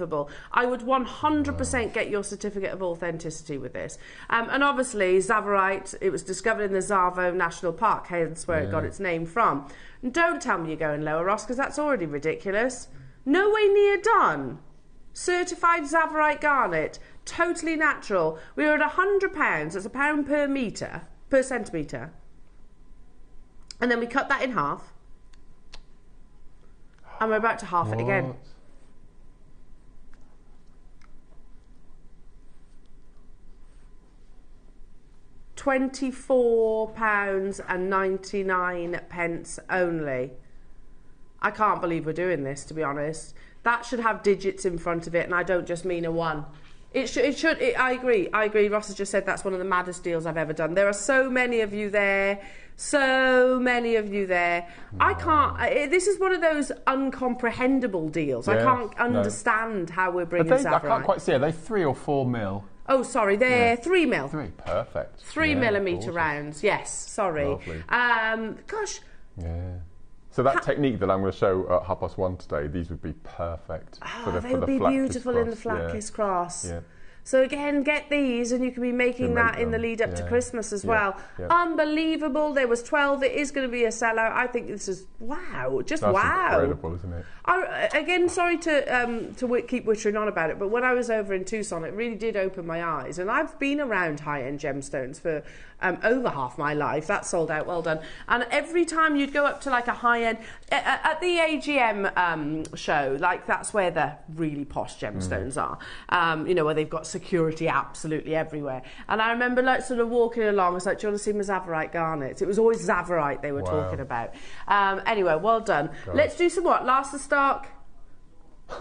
I would 100% get your certificate of authenticity with this. And obviously, Zavarite, it was discovered in the Tsavo National Park, hence where it got its name from. And don't tell me you're going lower, Ross, because that's already ridiculous. No way near done. Certified Zavarite garnet, totally natural. We were at £100, that's £1 per metre, per centimetre. And then we cut that in half. And we're about to half it again. £24.99 only. I can't believe we're doing this, to be honest. That should have digits in front of it, and I don't just mean a 1. It should. I agree. Ross has just said that's one of the maddest deals I've ever done. There are so many of you there. I can't. This is one of those uncomprehendable deals. I can't understand how we're bringing Zavarite. I can't quite see. Are they 3 or 4 mil? Oh, sorry, they're 3 mil. 3, perfect. 3 millimetre rounds, yes, sorry. Lovely. Gosh. Yeah. So that technique that I'm going to show at 1:30 today, these would be perfect for the they would be beautiful in the flat kiss cross. Yeah. So again, get these and you can be making that in the lead up to Christmas as well. Unbelievable. There was 12. It is going to be a sellout. I think this is wow. Just That's wow. incredible, isn't it? Again, sorry to keep wittering on about it, but when I was over in Tucson, it really did open my eyes. And I've been around high-end gemstones for over half my life. That sold out, well done. And every time you'd go up to like a high-end at the AGM show, like that's where the really posh gemstones are. You know, where they've got security absolutely everywhere. And I remember like sort of walking along, I was like, do you want to see my Zavarite garnets? It was always Zavarite they were talking about. Anyway, well done. Let's do some what? Last of stock.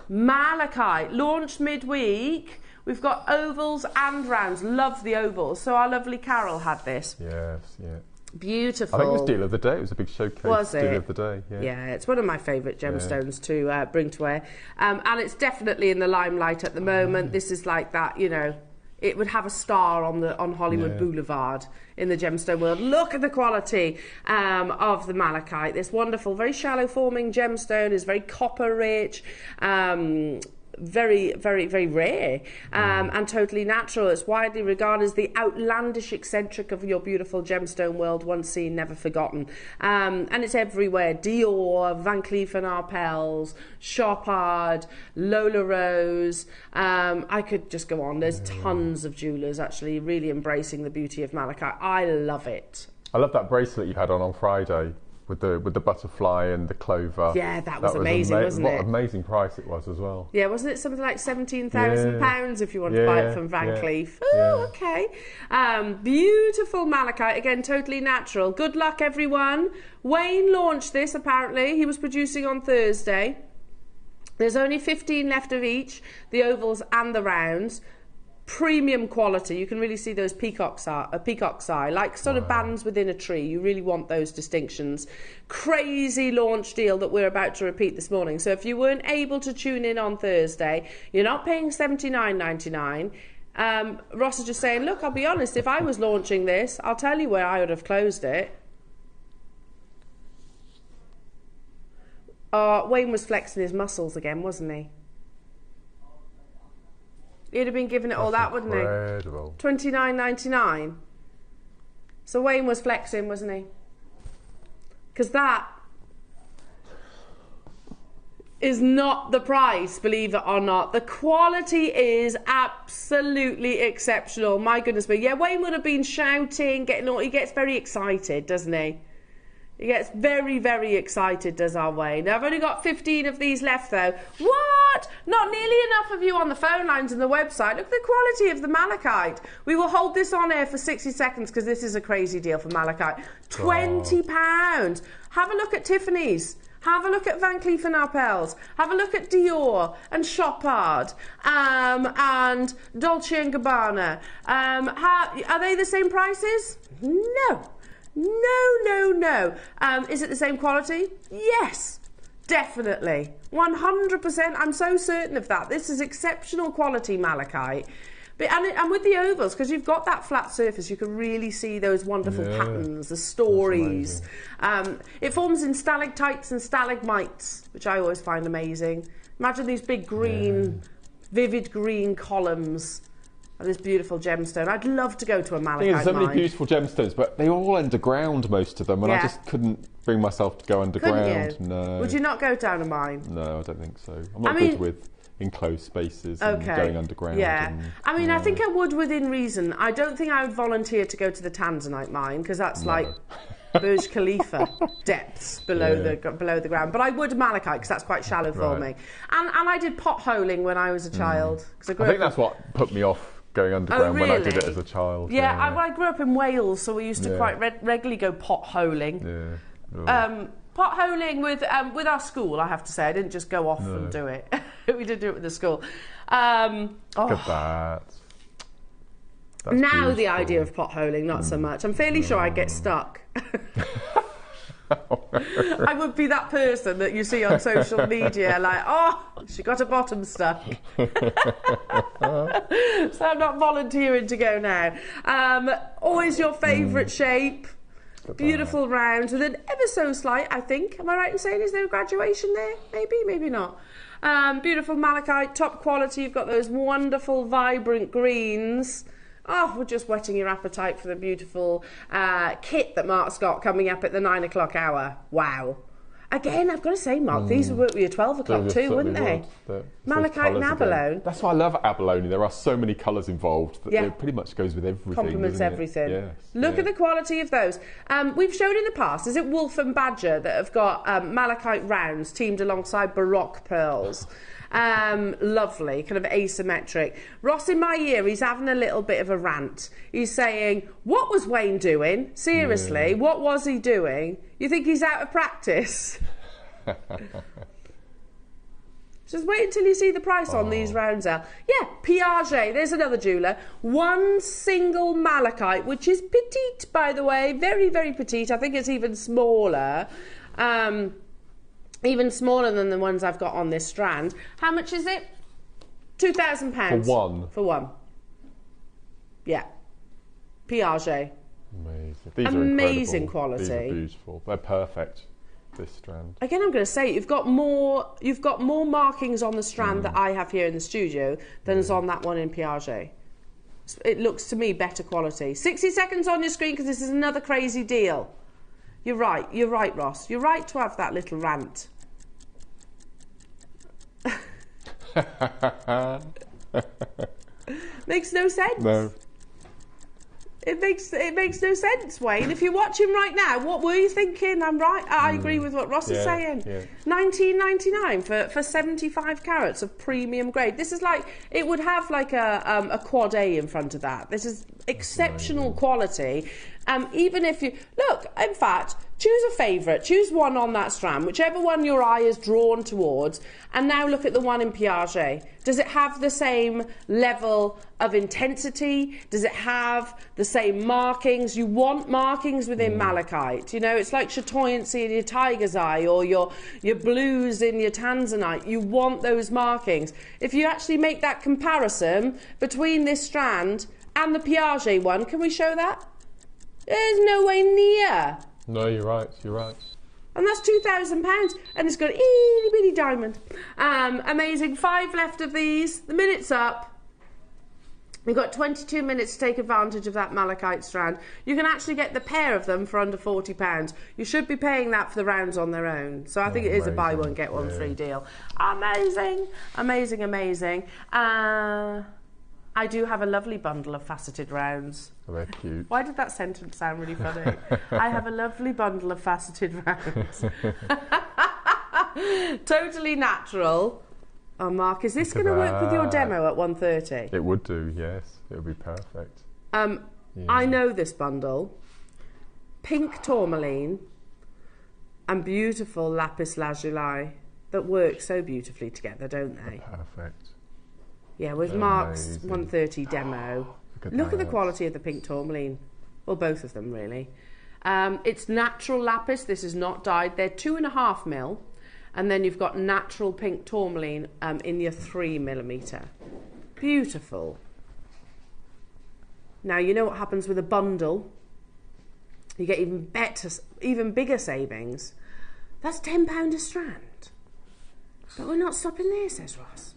Malachite, launched midweek. We've got ovals and rounds. Love the ovals. So our lovely Carol had this. Yes, yeah. Beautiful. I think it was deal of the day. It was a big showcase. Was it? Deal of the day. Yeah. Yeah, it's one of my favourite gemstones to bring to wear, and it's definitely in the limelight at the moment. This is like that, you know. It would have a star on Hollywood Boulevard in the gemstone world. Look at the quality of the malachite. This wonderful, very shallow forming gemstone is very copper rich. Very, very, very rare and totally natural. It's widely regarded as the outlandish eccentric of your beautiful gemstone world, once seen, never forgotten. And it's everywhere. Dior, Van Cleef & Arpels, Chopard, Lola Rose. I could just go on. There's tons of jewellers actually really embracing the beauty of malachite. I love it. I love that bracelet you had on Friday. With the butterfly and the clover. Yeah, that was amazing, wasn't it? What an amazing price it was as well. Yeah, wasn't it something like £17,000 if you want to buy it from Van Cleef? Oh, okay. Beautiful malachite, again, totally natural. Good luck, everyone. Wayne launched this, apparently. He was producing on Thursday. There's only 15 left of each, the ovals and the rounds. Premium quality. You can really see those peacock's eye, like sort of bands within a tree. You really want those distinctions. Crazy launch deal that we're about to repeat this morning. So if you weren't able to tune in on Thursday, you're not paying $79.99. Ross is just saying, look, I'll be honest, if I was launching this, I'll tell you where I would have closed it. Wayne was flexing his muscles again, wasn't he? He'd have been giving it all that, wouldn't he? Incredible. $29.99. So Wayne was flexing, wasn't he? Because that is not the price, believe it or not. The quality is absolutely exceptional. My goodness me. Yeah, Wayne would have been shouting, he gets very excited, doesn't he? He gets very, very excited, does our Wayne. Now, I've only got 15 of these left, though. What? Not nearly enough of you on the phone lines and the website. Look at the quality of the malachite. We will hold this on air for 60 seconds because this is a crazy deal for malachite. £20. Have a look at Tiffany's. Have a look at Van Cleef & Arpels. Have a look at Dior and Chopard and Dolce & Gabbana. Are they the same prices? No. No. Is it the same quality? Yes, definitely. 100%. I'm so certain of that. This is exceptional quality malachite. And with the ovals, because you've got that flat surface, you can really see those wonderful patterns, the stories. It forms in stalactites and stalagmites, which I always find amazing. Imagine these big green vivid green columns of this beautiful gemstone. I'd love to go to a malachite There's so many mine. beautiful gemstones, but they're all underground, most of them, and I Yeah. just couldn't bring myself to go underground. Couldn't you? No. Would you not go down a mine? No, I don't think so. I'm not I mean- good with enclosed spaces and going underground. Yeah. And, I mean, I think I would within reason. I don't think I would volunteer to go to the tanzanite mine, because that's like Burj Khalifa depths below the ground. But I would malachite, because that's quite shallow for me. And I did potholing when I was a child. I think that's what put me off going underground when I did it as a child. Yeah, I grew up in Wales, so we used to quite regularly go potholing. Yeah. Potholing with our school, I have to say. I didn't just go off and do it. We did do it with the school. Look at that. That's now beautiful. the idea of potholing, not so much. I'm fairly sure I'd get stuck. I would be that person that you see on social media, like, oh, she got her bottom stuck. So I'm not volunteering to go now. Always your favourite shape. Beautiful round with an ever so slight, I think. Am I right in saying, is there a graduation there? Maybe, maybe not. Beautiful malachite, top quality. You've got those wonderful, vibrant greens. Oh, we're just whetting your appetite for the beautiful kit that Mark's got coming up at the 9 o'clock hour. Wow. Again, I've got to say, Mark, these would work with your 12 o'clock too, wouldn't they? Malachite and abalone. Again. That's why I love abalone. There are so many colours involved that it pretty much goes with everything. Complements everything. Yes, Look at the quality of those. We've shown in the past, is it Wolf and Badger that have got malachite rounds teamed alongside Baroque pearls? Lovely, kind of asymmetric. Ross in my ear, he's having a little bit of a rant. He's saying, what was Wayne doing? Seriously, what was he doing? You think he's out of practice? Just wait until you see the price on these rounds, Al. Yeah, Piaget, there's another jeweller. One single malachite, which is petite, by the way. Very, very petite. I think it's even smaller. Even smaller than the ones I've got on this strand. How much is it? £2,000. For one? For one. Yeah. Piaget. Amazing. These Amazing are quality. These are beautiful. They're perfect, this strand. Again, I'm going to say, you've got more markings on the strand that I have here in the studio than is on that one in Piaget. It looks to me better quality. 60 seconds on your screen, because this is another crazy deal. You're right, Ross. You're right to have that little rant. Makes no sense. No. It makes no sense, Wayne. If you're watching right now, what were you thinking? I'm right. I agree with what Ross is saying. Yeah. $19.99 for 75 carats of premium grade. This is like, it would have like a quad A in front of that. This is exceptional quality. Even if you look, in fact, choose a favourite, choose one on that strand, whichever one your eye is drawn towards, and now look at the one in Piaget. Does it have the same level of intensity? Does it have the same markings? You want markings within malachite. You know, it's like chatoyancy in your tiger's eye or your blues in your tanzanite. You want those markings. If you actually make that comparison between this strand and the Piaget one, can we show that? There's no way near. No, you're right. You're right. And that's £2,000, and it's got an itty bitty diamond. Amazing. 5 left of these. The minute's up. We've got 22 minutes to take advantage of that malachite strand. You can actually get the pair of them for under £40. You should be paying that for the rounds on their own. So I think it is a buy one, get one free deal. Amazing. Amazing, amazing. I do have a lovely bundle of faceted rounds. Oh, they're cute. Why did that sentence sound really funny? I have a lovely bundle of faceted rounds. Totally natural. Oh, Mark, is this going to work with your demo at 1:30? It would do, yes. It would be perfect. I know this bundle. Pink tourmaline and beautiful lapis lazuli that work so beautifully together, don't they? Perfect. Yeah, with Mark's 1:30 demo. Look at the quality of the pink tourmaline. Well, both of them, really. It's natural lapis. This is not dyed. They're 2.5 mil. And then you've got natural pink tourmaline in your 3mm. Beautiful. Now, you know what happens with a bundle? You get even bigger savings. That's £10 a strand. But we're not stopping there, says Ross.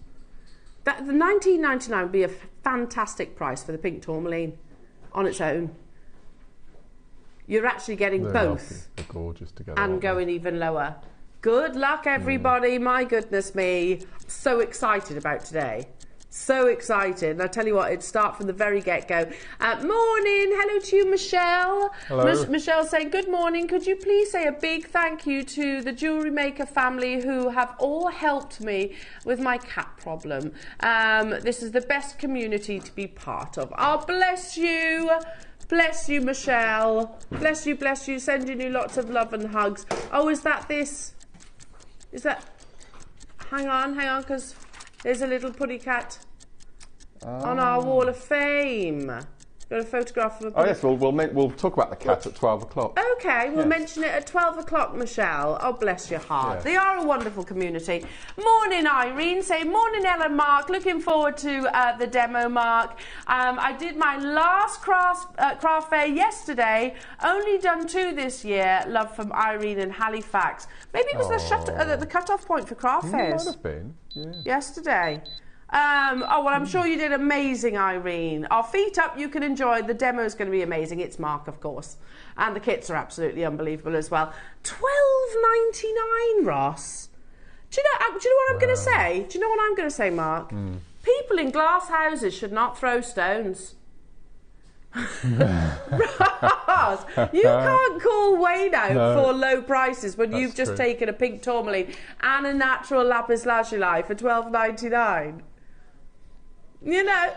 That the £19.99 would be a fantastic price for the pink tourmaline on its own. You're actually getting They're both. lovely. They're gorgeous together. And going even lower. Good luck, everybody. My goodness me. So excited about today. So excited. And I tell you what, it'd start from the very get-go. Morning. Hello to you, Michelle. Hello. Michelle saying, good morning. Could you please say a big thank you to the JewelleryMaker family who have all helped me with my cat problem. This is the best community to be part of. Oh, bless you. Bless you, Michelle. Bless you, bless you. Sending you lots of love and hugs. Oh, is that this? Is that... Hang on, because there's a little putty cat on our wall of fame. Got a photograph of a putty. Oh, yes, we'll talk about the cat at 12 o'clock. Okay, we'll mention it at 12 o'clock, Michelle. Oh, bless your heart. Yeah. They are a wonderful community. Morning, Irene. Say morning, Ellen, Mark. Looking forward to the demo, Mark. I did my last craft fair yesterday. Only done 2 this year. Love from Irene in Halifax. Maybe it was the cut-off point for craft fairs. Might have been, yeah. Yesterday. Oh, well, I'm sure you did amazing, Irene. Our feet up, you can enjoy. The demo's going to be amazing. It's Mark, of course. And the kits are absolutely unbelievable as well. $12.99, Ross. Do you know what I'm going to say? Do you know what I'm going to say, Mark? People in glass houses should not throw stones. Ross, you can't call Wayne out for low prices when you've just taken a pink tourmaline and a natural lapis lazuli for $12.99. You know,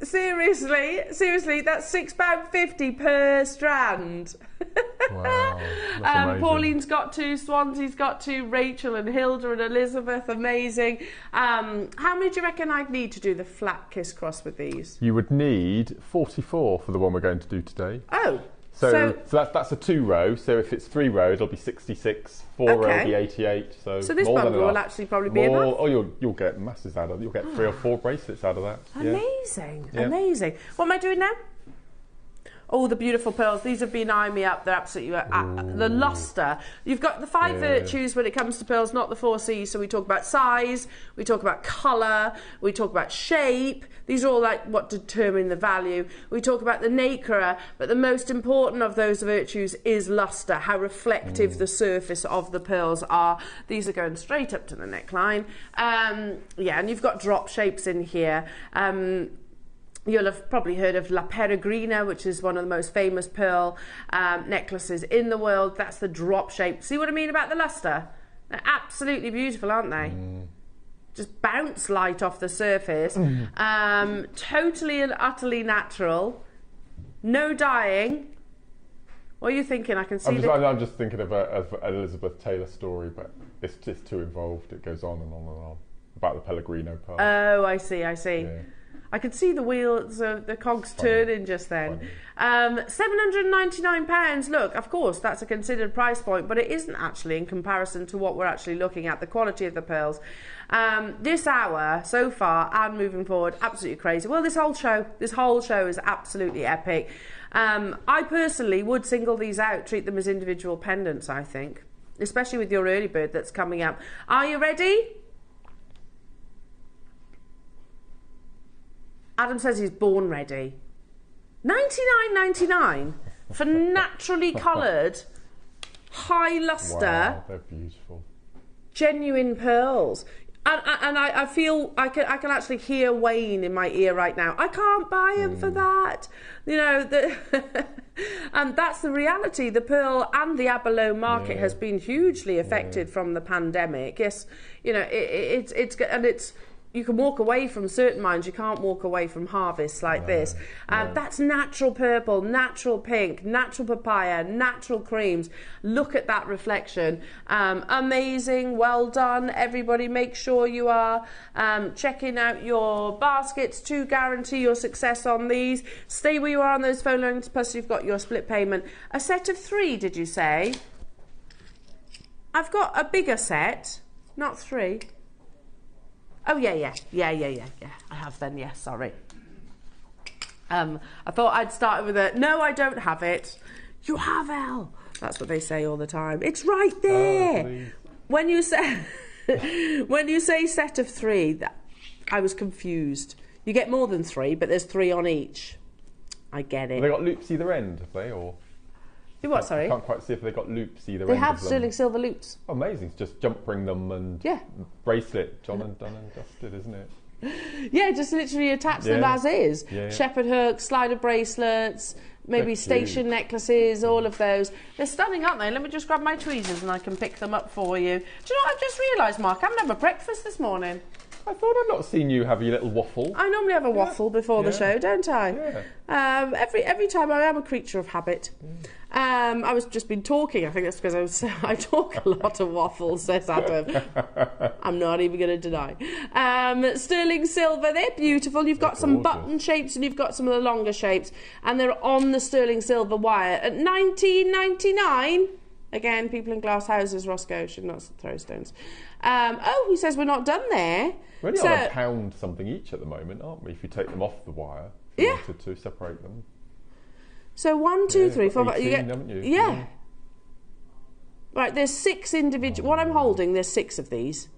seriously, that's £6.50 per strand. Wow, that's amazing. Pauline's got 2, Swansea's got 2, Rachel and Hilda and Elizabeth, amazing. How many do you reckon I'd need to do the flat kiss cross with these? You would need 44 for the one we're going to do today. Oh. So that's a 2-row. So if it's 3-row, it'll be 66. 4-row will be 88. So this more bundle will actually probably be enough. Oh, you'll get masses out of it. You'll get 3 or 4 bracelets out of that. Amazing, Yeah. amazing. What am I doing now? Oh, the beautiful pearls. These have been eyeing me up. They're absolutely... the lustre. You've got the 5 virtues when it comes to pearls, not the 4 C's. So we talk about size, we talk about colour, we talk about shape. These are all like what determine the value. We talk about the nacre, but the most important of those virtues is lustre, how reflective the surface of the pearls are. These are going straight up to the neckline. And you've got drop shapes in here. You'll have probably heard of La Peregrina, which is one of the most famous pearl necklaces in the world. That's the drop shape. See what I mean about the lustre? They're absolutely beautiful, aren't they? Just bounce light off the surface. Totally and utterly natural. No dyeing. What are you thinking? I can see I'm just thinking of an Elizabeth Taylor story, but it's just too involved. It goes on and on and on. About the Pellegrino pearl. Oh, I see. Yeah. I could see the wheels, the cogs turning just then. £799. Look, of course, that's a considered price point, but it isn't actually in comparison to what we're actually looking at, the quality of the pearls. This hour, so far, and moving forward, absolutely crazy. Well, this whole show is absolutely epic. I personally would single these out, treat them as individual pendants, I think, especially with your early bird that's coming up. Are you ready? Adam says he's born ready. $99.99 for naturally coloured, high lustre, wow, they're beautiful, genuine pearls. And I feel I can actually hear Wayne in my ear right now. I can't buy them for that. You know, and that's the reality. The pearl and the abalone market has been hugely affected from the pandemic. Yes, you know, it's. You can walk away from certain mines, you can't walk away from harvests like this. That's natural purple, natural pink, natural papaya, natural creams. Look at that reflection. Amazing, well done, everybody. Make sure you are checking out your baskets to guarantee your success on these. Stay where you are on those phone lines, plus you've got your split payment. A set of 3, did you say? I've got a bigger set, not 3. Oh, yeah. I have then, yes, sorry. I thought I'd start with no, I don't have it. You have, Elle. That's what they say all the time. It's right there. When you say set of 3, I was confused. You get more than 3, but there's 3 on each. I get it. Have they got loops either end, have they? Or Do what, sorry? I can't quite see if they got loops either They end. have of them. sterling silver loops. Oh, amazing. It's just jump ring them and bracelet. Done and dusted, isn't it? Yeah, just literally attach them as is. Yeah. Shepherd hooks, slider bracelets, maybe They're station cute. necklaces, all of those. They're stunning, aren't they? Let me just grab my tweezers and I can pick them up for you. Do you know what I've just realised, Mark? I haven't had my breakfast this morning. I thought I'd not seen you have your little waffle. I normally have a waffle before the show, don't I? Yeah. Every time I am a creature of habit. I was just been talking. I think that's because I talk a lot of waffles, says Adam. I'm not even going to deny. Sterling silver, they're beautiful. You've got some button shapes and you've got some of the longer shapes, and they're on the sterling silver wire at $19.99. Again, people in glass houses, Roscoe, should not throw stones. He says we're not done there. We're only on £1 something each at the moment, aren't we? If you take them off the wire, if you wanted to separate them. So 1, 2, 3, 4, 5. 18, You get, haven't you? yeah. Right, there's 6 individual. What I'm holding, there's 6 of these,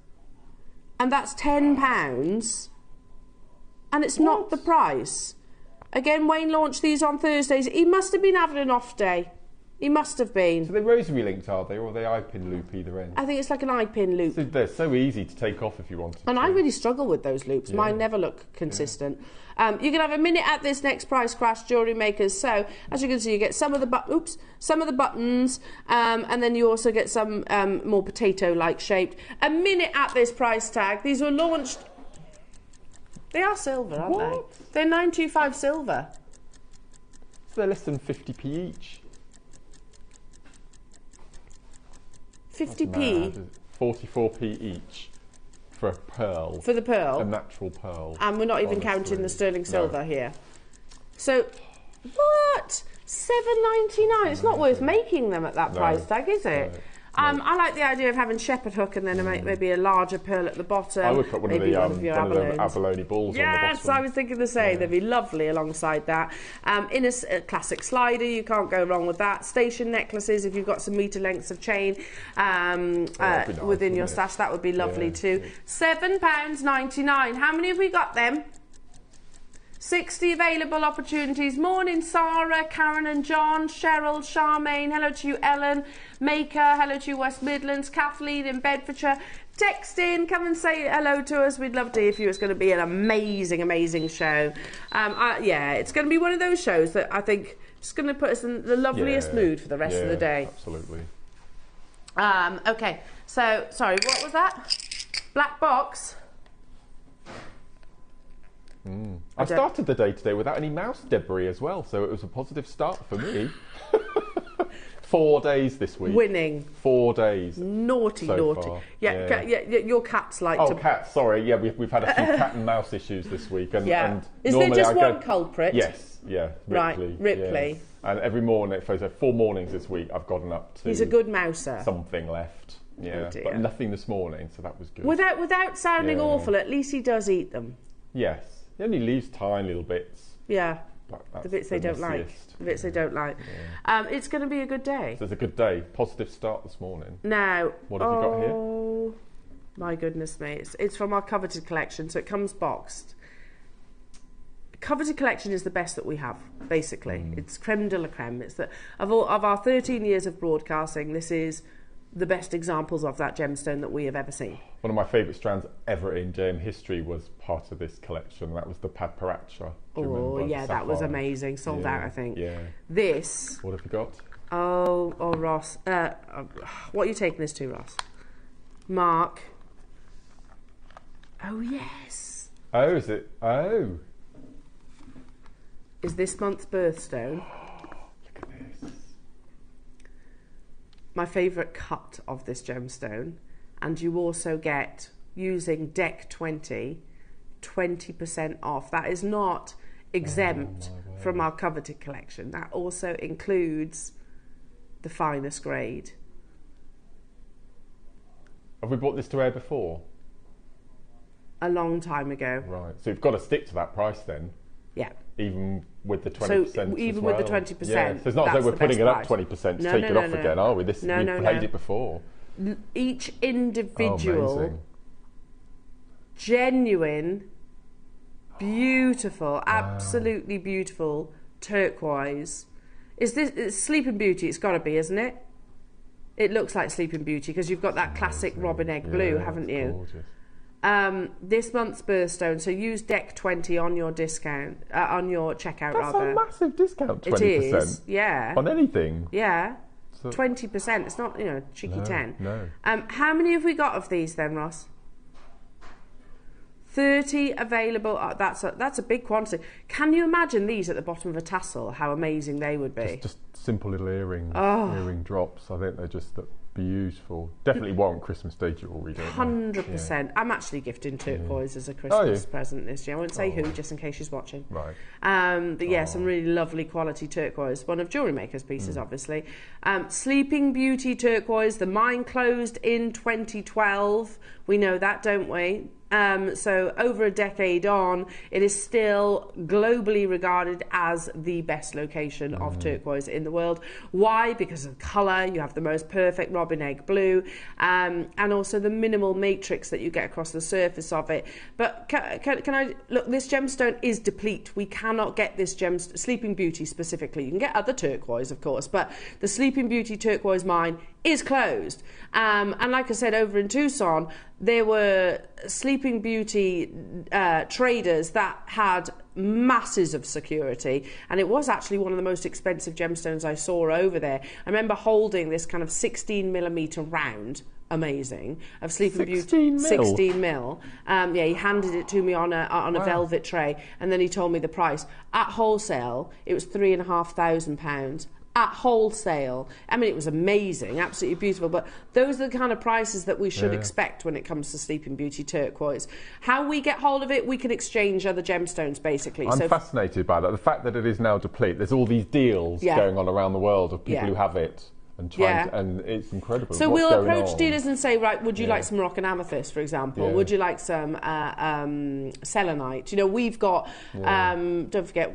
and that's £10, and it's not the price. Again, Wayne launched these on Thursdays. He must have been having an off day. He must have been. So they're rosary linked, are they, or are they eye-pin loop either end? I think it's like an eye-pin loop. So they're so easy to take off if you wanted And to. I really struggle with those loops. Mine never look consistent. You can have a minute at this next price crash, Jewellery Makers. So, as you can see, you get some of the buttons, and then you also get some more potato-like shaped. A minute at this price tag. These were launched. They are silver, aren't they? They're 925 silver. So they're less than 50p each. 50p. 44p each for a pearl. For the pearl. A natural pearl. And we're not even counting the sterling silver here. So, what? $7.99. It's not worth making them at that price tag, is it? No. I like the idea of having shepherd hook and then maybe a larger pearl at the bottom. I would put one of the abalone balls on the bottom. Yes, I was thinking the same. They'd be lovely alongside that. In a classic slider, you can't go wrong with that. Station necklaces, if you've got some metre lengths of chain nice, within your stash, that would be lovely too. £7.99. How many have we got then? 60 available opportunities. Morning, Sarah, Karen and John, Cheryl, Charmaine, hello to you, Ellen, Maker, hello to you, West Midlands, Kathleen in Bedfordshire. Text in, come and say hello to us. We'd love to hear from you. It's going to be an amazing, amazing show. It's going to be one of those shows that I think is going to put us in the loveliest mood for the rest of the day. Absolutely. Okay, so, sorry, what was that? Black box? I started the day today without any mouse debris as well, so it was a positive start for me. 4 days this week. Winning. 4 days. Naughty. Far. Yeah, your cats like to... Oh, cats, sorry. Yeah, we've had a few cat and mouse issues this week. And Is there just one culprit? Yes, Ripley. Right, Ripley. Yeah. And every morning, so 4 mornings this week, I've gotten up to... He's a good mouser. Something left. Yeah, but nothing this morning, so that was good. Without sounding awful, at least he does eat them. Yes. He only leaves tiny little bits. Yeah. But the bits they don't like. The bits they don't like. It's going to be a good day. So it's a good day. Positive start this morning. Now, what have you got here? Oh, my goodness me. It's from our coveted collection, so it comes boxed. Coveted collection is the best that we have, basically. It's creme de la creme. It's of our 13 years of broadcasting, this is the best examples of that gemstone that we have ever seen. One of my favourite strands ever in JM history was part of this collection. That was the Padparacha. Oh, yeah, that was amazing. Sold out, I think. Yeah. This... What have you got? Oh, Ross. What are you taking this to, Ross? Mark. Oh, yes. Oh, is it? Oh. Is this month's birthstone. Look at this. My favourite cut of this gemstone, and you also get, using deck 20, 20% off. That is not exempt from our coveted collection. That also includes the finest grade. Have we bought this to air before? A long time ago. Right, so you've got to stick to that price then. Yeah. Even with the 20%. So even with the 20%. Yeah. So it's not as though we're putting it up 20% to take it off again, are we? We've played it before. Each individual genuine beautiful, absolutely beautiful turquoise. Is this it's Sleeping Beauty? It's got to be, isn't it? It looks like Sleeping Beauty because you've got that classic robin egg blue, haven't you? Gorgeous. This month's birthstone, so use Deck 20 on your discount, on your checkout. That's rather. a massive discount. 20%. It is, yeah. On anything. Yeah. So 20%. It's not, cheeky 10. No. How many have we got of these then, Ross? 30 available. Oh, that's a big quantity. Can you imagine these at the bottom of a tassel? How amazing they would be. Just simple little earring drops. I think they're just beautiful. Definitely warrant Christmas Day jewellery, don't 100%. Yeah. I'm actually gifting turquoise as a Christmas present this year. I won't say who, just in case she's watching. Right. But yeah, some really lovely quality turquoise. One of JewelleryMaker's pieces, obviously. Sleeping Beauty turquoise. The mine closed in 2012. We know that, don't we? So over a decade on, it is still globally regarded as the best location of turquoise in the world. Why? Because of the colour. You have the most perfect robin egg blue, and also the minimal matrix that you get across the surface of it. But can I look? This gemstone is deplete. We cannot get this Sleeping Beauty specifically. You can get other turquoise, of course, but the Sleeping Beauty turquoise mine is closed. And like I said, over in Tucson, there were Sleeping Beauty traders that had masses of security, and it was actually one of the most expensive gemstones I saw over there. I remember holding this kind of 16mm round, amazing, of Sleeping Beauty. 16 mil. Yeah, he handed it to me on a velvet tray, and then he told me the price. At wholesale, it was £3,500. At wholesale. I mean, it was amazing, absolutely beautiful, but those are the kind of prices that we should expect when it comes to Sleeping Beauty turquoise. How we get hold of it, we can exchange other gemstones, basically. I'm fascinated by that. The fact that it is now deplete, there's all these deals going on around the world of people who have it and trying to, and it's incredible. So we'll approach dealers and say, right, would you like some Moroccan amethyst, for example? Would you like some selenite? We've got, don't forget,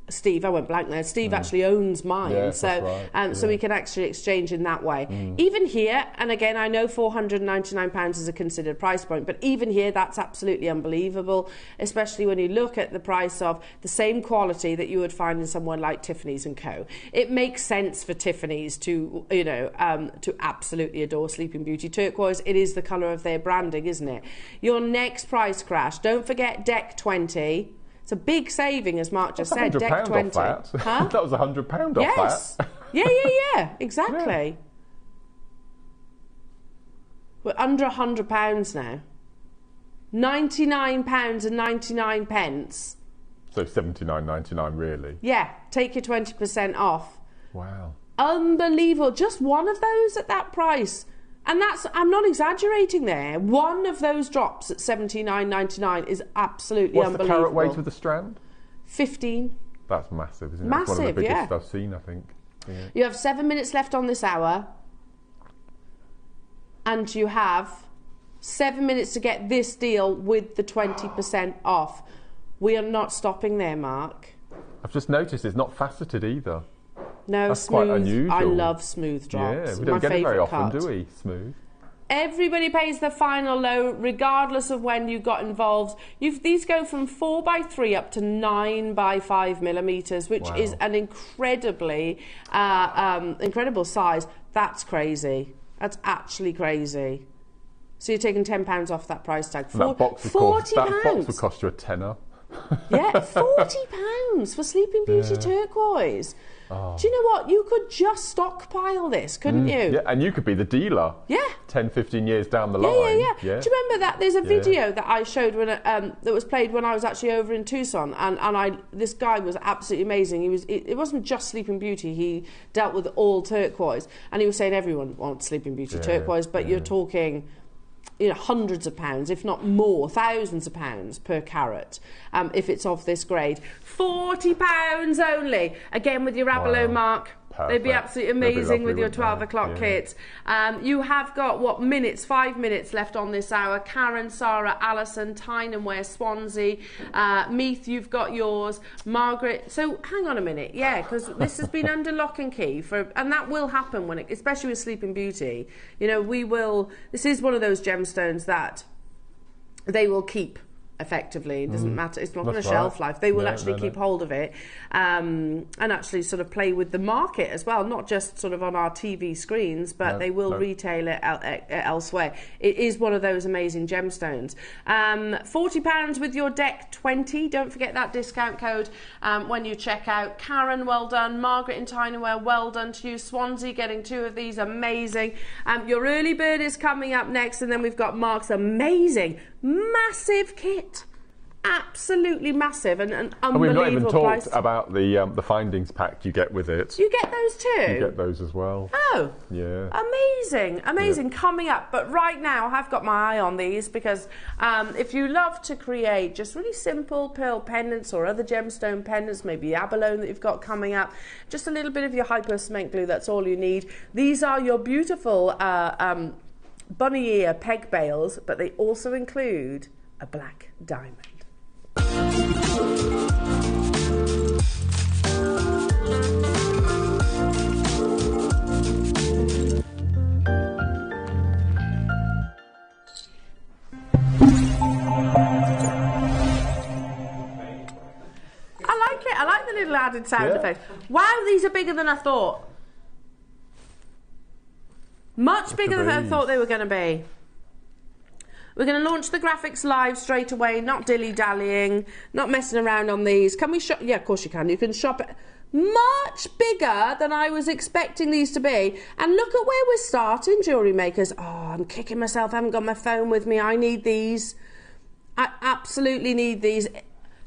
Steve, I went blank there. Steve actually owns mine, so we can actually exchange in that way. Even here, and again, I know £499 is a considered price point, but even here, that's absolutely unbelievable, especially when you look at the price of the same quality that you would find in someone like Tiffany's & Co. It makes sense for Tiffany's to, to absolutely adore Sleeping Beauty turquoise. It is the colour of their branding, isn't it? Your next price crash, don't forget Deck 20. It's a big saving, as Mark just said. Deck 20. Off that. Huh? That was £100 off that. Yeah, exactly. Yeah. We're under £100 now. £99.99. So £79.99 really. Yeah, take your 20% off. Wow. Unbelievable. Just one of those at that price. And I'm not exaggerating there. One of those drops at $79.99 is absolutely unbelievable. What's the carat weight of the strand? 15. That's massive, isn't it? Massive, It's one of the biggest I've seen, I think. Yeah. You have 7 minutes left on this hour. And you have 7 minutes to get this deal with the 20% off. We are not stopping there, Mark. I've just noticed it's not faceted either. No, that's smooth. Quite unusual. I love smooth drops. Yeah, we don't get it very often, cut. do we? Smooth. Everybody pays the final low, regardless of when you got involved. These go from 4x3 up to 9x5mm, which is an incredibly incredible size. That's crazy. That's actually crazy. So you're taking £10 off that price tag. That box would cost you a tenner. Yeah, £40 for Sleeping Beauty turquoise. Oh. Do you know what? You could just stockpile this, couldn't you? Yeah, and you could be the dealer. Yeah. 10, 15 years down the line. Yeah. Do you remember that? There's a video that I showed when that was played when I was actually over in Tucson, and this guy was absolutely amazing. It wasn't just Sleeping Beauty. He dealt with all turquoise, and he was saying everyone wants Sleeping Beauty turquoise, but you're talking hundreds of pounds, if not more, thousands of pounds per carat, if it's of this grade. £40 only. Again, with your abalone mark. Perfect. They'd be absolutely amazing with your 12 o'clock kit. You have got, 5 minutes left on this hour. Karen, Sarah, Alison, Tynanware, Swansea. Meath, you've got yours. Margaret. So hang on a minute. Yeah, because this has been under lock and key, and that will happen, especially with Sleeping Beauty. This is one of those gemstones that they will keep. Effectively, it doesn't matter. It's not going to shelf life. They will actually keep hold of it, and actually sort of play with the market as well, not just sort of on our TV screens, but they will retail it elsewhere. It is one of those amazing gemstones. £40 with your deck 20. Don't forget that discount code when you check out. Karen, well done. Margaret in Tinyware, well done to you. Swansea getting 2 of these, amazing. Your early bird is coming up next, and then we've got Mark's amazing massive kit, absolutely massive and unbelievable. And we've not even price. talked about the findings pack you get with it. You get those too? You get those as well. Oh, yeah, amazing coming up. But right now I've got my eye on these because if you love to create just really simple pearl pendants or other gemstone pendants, maybe abalone that you've got coming up, just a little bit of your hypo cement glue, that's all you need. These are your beautiful bunny ear peg bales, but they also include a black diamond. I like the little added sound effects. Wow, these are bigger than I thought. Much bigger than I thought they were going to be. We're going to launch the graphics live straight away, not dilly-dallying, not messing around on these. Can we shop? Yeah, of course you can. You can shop it. Much bigger than I was expecting these to be. And look at where we're starting, jewellery makers. Oh, I'm kicking myself. I haven't got my phone with me. I need these. I absolutely need these.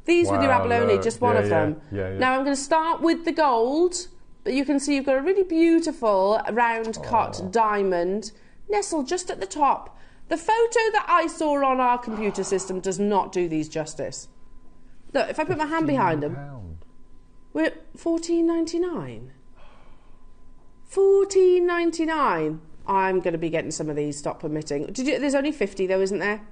These with your abalone, just one of them. Now I'm going to start with the gold. But you can see you've got a really beautiful round cut diamond nestled just at the top. The photo that I saw on our computer system does not do these justice. Look, if I put my hand behind them, we're at £14.99. £14.99. I'm going to be getting some of these, stop permitting. There's only 50 though, isn't there?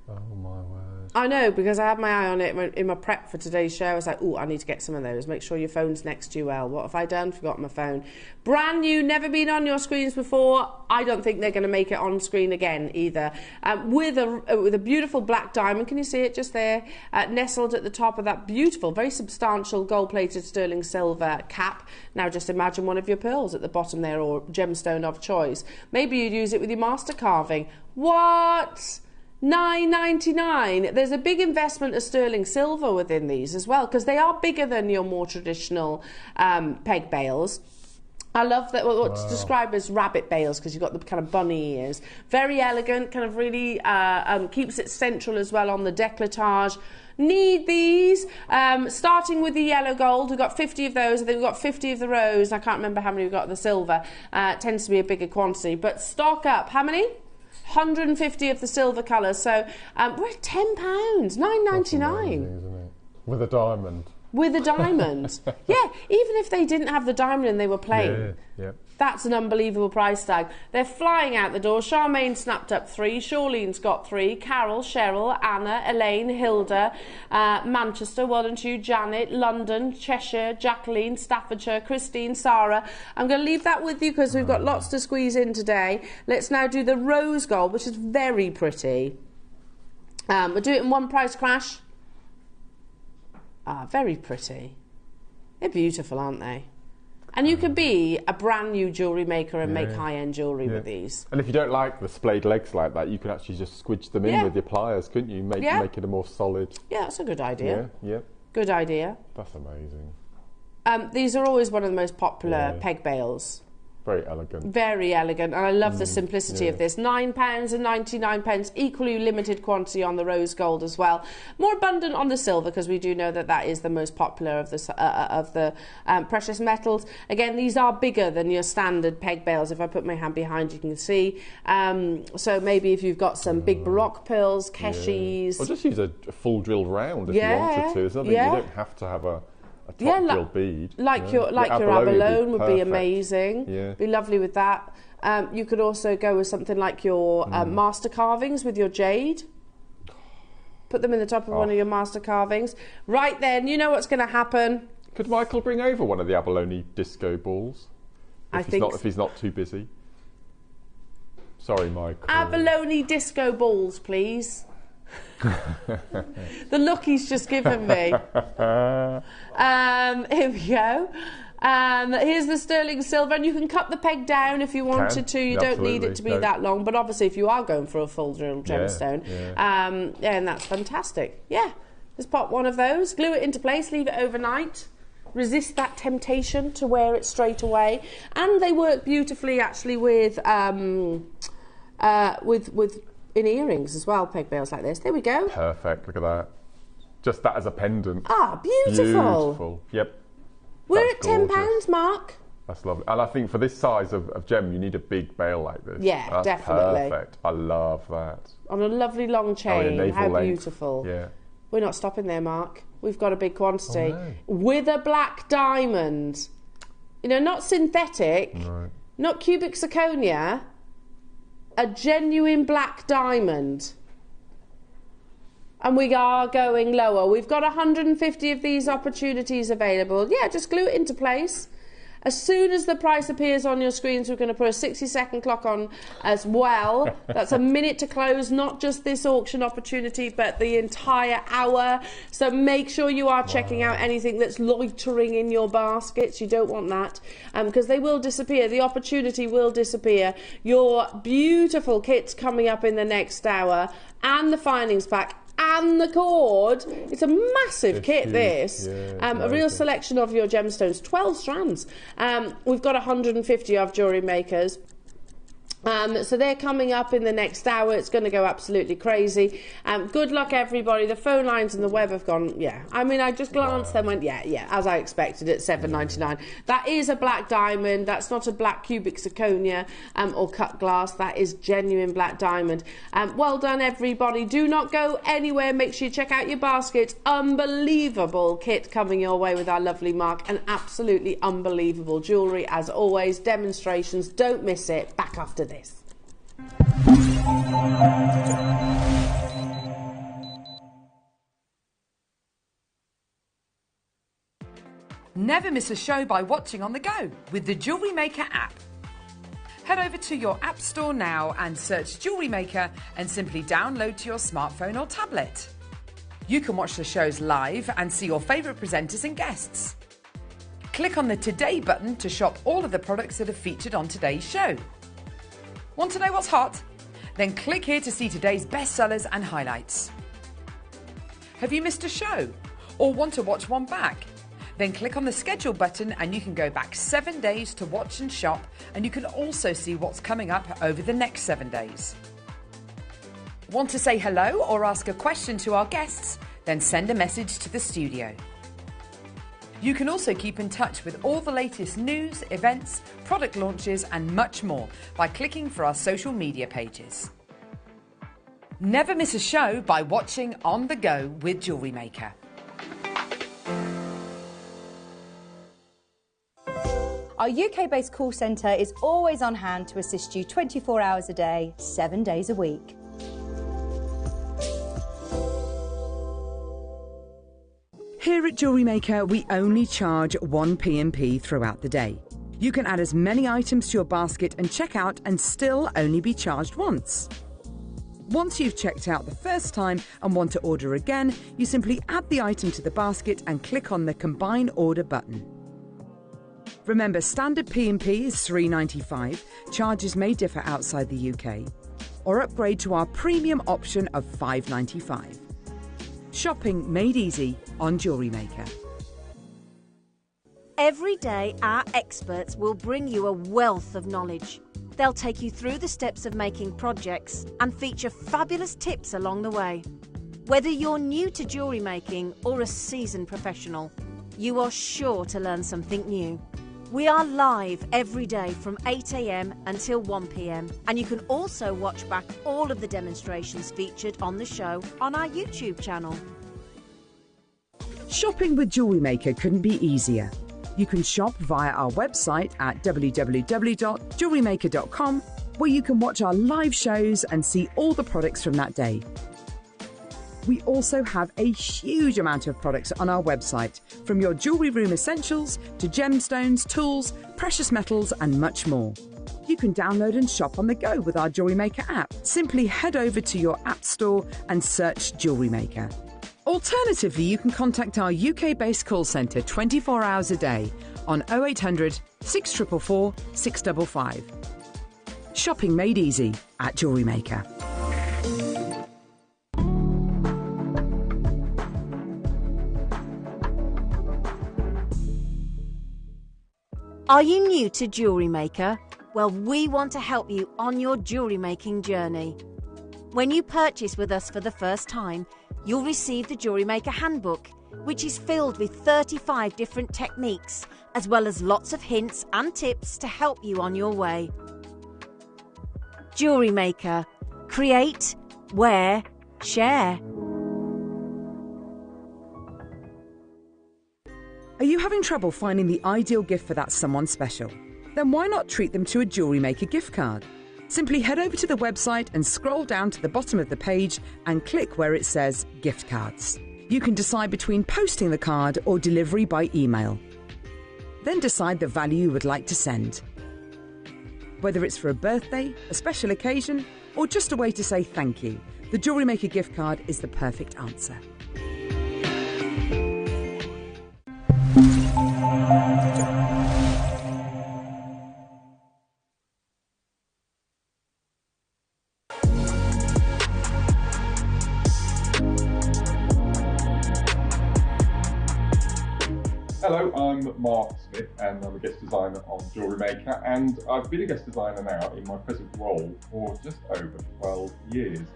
Oh my word. I know, because I had my eye on it in my prep for today's show. I was like, oh, I need to get some of those. Make sure your phone's next to you, Elle. What have I done? Forgot my phone. Brand new, never been on your screens before. I don't think they're going to make it on screen again either. With a beautiful black diamond. Can you see it just there? Nestled at the top of that beautiful, very substantial gold-plated sterling silver cap. Now just imagine one of your pearls at the bottom there, or gemstone of choice. Maybe you'd use it with your master carving. What? $9.99. There's a big investment of sterling silver within these as well, because they are bigger than your more traditional peg bales. I love that what's described as rabbit bales, because you've got the kind of bunny ears. Very elegant, kind of really keeps it central as well on the décolletage. Need these. Starting with the yellow gold, we've got 50 of those. I think we've got 50 of the rose. I can't remember how many we've got of the silver. It tends to be a bigger quantity. But stock up. How many? 150 of the silver colours, so we're at £10, $9.99. With a diamond. With a diamond. Yeah, even if they didn't have the diamond and they were plain. Yeah. That's an unbelievable price tag. They're flying out the door. Charmaine snapped up 3. Shauline's got 3. Carol, Cheryl, Anna, Elaine, Hilda, Manchester, well done to you, Janet, London, Cheshire, Jacqueline, Staffordshire, Christine, Sarah. I'm going to leave that with you because we've got lots to squeeze in today. Let's now do the rose gold, which is very pretty. We'll do it in one price crash. Very pretty. They're beautiful, aren't they? And you can be a brand new jewellery maker and make high-end jewellery with these. And if you don't like the splayed legs like that, you could actually just squidge them in with your pliers, couldn't you? Make it a more solid... Yeah, that's a good idea. Yeah. Good idea. That's amazing. These are always one of the most popular peg bales. Very elegant. Very elegant, and I love the simplicity of this. £9.99, equally limited quantity on the rose gold as well. More abundant on the silver, because we do know that that is the most popular of the precious metals. Again, these are bigger than your standard peg bales. If I put my hand behind you can see. So maybe if you've got some big Baroque pearls, keshis... Or just use a full drilled round if you wanted to. So you don't have to have a top drilled bead. Like your abalone would be amazing. Yeah. Be lovely with that. You could also go with something like your master carvings with your jade. Put them in the top of one of your master carvings. Right then, you know what's going to happen. Could Michael bring over one of the abalone disco balls? If he's not too busy. Sorry, Michael. Abalone disco balls, please. The look he's just given me. Here we go. Here's the sterling silver, and you can cut the peg down if you wanted to. You don't need it to be that long, but obviously if you are going for a full drill gemstone, and that's fantastic. Yeah, just pop one of those, glue it into place, leave it overnight. Resist that temptation to wear it straight away, and they work beautifully actually with in earrings as well. Peg bails like this. There we go. Perfect. Look at that. Just that as a pendant. Ah, beautiful. Beautiful. Yep. We're at £10, Mark. That's lovely. And I think for this size of gem, you need a big bail like this. Yeah, that's definitely. Perfect. I love that. On a lovely long chain. How length. Beautiful. Yeah. We're not stopping there, Mark. We've got a big quantity. Oh, no. With a black diamond. You know, not synthetic, not cubic zirconia, a genuine black diamond. And we are going lower. We've got 150 of these opportunities available. Yeah, just glue it into place. As soon as the price appears on your screens, we're going to put a 60-second clock on as well. That's a minute to close, not just this auction opportunity, but the entire hour. So make sure you are checking out anything that's loitering in your baskets. You don't want that, because they will disappear. The opportunity will disappear. Your beautiful kits coming up in the next hour, and the findings pack, and the cord. It's a massive kit, this. Yeah, a real selection of your gemstones, 12 strands. We've got 150 of jewellery makers. So they're coming up in the next hour. It's going to go absolutely crazy. Good luck, everybody. The phone lines and the web have gone, I mean, I just glanced and went, as I expected, at $7.99. That is a black diamond. That's not a black cubic zirconia or cut glass. That is genuine black diamond. Well done, everybody. Do not go anywhere. Make sure you check out your baskets. Unbelievable kit coming your way with our lovely Mark, and absolutely unbelievable jewellery, as always. Demonstrations. Don't miss it. Back after this. Never miss a show by watching on the go with the JewelleryMaker app. Head over to your app store now and search JewelleryMaker and simply download to your smartphone or tablet. You can watch the shows live and see your favourite presenters and guests. Click on the Today button to shop all of the products that are featured on today's show. Want to know what's hot? Then click here to see today's bestsellers and highlights. Have you missed a show or want to watch one back? Then click on the schedule button and you can go back 7 days to watch and shop, and you can also see what's coming up over the next 7 days. Want to say hello or ask a question to our guests? Then send a message to the studio. You can also keep in touch with all the latest news, events, product launches and much more by clicking for our social media pages. Never miss a show by watching On The Go with JewelleryMaker. Our UK-based call centre is always on hand to assist you 24 hours a day, 7 days a week. Here at JewelleryMaker, we only charge one P&P throughout the day. You can add as many items to your basket and check out and still only be charged once. Once you've checked out the first time and want to order again, you simply add the item to the basket and click on the Combine Order button. Remember, standard P&P is $3.95. Charges may differ outside the UK. Or upgrade to our premium option of $5.95. Shopping made easy on JewelleryMaker. Every day, our experts will bring you a wealth of knowledge. They'll take you through the steps of making projects and feature fabulous tips along the way. Whether you're new to jewellery making or a seasoned professional, you are sure to learn something new. We are live every day from 8 AM until 1 PM, and you can also watch back all of the demonstrations featured on the show on our YouTube channel. Shopping with JewelleryMaker couldn't be easier. You can shop via our website at www.jewellerymaker.com, where you can watch our live shows and see all the products from that day. We also have a huge amount of products on our website, from your jewellery room essentials to gemstones, tools, precious metals and much more. You can download and shop on the go with our JewelleryMaker app. Simply head over to your app store and search JewelleryMaker. Alternatively, you can contact our UK-based call centre 24 hours a day on 0800 644 655. Shopping made easy at JewelleryMaker. Are you new to Jewellery Maker? Well, we want to help you on your jewellery making journey. When you purchase with us for the first time, you'll receive the Jewellery Maker Handbook, which is filled with 35 different techniques, as well as lots of hints and tips to help you on your way. Jewellery Maker. Create, wear, share. Are you having trouble finding the ideal gift for that someone special? Then why not treat them to a Jewellery Maker gift card? Simply head over to the website and scroll down to the bottom of the page and click where it says gift cards. You can decide between posting the card or delivery by email. Then decide the value you would like to send. Whether it's for a birthday, a special occasion, or just a way to say thank you, the Jewellery Maker gift card is the perfect answer. Hello, I'm Mark Smith and I'm a guest designer on JewelleryMaker, and I've been a guest designer now in my present role for just over 12 years.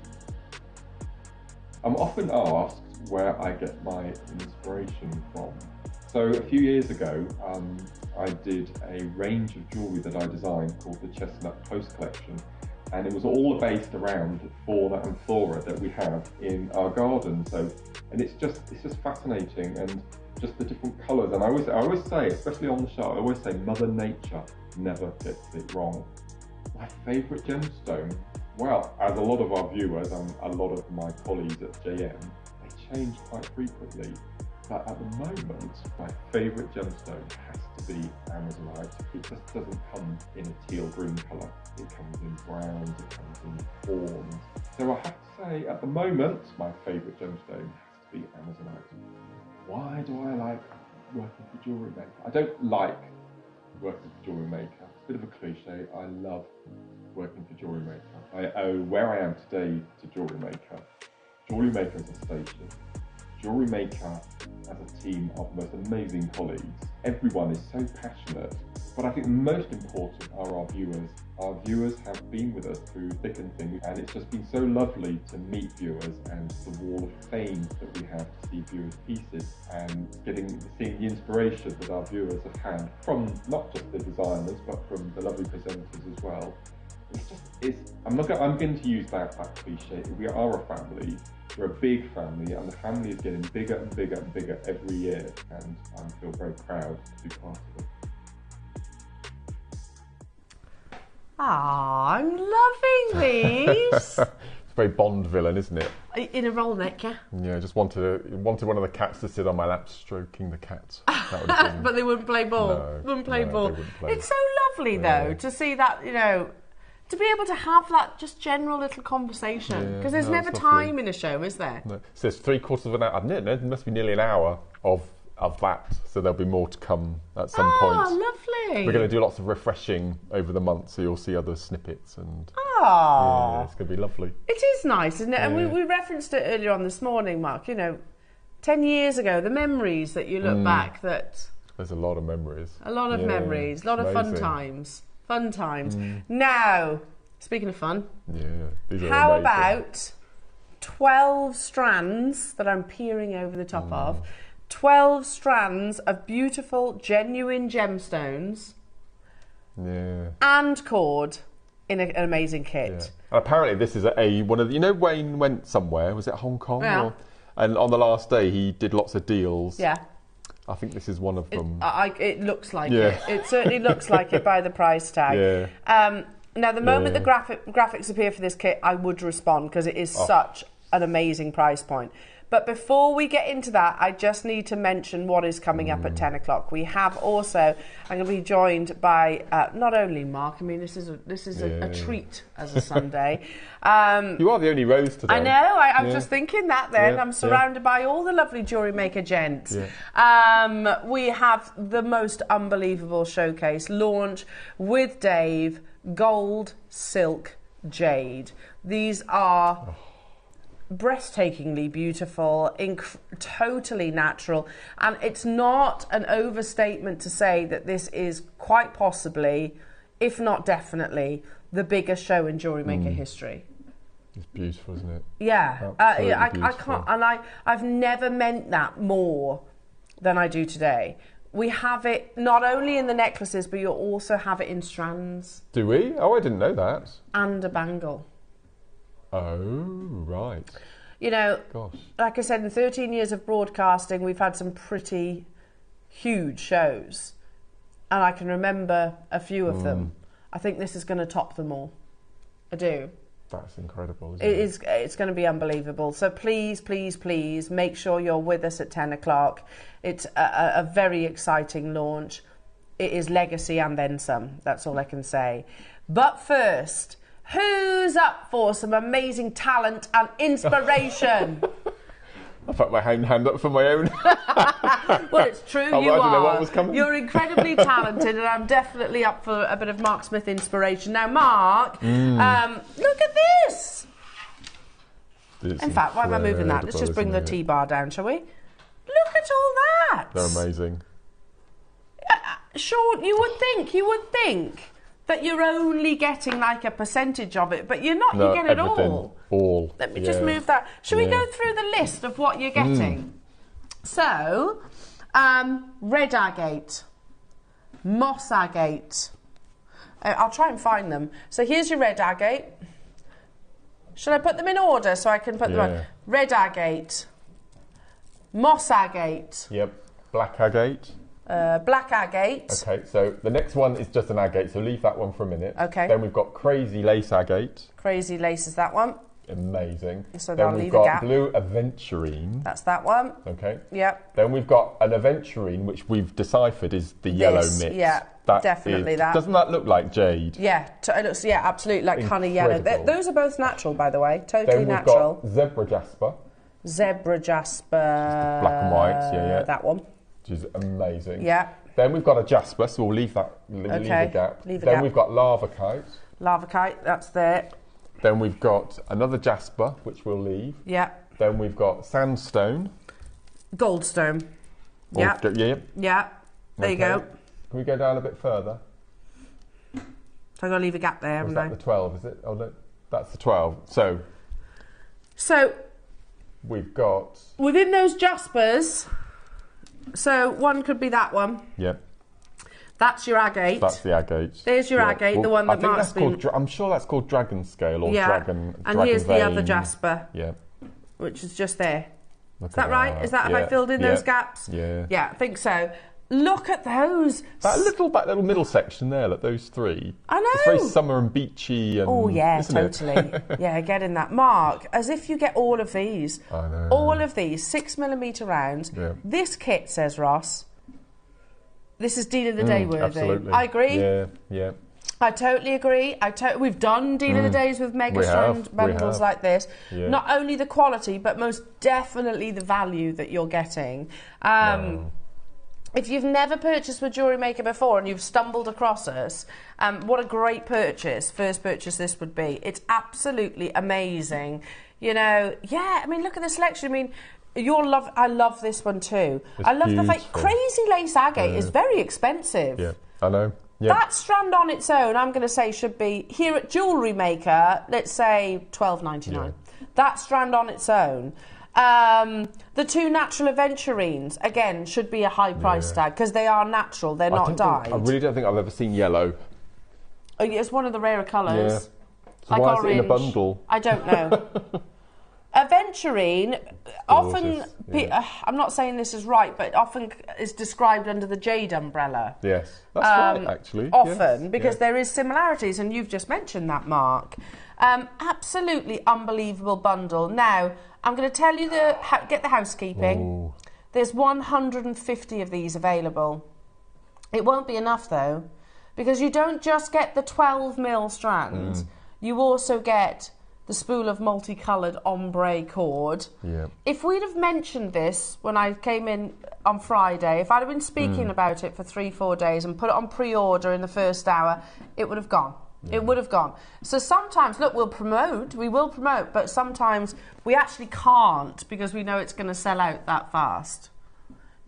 I'm often asked where I get my inspiration from. So a few years ago, I did a range of jewellery that I designed called the Chestnut Post Collection, and it was all based around fauna and flora that we have in our garden. And it's just fascinating, and just the different colours. And I always say, especially on the show, I always say Mother Nature never gets it wrong. My favourite gemstone, well, as a lot of our viewers and a lot of my colleagues at JM, they change quite frequently. But at the moment, my favourite gemstone has to be Amazonite. It just doesn't come in a teal green colour. It comes in browns, it comes in fawns. So I have to say, at the moment, my favourite gemstone has to be Amazonite. Why do I like working for JewelleryMaker? I don't like working for JewelleryMaker. It's a bit of a cliche. I love working for JewelleryMaker. I owe where I am today to JewelleryMaker. JewelleryMaker as a station. JewelleryMaker as a team of most amazing colleagues. Everyone is so passionate, but I think most important are our viewers. Our viewers have been with us through thick and thin, and it's just been so lovely to meet viewers and the wall of fame that we have to see viewers' pieces, and seeing the inspiration that our viewers have had from not just the designers but from the lovely presenters as well. I'm going to use that cliche. We are a family. We're a big family, and the family is getting bigger and bigger and bigger every year, and I feel very proud to be part of it. Ah, I'm loving these. It's a very Bond villain, isn't it? In a roll neck, yeah. Yeah, just wanted one of the cats to sit on my lap stroking the cat. That would have been... But they wouldn't play ball. No, Wouldn't play ball. They wouldn't play. It's so lovely though to see that, to be able to have that just general little conversation, because there's never time in a show, is there? No. So it's 3/4 of an hour. It must be nearly an hour of that. So there'll be more to come at some point. Oh, lovely! We're going to do lots of refreshing over the month, so you'll see other snippets and. Oh, yeah, it's going to be lovely. It is nice, isn't it? Yeah. And we referenced it earlier on this morning, Mark. 10 years ago, the memories that you look back. There's a lot of memories. A lot of memories. A lot of fun times. Fun times. Now, speaking of fun, these are how amazing. about 12 strands that I'm peering over the top of? 12 strands of beautiful, genuine gemstones and cord in an amazing kit. Yeah. And apparently this is one of the, Wayne went somewhere, was it Hong Kong? Yeah. And on the last day he did lots of deals. Yeah. I think this is one of them. It looks like it. It certainly looks like it by the price tag. Yeah. Now, the moment the graphics appear for this kit, I would respond, because it is such an amazing price point. But before we get into that, I just need to mention what is coming up at 10 o'clock. We have also, I'm going to be joined by not only Mark, I mean, this is a treat as a Sunday. You are the only Rose today. I know, I'm just thinking that then. I'm surrounded by all the lovely Jewellery Maker gents. We have the most unbelievable showcase launch with Dave, gold, silk, jade. These are breathtakingly beautiful, totally natural, and it's not an overstatement to say that this is quite possibly, if not definitely, the biggest show in Jewellery Maker history. It's beautiful, isn't it? Yeah, I can't, and I've never meant that more than I do today. We have it not only in the necklaces, but you'll also have it in strands. Do we? Oh, I didn't know that. And a bangle. Oh, right. You know, gosh, like I said, in 13 years of broadcasting, we've had some pretty huge shows. And I can remember a few of them. I think this is going to top them all. I do. That's incredible, isn't it? It's going to be unbelievable. So please, please, please make sure you're with us at 10 o'clock. It's a very exciting launch. It is legacy and then some. That's all I can say. But first, who's up for some amazing talent and inspiration? I put my hand up for my own. Well, it's true, I you didn't are. know what was coming. You're incredibly talented, and I'm definitely up for a bit of Mark Smith inspiration. Now, Mark, look at this. It's in fact, why am I moving that? Let's just bring the T-bar down, shall we? Look at all that. They're amazing. Sean, you would think that you're only getting like a percentage of it, but you're not. No, you get it everything. all. Let me just move that. Shall we go through the list of what you're getting? So, red agate, moss agate. I'll try and find them. So here's your red agate. Should I put them in order so I can put them on? Red agate, moss agate. Yep, black agate. Black agate. Okay, so the next one is just an agate, so leave that one for a minute. Okay. Then we've got crazy lace agate. Crazy lace is that one. Amazing. So then I'll we've leave got a gap. blue aventurine. That's that one. Okay. Yep. Then we've got an aventurine, which we've deciphered is the yellow mix. Yeah, definitely that. Doesn't that look like jade? Yeah, it looks absolutely like honey yellow. Those are both natural, by the way, totally then we've natural. Got zebra jasper. Zebra jasper. Black and white, yeah. That one. Which is amazing. Yeah. Then we've got a jasper, so we'll leave that. Leave a gap. Then we've got lava kite. Lava kite, that's there. Then we've got another jasper, which we'll leave. Yeah. Then we've got sandstone. Goldstone. Yeah. Yeah. There you go. Can we go down a bit further? So I've got to leave a gap there, haven't I? Is that the 12, is it? Oh, no. That's the 12. So we've got... Within those jaspers, so one could be that one. Yep. That's your agate. That's the agate. There's your agate, the one that Mark's been... I'm sure that's called dragon scale or dragon and here's vein. the other jasper. Yeah. Which is just there. Look is that right? Is that, have I filled in those gaps? Yeah. Yeah, I think so. Look at those. That little middle section there, look, those three. I know. It's very summer and beachy. And, oh, yeah, isn't totally. Yeah, get in that. Mark, as if you get all of these. I know. All of these 6mm rounds. Yeah. This kit, says Ross, this is Deal of the Day worthy. Absolutely. I agree. Yeah, yeah. I totally agree. We've done Deal of the Days with mega strand bundles like this. Yeah. Not only the quality, but most definitely the value that you're getting. If you've never purchased with Jewellery Maker before and you've stumbled across us, what a great purchase, first purchase this would be. It's absolutely amazing. You know, I mean, look at the selection. I mean, I love this one too. I love the fact crazy lace agate is very expensive. Yeah, I know. Yep. That strand on its own, I'm going to say, should be here at Jewellery Maker. Let's say $12.99. Yeah. That strand on its own. The two natural aventurines again should be a high price tag because they are natural. They're not dyed. I really don't think I've ever seen yellow. Oh, it's one of the rarer colours. Yeah. So like why orange. Is it in a bundle? I don't know. Aventurine often, I'm not saying this is right, but often is described under the jade umbrella. Yes, that's right, actually. Often, because there is similarities, and you've just mentioned that, Mark. Absolutely unbelievable bundle. Now, I'm going to tell you get the housekeeping. Ooh. There's 150 of these available. It won't be enough though, because you don't just get the 12mm strand. You also get the spool of multicoloured ombre cord. Yeah. If we'd have mentioned this when I came in on Friday, if I'd have been speaking about it for 3-4 days and put it on pre-order in the first hour, it would have gone. Yeah. It would have gone. So sometimes, look, we will promote, but sometimes we actually can't because we know it's going to sell out that fast.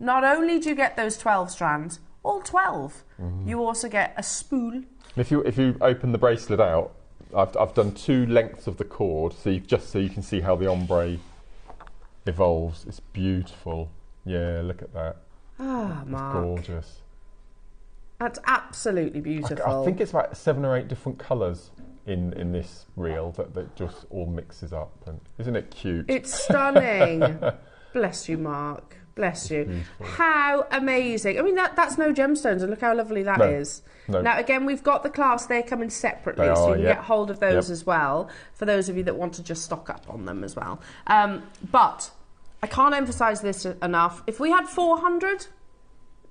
Not only do you get those 12 strands, all 12, you also get a spool. If you open the bracelet out, I've done 2 lengths of the cord, so you can see how the ombre evolves. It's beautiful. Yeah, look at that. Ah, Mark. Gorgeous. That's absolutely beautiful. I think it's about 7 or 8 different colours in this reel that just all mixes up. And isn't it cute? It's stunning. Bless you, Mark. Bless you. Beautiful. How amazing. I mean, that's no gemstones, and look how lovely that is. No. Now, again, we've got the clasp. They're coming separately, so you can get hold of those as well, for those of you that want to just stock up on them as well. But I can't emphasise this enough. If we had 400,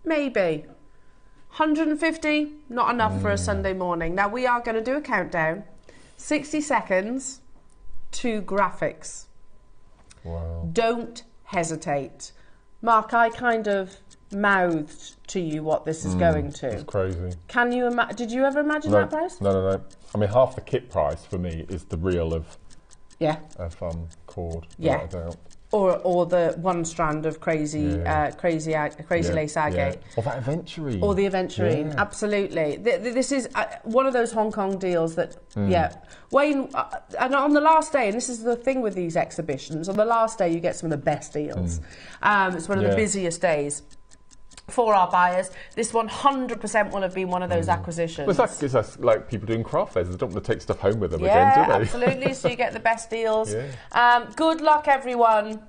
maybe. 150, not enough for a Sunday morning. Now, we are going to do a countdown. 60 seconds, 2 graphics. Wow. Don't hesitate. Mark, I kind of mouthed to you what this is going to. It's crazy. Can you did you ever imagine that price? No. I mean, half the kit price for me is the reel of cord. Yeah. Without a doubt. Or the 1 strand of crazy lace agate. Or that aventurine. Or the aventurine, absolutely. This is one of those Hong Kong deals that, Wayne, and on the last day, and this is the thing with these exhibitions, on the last day you get some of the best deals. It's one of the busiest days for our buyers. This 100% will have been one of those acquisitions. Well, it's like people doing craft fairs. They don't want to take stuff home with them again, do they? Absolutely. So you get the best deals. Good luck, everyone.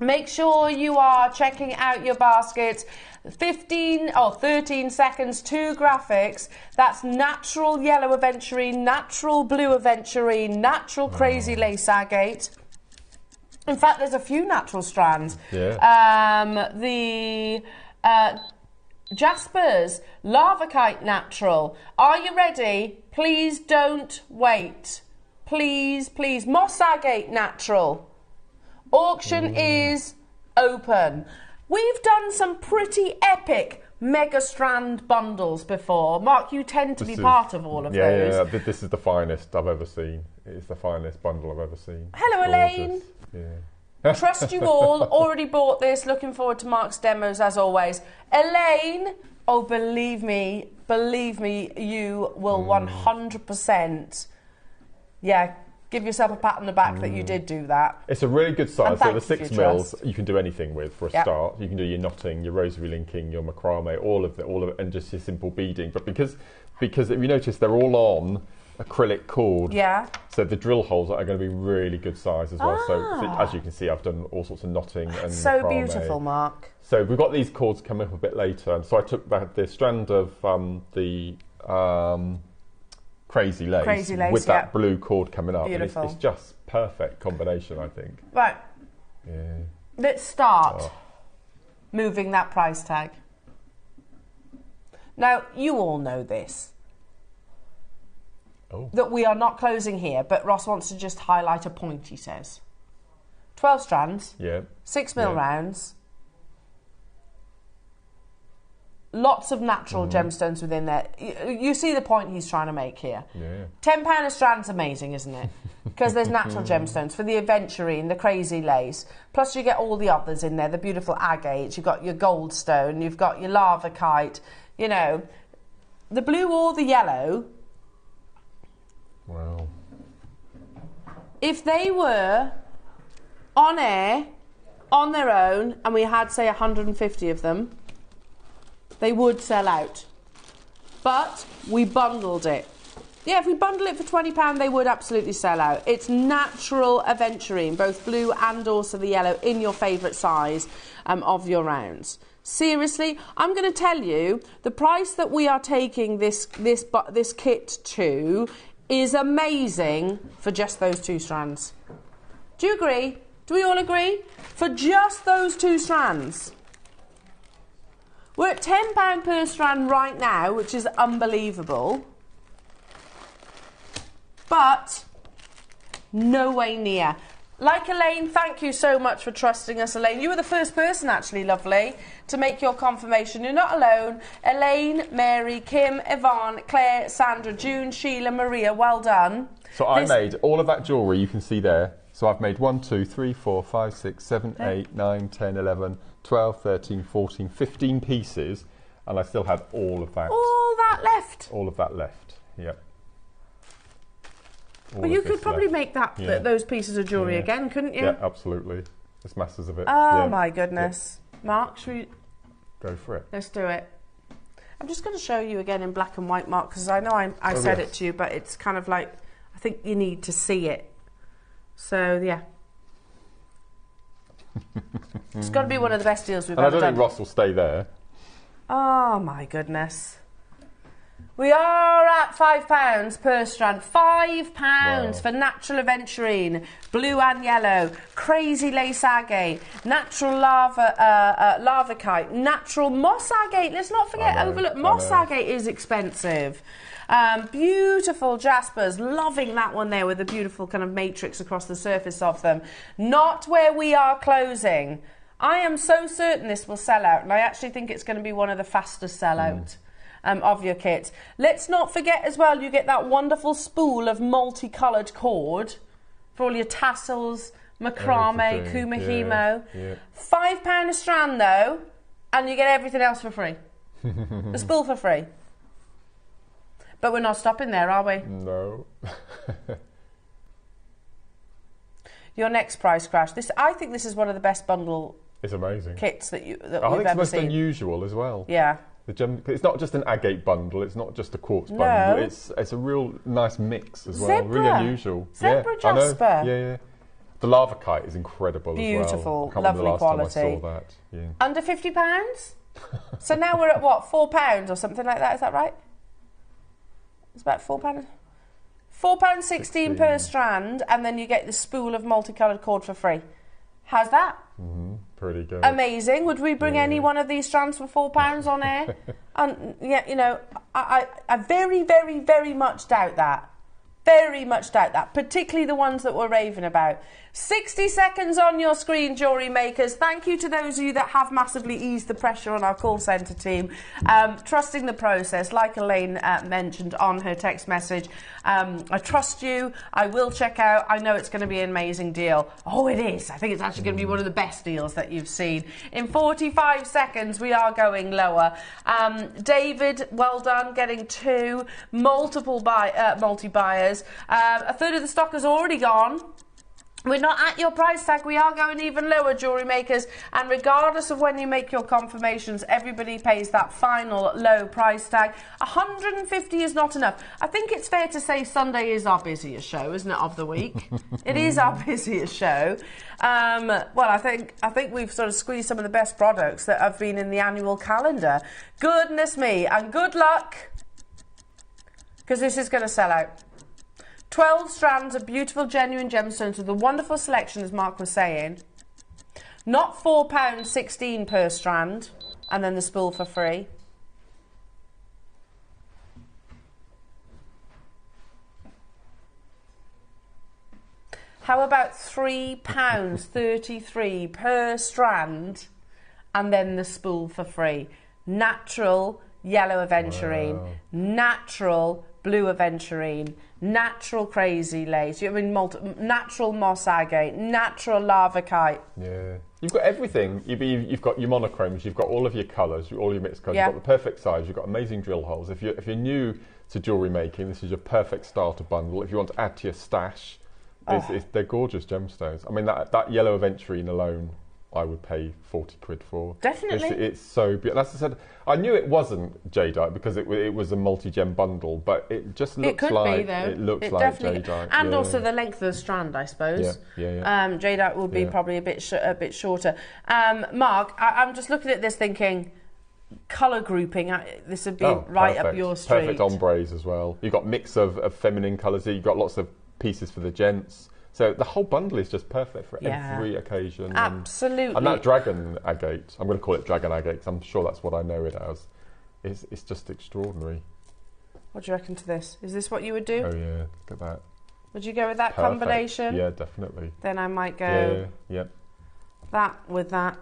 Make sure you are checking out your baskets. 15 or 13 seconds, 2 graphics. That's natural yellow aventurine, natural blue aventurine, natural crazy lace agate. In fact, there's a few natural strands. Jaspers, Lava Kite natural. Are you ready? Please don't wait. Please, please. Moss agate natural. Auction is open. We've done some pretty epic mega strand bundles before. Mark, you tend to be part of all of those. Yeah, this is the finest I've ever seen. It's the finest bundle I've ever seen. Hello, Elaine. Trust you all. Already bought this. Looking forward to Mark's demos as always. Elaine, oh, believe me, you will 100%. Yeah, give yourself a pat on the back that you did do that. It's a really good size. So the 6 mils trust. you can do anything with for a start. You can do your knotting, your rosary linking, your macrame, all of it, and just your simple beading. But because if you notice, they're all on acrylic cord. Yeah. So the drill holes are going to be really good size as well. So as you can see, I've done all sorts of knotting and so macrame. Beautiful, Mark. So we've got these cords coming up a bit later, and so I took the strand of the crazy lace with that blue cord coming up. Beautiful. And it's just perfect combination, I think. Right. Yeah. Let's start moving that price tag. Now, you all know this. That we are not closing here, but Ross wants to just highlight a point, he says. 12 strands, 6 mil rounds, lots of natural gemstones within there. You see the point he's trying to make here. £10 a strand's amazing, isn't it? Because there's natural gemstones for the aventurine, the crazy lace, plus you get all the others in there, the beautiful agates, you've got your goldstone, you've got your lava kite, you know, the blue or the yellow. Wow. If they were on air, on their own, and we had, say, 150 of them, they would sell out. But we bundled it. Yeah, if we bundle it for £20, they would absolutely sell out. It's natural aventurine, both blue and also the yellow, in your favourite size of your rounds. Seriously, I'm going to tell you, the price that we are taking this kit to is amazing for just those 2 strands. Do you agree? Do we all agree? For just those 2 strands. We're at £10 per strand right now, which is unbelievable. But no way near. Like Elaine, thank you so much for trusting us, Elaine. You were the first person, actually, lovely, to make your confirmation. You're not alone. Elaine, Mary, Kim, Yvonne, Claire, Sandra, June, Sheila, Maria, well done. So I made all of that jewellery you can see there. So I've made 1, 2, 3, 4, 5, 6, 7, 8, 9, 10, 11, 12, 13, 14, 15 pieces, and I still had all of that. All that left? All of that left, yep. Well, you could probably make that those pieces of jewellery again, couldn't you? Yeah, absolutely. There's masses of it. Oh my goodness. Mark, should we... Go for it. Let's do it. I'm just going to show you again in black and white, Mark, because I know I said it to you, but it's kind of like, I think you need to see it. So, yeah. It's got to be one of the best deals we've ever done. I don't think Ross will stay there. Oh, my goodness. We are at £5 per strand. £5 for natural aventurine, blue and yellow, crazy lace agate, natural lava kite, natural moss agate. Let's not forget, overlook moss agate is expensive. Beautiful jaspers, loving that one there with the beautiful kind of matrix across the surface of them. Not where we are closing. I am so certain this will sell out, and I actually think it's going to be one of the fastest sell-out of your kit. Let's not forget as well, you get that wonderful spool of multicoloured cord for all your tassels, macrame, kumihimo. Yeah. £5 a strand though, and you get everything else for free. The spool for free. But we're not stopping there, are we? No. Your next price crash. I think this is one of the best bundle it's amazing. kits that we've ever seen. I think it's the most unusual as well. Yeah. It's not just an agate bundle, it's not just a quartz bundle, it's a real nice mix as well. Really unusual. Zebra jasper. I know. Yeah. The lava kite is incredible Beautiful, as well. I can't lovely remember the last quality. time I saw that. Yeah. Under £50? So now we're at what, £4 or something like that, is that right? It's about £4. £4.16 per strand, and then you get the spool of multicoloured cord for free. How's that? Pretty good. Amazing. Would we bring any one of these strands for £4 on air? And yeah, you know, I very, very, very much doubt that. Very much doubt that, particularly the ones that we're raving about. 60 seconds on your screen, jewellery makers. Thank you to those of you that have massively eased the pressure on our call centre team. Trusting the process, like Elaine mentioned on her text message. I trust you. I will check out. I know it's going to be an amazing deal. Oh, it is. I think it's actually going to be one of the best deals that you've seen. In 45 seconds, we are going lower. David, well done, getting 2. Multi-buyers. A third of the stock has already gone. We're not at your price tag, we are going even lower, jewellery makers, and regardless of when you make your confirmations, everybody pays that final low price tag. 150 is not enough. I think it's fair to say Sunday is our busiest show, isn't it, of the week? It is our busiest show. Well, I think we've sort of squeezed some of the best products that have been in the annual calendar. Goodness me, and good luck, because this is going to sell out. 12 strands of beautiful, genuine gemstones with a wonderful selection, as Mark was saying. Not £4.16 per strand, and then the spool for free. How about £3.33 per strand, and then the spool for free? Natural yellow aventurine, natural blue aventurine, natural crazy lace, natural moss agate, natural lava kite. Yeah. You've got everything. You've got your monochromes, you've got all of your colours, all your mixed colours, you've got the perfect size, you've got amazing drill holes. If you're new to jewellery making, this is your perfect starter bundle. If you want to add to your stash, they're gorgeous gemstones. I mean, that yellow aventurine alone, I would pay 40 quid for. Definitely. It's so beautiful. As I said, I knew it wasn't jadeite because it was a multi-gem bundle, but it just looks like it looks like jadeite. And also the length of the strand, I suppose. Yeah. Jadeite will be probably a bit shorter. Mark, I'm just looking at this thinking, colour grouping, this would be right up your street. Perfect ombres as well. You've got mix of feminine colours here. You've got lots of pieces for the gents. So the whole bundle is just perfect for every occasion. Absolutely. And that dragon agate, I'm going to call it dragon agate because I'm sure that's what I know it as, it's just extraordinary. What do you reckon to this? Is this what you would do? Oh yeah, look at that. Would you go with that Perfect. combination? Yeah, definitely. Then I might go that with that,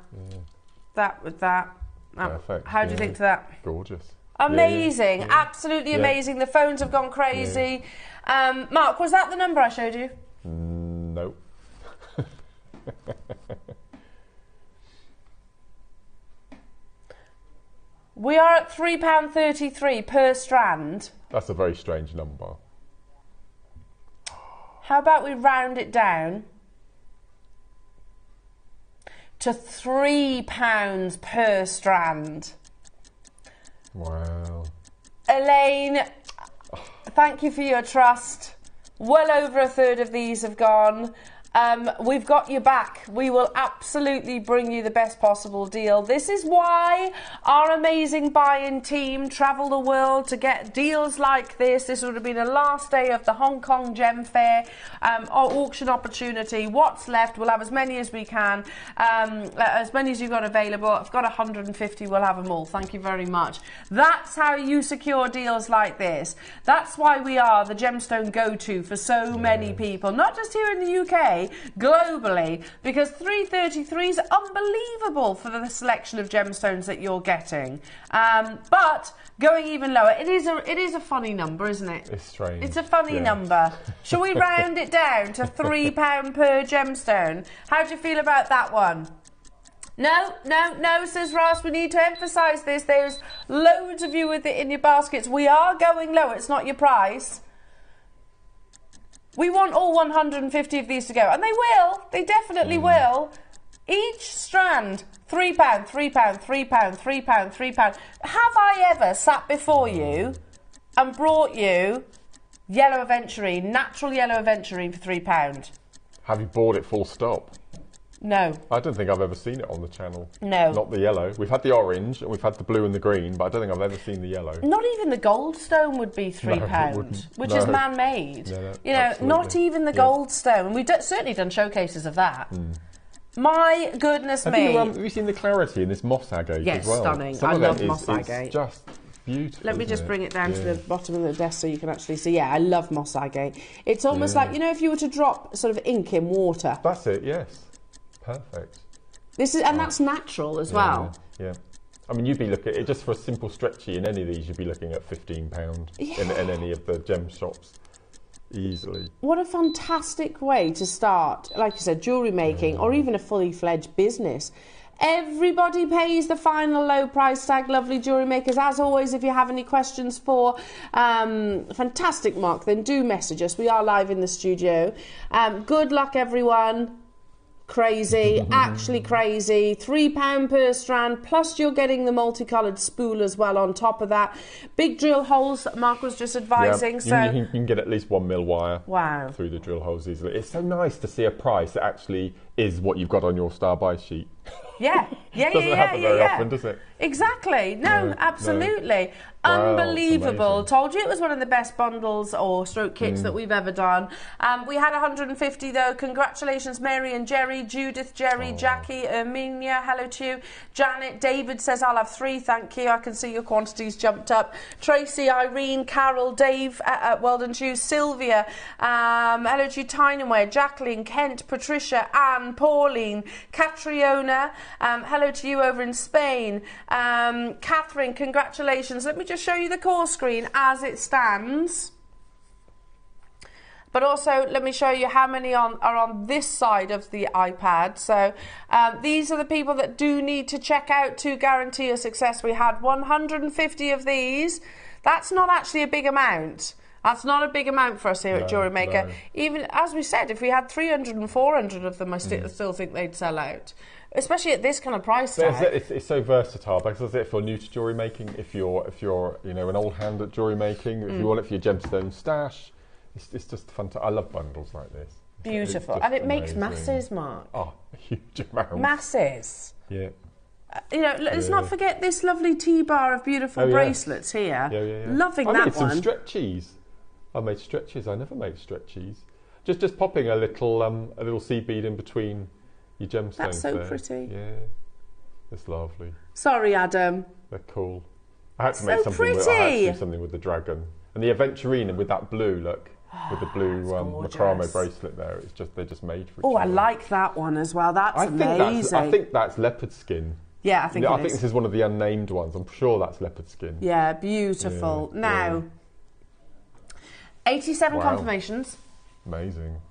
that with that. Perfect. How do you think to that? Gorgeous. Amazing, absolutely amazing. The phones have gone crazy. Mark, was that the number I showed you? No. We are at £3.33 per strand. That's a very strange number. How about we round it down to £3 per strand? Wow. Elaine, thank you for your trust. Well over a third of these have gone. We've got you back. We will absolutely bring you the best possible deal. This is why our amazing buy-in team travel the world to get deals like this. This would have been the last day of the Hong Kong Gem Fair auction opportunity. What's left? We'll have as many as we can, as many as you've got available. I've got 150. We'll have them all. Thank you very much. That's how you secure deals like this. That's why we are the gemstone go-to for so many people, not just here in the UK, globally, because 333 is unbelievable for the selection of gemstones that you're getting. But going even lower, it is a funny number, isn't it? It's strange. It's a funny number. Shall we round it down to £3 per gemstone? How do you feel about that one? No, says Ross, we need to emphasise this. There's loads of you with it in your baskets. We are going lower. It's not your price. We want all 150 of these to go. And they will. They definitely will. Each strand, £3, £3, £3, £3, £3. Have I ever sat before you and brought you yellow aventurine, natural yellow aventurine for £3? Have you bought it full stop? No. I don't think I've ever seen it on the channel. No. Not the yellow. We've had the orange and we've had the blue and the green, but I don't think I've ever seen the yellow. Not even the goldstone would be £3, which is man-made. No, you know, absolutely. not even the goldstone. And we've certainly done showcases of that. My goodness me. Have you seen the clarity in this moss agate as well? Stunning. I love moss agate. It's just beautiful. Let me just bring it down to the bottom of the desk so you can actually see. Yeah, I love moss agate. It's almost like, you know, if you were to drop sort of ink in water. That's it, yes. Perfect. This is, and that's natural as well. Yeah. I mean, you'd be looking at just for a simple stretchy in any of these. You'd be looking at £15 in any of the gem shops, easily. What a fantastic way to start, like you said, jewellery making, or even a fully fledged business. Everybody pays the final low price tag, lovely jewellery makers. As always, if you have any questions for fantastic Mark, then do message us. We are live in the studio. Good luck, everyone. Crazy, actually crazy. £3 per strand, plus you're getting the multicoloured spool as well on top of that. Big drill holes that Mark was just advising. You can get at least 1 mil wire through the drill holes easily. It's so nice to see a price that actually is what you've got on your star buy sheet. Doesn't happen very often, does it? Exactly. No, absolutely. No. Unbelievable. Wow, Told you it was one of the best bundles or stroke kits that we've ever done. We had 150 though. Congratulations, Mary and Jerry, Judith, Jerry, Jackie, Erminia. Hello to you. Janet, David says I'll have 3. Thank you. I can see your quantities jumped up. Tracy, Irene, Carol, Dave. Well done to you. Sylvia. Hello to you. Tyneware, Jacqueline, Kent, Patricia, Anne, Pauline, Catriona. Hello to you over in Spain. Catherine, congratulations. Let me just show you the call screen as it stands. But also, let me show you how many are on this side of the iPad. So these are the people that do need to check out to guarantee a success. We had 150 of these. That's not actually a big amount. That's not a big amount for us here at JewelleryMaker. No. Even, as we said, if we had 300 and 400 of them, I still think they'd sell out. Especially at this kind of price tag. It's so versatile because if you're new to jewellery making, if you're an old hand at jewellery making, if you want it for your gemstone stash, it's just fun. I love bundles like this. Beautiful, and it makes masses, Mark. Oh, a huge amount. Masses. Yeah. Let's not forget this lovely T-bar of beautiful bracelets here. Yeah. Loving I that made one. some stretchies. I made stretchies. I never made stretchies. Just popping a little seed bead in between your gemstones. That's so there. pretty. Yeah, it's lovely. Sorry, Adam. They're cool. I had to make something with the dragon and the aventurine with that blue look. With the blue macrame bracelet there, they're just made for each other. I like that one as well. That's amazing. I think that's leopard skin. Yeah, I think I think this is one of the unnamed ones. I'm sure that's leopard skin. Yeah, beautiful. Yeah, now, 87 confirmations. Amazing.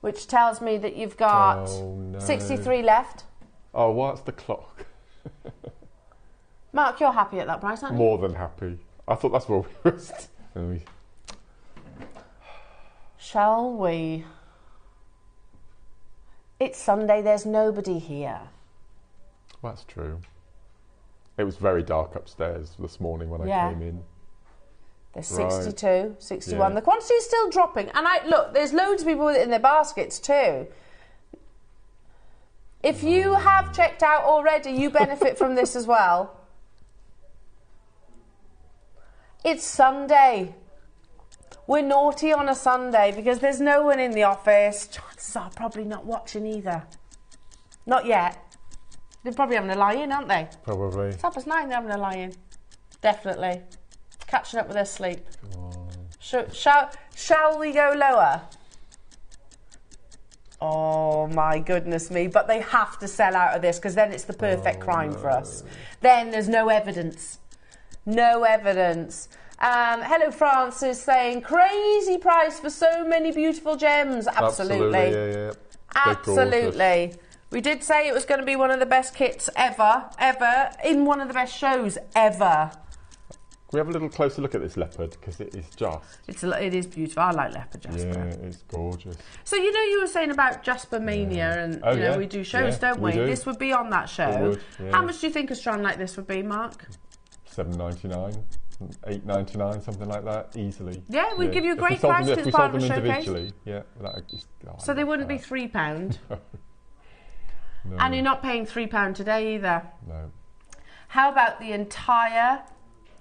Which tells me that you've got 63 left. Oh, what's the clock? Mark, you're happy at that price, aren't you? More than happy. I thought that's where we were. Shall we? It's Sunday, there's nobody here. That's true. It was very dark upstairs this morning when I came in. There's 62, 61. Yeah. The quantity is still dropping. And look, there's loads of people with it in their baskets too. If you have checked out already, you benefit from this as well. It's Sunday. We're naughty on a Sunday because there's no one in the office. Chances are probably not watching either. Not yet. They're probably having a lie-in, aren't they? Probably. It's 9:30, they're having a lie-in. Definitely. Catching up with their sleep. Shall we go lower? Oh my goodness me. But they have to sell out of this because then it's the perfect crime for us. Then there's no evidence. No evidence. Hello Francis saying crazy price for so many beautiful gems. Absolutely. Yeah. Absolutely. We did say it was going to be one of the best kits ever, in one of the best shows ever. Can we have a little closer look at this leopard because it is beautiful. I like leopard Jasper. Yeah, it's gorgeous. So you were saying about Jasper Mania and we do shows, don't we? This would be on that show. How much do you think a strand like this would be, Mark? $7.99. $8.99, something like that, easily. Yeah, we'd give you a great price because it's part of the showcase. So they wouldn't be £3. No. And you're not paying £3 today either. No. How about the entire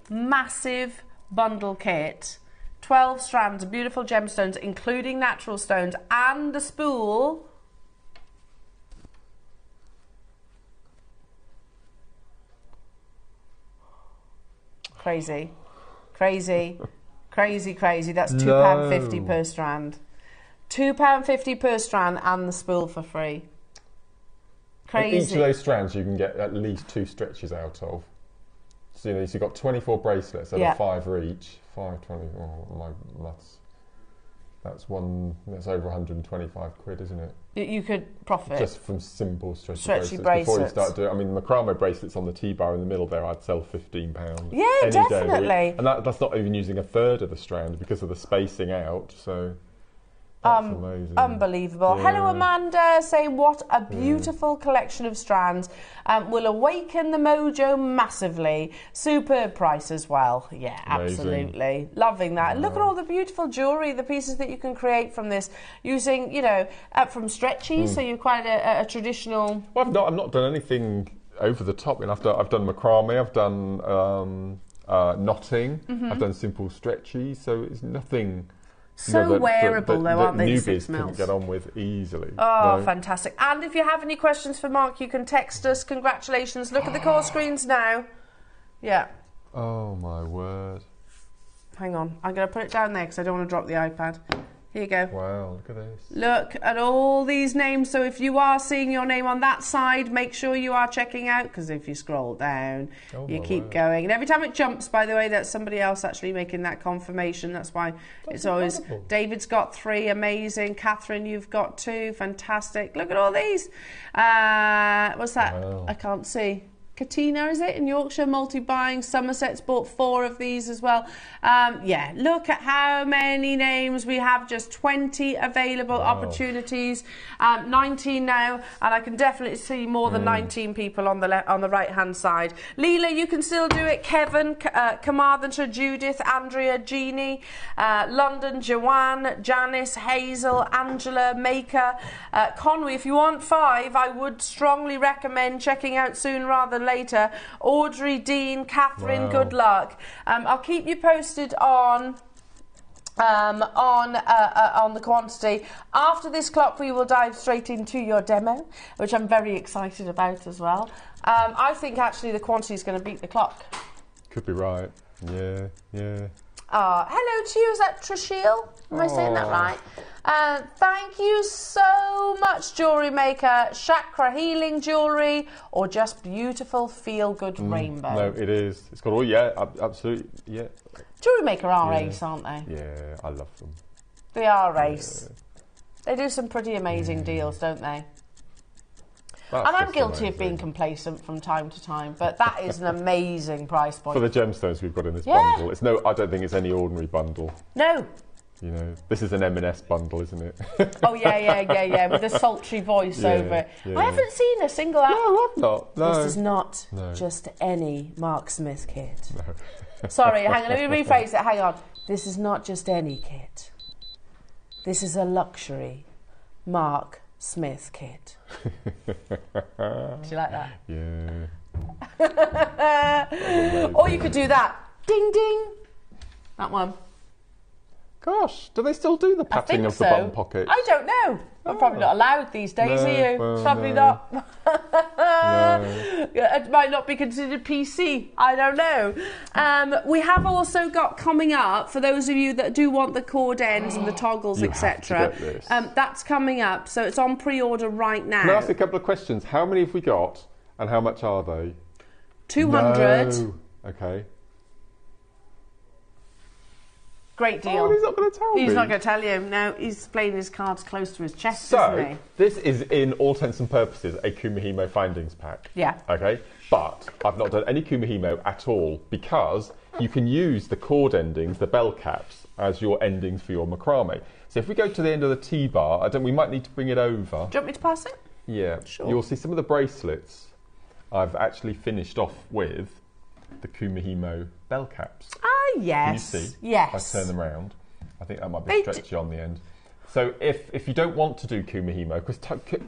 massive bundle kit? 12 strands of beautiful gemstones, including natural stones, and the spool. Crazy. That's £2.50 per strand. £2.50 per strand and the spool for free. Crazy. And each of those strands you can get at least 2 stretches out of. So you've got 24 bracelets that are 5 each. 520. Oh my maths. That's over 125 quid, isn't it? You could profit just from simple stretchy bracelets. Before you start doing, the macrame bracelets on the T-bar in the middle there, I'd sell £15. Yeah, any definitely. And that's not even using a third of the strand because of the spacing out. So that's amazing. Unbelievable. Yeah. Hello, Amanda, saying what a beautiful collection of strands. Will awaken the mojo massively. Superb price as well. Yeah, amazing. Absolutely. Loving that. Yeah. Look at all the beautiful jewellery, the pieces that you can create from this using, from stretchy, so you're quite a traditional... Well, I've not done anything over the top. I've done macrame, I've done knotting, I've done simple stretchy, so it's nothing... wearable though, aren't they? Newbies can get on with easily. Oh, fantastic. And if you have any questions for Mark, you can text us. Congratulations. Look at the call screens now. Yeah. Oh, my word. Hang on. I'm going to put it down there because I don't want to drop the iPad. Here you go. Wow, look at this. Look at all these names. So if you are seeing your name on that side, make sure you are checking out, because if you scroll down, you keep going. And every time it jumps, by the way, that's somebody else actually making that confirmation. That's why it's always... David's got 3, amazing. Catherine, you've got 2, fantastic. Look at all these. What's that? Wow. I can't see. Katina, is it, in Yorkshire, multi-buying. Somerset's bought 4 of these as well. Yeah, look at how many names we have. Just 20 available opportunities. 19 now, and I can definitely see more than 19 people on the right-hand side. Leela, you can still do it. Kevin, Carmarthenshire, Judith, Andrea, Jeannie, London, Joanne, Janice, Hazel, Angela, Maker, Conway. If you want 5, I would strongly recommend checking out Soon Rather Than Later. Audrey, Dean, Catherine, good luck. I'll keep you posted on on the quantity. After this clock, we will dive straight into your demo, which I'm very excited about as well. I think actually the quantity is going to beat the clock. Could be right. Yeah, yeah. Hello to you, is that Trishil? Am I saying that right? Thank you so much, Jewellery Maker. Chakra healing jewellery or just beautiful feel-good rainbow? No, it is. It's got all, yeah, absolutely, yeah. Jewellery Maker are ace, aren't they? Yeah, I love them. They are ace. Yeah. They do some pretty amazing deals, don't they? That's and I'm guilty of being complacent from time to time, but that is an amazing price point. For the gemstones we've got in this bundle. It's I don't think it's any ordinary bundle. No. You know, this is an M&S bundle, isn't it? Oh, yeah, with a sultry voice over it. Yeah. I haven't seen a single... No, I've not. No. This is not just any Mark Smith kit. No. Sorry, hang on, let me rephrase it, hang on. This is not just any kit. This is a luxury Mark Smith kit. Do you like that? Yeah. Or you could do that. Ding, ding. That one. Gosh, do they still do the patting of the button pockets? I don't know. I'm probably not allowed these days, are you? Well, probably not. It might not be considered PC. I don't know. We have also got coming up, for those of you that do want the cord ends and the toggles, etc. That's coming up, so it's on pre-order right now. Can I ask a couple of questions? How many have we got, and how much are they? 200. No. Okay. Great deal. Oh, he's not going to tell me. He's not going to tell you. No, he's playing his cards close to his chest, isn't he? This is, in all intents and purposes, a Kumihimo findings pack. Yeah. Okay? But I've not done any Kumihimo at all because you can use the cord endings, the bell caps, as your endings for your macrame. So if we go to the end of the T-bar, we might need to bring it over. Do you want me to pass it? Yeah. Sure. You'll see some of the bracelets I've actually finished off with the Kumihimo bell caps. Yes. Can you see? Yes. If I turn them around, I think that might be stretchy on the end. So if you don't want to do Kumihimo, because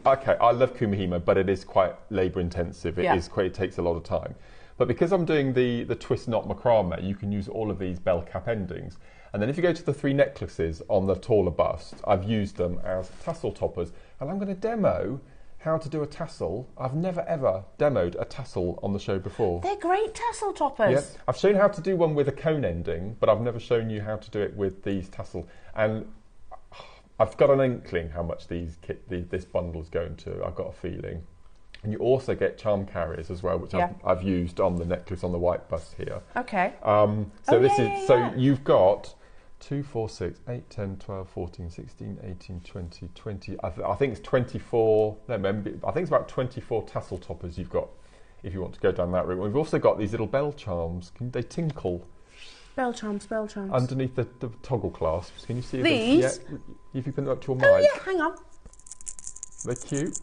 okay, I love Kumihimo, but it is quite labour intensive. It takes a lot of time. But because I'm doing the twist knot macrame, you can use all of these bell cap endings. And then if you go to the 3 necklaces on the taller bust, I've used them as tassel toppers, and I'm going to demo how to do a tassel. I've never ever demoed a tassel on the show before. They're great tassel toppers. Yeah. I've shown how to do one with a cone ending, but I've never shown you how to do it with these tassel. And I've got an inkling how much this bundle is going to. I've got a feeling. And you also get charm carriers as well, which I've used on the necklace on the white bust here. Okay. So you've got 2, 4, 6, 8, 10, 12, 14, 16, 18, 20, 20. I think it's 24. No, I think it's about 24 tassel toppers you've got if you want to go down that route. We've also got these little bell charms. They tinkle. Bell charms. Underneath the toggle clasps. Can you see these? Yeah. If you put them up to your mic. Oh, yeah, hang on. They're cute.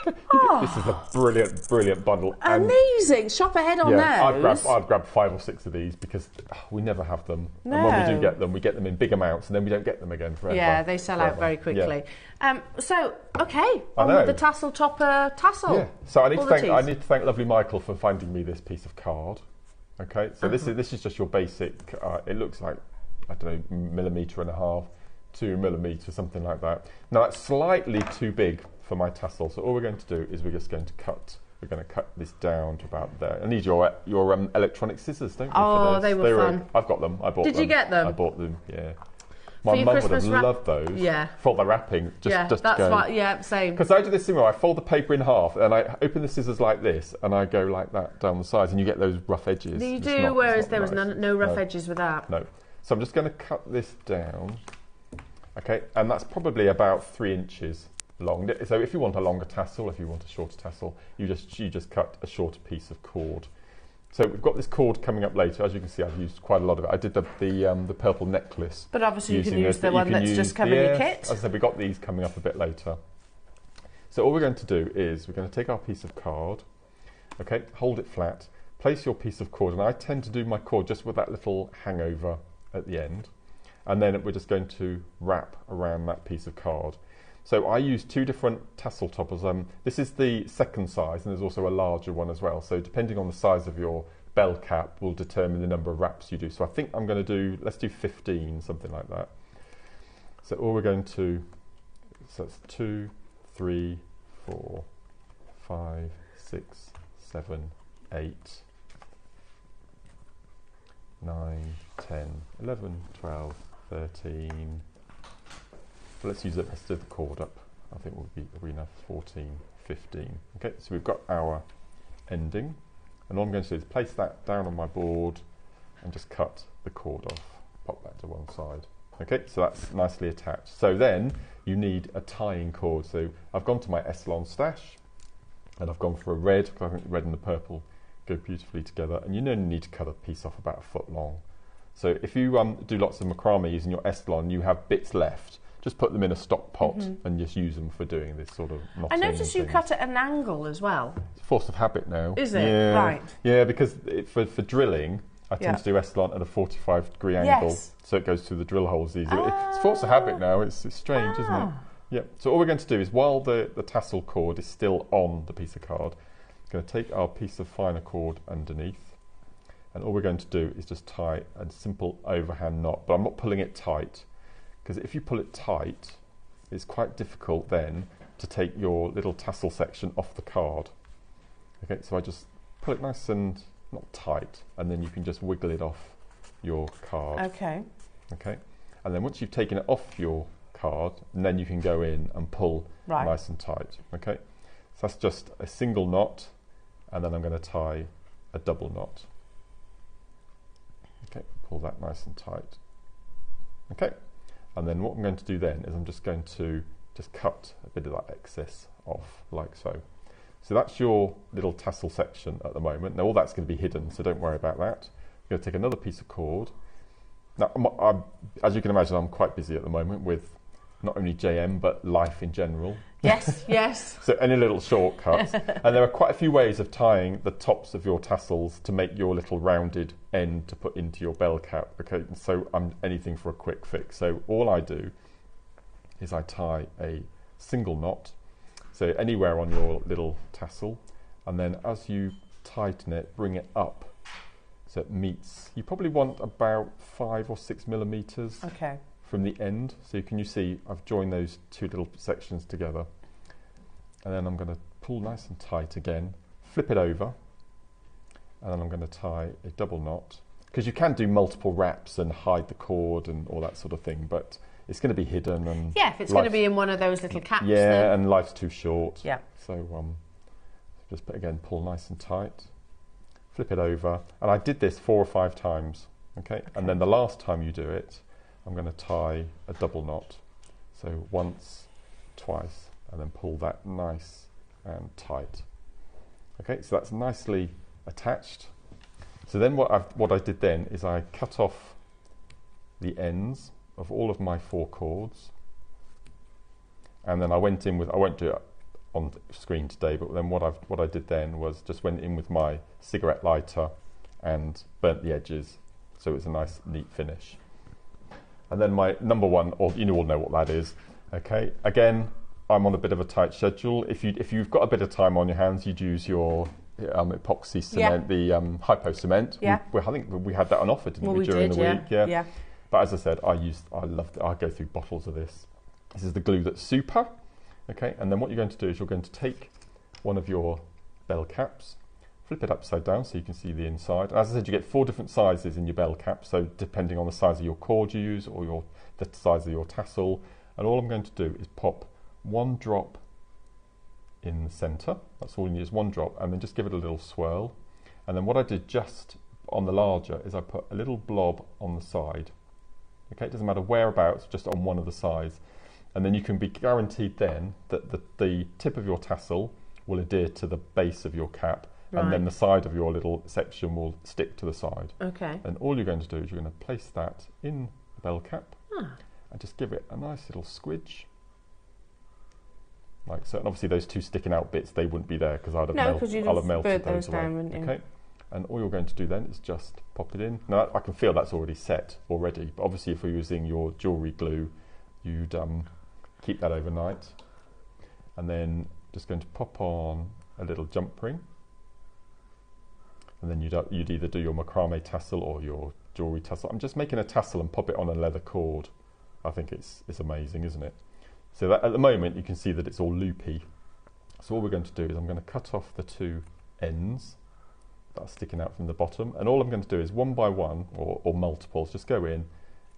This is a brilliant bundle. Amazing. Shop ahead on those. I'd grab 5 or 6 of these because we never have them. No. And when we do get them, we get them in big amounts and then we don't get them again forever. Yeah, they sell out very quickly. Yeah. On with the tassel topper tassel. Yeah. So I need to thank lovely Michael for finding me this piece of card. Okay. So this is just your basic. It looks like, I don't know, 1.5 mm, 2 millimetres, something like that. Now that's slightly too big for my tassel, so all we're going to do is we're going to cut this down to about there. I need your electronic scissors, don't you? Oh, they were fun. I've got them. I bought them. Did you get them? I bought them. Yeah. My mum would have loved those. Yeah. For the wrapping, just that's to go. right. Yeah, same. Because I do this thing where I fold the paper in half and I open the scissors like this and I go like that down the sides, and you get those rough edges. You do, whereas there was no rough edges with that. No. So I'm just going to cut this down. Okay, and that's probably about 3 inches long. So if you want a longer tassel, if you want a shorter tassel, you just cut a shorter piece of cord. So we've got this cord coming up later. As you can see, I've used quite a lot of it. I did the purple necklace. But obviously you can use the one that's just coming in your kit. As I said, we've got these coming up a bit later. So all we're going to do is we're going to take our piece of card, okay, hold it flat, place your piece of cord, and I tend to do my cord just with that little hangover at the end. And then we're just going to wrap around that piece of card. So I use 2 different tassel toppers. This is the second size, and there's also a larger one as well. So depending on the size of your bell cap will determine the number of wraps you do. So I think I'm going to do, let's do 15, something like that. So all we're going to, so it's 2, 3, 4, 5, 6, 7, 8, 9, 10, 11, 12, 13. So let's use the rest of the cord up. I think we'll be enough. 14, 15. Okay, so we've got our ending. And all I'm going to do is place that down on my board and just cut the cord off. Pop that to one side. Okay, so that's nicely attached. So then you need a tying cord. So I've gone to my Eslon stash and I've gone for a red, because I think the red and the purple go beautifully together. And you only need to cut a piece off about 1 foot long. So if you do lots of macrame using your Eslon, you have bits left. Just put them in a stock pot and just use them for doing this sort of knotting. I noticed you cut at an angle as well. It's force of habit now. Is it? Yeah. Right. Yeah, because for drilling, I tend to do Eslon at a 45-degree angle, so it goes through the drill holes easier. It's force of habit now. It's strange, isn't it? Yeah. So all we're going to do is, while the tassel cord is still on the piece of card, we're going to take our piece of finer cord underneath, and all we're going to do is just tie a simple overhand knot. But I'm not pulling it tight, because if you pull it tight, it's quite difficult then to take your little tassel section off the card. Okay, so I just pull it nice and not tight, and then you can just wiggle it off your card. Okay. Okay, and then once you've taken it off your card, and then you can go in and pull nice and tight. Okay, so that's just a single knot, and then I'm going to tie a double knot. Okay, pull that nice and tight. Okay, and then what I'm going to do then is I'm just going to cut a bit of that excess off, like so. So that's your little tassel section at the moment. Now all that's going to be hidden, so don't worry about that. I'm going to take another piece of cord. Now, as you can imagine, I'm quite busy at the moment with not only JM, but life in general. Yes, yes. So any little shortcuts. And there are quite a few ways of tying the tops of your tassels to make your little rounded end to put into your bell cap. Okay, so I'm anything for a quick fix. So all I do is I tie a single knot, so anywhere on your little tassel, and then as you tighten it, bring it up so it meets. You probably want about 5 or 6 millimeters from the end. So you see I've joined those two little sections together, and then I'm going to pull nice and tight again, flip it over, and then I'm going to tie a double knot, because you can do multiple wraps and hide the cord and all that sort of thing, but it's going to be hidden, and if it's going to be in one of those little caps, then. And life's too short. Yeah. So just again pull nice and tight, flip it over, and I did this 4 or 5 times. Okay, and then the last time you do it, I'm going to tie a double knot. So once, twice, and then pull that nice and tight. Okay, so that's nicely attached. So then what I did then is I cut off the ends of all of my 4 cords, and then I went in with, I won't do it on screen today, but then what I did then was just went in with my cigarette lighter and burnt the edges, so it's a nice neat finish. And then my number one, or you all know what that is. Okay, again, I'm on a bit of a tight schedule. If you've got a bit of time on your hands, you'd use your epoxy cement, the hypo cement. I think we had that on offer, didn't we, during the week? Yeah. But as I said, I go through bottles of this. This is the glue that's super. Okay, and then what you're going to do is you're going to take one of your bell caps, flip it upside down so you can see the inside. As I said, you get 4 different sizes in your bell cap, so depending on the size of your cord you use or the size of your tassel. And all I'm going to do is pop 1 drop in the centre. That's all you need, is 1 drop, and then just give it a little swirl. And then what I did just on the larger is I put a little blob on the side. Okay, it doesn't matter whereabouts, just on one of the sides. And then you can be guaranteed then that the tip of your tassel will adhere to the base of your cap, and then the side of your little section will stick to the side. Okay. And all you're going to do is you're going to place that in the bell cap and just give it a nice little squidge. Like so. And obviously those 2 sticking out bits, they wouldn't be there because I'll have melted those away. Okay. And all you're going to do then is just pop it in. Now I can feel that's already set already, but obviously if you're using your jewellery glue, you'd keep that overnight. And then just going to pop on a little jump ring. and then you'd either do your macrame tassel or your jewellery tassel. I'm just making a tassel and pop it on a leather cord. I think it's amazing, isn't it? So that, at the moment you can see that it's all loopy. So all we're going to do is I'm going to cut off the two ends that are sticking out from the bottom, and all I'm going to do is one by one, or multiples, just go in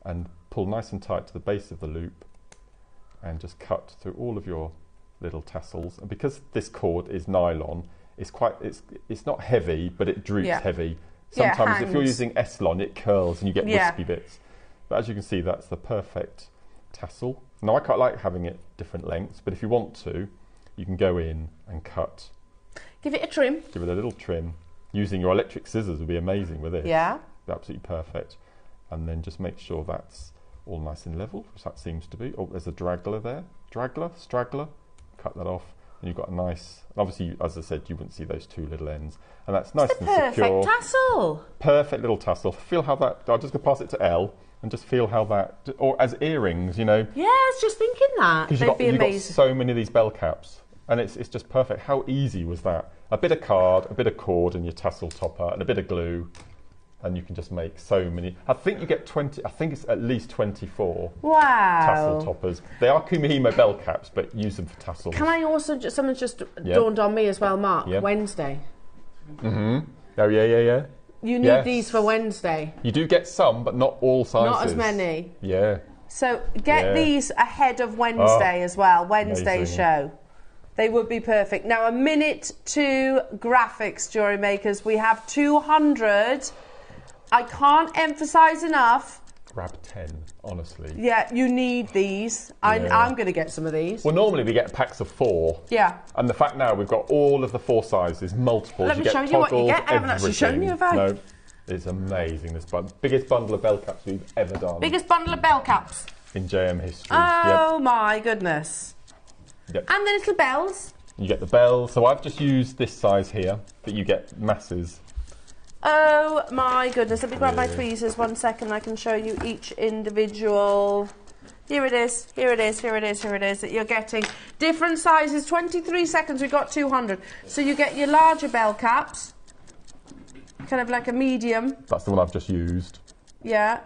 and pull nice and tight to the base of the loop and just cut through all of your little tassels. And because this cord is nylon, it's not heavy, but it droops heavy. Sometimes if you're using Eslon, it curls and you get wispy bits. But as you can see, that's the perfect tassel. Now I quite like having it different lengths, but if you want to, you can go in and cut. Give it a trim. Give it a little trim. Using your electric scissors would be amazing with this. Yeah. Absolutely perfect. And then just make sure that's all nice and level, which that seems to be. Oh, there's a straggler there. Straggler. Cut that off. And you've got a nice, obviously, as I said, you wouldn't see those two little ends. And that's nice and secure. Perfect tassel. Perfect little tassel. Feel how that, I'm just going to pass it to Elle and just feel how that, or as earrings, you know. Yeah, I was just thinking that. They'd be amazing. You've got so many of these bell caps. And it's just perfect. How easy was that? A bit of card, a bit of cord and your tassel topper and a bit of glue. And you can just make so many. I think you get 20, I think it's at least 24 tassel toppers. They are Kumihimo bell caps, but use them for tassels. Can I also, something's just dawned on me as well, Mark, Wednesday. Oh, yeah. You need these for Wednesday. You do get some, but not all sizes. Not as many. Yeah. So get these ahead of Wednesday as well, Wednesday's show. They would be perfect. Now, a minute to graphics, jewellery makers. We have 200. I can't emphasise enough. Grab 10, honestly. Yeah, you need these. I'm going to get some of these. Well, normally we get packs of 4. Yeah. And the fact now we've got all of the 4 sizes, multiples. Let me show you what you get. I haven't actually shown you, have I? No, it's amazing. This biggest bundle of bell caps we've ever done. Biggest bundle of bell caps. In JM history. Oh, my goodness. Yep. And the little bells. You get the bells. So I've just used this size here, but you get masses. Oh my goodness. Let me grab my tweezers 1 second. I can show you each individual. Here it is that you're getting. Different sizes, 23 seconds, we've got 200. So you get your larger bell caps, kind of like a medium. That's the one I've just used. Yeah.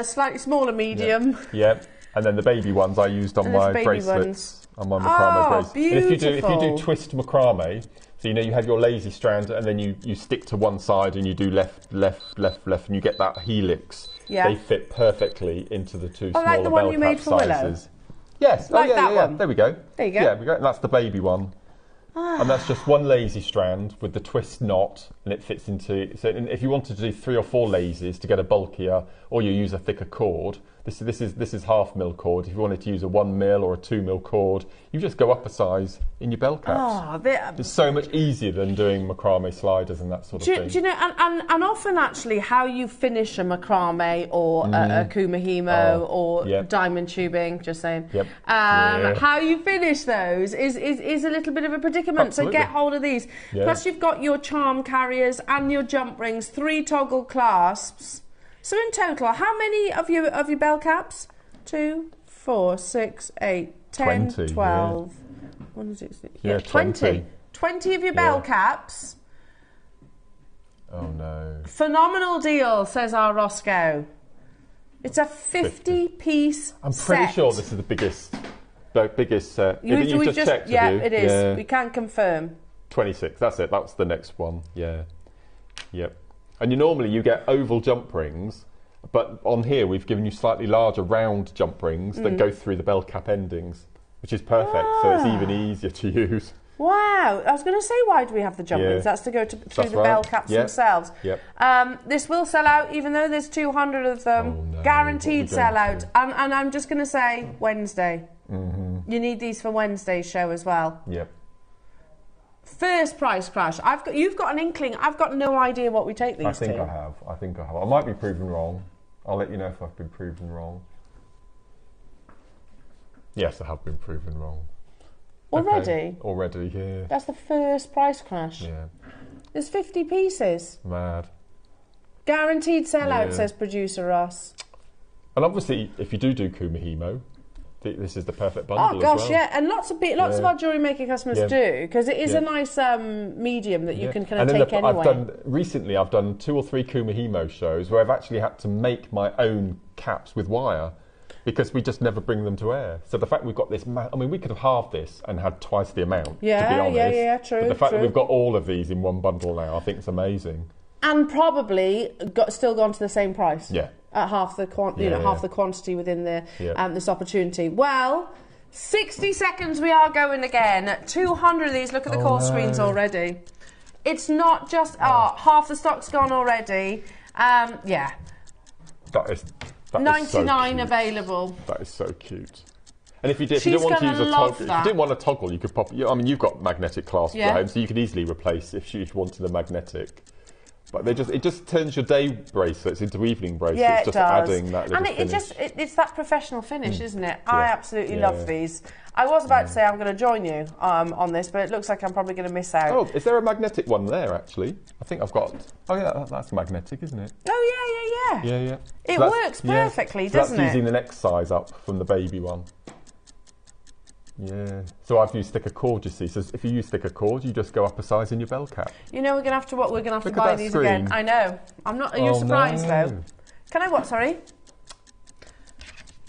Slightly smaller medium. Yeah. And then the baby ones I used on my bracelets. On my macrame bracelets. Beautiful. And if you do twist macrame, so you know you have your lazy strand and then you stick to one side and you do left, and you get that helix. Yeah. They fit perfectly into the two smaller like the one bell you cap made for sizes. Willow. Yes. Like that one. There we go. There you go. Yeah, and that's the baby one. And that's just one lazy strand with the twist knot, and it fits into. So if you wanted to do 3 or 4 lazies to get a bulkier, or you use a thicker cord, this is half mil cord. If you wanted to use a 1 mil or a 2 mil cord, you just go up a size in your bell caps. It's so much easier than doing macrame sliders and that sort of thing. Do you know? And often actually, how you finish a macrame or a kumihimo or diamond tubing, just saying. Yep. How you finish those is a little bit of a predicament. Absolutely. So get hold of these. Yeah. Plus, you've got your charm carriers and your jump rings, 3 toggle clasps. So in total, how many of your bell caps? 2, 4, 6, 8, 10, 20, 12. Yeah. 1, 6, 8, yeah, 20. 20 of your bell caps. Oh no. Phenomenal deal, says our Roscoe. It's a 50-piece I'm pretty sure this is the biggest set. You've just checked, yeah, it is. Yeah. We can confirm. 26, that's it. That's the next one. Yeah. Yep. And normally you get oval jump rings, but on here we've given you slightly larger round jump rings that go through the bell cap endings, which is perfect. So it's even easier to use. Wow. I was going to say, why do we have the jump rings? That's to go through the bell caps themselves. Yep. This will sell out, even though there's 200 of them. Oh, no. Guaranteed sell out. And I'm just going to say Wednesday. You need these for Wednesday's show as well. Yep. First price crash. You've got an inkling. I've got no idea what we take these to. I think I have. I might be proven wrong. I'll let you know if I've been proven wrong. Yes, I have been proven wrong. Already? Okay. Already, yeah. That's the first price crash. Yeah. There's 50 pieces. Mad. Guaranteed sellout, says producer Ross. And obviously, if you do kumihimo, this is the perfect bundle. Oh gosh, as well. yeah, and lots of our jewellery maker customers do, because it is a nice medium that you can kind of take anyway. Recently I've done 2 or 3 Kumihimo shows where I've actually had to make my own caps with wire, because we just never bring them to air. So the fact we've got this, I mean, we could have halved this and had twice the amount, to be honest. True. But the fact that we've got all of these in one bundle now, I think it's amazing. And probably still gone to the same price. Yeah. At half the half the quantity within the this opportunity. Well, 60 seconds we are going again. 200 of these. Look at the call screens already. It's not just half the stock's gone already. Yeah. That is 99 so available. That is so cute. And if you didn't want to use a toggle, if you didn't want a toggle, you could pop. I mean, you've got magnetic clasps at home, so you could easily replace if you wanted a magnetic. But it just turns your day bracelets into evening bracelets. Yeah, it just does. Adding that little finish. It's that professional finish, isn't it? I absolutely love these. I was about to say I'm going to join you on this, but it looks like I'm probably going to miss out. Oh, is there a magnetic one there, actually? I think I've got... Oh, yeah, that's magnetic, isn't it? Oh, yeah. Yeah. It works perfectly, doesn't it? That's using the next size up from the baby one. Yeah. So I've used thicker cord, you see. So if you use thicker cord, you just go up a size in your bell cap. You know we're going to have to Look buy at that these screen. again. I know. I'm not... Are you surprised, though? Can I what, sorry?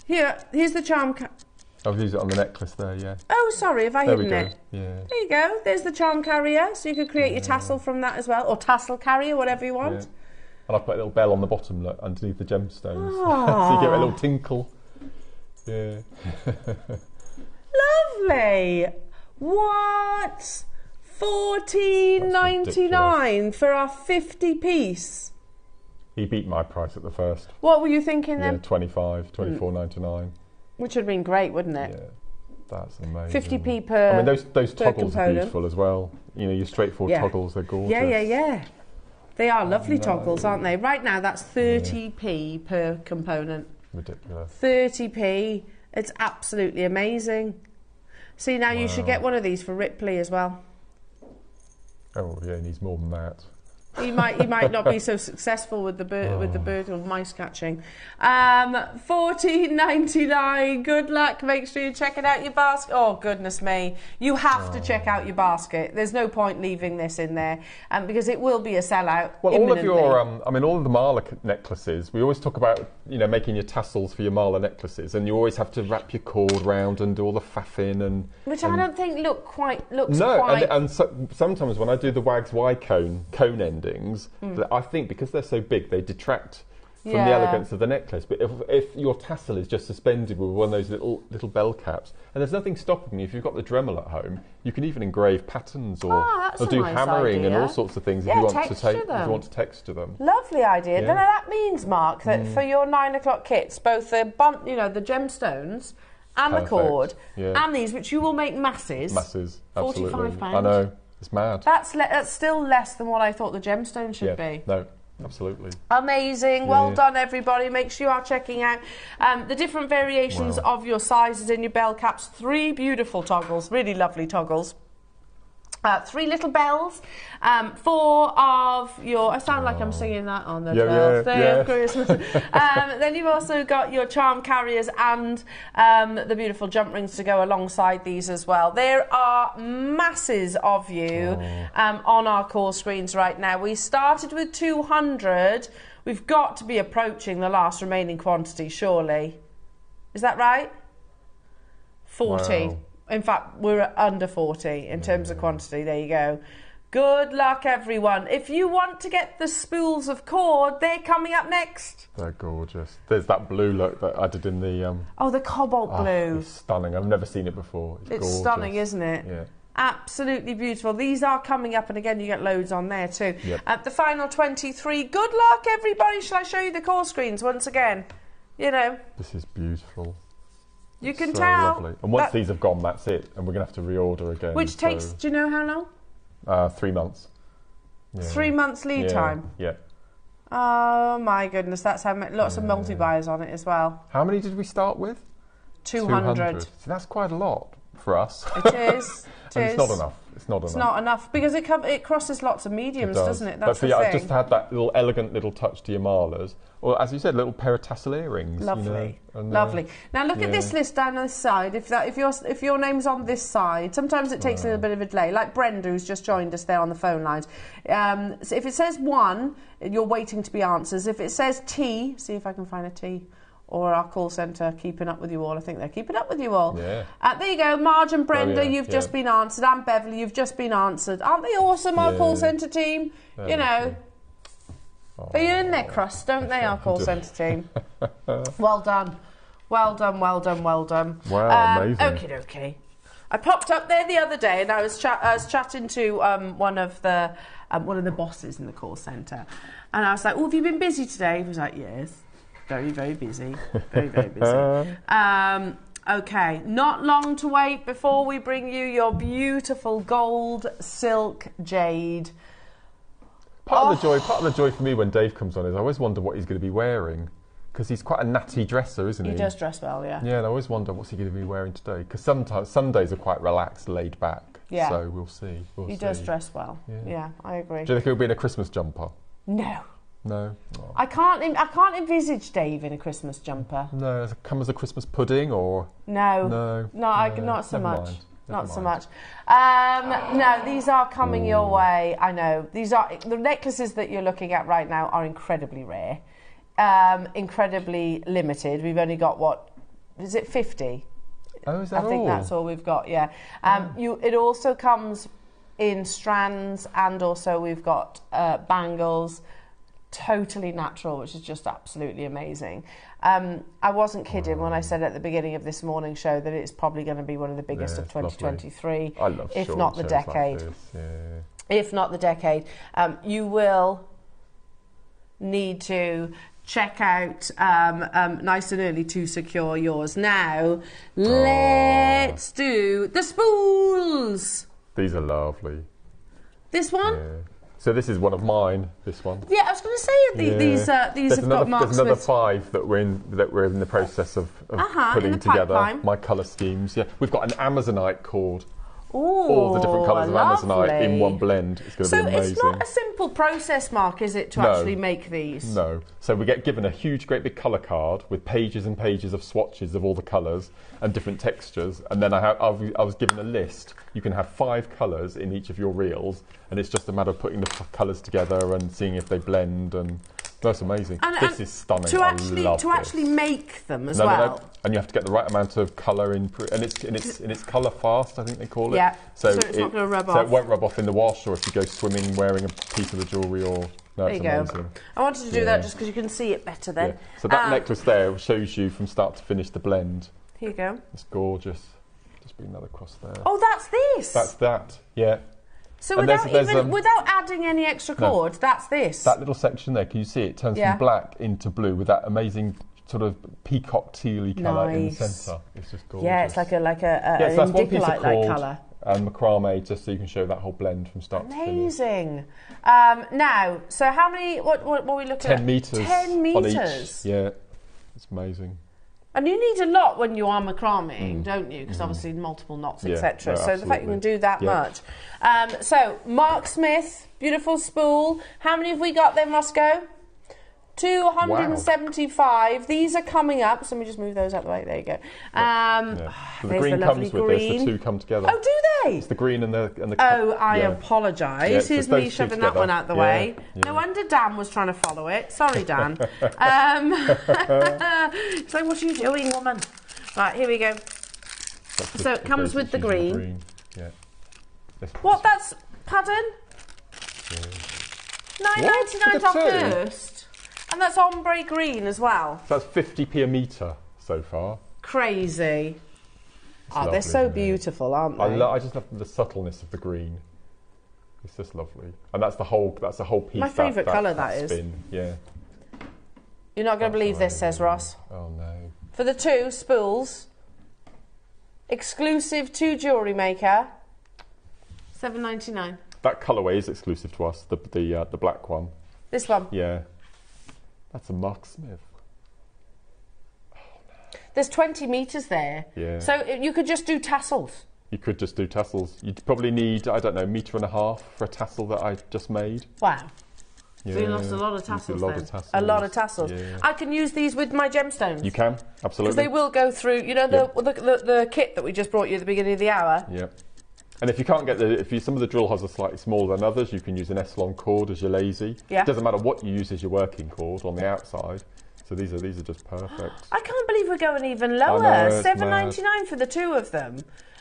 Here's the charm... I've used it on the necklace there, yeah. Oh, sorry, have I hidden it? Yeah. There you go. There's the charm carrier, so you could create your tassel from that as well, or tassel carrier, whatever you want. Yeah. And I've put a little bell on the bottom, look, underneath the gemstones. So you get a little tinkle. Yeah. Lovely. What? $14.99 for our 50 piece. He beat my price at the first. What were you thinking then? Yeah, $24.99. Which would have been great, wouldn't it? Yeah, that's amazing. 50p per. I mean, those toggles component. are beautiful as well. You know, your straightforward toggles, they're gorgeous. Yeah. They are lovely toggles, aren't they? Right now, that's 30p per component. Ridiculous. 30p. It's absolutely amazing. See, now you should get one of these for Ripley as well. Oh yeah, he needs more than that. He might not be so successful with the bird or mice catching. $14.99. Good luck. Make sure you check it out your basket. Oh goodness me! You have to check out your basket. There's no point leaving this in there, because it will be a sellout. Well, imminently. all of your, all of the mala necklaces. We always talk about making your tassels for your mala necklaces, and you always have to wrap your cord round and do all the faffing and. Which I don't think looks quite. And sometimes when I do the Wags Y cone endings, I think because they're so big, they detract from the elegance of the necklace. But if your tassel is just suspended with one of those little bell caps, and there's nothing stopping you, if you've got the Dremel at home, you can even engrave patterns or do nice hammering idea. and all sorts of things if you want to texture them. Lovely idea. Yeah. Now that means, Mark, that for your 9 o'clock kits, both the the gemstones and the cord and these, which you will make masses. Masses, absolutely. £45. I know. It's mad. That's still less than what I thought the gemstone should be. No, absolutely. Amazing. Well done, everybody. Make sure you are checking out the different variations of your sizes in your bell caps. 3 beautiful toggles, really lovely toggles. 3 little bells, 4 of your... I sound like I'm singing that on the 12th day of Christmas. Then you've also got your charm carriers and the beautiful jump rings to go alongside these as well. There are masses of you on our call screens right now. We started with 200. We've got to be approaching the last remaining quantity, surely. Is that right? 40. Wow. In fact, we're under 40 in terms of quantity. There you go. Good luck, everyone. If you want to get the spools of cord, they're coming up next. They're gorgeous. There's that blue look that I did in the... the cobalt blue. It's stunning. I've never seen it before. It's gorgeous. Stunning, isn't it? Yeah. Absolutely beautiful. These are coming up, and again, you get loads on there too. Yep. The final 23. Good luck, everybody. Shall I show you the call screens once again? This is beautiful. You can so tell. Lovely. And once these have gone, that's it. And we're going to have to reorder again. Which takes, do you know how long? 3 months. Yeah. 3 months lead time? Yeah. Oh my goodness, that's how lots of multi-buyers on it as well. How many did we start with? 200. So that's quite a lot for us. It is. It is. It's not enough. It's not enough. It's not enough because it crosses lots of mediums, doesn't it? That's but the thing. I just had that little elegant little touch to your malers, or as you said, little pair of tassel earrings. Lovely, you know, and, lovely. Now look at this list down this side. If your name's on this side, sometimes it takes a little bit of a delay. Like Brenda, who's just joined us there on the phone lines. So if it says 1, you're waiting to be answers. If it says T, see if I can find a T. Or our call centre keeping up with you all. I think they're keeping up with you all. Yeah. There you go. Marge and Brenda, you've just been answered. And Beverly, you've just been answered. Aren't they awesome, our call centre team? You know. They earn their crust, don't they, our call centre team? Well done. Well done, well done, well done. Wow, amazing. Okay. I popped up there the other day and I was chatting to one of the bosses in the call centre. And I was like, oh, have you been busy today? He was like, yes. Very, very busy. Very, very busy. Okay, not long to wait before we bring you your beautiful gold silk jade. Part of the joy for me when Dave comes on is I always wonder what he's going to be wearing, because he's quite a natty dresser, isn't he? He does dress well, yeah. Yeah, and I always wonder what's he going to be wearing today, because sometimes Sundays are quite relaxed, laid back. Yeah. So we'll see. He does dress well. Yeah, I agree. Do you think he'll be in a Christmas jumper? No. No. Oh. I can't envisage Dave in a Christmas jumper. No, does it come as a Christmas pudding or? No. Not so much. Not so much. No, these are coming your way. I know. These are the necklaces that you're looking at right now are incredibly rare, incredibly limited. We've only got is it 50? Oh, is that all? I think that's all we've got. Yeah. It also comes in strands, and also we've got bangles. Totally natural, which is just absolutely amazing. I wasn't kidding when I said at the beginning of this morning show that it's probably going to be one of the biggest of 2023, I love if not the decade. Like if not the decade. You will need to check out nice and early to secure yours. Now, let's do the spools. These are lovely. This one? Yeah. So this is one of mine. This one. Yeah, I was going to say these have got Mark There's another Smith's. 5 that we're in the process of putting together. Pipeline. My colour schemes. Yeah, we've got an Amazonite cord. Ooh, all the different colours of lovely. Amazonite in one blend. It's going to be amazing. So it's not a simple process, Mark, is it, to actually make these? No. So we get given a huge, great big colour card with pages and pages of swatches of all the colours and different textures. And then I was given a list. You can have 5 colours in each of your reels, and it's just a matter of putting the colours together and seeing if they blend. And that's amazing. This is stunning. To actually make them as well. No. And you have to get the right amount of colour in, and it's colour fast, I think they call it. Yeah. So it's not going to rub off. So it won't rub off in the wash, or if you go swimming wearing a piece of the jewellery, or no, there you go. I wanted to do that just because you can see it better then. Yeah. So that necklace there shows you from start to finish the blend. Here you go. It's gorgeous. Just bring that across there. Oh, that's this. That's that. Yeah. So without adding any extra cord, that's this. That little section there, can you see it turns from black into blue with that amazing sort of peacock tealy colour in the centre. It's just gorgeous. Yeah, it's like a so that's one piece of cord colour. And macrame, just so you can show that whole blend from start to finish. Amazing. Now, so how many? What are we looking at? 10 metres. 10 metres. Yeah, it's amazing. And you need a lot when you are macrameing, don't you? Because obviously multiple knots, etc. So the fact you can do that much. So Mark Smith, beautiful spool. How many have we got then, Roscoe? 275. Wow. These are coming up. So let me just move those out the way. There you go. So the green comes with this. The two come together. Oh, do they? It's the green and the. Oh, I apologise. Here's me shoving that one out the way. No wonder Dan was trying to follow it. Sorry, Dan. It's like, what are you doing, woman? Right, here we go. So it comes with the green. Yeah. What? That's pardon? £9.99 off first. And that's ombre green as well. So that's 50p a metre so far. Crazy. They're so beautiful, aren't they? I just love the subtleness of the green. It's just lovely, and that's the whole piece. My favourite colour that is. Yeah. You're not going to believe this, says Ross. Oh no. For the 2 spools, exclusive to JewelleryMaker, £7.99. That colourway is exclusive to us. The black one. This one. Yeah. That's a Mark Smith. There's 20 metres there. Yeah. So you could just do tassels. You could just do tassels. You'd probably need, I don't know, 1.5 meters for a tassel that I just made. Wow. Yeah. So you lost a lot of tassels then. A lot of tassels. Yeah. I can use these with my gemstones. You can, absolutely. Because they will go through, you know, the kit that we just brought you at the beginning of the hour? Yeah. And if you can't get some of the drill holes are slightly smaller than others, you can use an S-long cord as your lazy. Yeah. It doesn't matter what you use as your working cord on the outside. So these are just perfect. I can't believe we're going even lower. $7.99 for the two of them.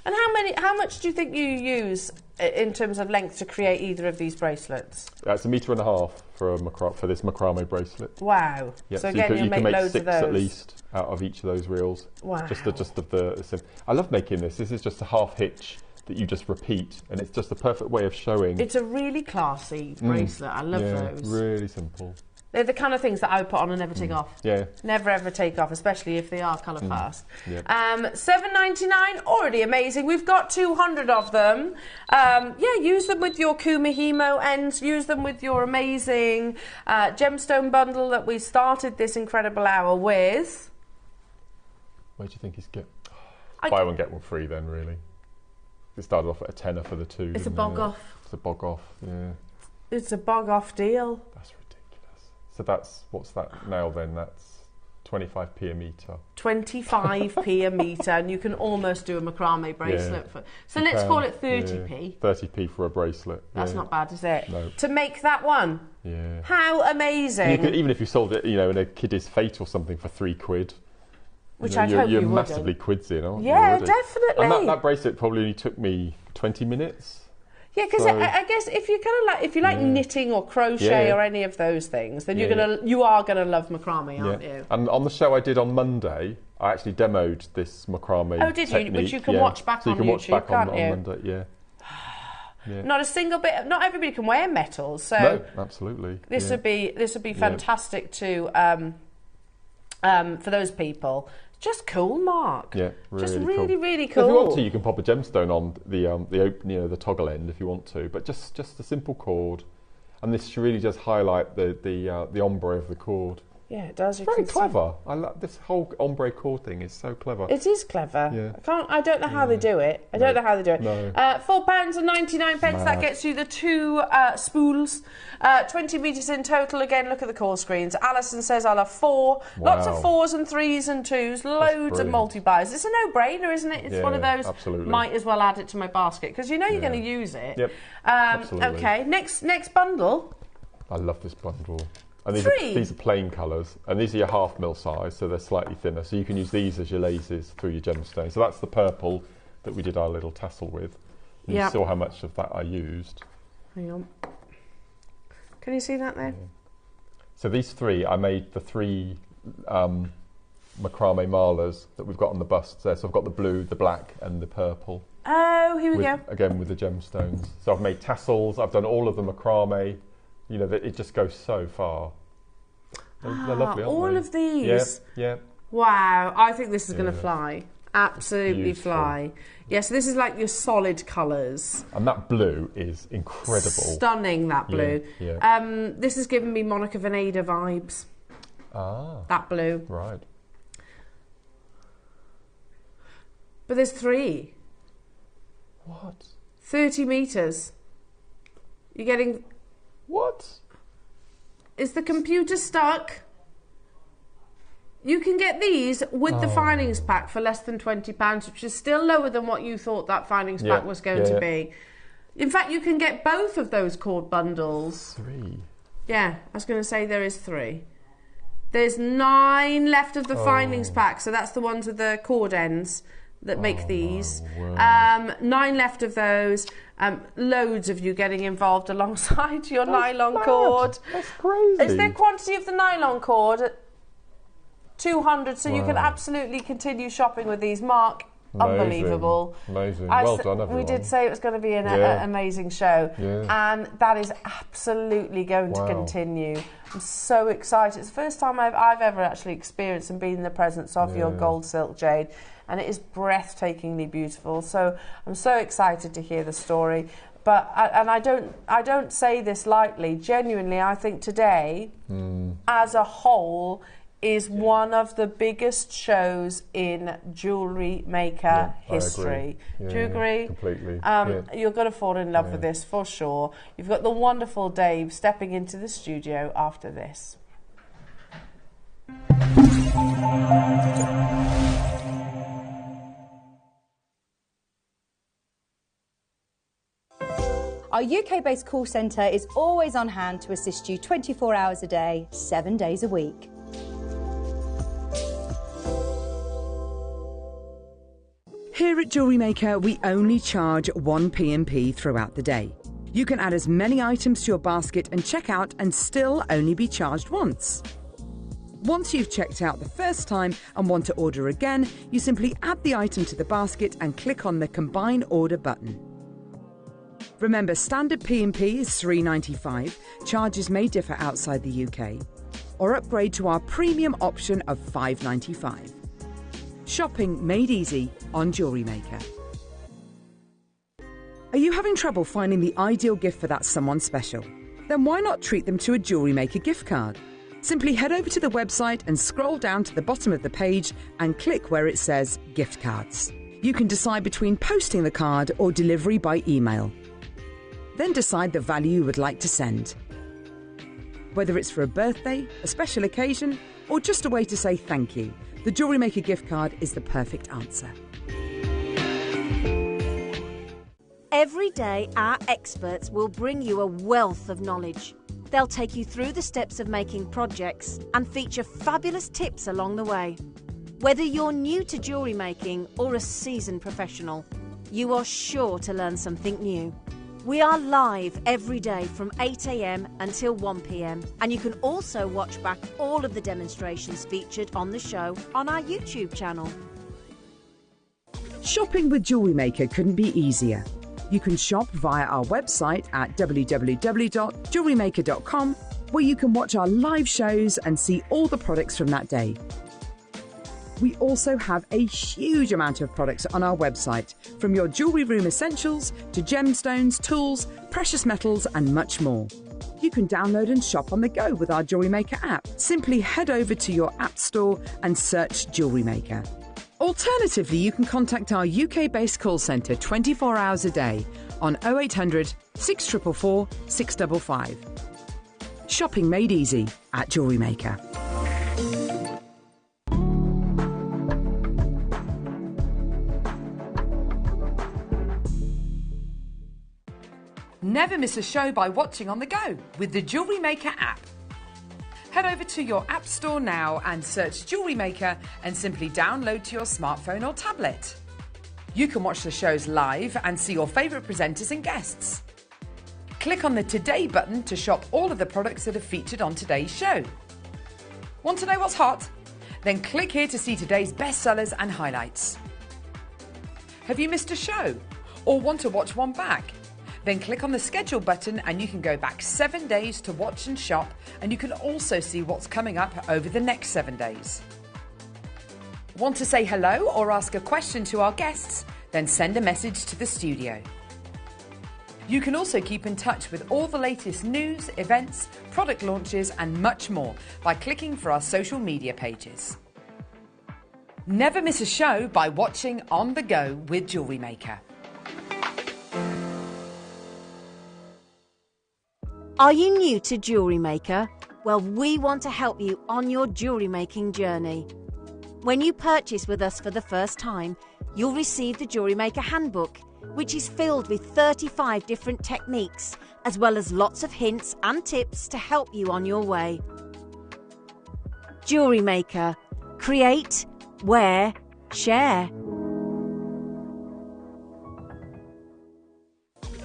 And how much do you think you use in terms of length to create either of these bracelets? It's 1.5 meters for this macrame bracelet. Wow. Yeah, so again, you can make loads 6 of those. at least out of each of those reels. Wow. Just of the. I love making this. This is just a half hitch that you just repeat, and it's just the perfect way of showing. It's a really classy bracelet. I love those. Really simple. They're the kind of things that I would put on and never take off. Yeah. Never ever take off, especially if they are colour fast. Yep. $7.99, already amazing. We've got 200 of them. Use them with your Kumihimo ends. Use them with your amazing gemstone bundle that we started this incredible hour with. Where do you think he's buy one get one free then? Really? It started off at a tenner for the two. It's a bog off. It's a bog off. Yeah. It's a bog off deal. That's ridiculous. So what's that now then? That's 25p a metre. 25p a metre, and you can almost do a macrame bracelet. Yeah, so let's call it 30p. 30p for a bracelet. That's not bad, is it? No. To make that one. Yeah. How amazing. Even if you sold it, in a Kiddie's Fate or something for £3. Which I'd hope you would. You're massively quids in, aren't you? Yeah, definitely. And that bracelet probably only took me 20 minutes. Yeah, because I guess if you like knitting or crochet or any of those things, then you are gonna love macrame, aren't you? And on the show I did on Monday, I actually demoed this macrame. Oh, did you? Which you can watch back on YouTube, watch back can't on you? Monday, yeah. Not a single bit. Not everybody can wear metals, so no, absolutely. This would be fantastic to for those people. Just cool, Mark. Yeah, really cool. If you want to, you can pop a gemstone on the toggle end if you want to, but just a simple cord, and this really does highlight the ombre of the cord. Yeah, it does. Very clever. I love this whole ombre cord thing. Is so clever. It is clever. Yeah. I don't know how they do it. I don't know how they do it. No. £4.99. That gets you the two spools. 20 metres in total. Again, look at the call screens. Alison says I'll have 4. Wow. Lots of 4s and 3s and 2s. Loads of multi-buys. It's a no-brainer, isn't it? It's one of those. Absolutely. Might as well add it to my basket because you know you're going to use it. Yep. Absolutely. Okay. Next bundle. I love this bundle. And these are plain colours, and these are your half mil size, so they're slightly thinner. So you can use these as your laces through your gemstone. So that's the purple that we did our little tassel with. And you saw how much of that I used. Hang on. Can you see that there? Yeah. So these 3, I made the 3 macrame malas that we've got on the busts there. So I've got the blue, the black, and the purple. Oh, here we go. Again with the gemstones. So I've made tassels. I've done all of the macrame. It just goes so far. They're lovely, aren't they? All of these? Yeah. Wow, I think this is going to fly. Absolutely Beautiful. fly. Yes, so this is like your solid colours. And that blue is incredible. Stunning, that blue. Yeah. This has given me Monica Veneda vibes. Ah. That blue. Right. But there's 3. What? 30 metres. You're getting... What? Is the computer stuck? You can get these with the finings pack for less than £20, which is still lower than what you thought that finings pack was going to be. In fact, you can get both of those cord bundles. 3. Yeah, I was going to say there is 3. There's 9 left of the finings pack, so that's the ones with the cord ends that make these. 9 left of those. Loads of you getting involved alongside your nylon cord. That's crazy. Is there quantity of the nylon cord? 200, so you can absolutely continue shopping with these. Mark, unbelievable. Amazing. Well done, everyone. We did say it was going to be an amazing show, and that is absolutely going to continue. I'm so excited. It's the first time I've ever actually experienced and been in the presence of your gold silk jade, and it is breathtakingly beautiful. So I'm so excited to hear the story. But I don't say this lightly. Genuinely, I think today, as a whole, is one of the biggest shows in jewellery maker history. Do you agree? Completely. You're going to fall in love with this for sure. You've got the wonderful Dave stepping into the studio after this. Our UK-based call centre is always on hand to assist you 24 hours a day, 7 days a week. Here at JewelleryMaker, we only charge 1 P&P throughout the day. You can add as many items to your basket and check out and still only be charged once. Once you've checked out the first time and want to order again, you simply add the item to the basket and click on the Combine Order button. Remember, standard P&P is $3.95. Charges may differ outside the UK. Or upgrade to our premium option of $5.95. Shopping made easy on JewelleryMaker. Are you having trouble finding the ideal gift for that someone special? Then why not treat them to a JewelleryMaker gift card? Simply head over to the website and scroll down to the bottom of the page and click where it says Gift Cards. You can decide between posting the card or delivery by email. Then decide the value you would like to send. Whether it's for a birthday, a special occasion, or just a way to say thank you, the JewelleryMaker gift card is the perfect answer. Every day, our experts will bring you a wealth of knowledge. They'll take you through the steps of making projects and feature fabulous tips along the way. Whether you're new to jewellery making or a seasoned professional, you are sure to learn something new. We are live every day from 8 AM until 1 PM, and you can also watch back all of the demonstrations featured on the show on our YouTube channel. Shopping with JewelleryMaker couldn't be easier. You can shop via our website at www.jewellerymaker.com, where you can watch our live shows and see all the products from that day. We also have a huge amount of products on our website, from your jewellery room essentials to gemstones, tools, precious metals and much more. You can download and shop on the go with our JewelleryMaker app. Simply head over to your app store and search JewelleryMaker. Alternatively, you can contact our UK-based call centre 24 hours a day on 0800 644 655. Shopping made easy at JewelleryMaker. Never miss a show by watching on the go with the JewelleryMaker app. Head over to your app store now and search JewelleryMaker and simply download to your smartphone or tablet. You can watch the shows live and see your favourite presenters and guests. Click on the Today button to shop all of the products that are featured on today's show. Want to know what's hot? Then click here to see today's bestsellers and highlights. Have you missed a show or want to watch one back? Then click on the schedule button and you can go back 7 days to watch and shop, and you can also see what's coming up over the next 7 days. Want to say hello or ask a question to our guests? Then send a message to the studio. You can also keep in touch with all the latest news, events, product launches and much more by clicking for our social media pages. Never miss a show by watching on the go with JewelleryMaker. Are you new to Jewellery Maker? Well, we want to help you on your jewellery making journey. When you purchase with us for the first time, you'll receive the Jewellery Maker Handbook, which is filled with 35 different techniques, as well as lots of hints and tips to help you on your way. Jewellery Maker. Create, wear, share.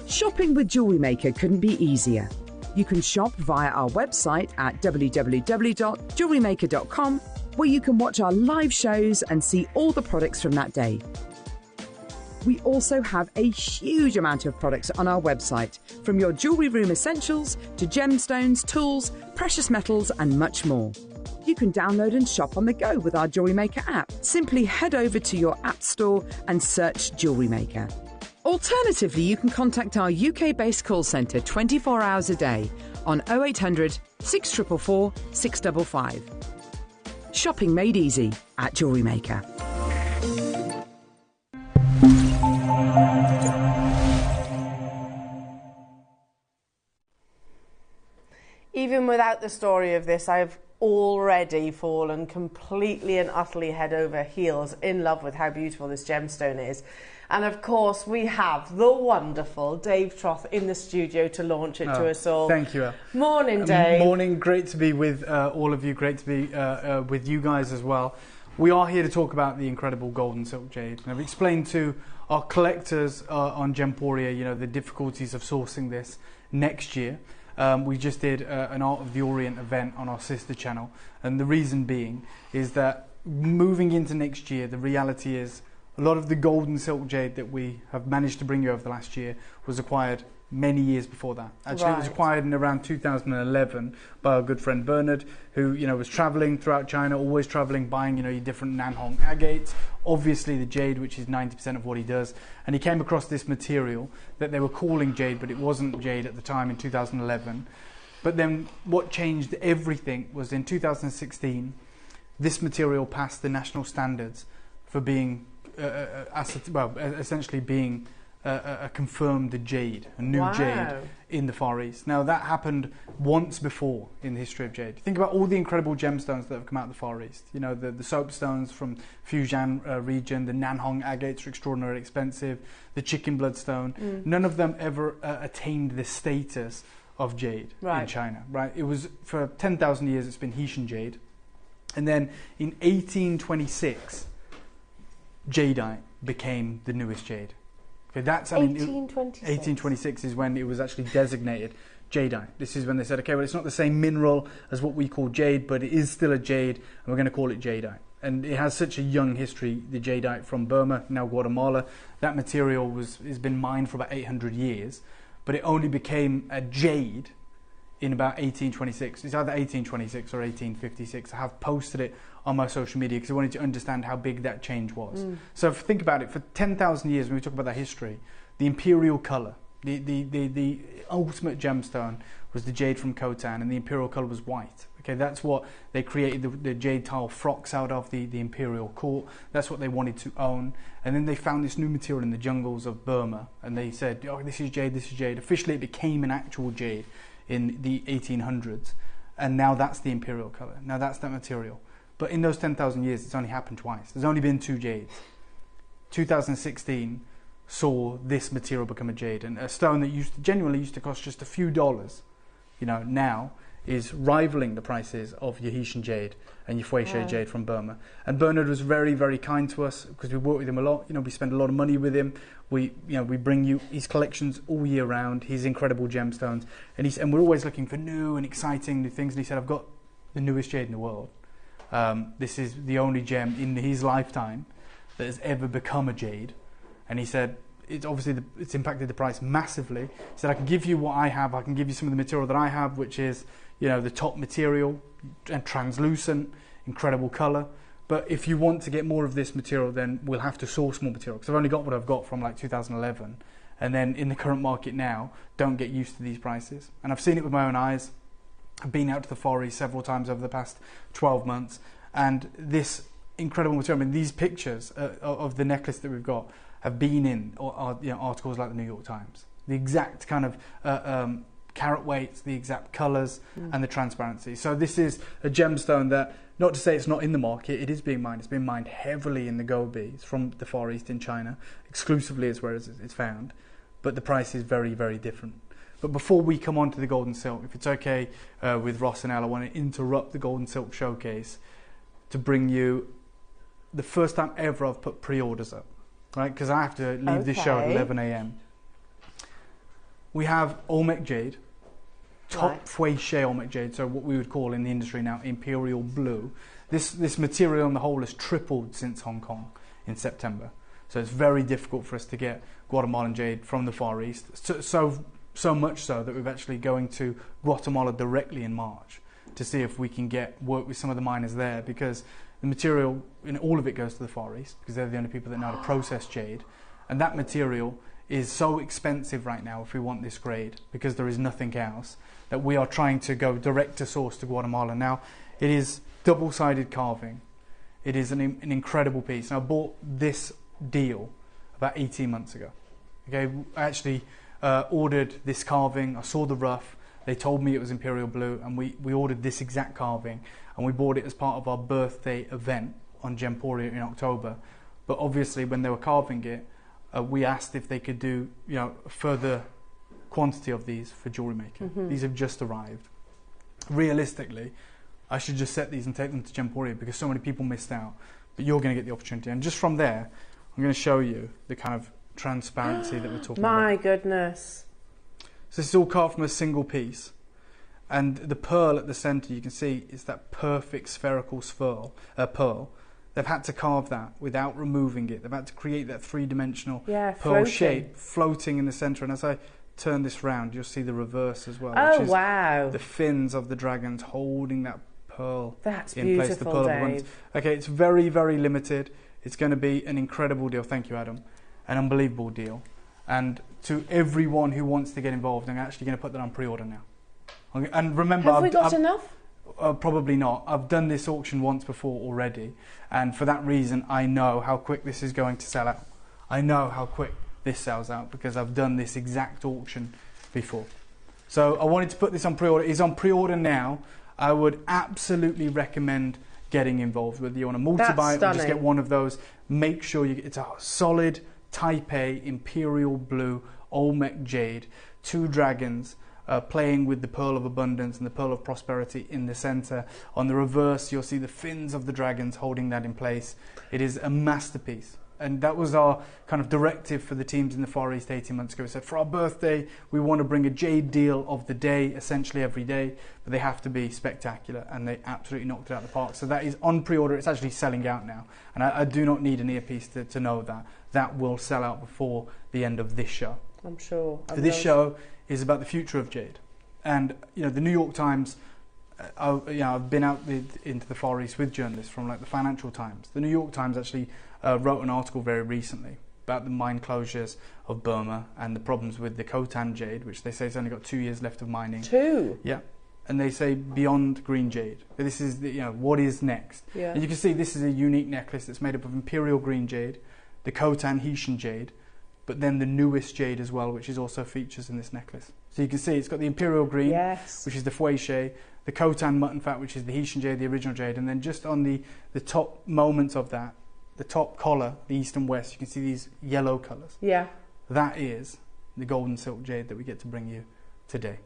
Shopping with JewelleryMaker couldn't be easier. You can shop via our website at www.jewellerymaker.com, where you can watch our live shows and see all the products from that day. We also have a huge amount of products on our website, from your jewellery room essentials to gemstones, tools, precious metals and much more. You can download and shop on the go with our JewelleryMaker app. Simply head over to your app store and search JewelleryMaker. Alternatively, you can contact our UK-based call centre 24 hours a day on 0800 644 655. Shopping made easy at JewelleryMaker. Even without the story of this, I've already fallen completely and utterly head over heels in love with how beautiful this gemstone is. And of course, we have the wonderful Dave Troth in the studio to launch it to us all. Thank you, Elle. Morning, Dave. Morning. Great to be with all of you. Great to be with you guys as well. We are here to talk about the incredible golden silk jade. And I've explained to our collectors on Gemporia, you know, the difficulties of sourcing this next year. We just did an Art of the Orient event on our sister channel, and the reason being is that moving into next year, the reality is a lot of the golden silk jade that we have managed to bring you over the last year was acquired many years before that. Actually, It was acquired in around 2011 by our good friend Bernard, who, you know, was traveling throughout China, always traveling, buying, you know, your different Nanhong agates, obviously the jade, which is 90% of what he does, and he came across this material that they were calling jade, but it wasn't jade at the time in 2011. But then what changed everything was in 2016, this material passed the national standards for being essentially being a confirmed jade, a new jade in the Far East. Now that happened once before in the history of jade. Think about all the incredible gemstones that have come out of the Far East. You know, the soapstones from Fujian region, the Nanhong agates are extraordinarily expensive, the chicken bloodstone. None of them ever attained the status of jade in China. Right? It was for 10,000 years. It's been Hetian jade, and then in 1826, jadeite became the newest jade. Okay, that's 1826 is when it was actually designated jadeite. This is when they said, okay, well, it's not the same mineral as what we call jade, but it is still a jade, and we're going to call it jadeite. And it has such a young history, the jadeite from Burma, now Guatemala. That material has been mined for about 800 years, but it only became a jade in about 1826. It's either 1826 or 1856. I have posted it on my social media because I wanted to understand how big that change was. So think about it, for 10,000 years, when we talk about that history, the imperial colour, the ultimate gemstone was the jade from Khotan, and the imperial colour was white. Okay, that's what they created the jade tile frocks out of, the imperial court. That's what they wanted to own. And then they found this new material in the jungles of Burma, and they said, oh, this is jade, this is jade. Officially, it became an actual jade in the 1800s, and now that's the imperial colour. Now that's that material. But in those 10,000 years, it's only happened twice. There's only been two jades. 2016 saw this material become a jade, and a stone that genuinely used to cost just a few dollars, you know, now is rivaling the prices of your Hetian jade and your Fueshai jade from Burma. And Bernard was very, very kind to us because we work with him a lot. You know, we spend a lot of money with him. We bring you his collections all year round, his incredible gemstones, and we're always looking for new and exciting new things. And he said, I've got the newest jade in the world. This is the only gem in his lifetime that has ever become a jade. And he said, it's obviously it's impacted the price massively. He said, I can give you what I have. I can give you some of the material that I have, which is, you know, the top material and translucent, incredible colour. But if you want to get more of this material, then we'll have to source more material, because I've only got what I've got from like 2011. And then in the current market now, don't get used to these prices. And I've seen it with my own eyes. I've been out to the Far East several times over the past 12 months. And this incredible material, I mean, these pictures of the necklace that we've got have been in articles like the New York Times. The exact kind of carat weights, the exact colours, and the transparency. So this is a gemstone that, not to say it's not in the market, it is being mined. It's being mined heavily in the Gobi. It's from the Far East in China. Exclusively is where it's found. But the price is very, very different. But before we come on to the golden silk, if it's okay with Ross and Elle, I want to interrupt the golden silk showcase to bring you the first time ever I've put pre-orders up, right? Because I have to leave this show at 11 a.m. We have Olmec jade, top Fueshai Olmec jade, so what we would call in the industry now imperial blue. This material on the whole has tripled since Hong Kong in September. So it's very difficult for us to get Guatemalan jade from the Far East. So much so that we're actually going to Guatemala directly in March to see if we can work with some of the miners there, because the material, all of it goes to the Far East, because they're the only people that know how to process jade. And that material is so expensive right now if we want this grade, because there is nothing else, that we are trying to go direct to source to Guatemala. Now, it is double-sided carving. It is an incredible piece. And I bought this deal about 18 months ago. Okay, I actually ordered this carving. I saw the rough. They told me it was imperial blue, and we ordered this exact carving, and we bought it as part of our birthday event on Gemporia in October. But obviously, when they were carving it, we asked if they could do, a further quantity of these for JewelleryMaker. These have just arrived. Realistically, I should just set these and take them to Gemporia because so many people missed out. But you're going to get the opportunity, and just from there, I'm going to show you the kind of transparency that we're talking about. My goodness. So this is all carved from a single piece, and the pearl at the centre, you can see, is that perfect spherical pearl. They've had to carve that without removing it. They've had to create that three-dimensional pearl shape floating in the centre. And as I turn this round, you'll see the reverse as well. Oh, which is wow. the fins of the dragons holding that pearl That's in place. The pearl of abundance. Okay, it's very, very limited. It's going to be an incredible deal. Thank you, Adam. An unbelievable deal. And to everyone who wants to get involved, I'm actually going to put that on pre-order now. And remember, have we got enough? Probably not. I've done this auction once before already, and for that reason, I know how quick this is going to sell out. I know how quick this sells out because I've done this exact auction before. So I wanted to put this on pre-order. It's on pre-order now. I would absolutely recommend getting involved. Whether you want to multi-buy it or just get one of those, make sure it's a solid Type A Imperial Blue Olmec Jade, 2 dragons playing with the Pearl of Abundance and the Pearl of Prosperity in the centre. On the reverse, you'll see the fins of the dragons holding that in place. It is a masterpiece. And that was our kind of directive for the teams in the Far East 18 months ago. We said, for our birthday, we want to bring a jade deal of the day, essentially every day, but they have to be spectacular, and they absolutely knocked it out of the park. So that is on pre-order. It's actually selling out now. And I do not need an earpiece to know that. That will sell out before the end of this show. I'm sure. This show is about the future of jade. And, the New York Times, I've been out into the Far East with journalists from like the Financial Times. The New York Times actually wrote an article very recently about the mine closures of Burma and the problems with the Khotan jade, which they say it's only got 2 years left of mining. 2? Yeah. And they say beyond green jade. This is what is next. Yeah. And you can see this is a unique necklace that's made up of imperial green jade, the Khotan Haitian jade, but then the newest jade as well, which is also features in this necklace. So you can see it's got the imperial green, which is the fouéché, the Khotan mutton fat, which is the Haitian jade, the original jade, and then just on the top moments of that, the top collar, the east and west, you can see these yellow colours. Yeah. That is the golden silk jade that we get to bring you today.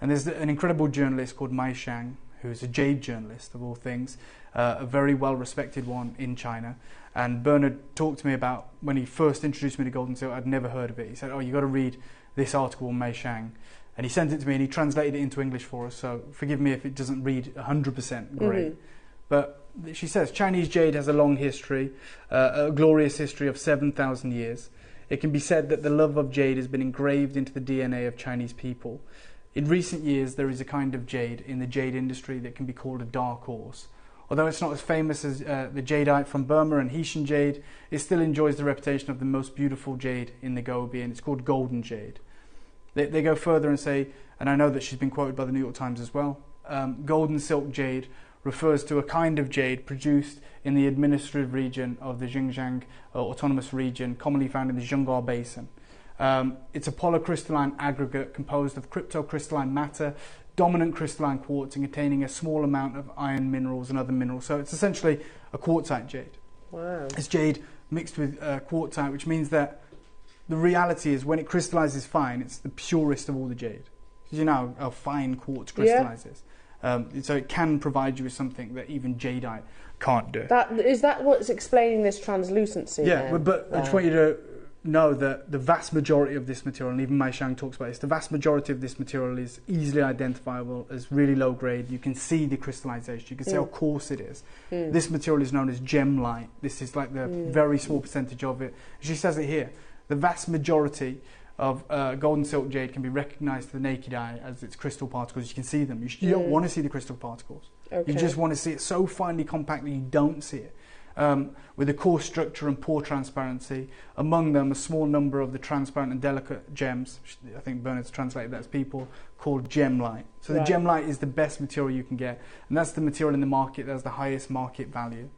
And there's an incredible journalist called Mai Shang, who's a jade journalist of all things, a very well-respected one in China. And Bernard talked to me about, when he first introduced me to golden silk, I'd never heard of it. He said, you've got to read this article on Mai Shang. And he sent it to me and he translated it into English for us, so forgive me if it doesn't read 100% great. But she says, Chinese jade has a long history, a glorious history of 7,000 years. It can be said that the love of jade has been engraved into the DNA of Chinese people. In recent years, there is a kind of jade in the jade industry that can be called a dark horse. Although it's not as famous as the jadeite from Burma and Haitian jade, it still enjoys the reputation of the most beautiful jade in the Gobi, and it's called golden jade. They go further and say, and I know that she's been quoted by the New York Times as well, golden silk jade refers to a kind of jade produced in the administrative region of the Xinjiang autonomous region, commonly found in the Zhonghua Basin. It's a polycrystalline aggregate composed of cryptocrystalline matter, dominant crystalline quartz, and containing a small amount of iron minerals and other minerals. So it's essentially a quartzite jade. Wow. It's jade mixed with quartzite, which means that the reality is when it crystallizes fine, it's the purest of all the jade. Because you know how fine quartz crystallizes. So it can provide you with something that even jadeite can't do. Is that what's explaining this translucency? Yeah, then? but I just want you to know that the vast majority of this material, and even Mai Shang talks about this, the vast majority of this material is easily identifiable as really low grade. You can see the crystallization. You can see how coarse it is. This material is known as gem light. This is like the very small percentage of it. She says it here. The vast majority of golden silk jade can be recognized to the naked eye as its crystal particles. You can see them. You don't want to see the crystal particles. Okay. You just want to see it so finely compact that you don't see it. with a coarse structure and poor transparency. Among them, a small number of the transparent and delicate gems, I think Bernard's translated that as people, called gem light. So the gem light is the best material you can get, and that's the material in the market that has the highest market value.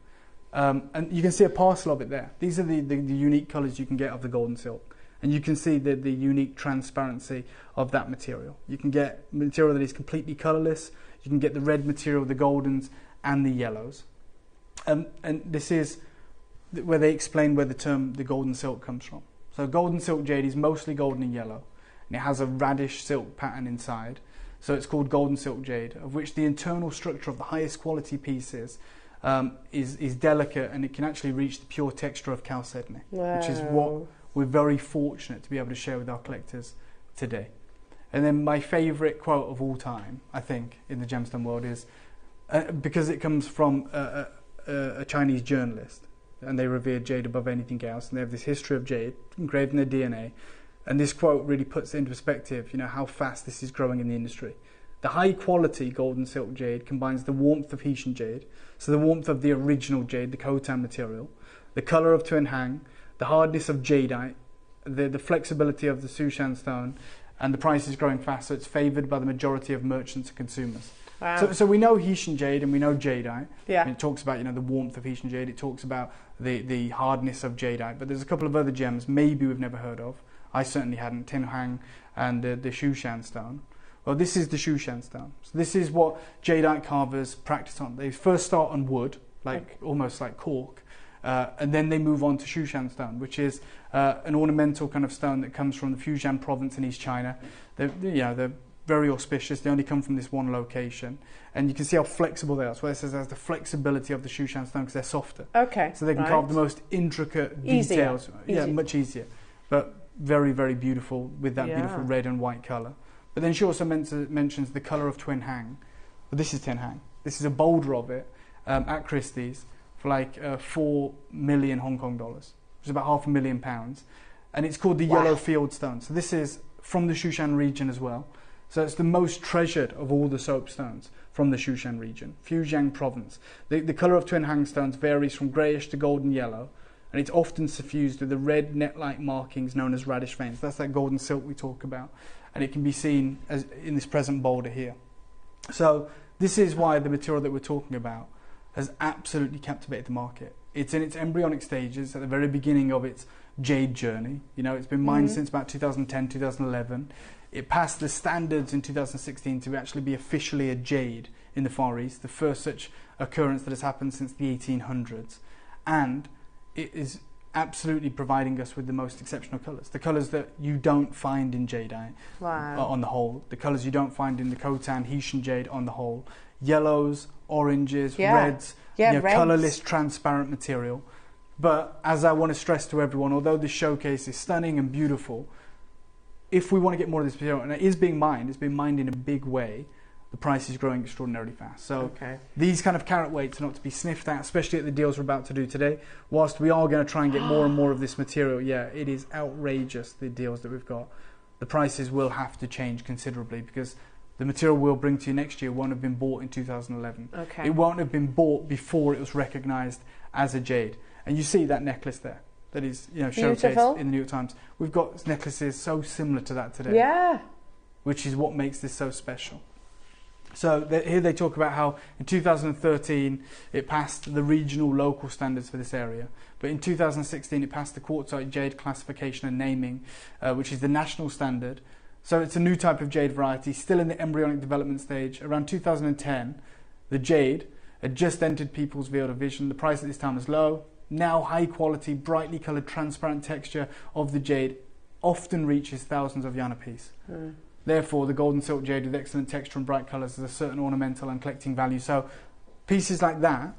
And you can see a parcel of it there. These are the unique colours you can get of the golden silk. And you can see the unique transparency of that material. You can get material that is completely colourless. You can get the red material, the goldens, and the yellows. And this is where they explain where the term the golden silk comes from. So golden silk jade is mostly golden and yellow, and it has a radish silk pattern inside. So it's called golden silk jade, of which the internal structure of the highest quality pieces is delicate, and it can actually reach the pure texture of chalcedony, which is what we're very fortunate to be able to share with our collectors today. And then my favourite quote of all time, I think, in the gemstone world is, because it comes from a Chinese journalist, and they revered jade above anything else, and they have this history of jade engraved in their DNA. And this quote really puts into perspective, how fast this is growing in the industry. The high quality golden silk jade combines the warmth of Haitian jade, so the warmth of the original jade, the Khotan material, the colour of Twin Hang, the hardness of jadeite, the flexibility of the Sushan stone, and the price is growing fast, so it's favoured by the majority of merchants and consumers. Wow. So we know Haitian jade and we know jadeite. Yeah. And it talks about the warmth of Haitian jade. It talks about the hardness of jadeite. But there's a couple of other gems maybe we've never heard of. I certainly hadn't. Tin Hang and the Sushan stone. Well, this is the Sushan stone. So this is what jadeite carvers practice on. They first start on wood, almost like cork, and then they move on to Sushan stone, which is an ornamental kind of stone that comes from the Fujian province in East China. They're very auspicious. They only come from this one location, and you can see how flexible they are. So it says there's the flexibility of the Sushan stone because they're softer. Okay. So they can carve the most intricate details. Yeah, much easier, but very, very beautiful with that beautiful red and white colour. But then she also mentions the colour of Twin Hang. Well, this is Tin Hang. This is a boulder of it at Christie's for 4 million Hong Kong dollars, which is about £500,000, and it's called the Yellow Field Stone. So this is from the Sushan region as well. So it's the most treasured of all the soapstones from the Sushan region, Fujian province. The colour of Twin Hang stones varies from greyish to golden yellow, and it's often suffused with the red net-like markings known as radish veins. That's that golden silk we talk about, and it can be seen as in this present boulder here. So this is why the material that we're talking about has absolutely captivated the market. It's in its embryonic stages, at the very beginning of its jade journey. It's been mined since about 2010, 2011. It passed the standards in 2016 to actually be officially a jade in the Far East, the first such occurrence that has happened since the 1800s. And it is absolutely providing us with the most exceptional colours. The colours that you don't find in jadeite on the whole. The colours you don't find in the Khotan, Haitian jade on the whole. Yellows, oranges, reds, colourless, transparent material. But as I want to stress to everyone, although this showcase is stunning and beautiful, if we want to get more of this material, and it is being mined, it's being mined in a big way, the price is growing extraordinarily fast. So these kind of carat weights are not to be sniffed at, especially at the deals we're about to do today. Whilst we are going to try and get more and more of this material, it is outrageous, the deals that we've got. The prices will have to change considerably because the material we'll bring to you next year won't have been bought in 2011. It won't have been bought before it was recognised as a jade. And you see that necklace there. That is, showcased in the New York Times. We've got necklaces so similar to that today. Yeah. Which is what makes this so special. So here they talk about how in 2013 it passed the regional local standards for this area. But in 2016 it passed the quartzite jade classification and naming, which is the national standard. So it's a new type of jade variety, still in the embryonic development stage. Around 2010, the jade had just entered people's field of vision. The price at this time was low. Now high quality, brightly coloured, transparent texture of the jade often reaches thousands of yuan a piece. Therefore, the golden silk jade with excellent texture and bright colours has a certain ornamental and collecting value. So pieces like that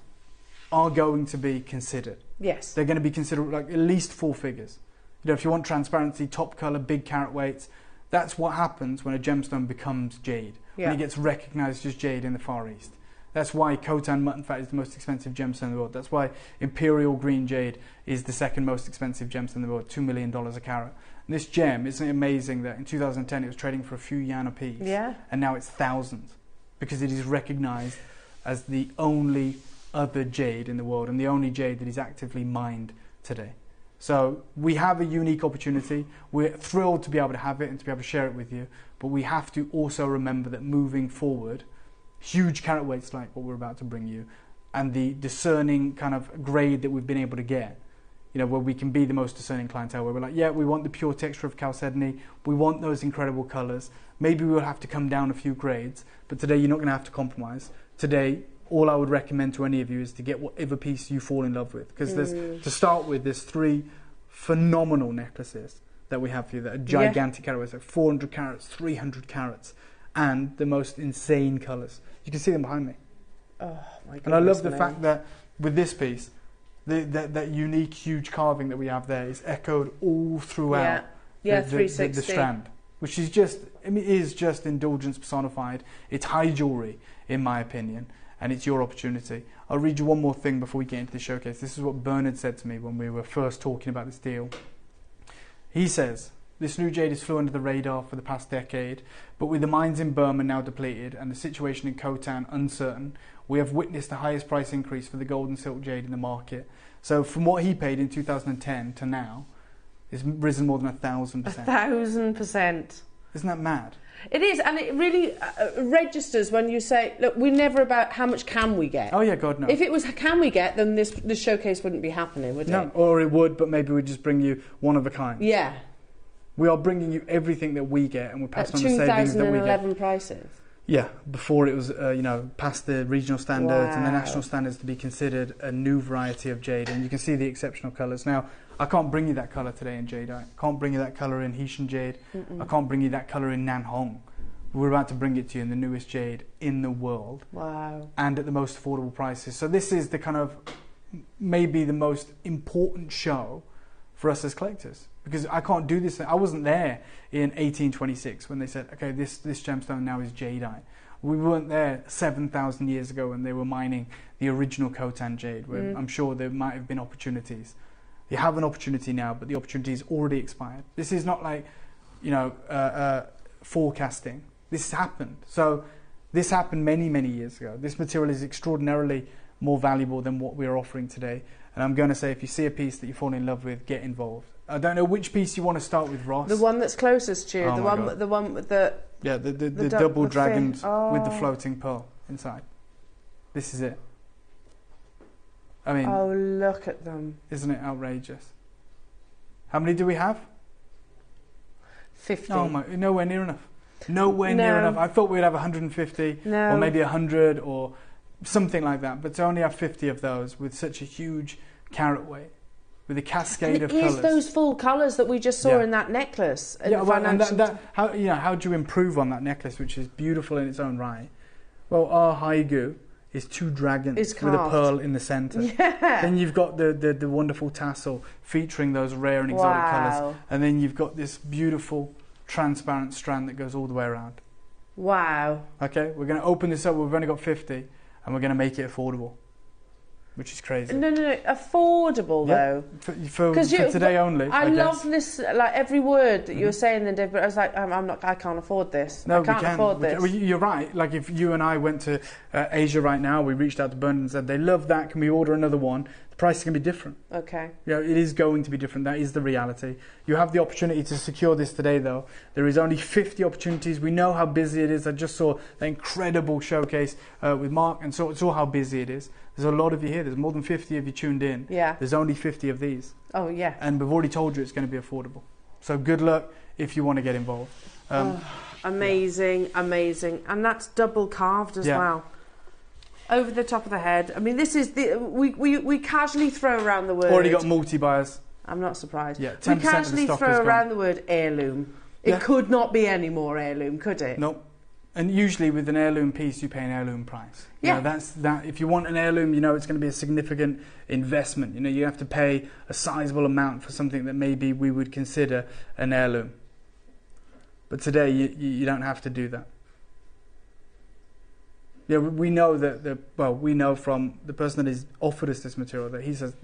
are going to be considered. Yes. They're going to be considered at least 4 figures. If you want transparency, top colour, big carat weights, that's what happens when a gemstone becomes jade. When it gets recognised as jade in the Far East. That's why Khotan mutton fat is the most expensive gemstone in the world. That's why Imperial Green Jade is the second most expensive gemstone in the world, $2 million a carat. And this gem, isn't it amazing that in 2010 it was trading for a few yuan a piece, and now it's thousands, because it is recognised as the only other jade in the world, and the only jade that is actively mined today. So we have a unique opportunity. We're thrilled to be able to have it and to be able to share it with you, but we have to also remember that moving forward, huge carat weights like what we're about to bring you, and the discerning kind of grade that we've been able to get, you know, where we can be the most discerning clientele, where we're like, yeah, we want the pure texture of chalcedony, we want those incredible colours. Maybe we'll have to come down a few grades, but today you're not going to have to compromise. Today, all I would recommend to any of you is to get whatever piece you fall in love with, because to start with, there's 3 phenomenal necklaces that we have for you that are gigantic carat weights, like 400 carats, 300 carats, and the most insane colours. You can see them behind me. Oh my goodness. And I love the fact that with this piece, that unique huge carving that we have there is echoed all throughout the 360. the strand, which is just, I mean, is just indulgence personified. It's high jewellery, in my opinion, and it's your opportunity. I'll read you one more thing before we get into the showcase. This is what Bernard said to me when we were first talking about this deal. He says, this new jade has flew under the radar for the past decade, but with the mines in Burma now depleted and the situation in Khotan uncertain, we have witnessed the highest price increase for the gold and silk jade in the market. So from what he paid in 2010 to now, it's risen more than 1,000%. 1,000%. Isn't that mad? It is, and it really registers when you say, look, we're never about how much can we get. Oh yeah, God, no. If it was can we get, then this showcase wouldn't be happening, would it? No, or it would, but maybe we'd just bring you one of a kind. Yeah. We are bringing you everything that we get, and we're passing on the savings that we get. 2011 prices. Yeah, before it was, past the regional standards and the national standards to be considered a new variety of jade. And you can see the exceptional colours. Now, I can't bring you that colour today in jadeite. I can't bring you that colour in Haitian jade. I can't bring you that colour in Nanhong. We're about to bring it to you in the newest jade in the world. Wow. And at the most affordable prices. So this is the kind of, maybe the most important show for us as collectors. Because I can't do this. I wasn't there in 1826 when they said, okay, this gemstone now is jadeite. We weren't there 7,000 years ago when they were mining the original Khotan jade, where I'm sure there might have been opportunities. You have an opportunity now, but the opportunity is already expired. This is not like, forecasting. This happened. So this happened many, many years ago. This material is extraordinarily more valuable than what we're offering today. And I'm going to say, if you see a piece that you fall in love with, get involved. I don't know which piece you want to start with, Ross. The one that's closest to you. Oh the one with the the double dragons with the floating pearl inside. This is it. I mean, oh, look at them! Isn't it outrageous? How many do we have? 50. Oh my! Nowhere near enough. Nowhere near enough. I thought we'd have 150, or maybe 100, or something like that. But to only have 50 of those with such a huge carat weight, with a cascade of colours. It is those full colours that we just saw in that necklace. How do you improve on that necklace, which is beautiful in its own right? Well, our haigu is 2 dragons with a pearl in the centre. Yeah. Then you've got the wonderful tassel featuring those rare and exotic colours. And then you've got this beautiful transparent strand that goes all the way around. Wow. Okay, we're going to open this up. We've only got 50, and we're going to make it affordable, which is crazy. No, affordable though. For today only. I love this, like every word that you were saying then, Dave. But I was like, I can't afford this. No, I can't afford this. Well, you're right. Like if you and I went to Asia right now, we reached out to Bernard and said they love that. Can we order another one? The price is going to be different. Okay. It is going to be different. That is the reality. You have the opportunity to secure this today, though. There is only 50 opportunities. We know how busy it is. I just saw the incredible showcase with Mark, and saw how busy it is. There's a lot of you here. There's more than 50 of you tuned in. Yeah. There's only 50 of these. Oh, yeah. And we've already told you it's going to be affordable. So good luck if you want to get involved. Amazing. And that's double carved as well. Over the top of the head. I mean, this is we casually throw around the word. Already got multi-buyers. I'm not surprised. Yeah, 10% we casually of the stock throw around the word heirloom. It could not be any more heirloom, could it? No. And usually with an heirloom piece, you pay an heirloom price. Yeah. That's that. If you want an heirloom, it's going to be a significant investment. You have to pay a sizable amount for something that maybe we would consider an heirloom. But today, you don't have to do that. Yeah, we know we know from the person that has offered us this material that he says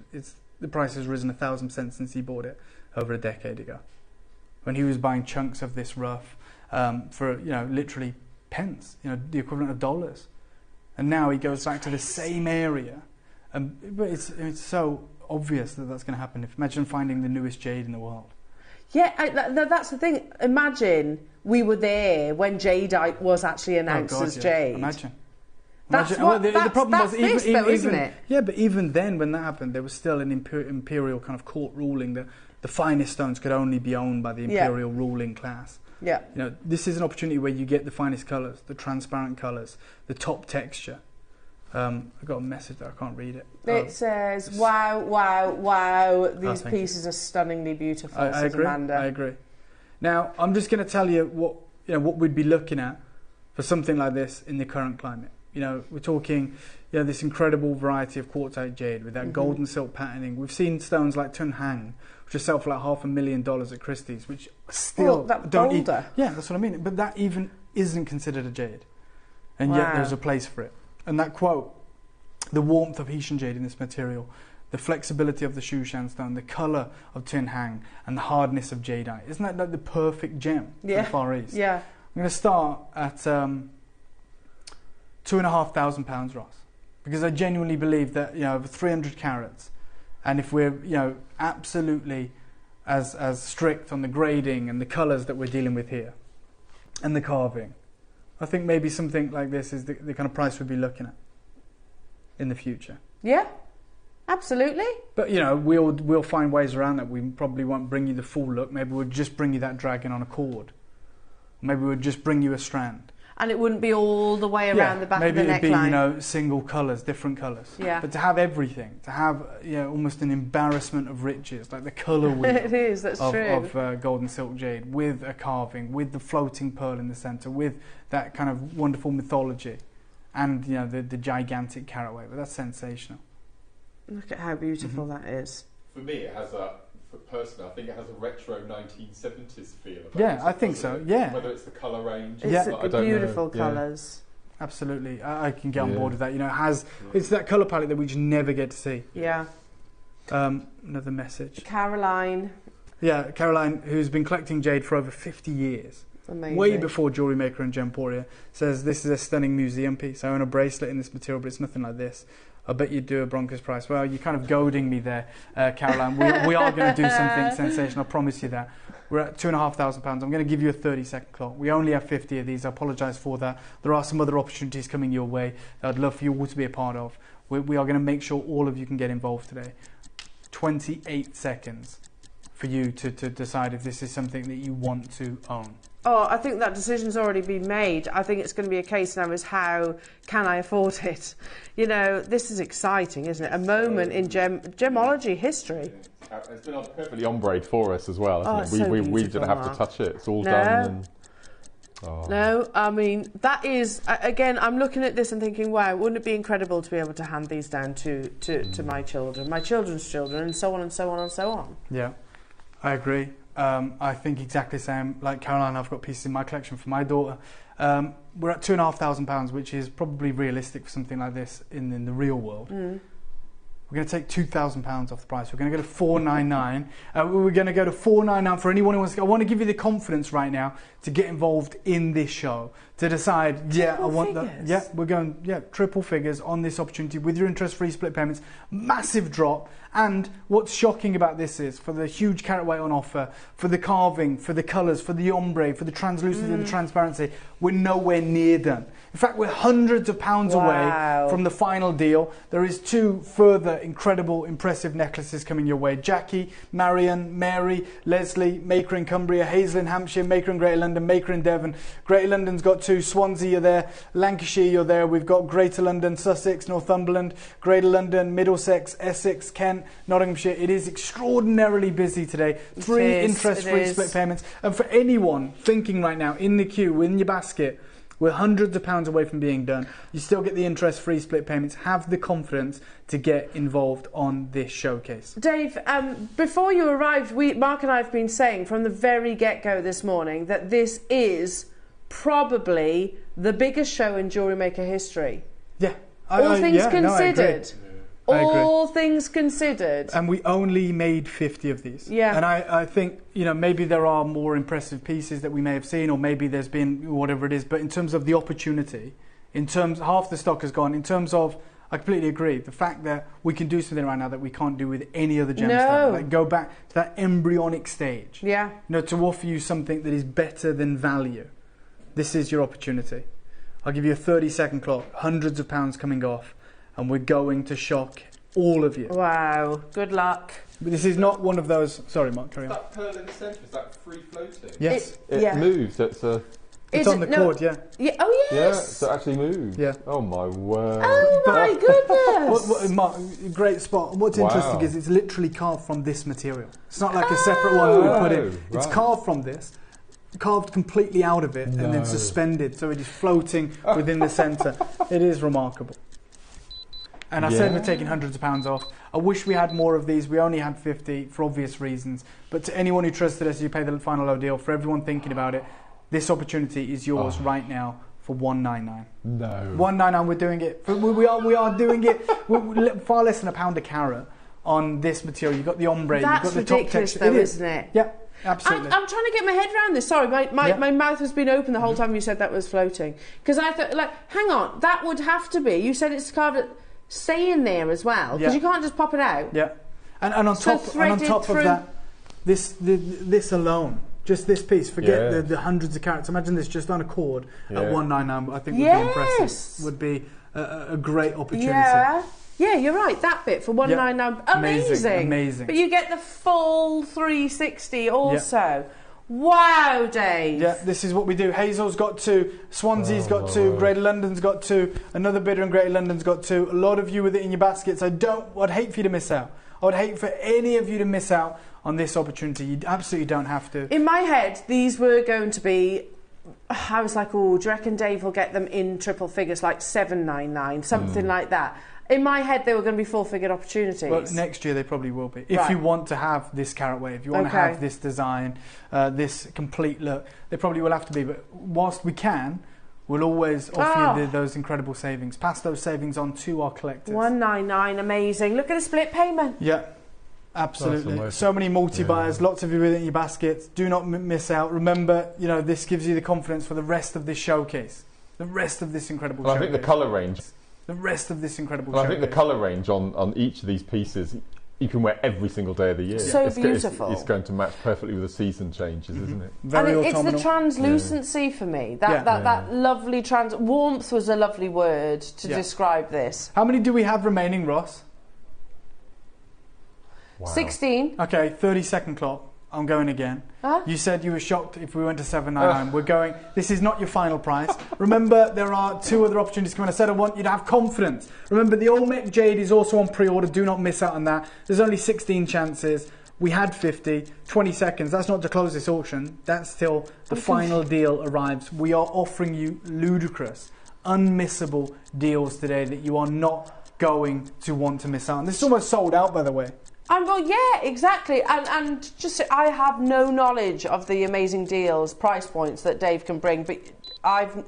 the price has risen 1,000% since he bought it over a decade ago, when he was buying chunks of this rough for literally pence, the equivalent of dollars, and now he goes back to the same area But it's so obvious that that's going to happen. Imagine finding the newest jade in the world. Yeah, that's the thing. Imagine we were there when jadeite was actually announced as jade. Imagine. That's the problem was isn't it? Yeah, but even then, when that happened, there was still an imperial kind of court ruling that the finest stones could only be owned by the imperial ruling class. Yeah. You know, this is an opportunity where you get the finest colours, the transparent colours, the top texture. I got a message there, I can't read it. It says, "Wow, wow, wow! These pieces are stunningly beautiful." I agree. Amanda. I agree. Now, I'm just going to tell you what we'd be looking at for something like this in the current climate. You know, we're talking, this incredible variety of quartzite jade with that golden silk patterning. We've seen stones like Tun Hang, which are sell for like $500,000 at Christie's, which still don't. Yeah, that's what I mean. But that even isn't considered a jade, and yet there's a place for it. And that quote, the warmth of Hessian jade in this material, the flexibility of the Shushan stone, the colour of Tun Hang, and the hardness of jadeite. Isn't that like the perfect gem for the Far East? Yeah. I'm going to start at £2,500, Ross, because I genuinely believe that over 300 carats, and if we're absolutely as strict on the grading and the colours that we're dealing with here, and the carving, I think maybe something like this is the kind of price we'd be looking at in the future. Yeah, absolutely. But we'll find ways around that. We probably won't bring you the full look. Maybe we'll just bring you that dragon on a cord. Maybe we'll just bring you a strand. And it wouldn't be all the way around the back of the neckline. Maybe it'd be, single colours, different colours. Yeah. But to have everything, to have almost an embarrassment of riches, like the colour wheel it is, that's of, true. of golden silk jade, with a carving, with the floating pearl in the centre, with that kind of wonderful mythology, and the gigantic carat weight. But that's sensational. Look at how beautiful that is. For me, it has personally, I think it has a retro 1970s feel about it. Yeah, I think so, yeah. Whether it's the colour range. It's beautiful colours. Absolutely. I can get on board with that. It's that colour palette that we just never get to see. Yeah. Another message. Caroline. Yeah, Caroline, who's been collecting jade for over 50 years. Amazing. Way before JewelleryMaker and Gemporia, says this is a stunning museum piece. I own a bracelet in this material, but it's nothing like this. I bet you'd do a Broncos price. Well, you're kind of goading me there, Caroline. We are going to do something sensational, I promise you that. We're at £2,500. I'm going to give you a 30-second clock. We only have 50 of these. I apologise for that. There are some other opportunities coming your way that I'd love for you all to be a part of. We are going to make sure all of you can get involved today. 28 seconds for you to decide if this is something that you want to own. Oh, I think that decision's already been made. I think it's going to be a case now is how can I afford it? This is exciting, isn't it? A moment in gemology history. It's been perfectly ombreed for us as well, hasn't it? We didn't have to touch it. It's all done. No, I mean, that is, again, I'm looking at this and thinking, wow, wouldn't it be incredible to be able to hand these down to my children, my children's children, and so on and so on and so on. Yeah, I agree. I think exactly the same. Like Caroline, I've got pieces in my collection for my daughter. We're at £2,500, which is probably realistic for something like this in the real world. We're going to take £2,000 off the price. We're going to go to $499. We're going to go to $499 for anyone who wants to go. I want to give you the confidence right now to get involved in this show, to decide, I want that. Yeah, we're going, triple figures on this opportunity with your interest-free split payments. Massive drop. And what's shocking about this is, for the huge carat weight on offer, for the carving, for the colours, for the ombre, for the translucency and the transparency, we're nowhere near done. In fact, we're hundreds of pounds away from the final deal. There is 2 further incredible, impressive necklaces coming your way. Jackie, Marion, Mary, Leslie, Maker in Cumbria, Hazel in Hampshire, Maker in Greater London, Maker in Devon. Greater London's got 2. Swansea, you're there. Lancashire, you're there. We've got Greater London, Sussex, Northumberland, Greater London, Middlesex, Essex, Kent, Nottinghamshire. It is extraordinarily busy today. 3 interest-free split payments. And for anyone thinking right now, in the queue, in your basket, we're hundreds of pounds away from being done. You still get the interest-free split payments. Have the confidence to get involved on this showcase. Dave, before you arrived, Mark and I have been saying from the very get-go this morning that this is probably the biggest show in JewelleryMaker history. Yeah. All things considered. All things considered. And we only made 50 of these. Yeah. And I think, maybe there are more impressive pieces that we may have seen, or maybe there's been whatever it is. But in terms of the opportunity, in terms, half the stock has gone. In terms of I completely agree. The fact that we can do something right now that we can't do with any other gemstone, No. like go back to that embryonic stage, Yeah. to offer you something that is better than value. This is your opportunity. I'll give you a 30-second clock, hundreds of pounds coming off, and we're going to shock all of you. Wow. Good luck. But this is not one of those. Sorry, Mark, carry on. That pearl in the centre, is that free floating? Yes, It moves. it's on the cord. Yeah. Yeah. Oh Yeah, yes. so it actually moves. Yeah. Oh my word. Oh my goodness. Mark, great spot. What's interesting is it's literally carved from this material. It's not like a separate one that we put in. It's carved from this, carved completely out of it, and then suspended, so it is floating within the centre. It is remarkable. And I said we're taking hundreds of pounds off. I wish we had more of these. We only had 50 for obvious reasons. But to anyone who trusted us, you pay the final low deal. For everyone thinking about it, this opportunity is yours right now for $199. No. $199. We're doing it. We are doing it. Far less than £1 a carat on this material. You've got the ombre. That's you've got the top ridiculous, texture. though, isn't it? Yeah, absolutely. I'm trying to get my head around this. Sorry, my mouth has been open the whole time you said that was floating. Because I thought, like, hang on, that would have to be. You said it's carved. Stay in there as well, because you can't just pop it out. Yeah, and on top of that, this alone, just this piece. Forget the hundreds of carats. Imagine this just on a cord at $199. I think would be impressive. Would be a great opportunity. Yeah, you're right. That bit for $199, amazing. But you get the full 360 also. Yeah. Wow, Dave. Yeah, this is what we do. Hazel's got 2, Swansea's got 2, Greater London's got 2, another bidder in Greater London's got 2. A lot of you with it in your baskets. I'd hate for you to miss out. I would hate for any of you to miss out on this opportunity. You absolutely don't have to. In my head, these were going to be, I was like, oh, do you reckon Dave will get them in triple figures, like $799, something like that? In my head, they were going to be full-figured opportunities. Well, next year they probably will be. If you want to have this carat weight, if you want to have this design, this complete look, they probably will have to be. But whilst we can, we'll always offer you those incredible savings. Pass those savings on to our collectors. $199, amazing. Look at the split payment. Yeah, absolutely. So many multi-buyers, lots of you with it in your baskets. Do not miss out. Remember, this gives you the confidence for the rest of this showcase. The rest of this incredible showcase. I think the colour range... The rest of this incredible showcase. I think the colour range on each of these pieces, you can wear every single day of the year. So beautiful. It's going to match perfectly with the season changes, isn't it? Very it's the translucency for me. That lovely warmth was a lovely word to describe this. How many do we have remaining, Ross? Wow. 16. Okay, 30-second clock. I'm going again. Huh? You said you were shocked if we went to $799. We're going. This is not your final price. Remember, there are 2 other opportunities coming. I said I want you to have confidence. Remember, the Olmec Jade is also on pre-order. Do not miss out on that. There's only 16 chances. We had 50. 20 seconds. That's not to close this auction. That's till the final deal arrives. We are offering you ludicrous, unmissable deals today that you are not going to want to miss out on. This is almost sold out, by the way. Well, yeah, exactly. And just, I have no knowledge of the amazing deals, price points that Dave can bring, but I've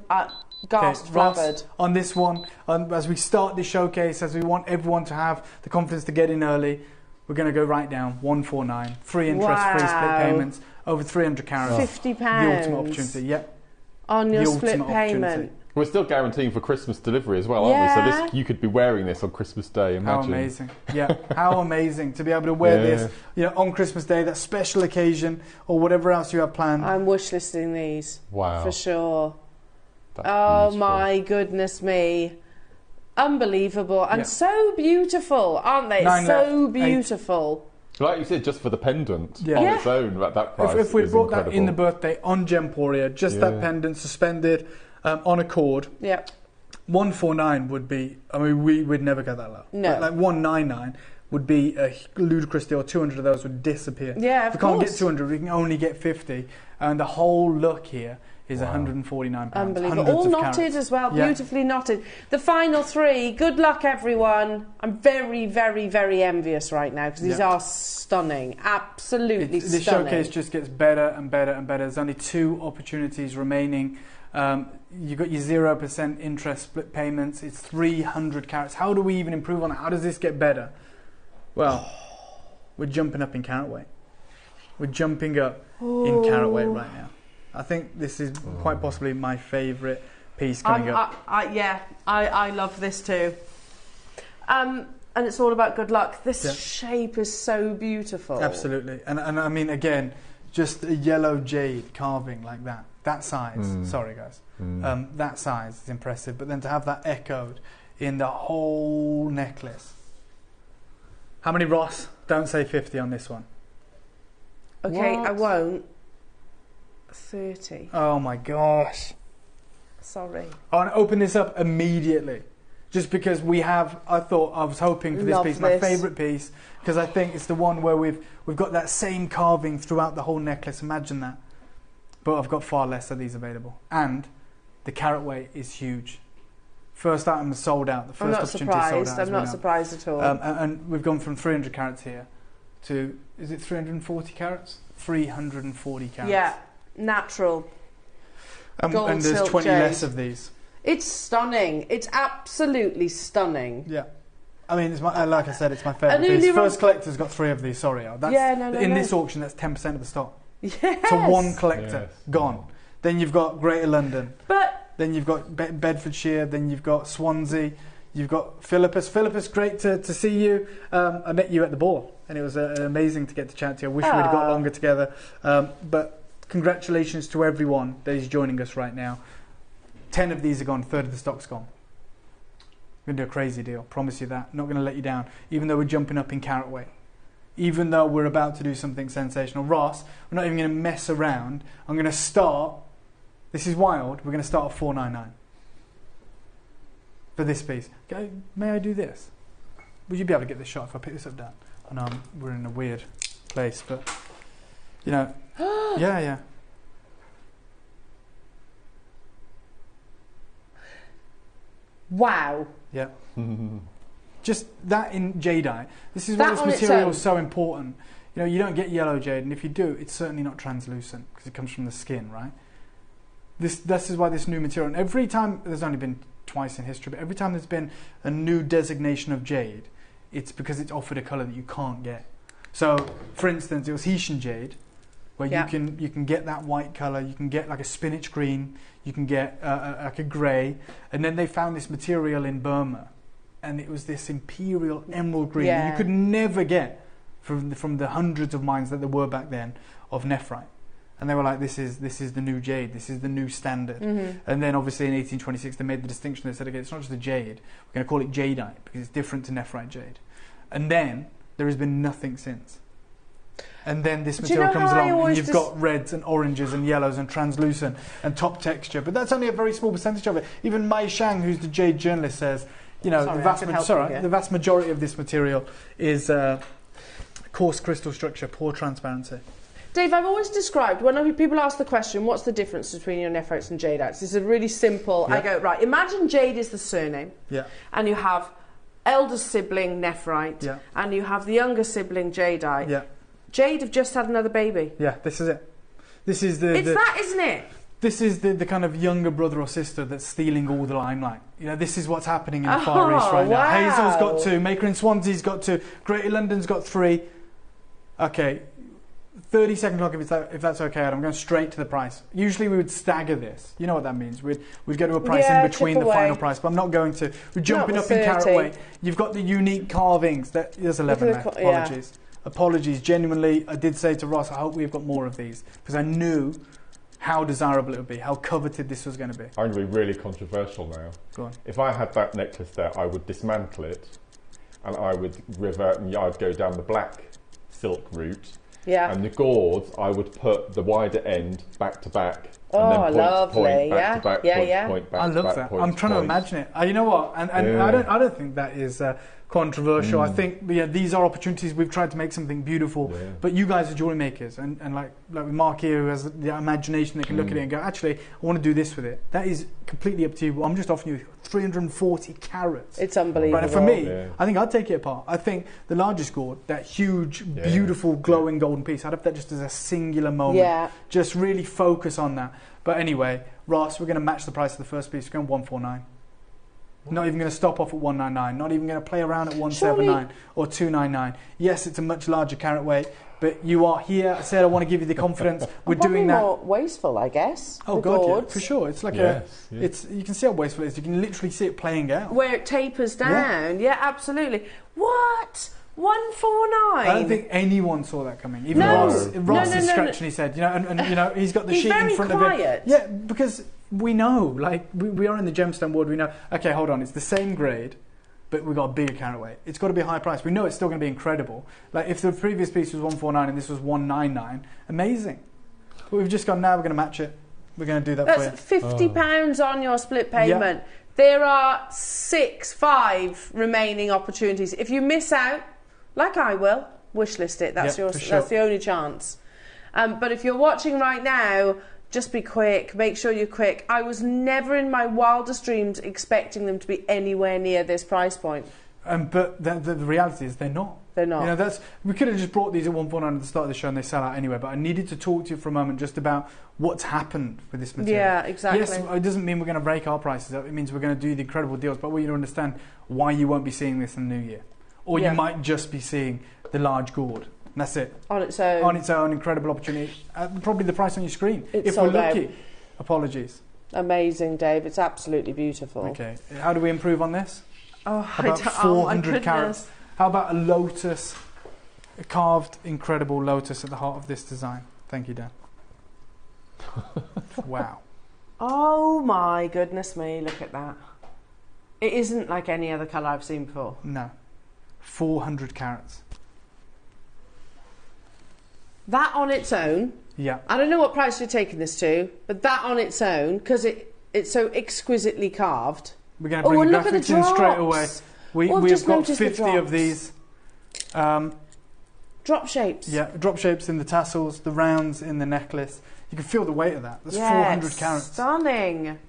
gasped, flabbered. On this one, as we start this showcase, as we want everyone to have the confidence to get in early, we're going to go right down, 149, free interest, free split payments, over 300 carats. £50. The ultimate opportunity, yep. On your split payment. We're still guaranteeing for Christmas delivery as well, aren't we? So you could be wearing this on Christmas Day, imagine. How amazing. Yeah, how amazing to be able to wear this on Christmas Day, that special occasion, or whatever else you have planned. I'm wish listing these. Wow. For sure. That's beautiful. My goodness me. Unbelievable. And so beautiful, aren't they? 9 so left, beautiful. 8. Like you said, just for the pendant on its own, at that price. If we brought incredible. that in the birthday on Gemporia, just that pendant suspended on a cord, 149 would be, I mean, we'd never get that low. No. Like 199 would be a ludicrous deal. 200 of those would disappear. Yeah, of course. We can't get 200, we can only get 50. And the whole look here is £149. Unbelievable. All knotted carats. as well, beautifully knotted. The final 3, good luck everyone. I'm very, very, very envious right now because these are stunning, absolutely stunning. The showcase just gets better and better and better. There's only 2 opportunities remaining. You've got your 0% interest split payments. It's 300 carats. How do we even improve on it? How does this get better? Well, we're jumping up in carat weight. We're jumping up in carat weight right now. I think this is quite possibly my favourite piece coming up. I love this too. And it's all about good luck. This Yeah. shape is so beautiful. Absolutely. And I mean, again, just a yellow jade carving like that size, sorry guys, that size is impressive. But then to have that echoed in the whole necklace. How many, Ross? Don't say 50 on this one. Okay, What? I won't. 30. Oh my gosh. Sorry. I want to open this up immediately. Just because I was hoping for this Love piece, my this. favourite piece, because I think it's the one where we've got that same carving throughout the whole necklace. Imagine that. But I've got far less of these available. And the carat weight is huge. First item is sold out. The first opportunity is sold out. I'm not surprised at all. And we've gone from 300 carats here to, is it 340 carats? 340 carats. Yeah, natural. Gold And there's silk 20 jade. less of these. It's stunning. It's absolutely stunning. Yeah. I mean, like I said, it's my favourite And piece. only First collector's got 3 of these, sorry. In this auction, that's 10% of the stock. Yes. So one collector, Yes. gone. Then you've got Greater London. But Then you've got Bedfordshire. Then you've got Swansea. You've got Philippus. Philippus, great to see you. I met you at the ball, and it was amazing to get to chat to you. I wish we'd have got longer together. But congratulations to everyone that is joining us right now. 10 of these are gone, 1/3 of the stock's gone. We're going to do a crazy deal, promise you that. Not going to let you down, even though we're jumping up in carat weight. Even though we're about to do something sensational. Ross, we're not even going to mess around. I'm going to start, this is wild, we're going to start at $499 for this piece. Okay, may I do this? Would you be able to get this shot if I pick this up, Dan? I know we're in a weird place, but, you know, yeah. wow. Yeah. Just that in jadeite. This is That why this on its material own. is so important. You know, you don't get yellow jade, and if you do, it's certainly not translucent because it comes from the skin, right? This is why this new material. And every time, there's only been twice in history, but every time there's been a new designation of jade, it's because it's offered a colour that you can't get. So, for instance, it was Hessian jade, where Yeah. you can get that white colour, you can get like a spinach green, you can get like a grey, and then they found this material in Burma, and it was this imperial emerald green that you could never get from the hundreds of mines that there were back then of nephrite. And they were like, this is the new jade, this is the new standard. And then obviously in 1826 they made the distinction. They said, again, it's not just a jade, we're going to call it jadeite because it's different to nephrite jade. And then there has been nothing since. And then this material comes along and you've got reds and oranges and yellows and translucent and top texture. But that's only a very small percentage of it. Even Mai Shang, who's the jade journalist, says, you know, the vast majority of this material is coarse crystal structure, poor transparency. Dave, I've always described, when people ask the question, what's the difference between your nephrites and jadeites? It's a really simple, I go, right, imagine jade is the surname, and you have elder sibling nephrite, and you have the younger sibling jadeite. Yeah. Jade have just had another baby. Yeah, this is it. This is that, isn't it? This is the kind of younger brother or sister that's stealing all the limelight. You know, this is what's happening in the Far East right now. Hazel's got 2, Maker in Swansea's got 2, Greater London's got 3. Okay, 30-second clock if that's okay, Adam. I'm going straight to the price. Usually we would stagger this. You know what that means. We'd go to a price in between the final price, but I'm not going to. We're jumping up in carat weight. You've got the unique carvings. There's 11 left. Apologies. Apologies. Genuinely, I did say to Ross, I hope we've got more of these because I knew how desirable it would be, how coveted this was going to be. I'm going to be really controversial now. Go on. If I had that necklace there, I would dismantle it and I would revert and I'd go down the black silk route. Yeah. And the gauze, I would put the wider end back to back. Oh, and then point lovely. to point, back to back, point back I to love back, that. point I'm to trying to point. imagine it. You know what? And I don't think that is controversial. I think these are opportunities. We've tried to make something beautiful, but you guys are jewelry makers, and like with Mark here, who has the imagination, they can look at it and go, actually, I want to do this with it. That is completely up to you. I'm just offering you 340 carats. It's unbelievable. Right, and for me, I think I'd take it apart. I think the largest gourd, that huge, beautiful, glowing golden piece, I'd have that just as a singular moment. Yeah. Just really focus on that. But anyway, Ross, we're going to match the price of the first piece. We're going 149. Not even going to stop off at 199. Not even going to play around at 179 or 299. Yes, it's a much larger carat weight, but you are here. I said I want to give you the confidence. We're doing that. More wasteful, I guess. Oh God, yeah, for sure. It's like Yes. you can see how wasteful it is. You can literally see it playing out. Where it tapers down. Yeah, absolutely. What? 149. I don't think anyone saw that coming. Even No. Ross No. is scratching his head, and you know he's got the He's sheet in very front quiet. of him. Yeah, because we know, like we are in the gemstone world. We know. Okay, hold on, it's the same grade, but we've got a bigger carat weight. It's got to be a high price. We know it's still going to be incredible. Like if the previous piece was 149 and this was 199, amazing. But we've just gone now. We're going to match it. We're going to do that That's for you. £50 on your split payment. Yeah. There are 5 remaining opportunities. If you miss out, like I will, wish list it. That's for sure. That's the only chance. But if you're watching right now, just be quick. Make sure you're quick. I was never in my wildest dreams expecting them to be anywhere near this price point. But the reality is they're not. They're not. You know, we could have just brought these at 149 at the start of the show and they sell out anyway, but I needed to talk to you for a moment just about what's happened with this material. Yeah, exactly. Yes, it doesn't mean we're going to break our prices up. It means we're going to do the incredible deals, but I want you to understand why you won't be seeing this in the new year. Or you might just be seeing the large gourd. And that's it. On its own. On its own, incredible opportunity. Probably the price on your screen. It's if we're sold out. lucky. Apologies. Amazing, Dave. It's absolutely beautiful. Okay. How do we improve on this? Oh, How about 400 carats? How about a lotus? A carved, incredible lotus at the heart of this design. Thank you, Dan. Wow. Oh my goodness me, look at that. It isn't like any other colour I've seen before. No. 400 carats. That on its own, Yeah. I don't know what price you're taking this to, but that on its own, because it's so exquisitely carved. We're going to bring the graphics in straight away. We've got 50 of these. Drop shapes. Yeah, drop shapes in the tassels, the rounds in the necklace. You can feel the weight of that. That's 400 carats. Stunning.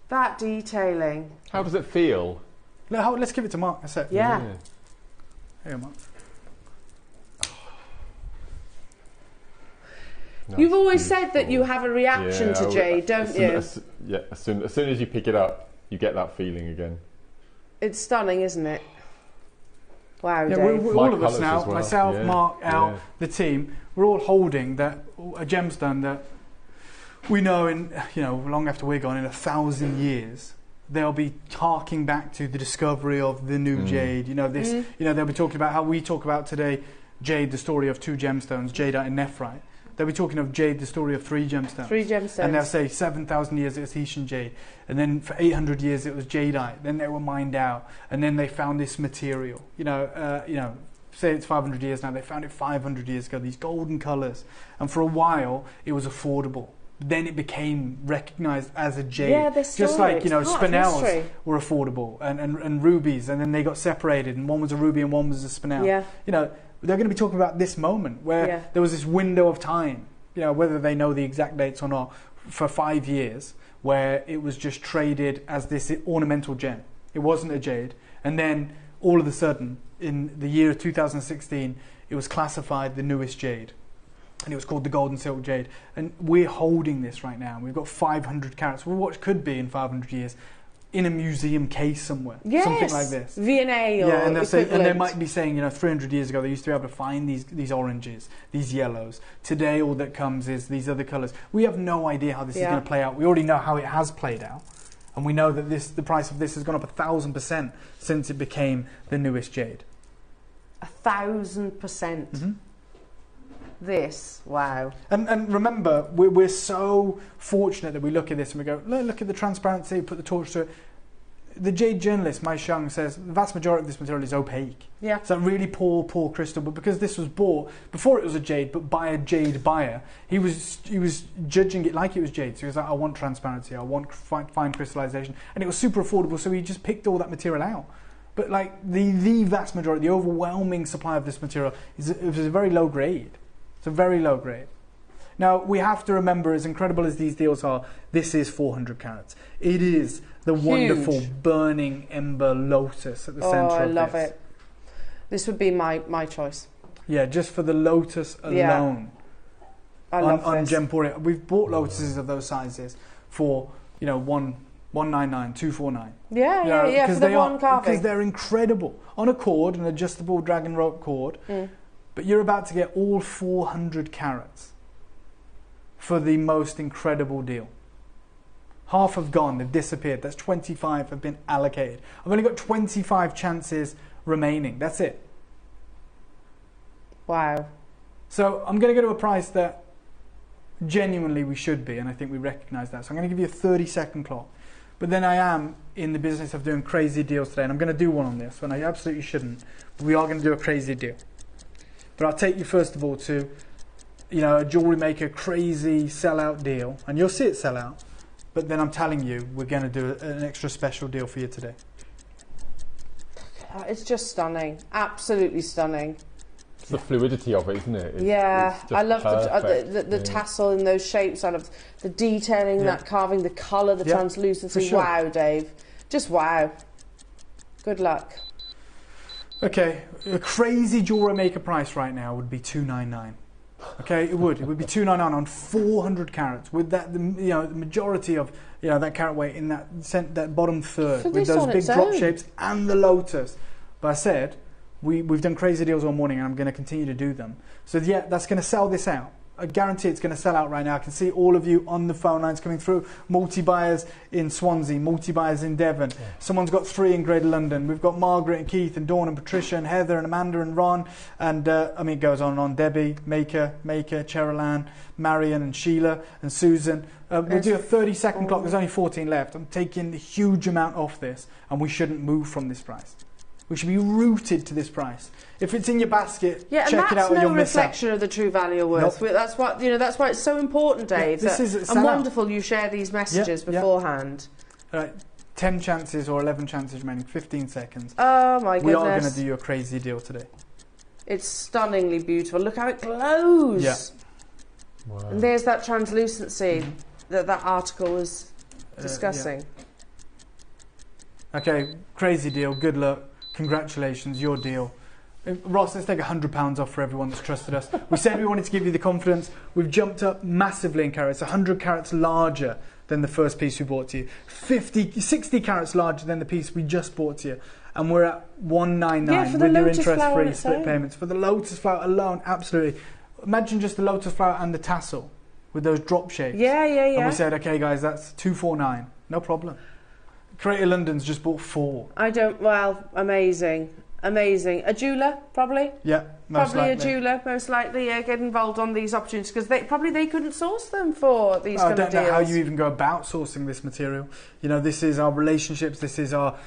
That detailing. How does it feel? Let's give it to Mark a sec. Yeah. Here, Mark. No, You've always beautiful. said that you have a reaction to jade, don't you? As soon as you pick it up, you get that feeling again. It's stunning, isn't it? Wow, Yeah, Dave. we're My all of us colours now, as well. myself, Yeah, Mark, Al, yeah. the team, we're all holding a gemstone that we know long after we're gone, in 1,000 years, they'll be harking back to the discovery of the new jade. They'll be talking about how we talk about today, jade, the story of 2 gemstones, jadeite and nephrite. They'll be talking of jade, the story of 3 gemstones. 3 gemstones. And they'll say 7,000 years it was Hessian jade. And then for 800 years it was jadeite. Then they were mined out. And then they found this material. Say it's 500 years now. They found it 500 years ago, these golden colours. And for a while it was affordable. Then it became recognised as a jade. Yeah, the story. Just like, It's part of spinels history. were affordable. And rubies. And then they got separated. And one was a ruby and one was a spinel. Yeah. They're going to be talking about this moment where there was this window of time, whether they know the exact dates or not, for 5 years, where it was just traded as this ornamental gem. It wasn't a jade. And then all of a sudden, in the year of 2016, it was classified the newest jade. And it was called the golden silk jade. And we're holding this right now. We've got 500 carats. Well, what could be in 500 years? In a museum case somewhere, something like this. V&A or and equivalent. they might be saying, 300 years ago they used to be able to find these oranges, these yellows. Today all that comes is these other colours. We have no idea how this is going to play out. We already know how it has played out, and we know that the price of this has gone up 1,000% since it became the newest jade. 1,000%. This, wow. And remember, we're so fortunate that we look at this and we go, look at the transparency, put the torch to it. The jade journalist, Mai Shang, says the vast majority of this material is opaque. Yeah. It's that really poor crystal. But because this was bought before it was a jade, but by a jade buyer, he was judging it like it was jade. So he was like, I want transparency, I want fine crystallization, and it was super affordable. So he just picked all that material out. But like the vast majority, the overwhelming supply of this material is a very low grade. It's a very low grade. Now, we have to remember, as incredible as these deals are, this is 400 carats. It is the wonderful burning ember lotus at the centre of this. Oh, I love it. This would be my choice. Yeah, just for the lotus alone. I love on this. Gemporia. We've bought lotuses of those sizes for, one 199, 249. Yeah, for the one carving. Because they're incredible. On a cord, an adjustable dragon rope cord, but you're about to get all 400 carats for the most incredible deal. Half have gone, they've disappeared. That's 25 have been allocated. I've only got 25 chances remaining. That's it. Wow. So I'm going to go to a price that genuinely we should be, and I think we recognise that. So I'm going to give you a 30-second clock. But then I am in the business of doing crazy deals today, and I'm going to do one on this, and I absolutely shouldn't. But we are going to do a crazy deal. But I'll take you first of all to, a Jewellery Maker crazy sellout deal, and you'll see it sell out. But then I'm telling you, we're going to do an extra special deal for you today. It's just stunning. Absolutely stunning. It's the fluidity of it, isn't it? I love the tassel in those shapes, sort of the detailing, that carving, the colour, the translucency. Sure. Wow, Dave. Just wow. Good luck. Okay, a crazy Jewellery Maker price right now would be $299. Okay, it would be $299 on 400 carats with that, the majority of that carat weight in that bottom third with those big drop shapes and the lotus. But I said we've done crazy deals all morning, and I'm going to continue to do them. So that's going to sell this out. I guarantee it's going to sell out right now. I can see all of you on the phone lines coming through. Multi-buyers in Swansea, multi-buyers in Devon. Yeah. Someone's got 3 in Greater London. We've got Margaret and Keith and Dawn and Patricia and Heather and Amanda and Ron. And it goes on and on. Debbie, Maker, Cheryl Ann, Marion and Sheila and Susan. We'll do a 30-second clock. There's only 14 left. I'm taking a huge amount off this, and we shouldn't move from this price. We should be rooted to this price. If it's in your basket, check it out or you'll miss out. That's no reflection of the true value or worth. Nope. That's what that's why it's so important, Dave. And wonderful you share these messages beforehand. All right, 10 chances or 11 chances remaining, 15 seconds. Oh my goodness. We are going to do you a crazy deal today. It's stunningly beautiful. Look how it glows. Yeah. Wow. And there's that translucency that article was discussing. Okay, crazy deal. Good luck. Congratulations, your deal. Ross, let's take £100 off for everyone that's trusted us. We said we wanted to give you the confidence. We've jumped up massively in carats, 100 carats larger than the first piece we bought to you, 60 carats larger than the piece we just bought to you, and we're at $199 with your interest-free split payments. For the lotus flower alone, absolutely. Imagine just the lotus flower and the tassel with those drop shapes. Yeah. And we said, okay, guys, that's $249, no problem. Creator London's just bought 4. Amazing. A jeweller, probably? Yeah, most likely. A jeweller, most likely, get involved on these opportunities, because they couldn't source them for these kind of deals. I don't know how you even go about sourcing this material. This is our relationships, this is our,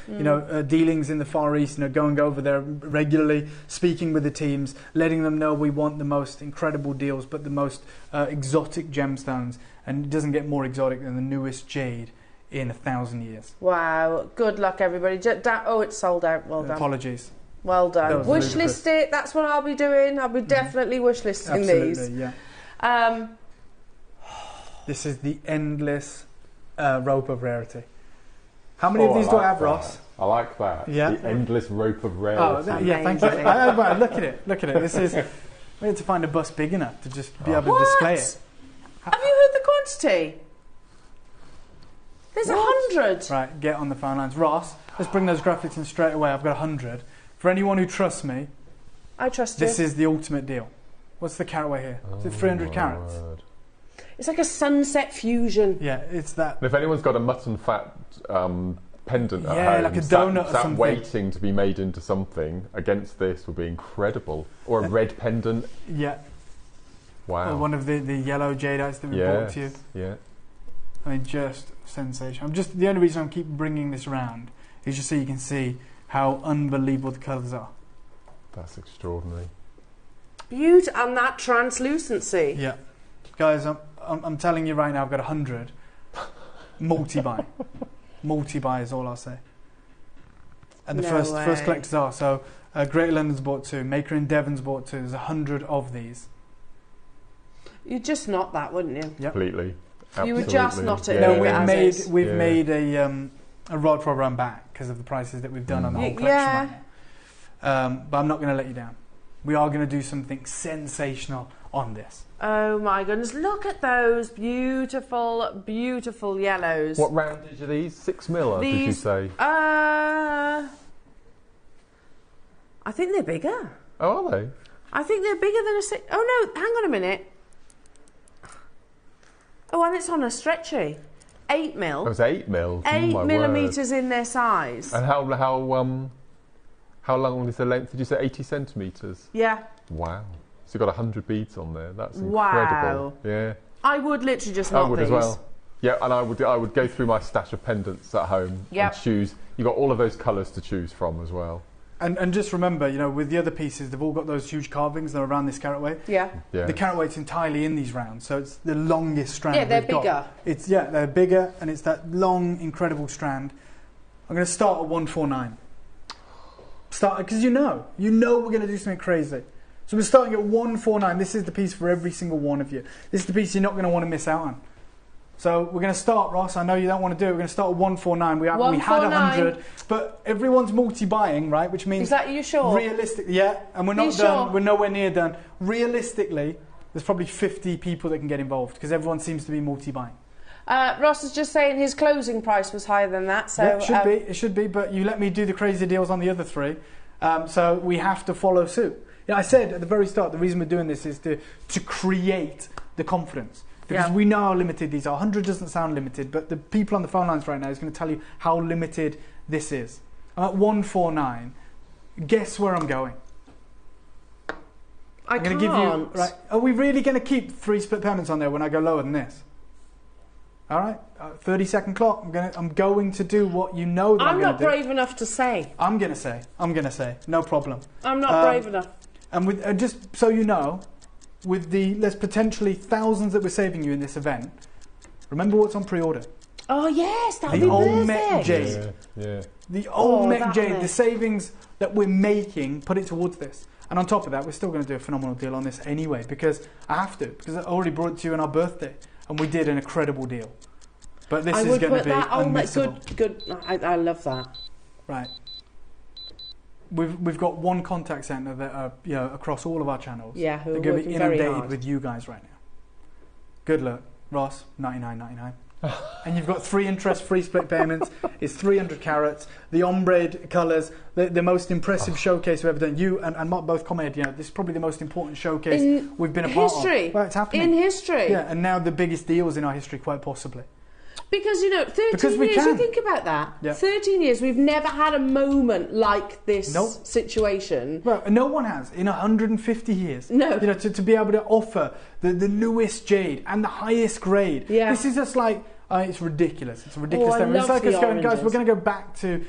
dealings in the Far East, going over there regularly, speaking with the teams, letting them know we want the most incredible deals, but the most exotic gemstones, and it doesn't get more exotic than the newest jade in 1,000 years. Wow, good luck everybody. It's sold out. Well done. Apologies. Well done. Wish list it. That's what I'll be doing. I'll be definitely wish listing these. Absolutely, yeah. This is the endless rope of rarity. How many of these do I have, Ross? I like that. Yeah. The endless rope of rarity. Thank you. Look at it. This is. We had to find a bus big enough to just be able to display it. Have you heard the quantity? There's 100. Right, get on the phone lines. Ross, let's bring those graphics in straight away. I've got 100. For anyone who trusts me, I trust you. This is the ultimate deal. What's the carat weight here? Is it 300 carats? Word. It's like a sunset fusion. Yeah, it's that. And if anyone's got a mutton fat pendant at home, like a donut or something, waiting to be made into something against this would be incredible. Or a red pendant. Yeah. Wow. Or one of the yellow jadeite that we brought to you. Yeah. I mean, just sensational. The only reason I keep bringing this around is just so you can see how unbelievable the colours are. That's extraordinary. Beauty and that translucency. Yeah, guys, I'm telling you right now, I've got 100. Multi-buy is all I'll say. And the first collectors are so. Greater London's bought 2. Maker in Devon's bought 2. There's 100 of these. You'd just not that, wouldn't you? Yep. Completely. You would just not it. No, we've made a rod for run back because of the prices that we've done on the whole collection right now. But I'm not going to let you down. We are going to do something sensational on this. Oh my goodness, look at those beautiful, beautiful yellows. What roundage are these? 6mm, did you say? I think they're bigger. Oh, are they? I think they're bigger than a 6... Oh no, hang on a minute. Oh, and it's on a stretchy. 8mm. It was 8mm. 8mm in their size. And how long is the length? Did you say 80 centimetres? Yeah. Wow. So you've got 100 beads on there. That's incredible. Wow. Yeah. I would literally just knot I would these. as well. Yeah, and I would go through my stash of pendants at home and choose. You've got all of those colours to choose from as well. And just remember, you know, with the other pieces, they've all got those huge carvings that are around this carat weight. Yeah. The carat weight's entirely in these rounds, so it's the longest strand. Yeah, they're we've got. bigger. They're bigger, and it's that long, incredible strand. I'm going to start at 149. Because you know we're going to do something crazy. So we're starting at 149. This is the piece for every single one of you. This is the piece you're not going to want to miss out on. So we're going to start, Ross. I know you don't want to do it. We're going to start at 149. We had 100, but everyone's multi-buying, right? Which means... Is that you sure? Realistically, yeah. And we're not done. Sure? We're nowhere near done. Realistically, there's probably 50 people that can get involved because everyone seems to be multi-buying. Ross is just saying his closing price was higher than that. So yeah, it should be. But you let me do the crazy deals on the other three, so we have to follow suit. Yeah, I said at the very start the reason we're doing this is to create the confidence. Because we know how limited these are. 100 doesn't sound limited, but the people on the phone lines right now is going to tell you how limited this is. I'm at 149. Guess where I'm going? I'm going to give you. Right? Are we really going to keep 3 split payments on there when I go lower than this? All right, 30-second clock. I'm going to do what you know that I'm going to do. I'm not brave enough to say. I'm going to say. No problem. I'm not brave enough. And with just so you know. With there's potentially thousands that we're saving you in this event. Remember what's on pre-order. Oh yes, that'll be the Olmec jade. Yeah. The Olmec jade. The savings that we're making, put it towards this. And on top of that, we're still going to do a phenomenal deal on this anyway because I have to. Because I already brought it to you on our birthday, and we did an incredible deal. But this is going to be unmissable. Good. I love that. Right. We've got one contact centre that are across all of our channels. Yeah, who are going to be inundated with you guys right now. Good luck, Ross. $99.99. And you've got 3 interest-free split payments. It's 300 carats. The ombre colours, the most impressive showcase we've ever done. You and Mark both commented. This is probably the most important showcase we've been a part of. Well, it's happening in history. Yeah, and now the biggest deals in our history, quite possibly. Because 13 years, you think about that. Yeah. 13 years, we've never had a moment like this situation. Well, no one has in 150 years. No. To be able to offer the newest jade and the highest grade. Yeah. This is just like, it's ridiculous. It's a ridiculous thing. It's like us going, guys, we're going to go back to,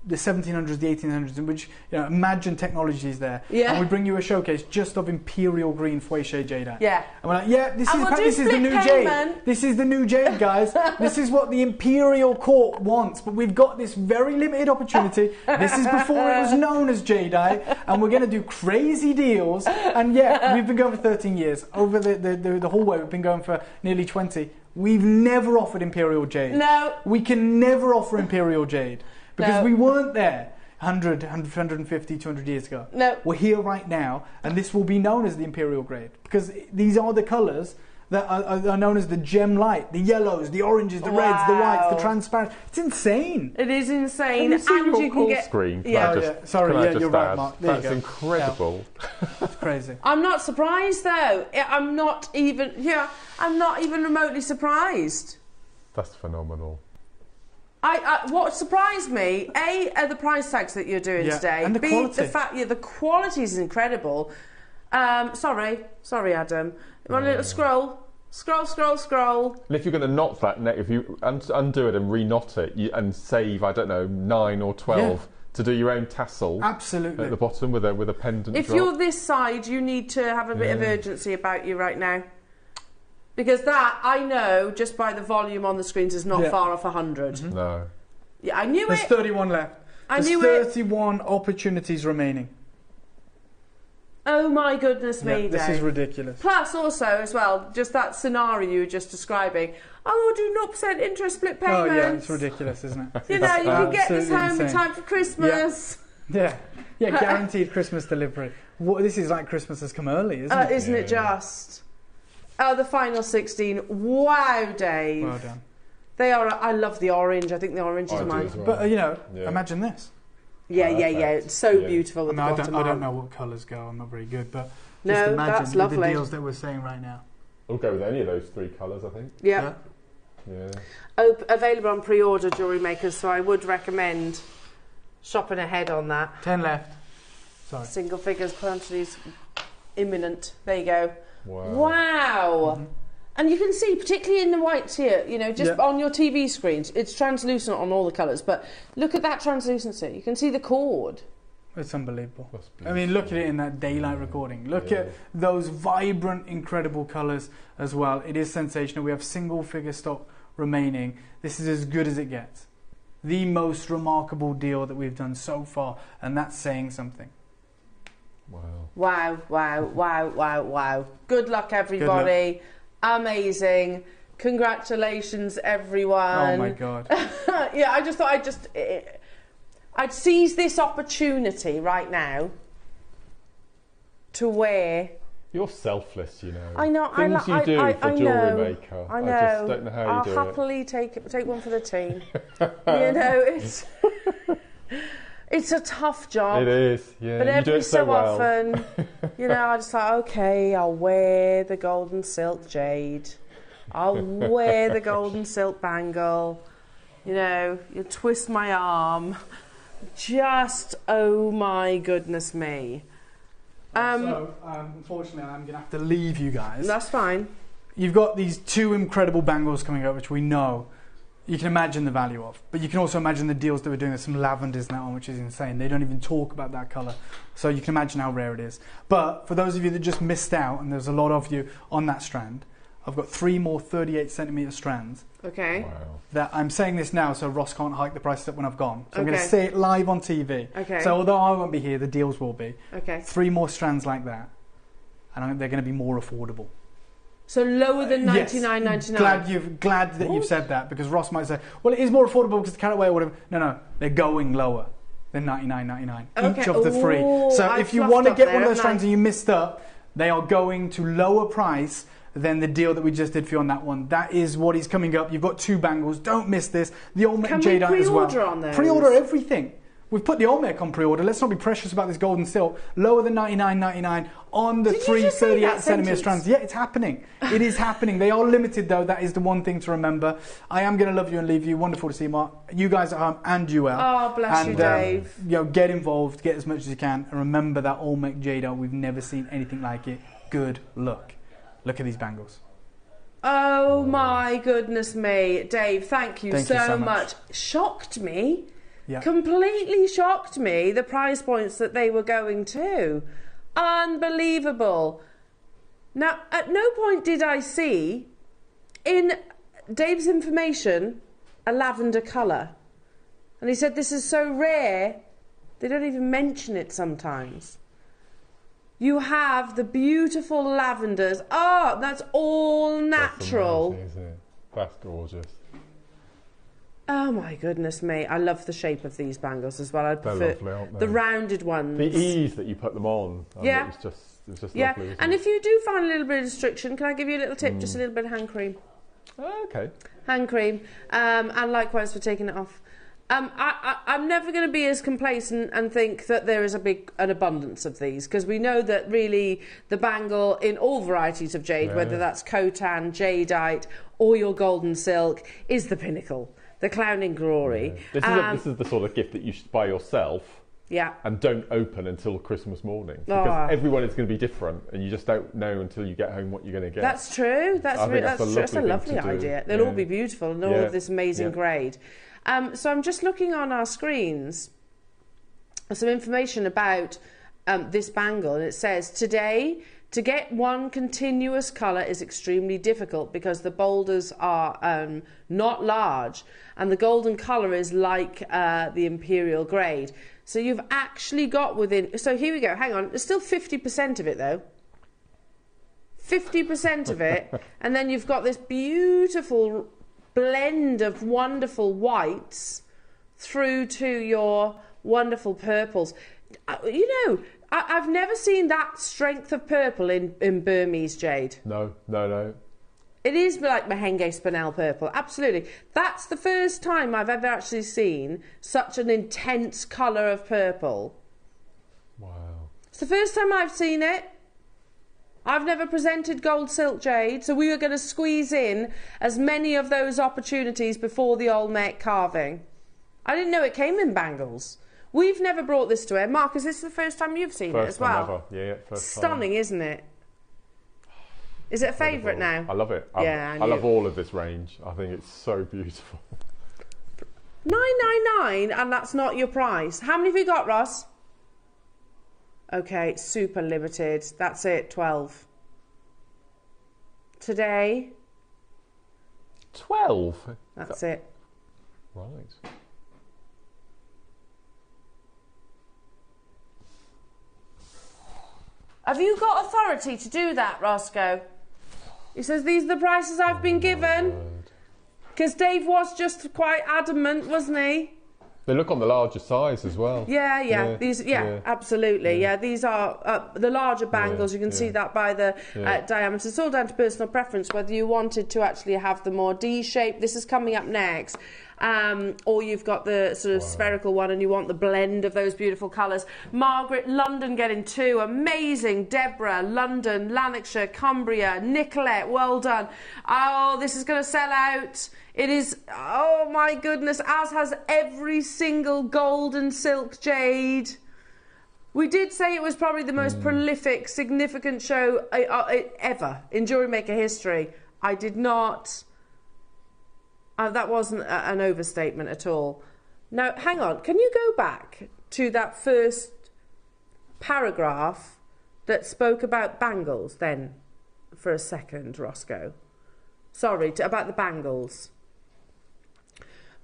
the 1700s, the 1800s, in which imagine technologies there, and we bring you a showcase just of imperial green Fouché jade. Yeah, and we're like, this is the new jade. This is the new jade, guys. This is what the imperial court wants. But we've got this very limited opportunity. This is before it was known as jadeite, and we're going to do crazy deals. And we've been going for 13 years. Over the whole way, we've been going for nearly 20. We've never offered imperial jade. No, we can never offer imperial jade. Because we weren't there 100, 150, 200 years ago. No. We're here right now, and this will be known as the imperial grade. Because these are the colours that are known as the gem light. The yellows, the oranges, the reds, the whites, the transparent. It's insane. It is insane. And you can get... screen. Sorry, you're right, Mark. That's incredible. That's crazy. I'm not surprised, though. I'm not even remotely surprised. That's phenomenal. What surprised me, A, are the price tags that you're doing today. And the B, quality. the fact the quality is incredible. Sorry, Adam. One little scroll. And if you're going to knot that neck, if you undo it and re-knot it, and save, I don't know, 9 or 12 to do your own tassel. Absolutely. At the bottom with a pendant. If you're this side, you need to have a bit of urgency about you right now. Because that, I know, just by the volume on the screens, is not far off 100. Mm-hmm. No. Yeah, I knew There's 31 left. There's 31 opportunities remaining. Oh my goodness me, Dave. This is ridiculous. Plus, also, as well, just that scenario you were just describing. I will do 0% interest split payments. Oh yeah, it's ridiculous, isn't it? You can get this home in time for Christmas. Yeah, guaranteed Christmas delivery. This is like Christmas has come early, isn't it? Isn't it just? Oh, the final 16. Wow, Dave. Well done. They are. I love the orange. I think the orange is I do mine. as well. But Yeah. imagine this. Yeah. It's so beautiful. I, With mean, the I bottom don't know what colours go. I'm not very good, but No, just imagine that's with lovely. the deals that we're seeing right now. We'll go with any of those 3 colours, I think. Yeah. Yeah. Available on pre-order, Jewellery Makers. So I would recommend shopping ahead on that. 10 left. Sorry. Single figures quantities imminent. There you go. Wow. Wow. And you can see, particularly in the whites here, just on your TV screens, it's translucent on all the colours, but look at that translucency. You can see the cord. It's unbelievable. That's I mean, look at it in that daylight recording. Look at those vibrant, incredible colours as well. It is sensational. We have single figure stock remaining. This is as good as it gets. The most remarkable deal that we've done so far, and that's saying something. Wow. Good luck, everybody. Good luck. Amazing. Congratulations, everyone. Oh my God. Yeah, I just thought I'd seize this opportunity right now to wear. You're selfless, you know. I know. Things you do for Jewellery Maker. I know. I just don't know how you do it. I'll happily take one for the team. It's a tough job. It is, yeah. But you do every it so well. often, I just thought, okay, I'll wear the golden silk jade. I'll wear the golden silk bangle. You twist my arm. Just, oh my goodness me. Unfortunately, I'm going to have to leave you guys. That's fine. You've got these 2 incredible bangles coming up, which we know you can imagine the value of. But you can also imagine the deals that we're doing. There's some lavenders now on, which is insane. They don't even talk about that colour. So you can imagine how rare it is. But for those of you that just missed out, and there's a lot of you on that strand, I've got 3 more 38 centimetre strands. Okay. Wow. That I'm saying this now so Ross can't hike the prices up when I've gone. So I'm going to Okay. say it live on TV. Okay. So although I won't be here, the deals will be. Okay. 3 more strands like that. And they're going to be more affordable. So lower than Yes. $99.99. Glad that you've said that, because Ross might say, well, it is more affordable because the carat weight or whatever. No, they're going lower than $99.99 Okay. each of the 3. Ooh, So I've if you fluffed want to up get there, one of those haven't strands and you missed up, they are going to lower price than the deal that we just did for you on that one. That is what is coming up. You've got 2 bangles. Don't miss this. The Olmec Can we jadeite as well. pre-order on those? Pre-order everything. We've put the Olmec on pre-order. Let's not be precious about this golden silk. Lower than $99.99 on the Did you 3 just say 38 that centimetre sentence? strands. Yeah, it's happening. It is happening. They are limited though. That is the one thing to remember. I am going to love you and leave you. Wonderful to see you, Mark. You guys at home and Jewel. Oh, bless you, Dave. Get involved. Get as much as you can. And remember that Olmec jadeite. We've never seen anything like it. Good luck. Look at these bangles. Oh my goodness me. Dave, thank you so much. Shocked me. Yeah. Completely shocked me, the price points that they were going to. Unbelievable. Now, at no point did I see in Dave's information a lavender colour. And he said this is so rare, they don't even mention it sometimes. You have the beautiful lavenders. Oh, that's all natural. That's amazing, isn't it? That's gorgeous. Oh my goodness me. I love the shape of these bangles as well. I They're prefer lovely, aren't they? the rounded ones. The ease that you put them on. Yeah. It was just Yeah, lovely. and if you do find a little bit of restriction, can I give you a little tip? Just a little bit of hand cream. Okay. Hand cream. And likewise for taking it off. I'm never going to be as complacent and think that there is an abundance of these, because we know that really the bangle in all varieties of jade, whether that's Khotan, jadeite or your golden silk, is the pinnacle, the crowning glory. Yeah. This is the sort of gift that you should buy yourself. Yeah. And don't open until Christmas morning, because everyone is going to be different, and you just don't know until you get home what you're going to get. That's true. That's a lovely idea. They'll all be beautiful and all of this amazing grade. So I'm just looking on our screens some information about this bangle, and it says today to get one continuous colour is extremely difficult because the boulders are not large and the golden colour is like the imperial grade. So you've actually got within... So here we go. Hang on. There's still 50% of it though. 50% of it. And then you've got this beautiful blend of wonderful whites through to your wonderful purples. You know, I've never seen that strength of purple in Burmese jade. No. It is like Mahenge Spinel purple, absolutely. That's the first time I've ever actually seen such an intense colour of purple. Wow. It's the first time I've seen it. I've never presented gold silk jade, so we were going to squeeze in as many of those opportunities before the Olmec carving. I didn't know it came in bangles. We've never brought this to air. Mark, is this the first time you've seen it as well? First time ever. Yeah, first time. Stunning, isn't it? Is it a favourite now? I love it. I love all of this range. I think it's so beautiful. $9.99, and that's not your price. How many have you got, Ross? Okay, super limited. That's it, 12. Today. 12? That's it. Right. Have you got authority to do that, Roscoe? He says, these are the prices I've been given. Because Dave was just quite adamant, wasn't he? They look on the larger size as well. Yeah. These, absolutely. Yeah, these are the larger bangles. You can see that by the diameter. It's all down to personal preference, whether you wanted to actually have the more D shape. This is coming up next. Or you've got the sort of spherical one and you want the blend of those beautiful colours. Margaret, London getting 2. Amazing. Deborah, London, Lanarkshire, Cumbria, Nicolette, well done. Oh, this is going to sell out. It is, oh my goodness, as has every single gold and silk jade. We did say it was probably the most prolific, significant show ever in JewelleryMaker history. I did not... that wasn't an overstatement at all. Now, hang on. Can you go back to that first paragraph that spoke about bangles then for a second, Roscoe? Sorry, about the bangles.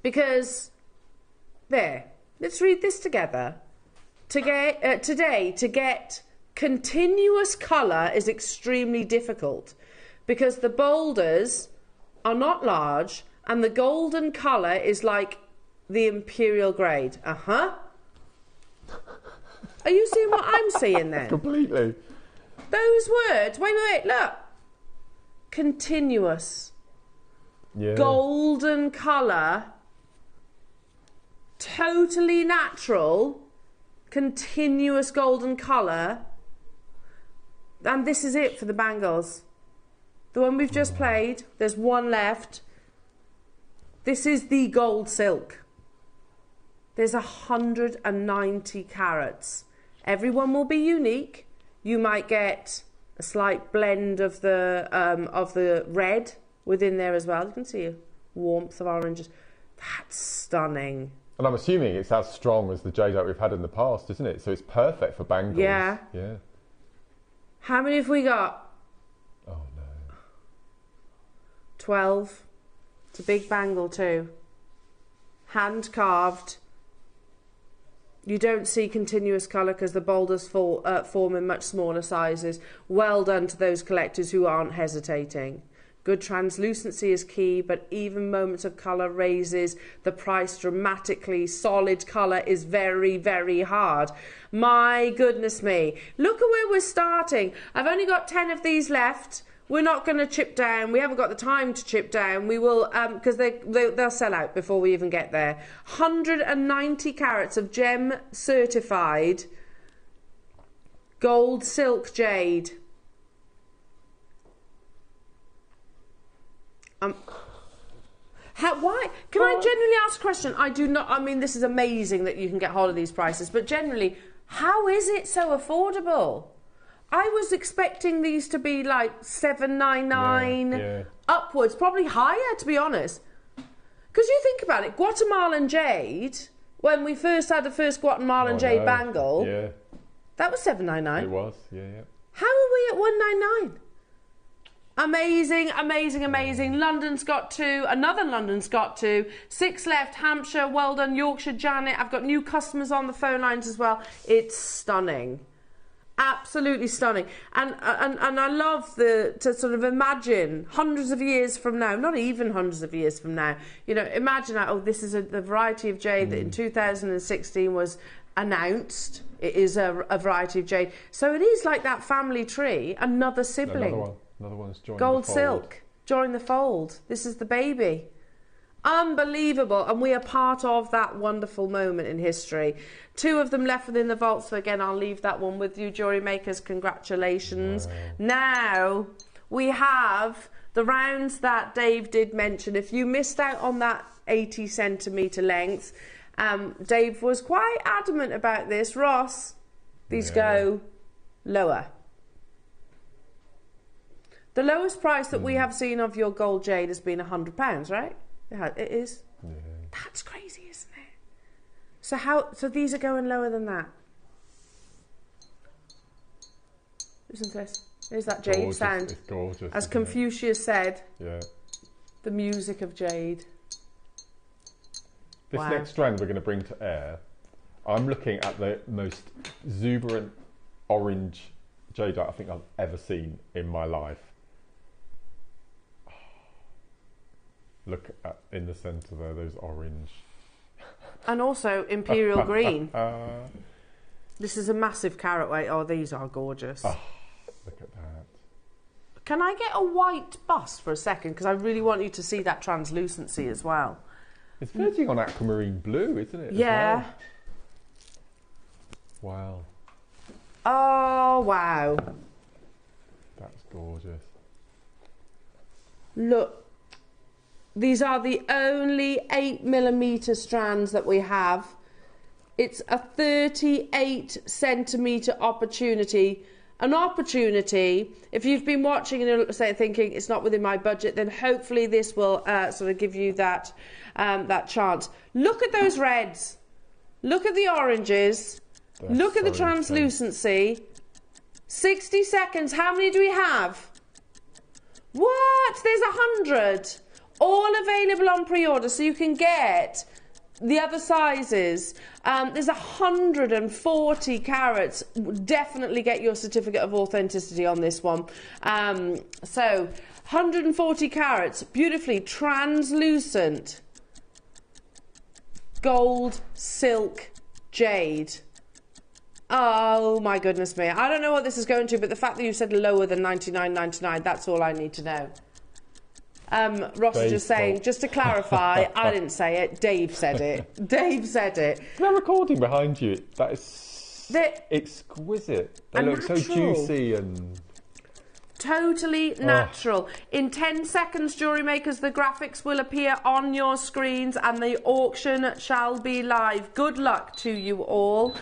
Because, there, let's read this together. Today, to get continuous colour is extremely difficult because the boulders are not large and the golden colour is like the imperial grade. Are you seeing what I'm seeing then? Completely. Those words, wait, look. Continuous. Yeah. Golden colour. Totally natural. Continuous golden colour. And this is it for the bangles. The one we've just played, there's one left. This is the gold silk. There's 190 carats. Everyone will be unique. You might get a slight blend of the red within there as well. You can see a warmth of oranges. That's stunning. And I'm assuming it's as strong as the jade that we've had in the past, isn't it? So it's perfect for bangles. Yeah. Yeah. How many have we got? Oh no. 12. It's a big bangle too. Hand carved. You don't see continuous colour because the boulders form in much smaller sizes. Well done to those collectors who aren't hesitating. Good translucency is key, but even moments of colour raises the price dramatically. Solid colour is very, very hard. My goodness me. Look at where we're starting. I've only got 10 of these left. We're not going to chip down. We haven't got the time to chip down. We will, because they'll sell out before we even get there. 190 carats of gem certified gold silk jade. Why? Can I genuinely ask a question? I do not. I mean, this is amazing that you can get hold of these prices, but generally, how is it so affordable? I was expecting these to be like $7.99 upwards, probably higher, to be honest. Because you think about it, Guatemalan jade. When we first had the first Guatemalan jade bangle, that was $7.99. It was, How are we at $1.99? Amazing, amazing, amazing. London's got 2. Another London's got 2. 6 left. Hampshire, well done. Yorkshire, Janet. I've got new customers on the phone lines as well. It's stunning. Absolutely stunning. And I love to sort of imagine hundreds of years from now, not even hundreds of years from now, you know, imagine that, oh, this is the variety of jade that in 2016 was announced. It is a variety of jade. So it is like that family tree, another sibling. Another one's joined Gold the fold. silk, join the fold. This is the baby. Unbelievable, and we are part of that wonderful moment in history. 2 of them left within the vault, so again I'll leave that one with you, jewellery makers. Congratulations. Wow. Now we have the rounds that Dave did mention. If you missed out on that 80 centimetre length, Dave was quite adamant about this. Ross, these go lower. The lowest price that we have seen of your gold jade has been £100, right? It is. Yeah. That's crazy, isn't it? So these are going lower than that. Listen to this. Here's that jade Gorgeous. sound. It's gorgeous. As Confucius said, yeah. the music of jade. This next strand we're going to bring to air. I'm looking at the most exuberant orange jadeite I think I've ever seen in my life. Look at in the centre there, those orange. And also imperial green. This is a massive carat weight. Oh, these are gorgeous. Oh, look at that. Can I get a white bust for a second? Because I really want you to see that translucency as well. It's verging on aquamarine blue, isn't it? Yeah. Wow. Oh, wow. That's gorgeous. Look. These are the only 8mm strands that we have. It's a 38 centimetre opportunity. An opportunity, if you've been watching and say thinking it's not within my budget, then hopefully this will sort of give you that that chance. Look at those reds. Look at the oranges. Look at the translucency. 60 seconds. How many do we have? What? There's 100. All available on pre-order, so you can get the other sizes. There's 140 carats. Definitely get your certificate of authenticity on this one. So 140 carats, beautifully translucent gold silk jade. Oh my goodness me. I don't know what this is going to, but the fact that you said lower than $99.99, that's all I need to know. Ross is just saying, just to clarify, I didn't say it, Dave said it. Dave said it. That recording behind you, that is exquisite. They look so juicy and... Totally natural. In 10 seconds, jewellery makers, the graphics will appear on your screens and the auction shall be live. Good luck to you all.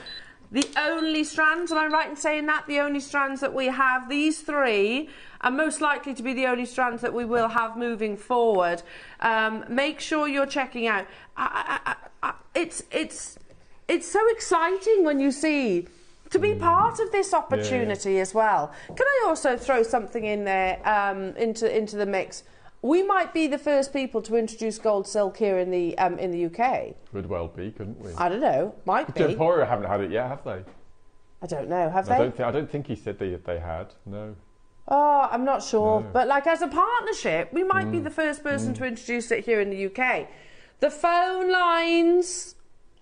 The only strands, am I right in saying that? The only strands that we have, these 3, are most likely to be the only strands that we will have moving forward. Make sure you're checking out. It's so exciting when you see to be part of this opportunity as well. Can I also throw something in there into the mix? We might be the first people to introduce gold silk here in the UK. Could well be, couldn't we? I don't know. Might be. Emporio haven't had it yet, have they? I don't know. Have they? I don't think he said they had. No. Oh, I'm not sure. No. But like as a partnership, we might be the first person to introduce it here in the UK. The phone lines,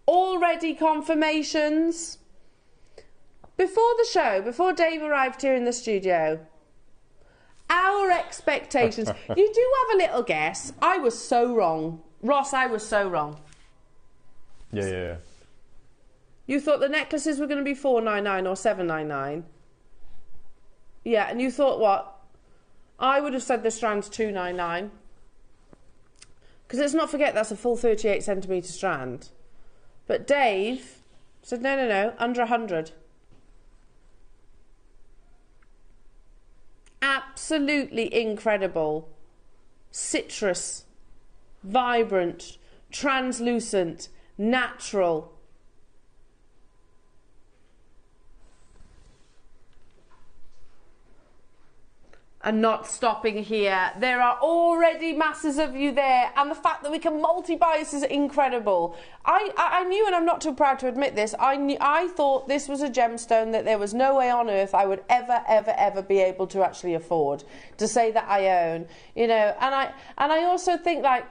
already confirmations. Before the show, before Dave arrived here in the studio, our expectations. You do have a little guess. I was so wrong. Ross, I was so wrong. Yeah. You thought the necklaces were going to be $499 or $799. Yeah, and you thought what? I would have said the strand's $299. Because let's not forget that's a full 38 centimetre strand. But Dave said no, under 100. Absolutely incredible. Citrus, vibrant, translucent, natural. and not stopping here. There are already masses of you there, and the fact that we can multi-buy this is incredible. I knew, and I'm not too proud to admit this, I thought this was a gemstone that there was no way on earth I would ever be able to actually afford to say that I own, you know. And I also think, like,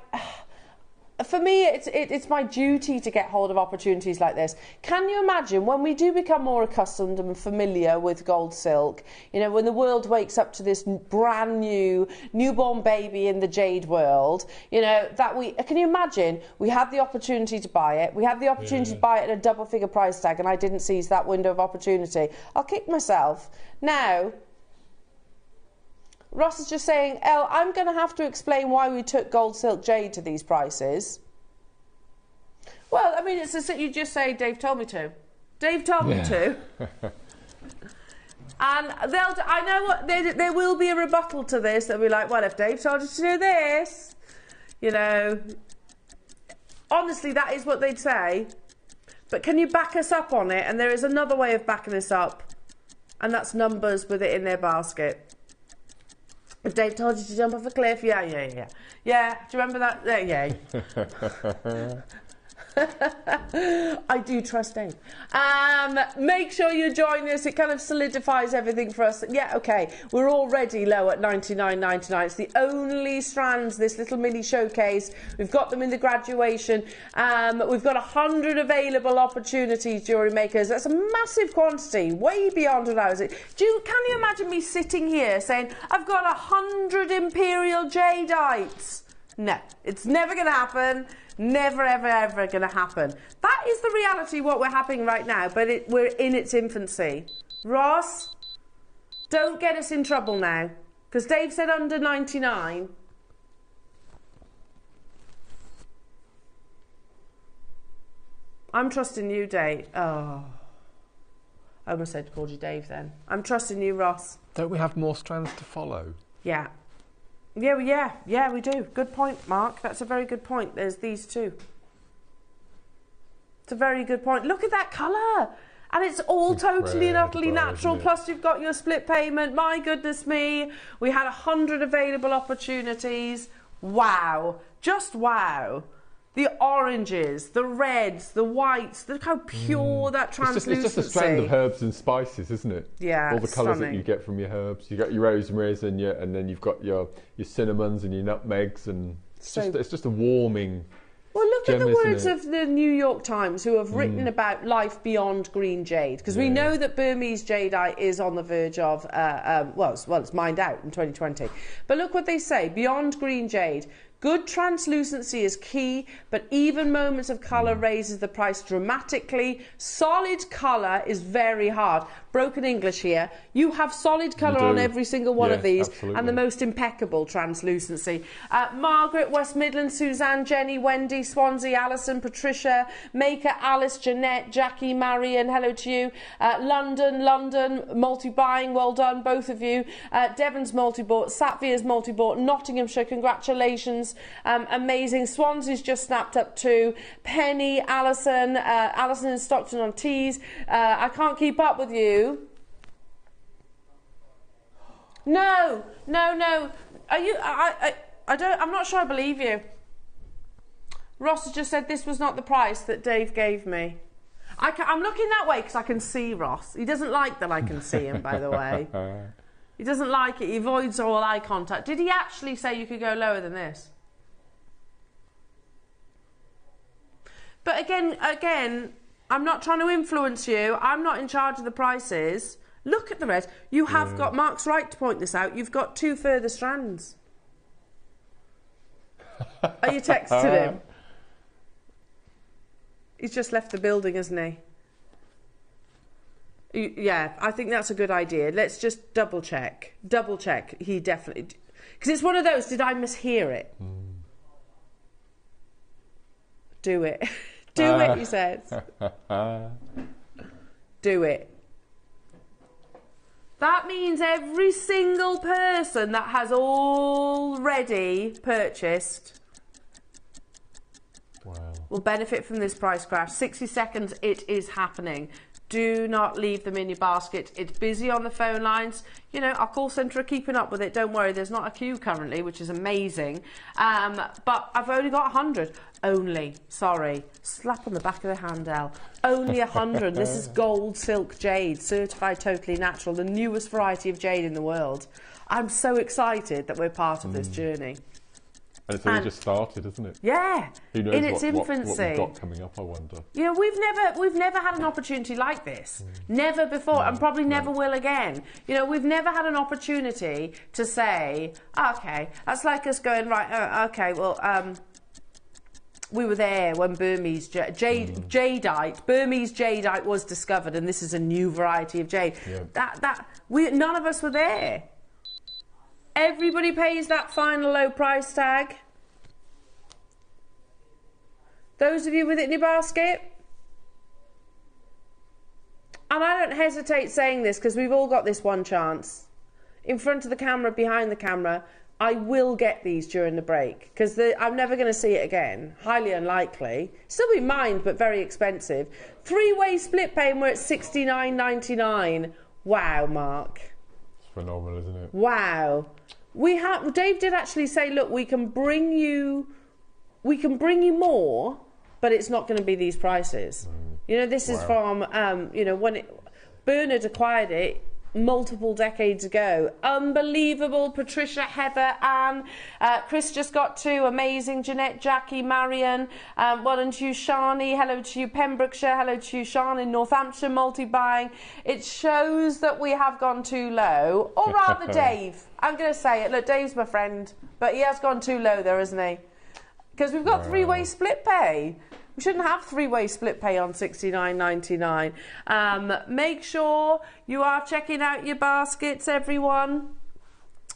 for me, it's my duty to get hold of opportunities like this. Can you imagine when we do become more accustomed and familiar with gold silk, you know, when the world wakes up to this brand new newborn baby in the jade world, you know, can you imagine we had the opportunity to buy it, we had the opportunity to buy it at a double figure price tag, and I didn't seize that window of opportunity? I'll kick myself. Now, Ross is just saying, Elle, I'm going to have to explain why we took gold silk jade to these prices. Well, I mean, you just say, Dave told me to. Dave told me to. And I know what, there will be a rebuttal to this. They'll be like, well, if Dave told you to do this, you know. Honestly, that is what they'd say. But can you back us up on it? And there is another way of backing us up. And that's numbers with it in their basket. If Dave told you to jump off a cliff, yeah. Yeah, do you remember that? Yeah. I do trust Dave. Make sure you join us. It kind of solidifies everything for us. Yeah, okay. We're already low at $99.99. It's the only strands, this little mini showcase. We've got them in the graduation. We've got 100 available opportunities, jewellery makers. That's a massive quantity, way beyond what I was. Can you imagine me sitting here saying, I've got 100 Imperial Jadeites? No, it's never going to happen. Never, ever going to happen. That is the reality, what we're happening right now, but we're in its infancy. Ross, don't get us in trouble now, because Dave said under 99. I'm trusting you, Dave. Oh, I almost called you Dave then. I'm trusting you, Ross. Don't we have more strands to follow? Yeah. Yeah, we do. Good point, Mark. That's a very good point. There's these two. It's a very good point. Look at that colour. And it's all totally and utterly natural. Plus, you've got your split payment. My goodness me. We had 100 available opportunities. Wow. Just wow. The oranges, the reds, the whites. Look how pure that translucency. It's just a strand of herbs and spices, isn't it? Yeah, all the colours that you get from your herbs. You got your rosemaries and then you've got your cinnamons and your nutmegs, and it's just a warming. Well, look at the words of the New York Times, who have written about life beyond green jade, because we know that Burmese jadeite is on the verge of it's mined out in 2020. But look what they say: beyond green jade. Good translucency is key, but even moments of colour raises the price dramatically. Solid colour is very hard. Broken English here. You have solid colour on every single one of these, absolutely. And the most impeccable translucency. Margaret, West Midlands, Suzanne, Jenny, Wendy, Swansea, Alison, Patricia, Maker, Alice, Jeanette, Jackie, Marion, hello to you. London, multi-buying, well done, both of you. Devon's multi-bought, Satvia's multi-bought, Nottinghamshire, congratulations. Amazing. Swansea's just snapped up too. Penny, Alison in Stockton on Tees. I can't keep up with you. No. Are you? I don't. I'm not sure I believe you. Ross has just said this was not the price that Dave gave me. I'm looking that way because I can see Ross. He doesn't like that I can see him, by the way. He doesn't like it. He avoids all eye contact. Did he actually say you could go lower than this? But again, I'm not trying to influence you. I'm not in charge of the prices. Look at the red. You have got, Mark's right to point this out, you've got 2 further strands. Are you texting him? He's just left the building, hasn't he? Yeah, I think that's a good idea. Let's just double check. Double check. He definitely... Because it's one of those, did I mishear it? Do it. Do it, he says. Do it. That means every single person that has already purchased will benefit from this price crash. 60 seconds, it is happening. Do not leave them in your basket. It's busy on the phone lines. You know, our call centre are keeping up with it. Don't worry, there's not a queue currently, which is amazing. But I've only got 100. Only, sorry. Slap on the back of the hand, Elle. Only 100. This is gold silk jade, certified totally natural, the newest variety of jade in the world. I'm so excited that we're part of this journey. And it's only just started, isn't it? Yeah, Who knows in its infancy. What we've got coming up, I wonder. You know, we've never had an opportunity like this. Never before, and probably never will again. You know, we've never had an opportunity to say, okay, that's like us going, right, okay, well, we were there when Burmese jadeite, Burmese jadeite was discovered, and this is a new variety of jade. Yeah. None of us were there. Everybody pays that final low price tag. Those of you with it in your basket. And I don't hesitate saying this because we've all got this one chance. In front of the camera, behind the camera, I will get these during the break because I'm never going to see it again. Highly unlikely. Still be mine, but very expensive. 3-way split pay and we're at $69.99. Wow, Mark. It's phenomenal, isn't it? Wow. Dave did actually say, look, we can bring you more, but it's not going to be these prices. You know, this is from, you know, when Bernard acquired it multiple decades ago. Unbelievable. Patricia, Heather, Anne, Chris just got 2. Amazing. Jeanette, Jackie, Marion. Well done to you, Shani. Hello to you, Pembrokeshire. Hello to you, Sean in Northamptonshire, multi-buying. It shows that we have gone too low. Or rather, Dave. I'm going to say it. Look, Dave's my friend. But he has gone too low there, hasn't he? Because we've got 3-way split pay. We shouldn't have 3-way split pay on $69.99. Make sure you are checking out your baskets, everyone.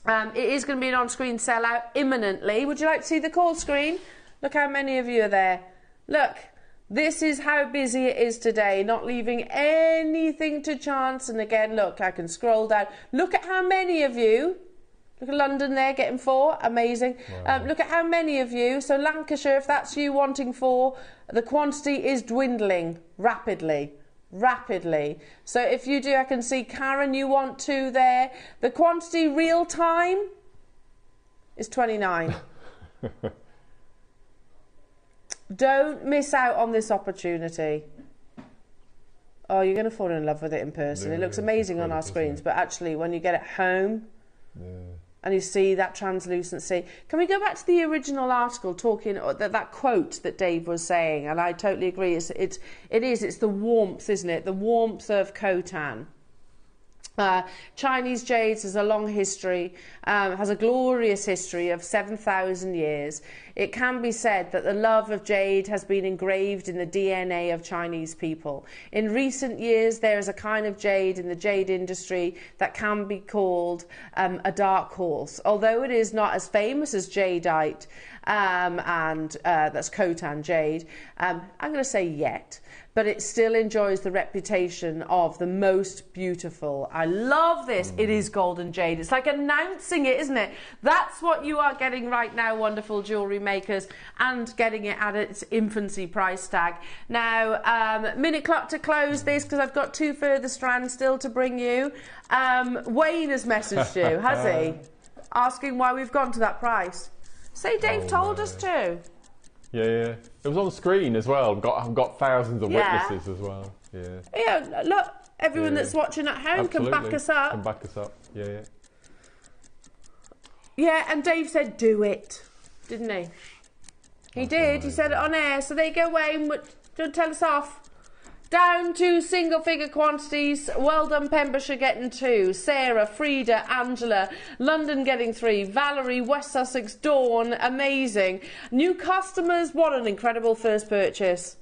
It is going to be an on-screen sellout imminently. Would you like to see the call screen? Look how many of you are there. Look, this is how busy it is today, not leaving anything to chance. And again, look, I can scroll down. Look at how many of you. Look at London there, getting 4. Amazing. Wow. Look at how many of you. So Lancashire, if that's you wanting 4, the quantity is dwindling rapidly. Rapidly. So if you do, I can see Karen, you want 2 there. The quantity real time is 29. Don't miss out on this opportunity. Oh, you're going to fall in love with it in person. It looks amazing on our screens, but actually when you get it home, and you see that translucency. Can we go back to the original article talking that quote that Dave was saying? And I totally agree. It's the warmth, isn't it? The warmth of Khotan. Chinese jades has a long history, has a glorious history of 7,000 years. It can be said that the love of jade has been engraved in the DNA of Chinese people. In recent years, there is a kind of jade in the jade industry that can be called a dark horse. Although it is not as famous as jadeite, and that's Khotan jade, I'm going to say yet, but it still enjoys the reputation of the most beautiful. I love this. It is golden jade. It's like announcing it, isn't it? That's what you are getting right now, wonderful jewellery makers, and getting it at its infancy price tag. Now, minute clock to close this because I've got 2 further strands still to bring you. Wayne has messaged you, has he? Asking why we've gone to that price. Say Dave told us to. Yeah. It was on the screen as well. I've got thousands of witnesses as well. Yeah, look, everyone that's watching at home can back us up. Can back us up, yeah. Yeah, and Dave said do it, didn't he? He did, he said it on air. So there you go, Wayne, don't tell us off. Down to single-figure quantities. Well done, Pembrokeshire getting 2. Sarah, Frida, Angela, London getting 3. Valerie, West Sussex, Dawn, amazing. New customers, what an incredible first purchase.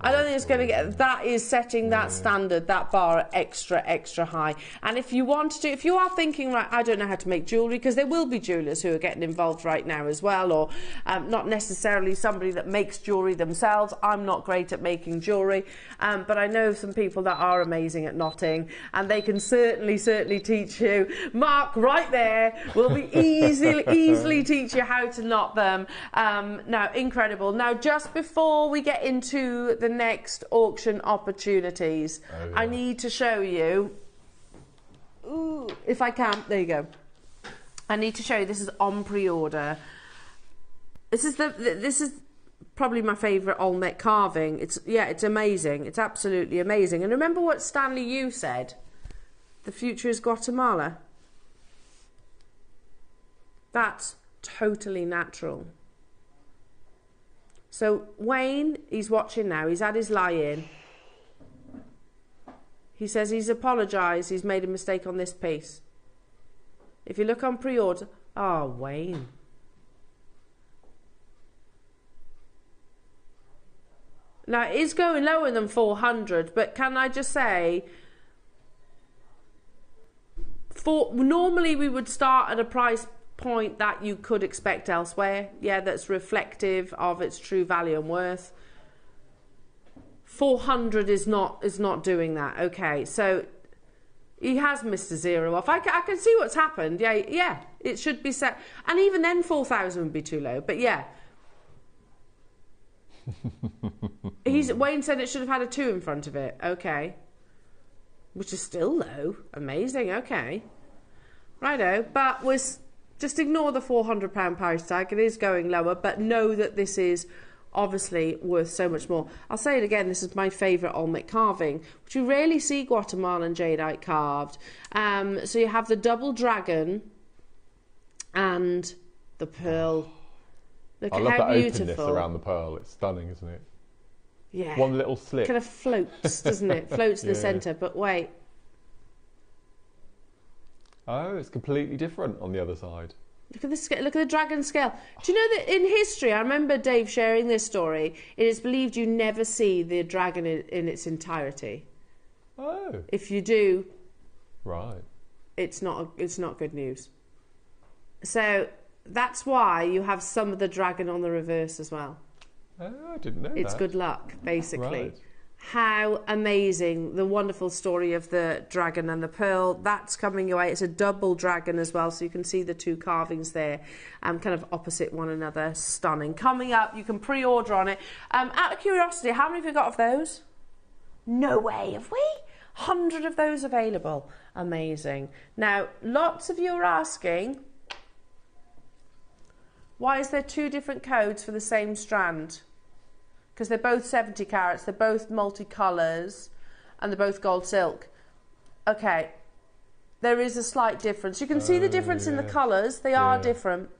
I don't think it's going to get... That is setting that standard, that bar extra, extra high. And if you want to... If you are thinking, right, I don't know how to make jewellery, because there will be jewellers who are getting involved right now as well, or not necessarily somebody that makes jewellery themselves. I'm not great at making jewellery, but I know some people that are amazing at knotting, and they can certainly teach you. Mark, right there, will be easily teach you how to knot them. Now, incredible. Now, just before we get into to the next auction opportunities. Oh, yeah. I need to show you, ooh, if I can, there you go. I need to show you, this is on pre-order. This is probably my favourite Olmec carving. It's amazing. It's absolutely amazing. And remember what Stanley Yu said? The future is Guatemala. That's totally natural. So Wayne, he's watching now. He's had his lie-in. He says he's apologised. He's made a mistake on this piece. If you look on pre-order... Oh, Wayne. Now, it is going lower than 400, but can I just say... Normally, we would start at a price point that you could expect elsewhere. Yeah, that's reflective of its true value and worth. 400 is not doing that. Okay, so... He has missed a zero off. I can see what's happened. Yeah, it should be set. And even then, 4,000 would be too low. But yeah. Wayne said it should have had a 2 in front of it. Okay. Which is still low. Amazing. Okay. Righto. But just ignore the £400 price tag. It is going lower. But know that this is obviously worth so much more. I'll say it again, this is my favourite Olmec carving, which you rarely see Guatemalan jadeite carved. So you have the double dragon and the pearl. Look I at love how that beautiful. openness around the pearl. It's stunning, isn't it? Yeah. One little slip. Kind of floats, doesn't it? Floats in the centre, but wait. Oh, it's completely different on the other side. Look at this. Look at the dragon scale. Do you know that in history, I remember Dave sharing this story, it is believed you never see the dragon in its entirety. Oh. If you do, right, it's not good news. So that's why you have some of the dragon on the reverse as well. Oh, I didn't know It's that. good luck, basically. Right. How amazing, the wonderful story of the dragon and the pearl. That's coming your way. It's a double dragon as well, so you can see the 2 carvings there, kind of opposite one another. Stunning. Coming up, you can pre-order on it. Out of curiosity, how many have you got of those? No way, have we? 100 of those available. Amazing. Now, lots of you are asking, why is there 2 different codes for the same strand? Because they're both 70 carats, they're both multicolours, and they're both gold silk. Okay, there is a slight difference. You can see the difference in the colours. They are different.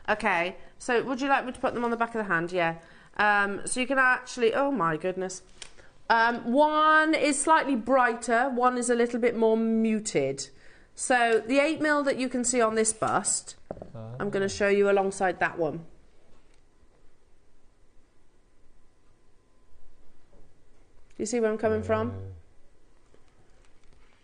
Okay, so would you like me to put them on the back of the hand? Yeah. So you can actually... Oh, my goodness. One is slightly brighter. One is a little bit more muted. So the 8mm that you can see on this bust, I'm going to show you alongside that one. Do you see where I'm coming from?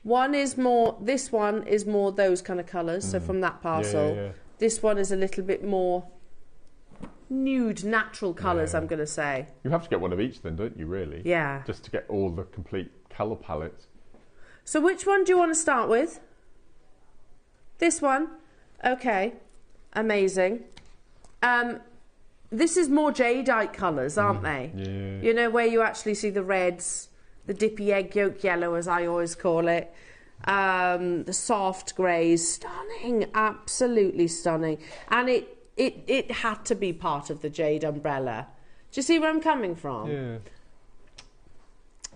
One is more, this one is more those kind of colours, so from that parcel. This one is a little bit more nude, natural colours, I'm going to say. You have to get one of each then, don't you, really? Yeah. Just to get all the complete colour palette. So which one do you want to start with? This one? Okay. Amazing. This is more jadeite colours, aren't they? Yeah. You know, where you actually see the reds, the dippy egg yolk yellow, as I always call it, the soft greys. Stunning, absolutely stunning. And it had to be part of the jade umbrella. Do you see where I'm coming from? Yeah.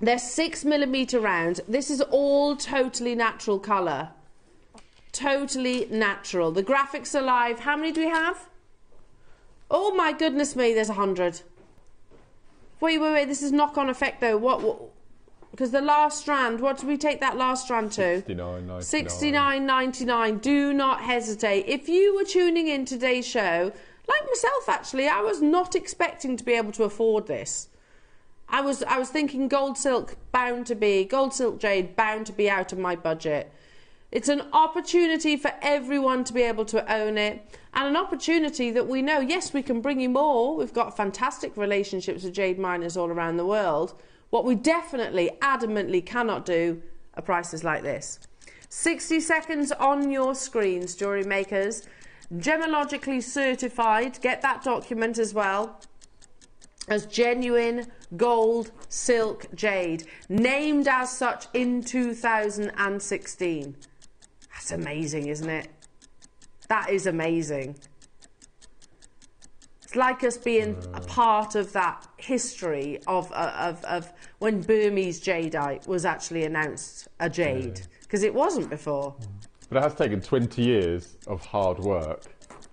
They're 6mm round. This is all totally natural colour. Totally natural. The graphics are live. How many do we have? Oh my goodness me, there's 100. Wait, this is knock-on effect though. What? Because the last strand, what did we take that last strand to? 69.99. 69.99. Do not hesitate. If you were tuning in today's show, like myself actually, I was not expecting to be able to afford this. I was thinking gold silk jade bound to be out of my budget. It's an opportunity for everyone to be able to own it, and an opportunity that we know, yes, we can bring you more. We've got fantastic relationships with jade miners all around the world. What we definitely, adamantly cannot do are prices like this. 60 seconds on your screens, jewellery makers. Gemologically certified. Get that document as well. as genuine gold silk jade, named as such in 2016. That's amazing, isn't it? That is amazing. It's like us being a part of that history of when Burmese jadeite was actually announced a jade, because it wasn't before. But it has taken 20 years of hard work.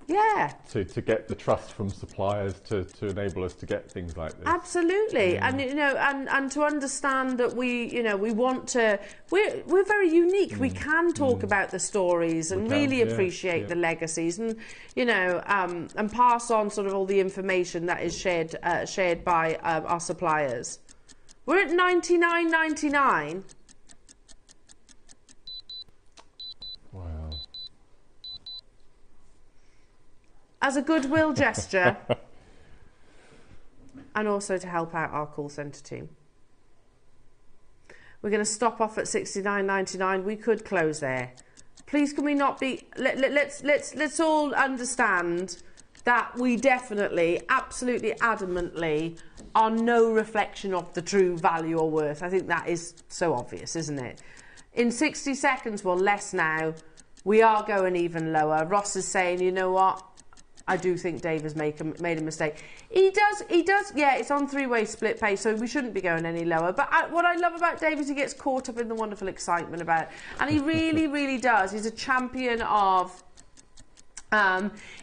Yeah. To get the trust from suppliers to enable us to get things like this. Absolutely. And you know, and to understand that we want to, we're very unique. We can talk about the stories and really appreciate the legacies, and and pass on sort of all the information that is shared by our suppliers. We're at $99.99. Wow. As a goodwill gesture, and also to help out our call centre team. We're going to stop off at $69.99. We could close there. Please, can we not be? Let's all understand that we definitely, absolutely, adamantly are no reflection of the true value or worth. I think that is so obvious, isn't it? In 60 seconds, well, less now. We are going even lower. Ross is saying, you know what? I do think Dave has made a mistake. He does, yeah, it's on three-way split pay, so we shouldn't be going any lower. But what I love about Dave is he gets caught up in the wonderful excitement about it. And he really, really does. He's a champion of...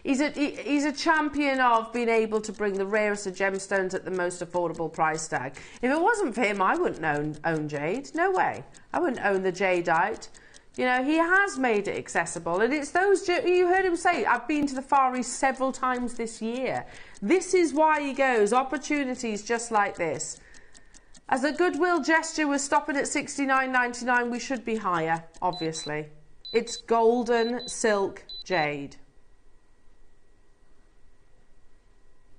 he's a champion of being able to bring the rarest of gemstones at the most affordable price tag. If it wasn't for him, I wouldn't own jade. No way. I wouldn't own the jadeite. You know, he has made it accessible, and it's those, you heard him say, I've been to the Far East several times this year. This is why he goes, opportunities just like this. As a goodwill gesture, we're stopping at $69.99. We should be higher, obviously. It's golden silk jade.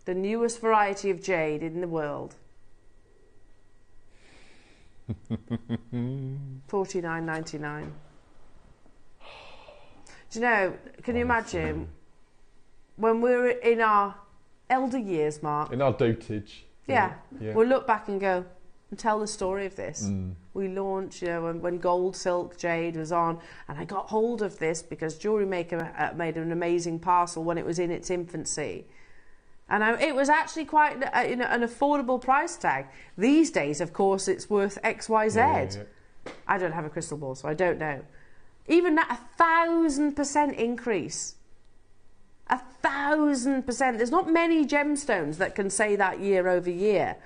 The newest variety of jade in the world. $49.99. Do you know, can you imagine when we're in our elder years, Mark? In our dotage. Yeah. We'll look back and go and tell the story of this. We launched, when gold silk jade was on, and I got hold of this because JewelleryMaker made an amazing parcel when it was in its infancy. And it was actually quite an affordable price tag. These days, of course, it's worth XYZ. Yeah. I don't have a crystal ball, so I don't know. Even that 1,000% increase. 1,000%. There's not many gemstones that can say that year over year.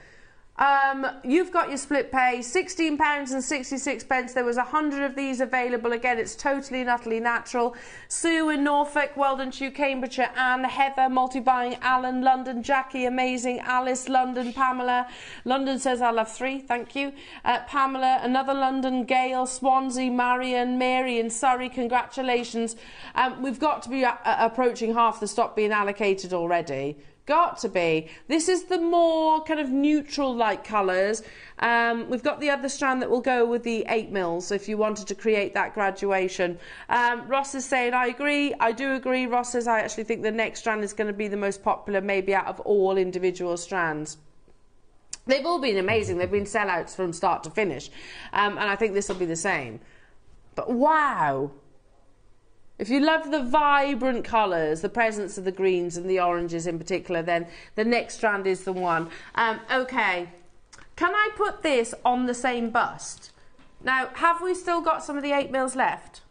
You've got your split pay, £16.66. There was 100 of these available. Again, it's totally and utterly natural. Sue in Norfolk, well done to you. Cambridgeshire, Anne, Heather, multi-buying, Alan, London, Jackie, amazing, Alice, London, Pamela. London says, I'll have 3, thank you. Pamela, another London, Gail, Swansea, Marion, Mary in Surrey, congratulations. We've got to be approaching half the stock being allocated already. Got to be. This is the more kind of neutral light colours. We've got the other strand that will go with the 8 mils if you wanted to create that graduation. Ross is saying, I agree. I do agree. Ross says, I actually think the next strand is going to be the most popular maybe out of all individual strands. They've all been amazing. They've been sellouts from start to finish. And I think this will be the same. But wow. If you love the vibrant colours, the presence of the greens and the oranges in particular, then the next strand is the one. Okay, can I put this on the same bust? Now, have we still got some of the 8 mils left?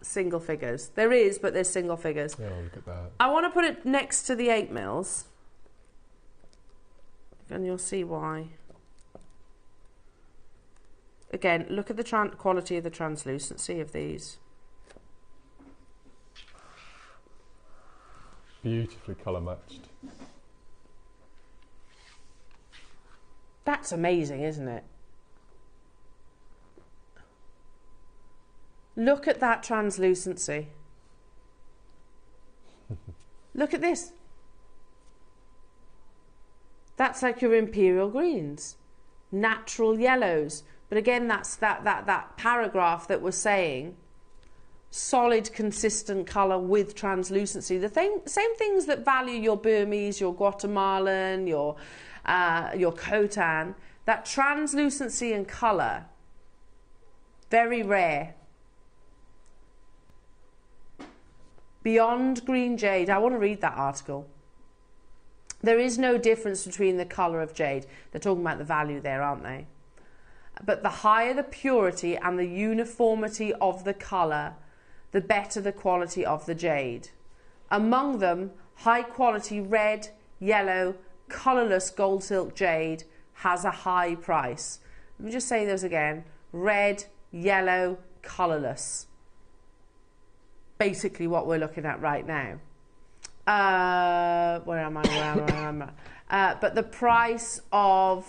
Single figures. There is, but there's single figures. Yeah, look at that. I want to put it next to the 8 mils. And you'll see why. Again, look at the quality of the translucency of these. Beautifully colour matched. That's amazing, isn't it? Look at that translucency. Look at this. That's like your imperial greens, natural yellows. But again, that's that paragraph that was saying solid, consistent colour with translucency. The same things that value your Burmese, your Guatemalan, your Khotan, that translucency and colour, very rare. Beyond green jade, I want to read that article. There is no difference between the colour of jade. They're talking about the value there, aren't they? But the higher the purity and the uniformity of the colour, the better the quality of the jade. Among them, high quality red, yellow, colourless gold silk jade has a high price. Let me just say those again. Red, yellow, colourless. Basically what we're looking at right now. Where am I? But the price of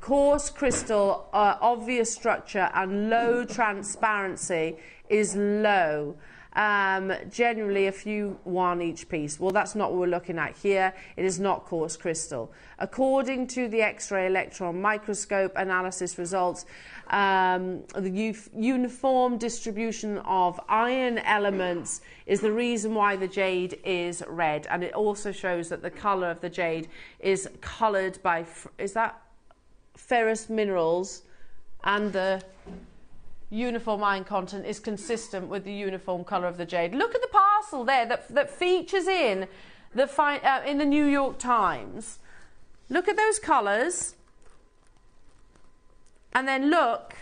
coarse crystal, obvious structure and low transparency is low. Generally a few one each piece. Well, that's not what we're looking at here. It is not coarse crystal. According to the X-ray electron microscope analysis results, the uniform distribution of iron elements is the reason why the jade is red, and it also shows that the colour of the jade is coloured by, is that ferrous minerals, and the uniform iron content is consistent with the uniform colour of the jade. Look at the parcel there that features in the New York Times. Look at those colours, and then look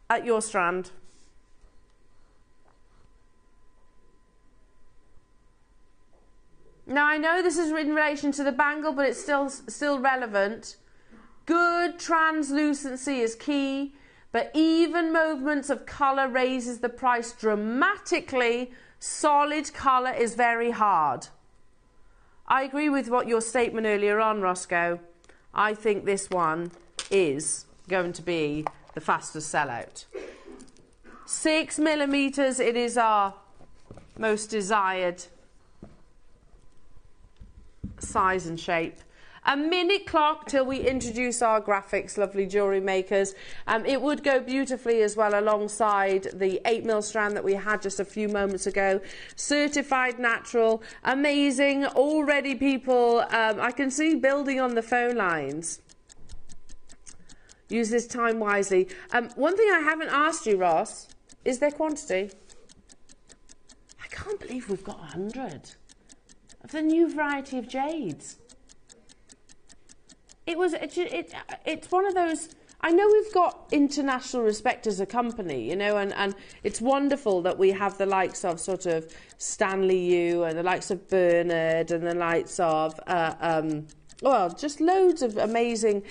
at your strand. Now I know this is in relation to the bangle, but it's still relevant. Good translucency is key, but even movements of colour raises the price dramatically. Solid colour is very hard. I agree with what your statement earlier on, Roscoe. I think this one is going to be the fastest sellout. 6 millimetres, it is our most desired size and shape. A minute clock till we introduce our graphics, lovely jewellery makers. It would go beautifully as well alongside the 8mm strand that we had just a few moments ago. Certified natural, amazing. Already people, I can see building on the phone lines. Use this time wisely. One thing I haven't asked you, Ross, is there quantity? I can't believe we've got 100 of the new variety of jades. It's one of those, I know we've got international respect as a company, you know, and it's wonderful that we have the likes of sort of Stanley Yu and the likes of Bernard and the likes of, well, just loads of amazing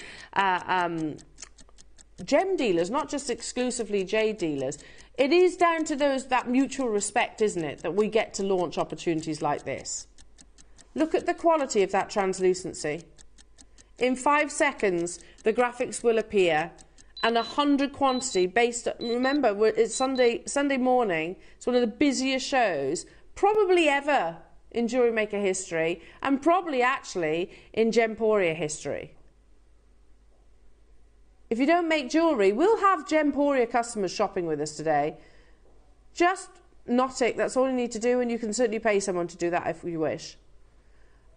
gem dealers, not just exclusively jade dealers. It is down to that mutual respect, isn't it, that we get to launch opportunities like this. Look at the quality of that translucency. In 5 seconds, the graphics will appear, and 100 quantity based. Remember, it's Sunday morning. It's one of the busiest shows probably ever in Jewellery Maker history, and probably actually in Gemporia history. If you don't make jewellery, we'll have Gemporia customers shopping with us today. Just knot it. That's all you need to do, and you can certainly pay someone to do that if you wish.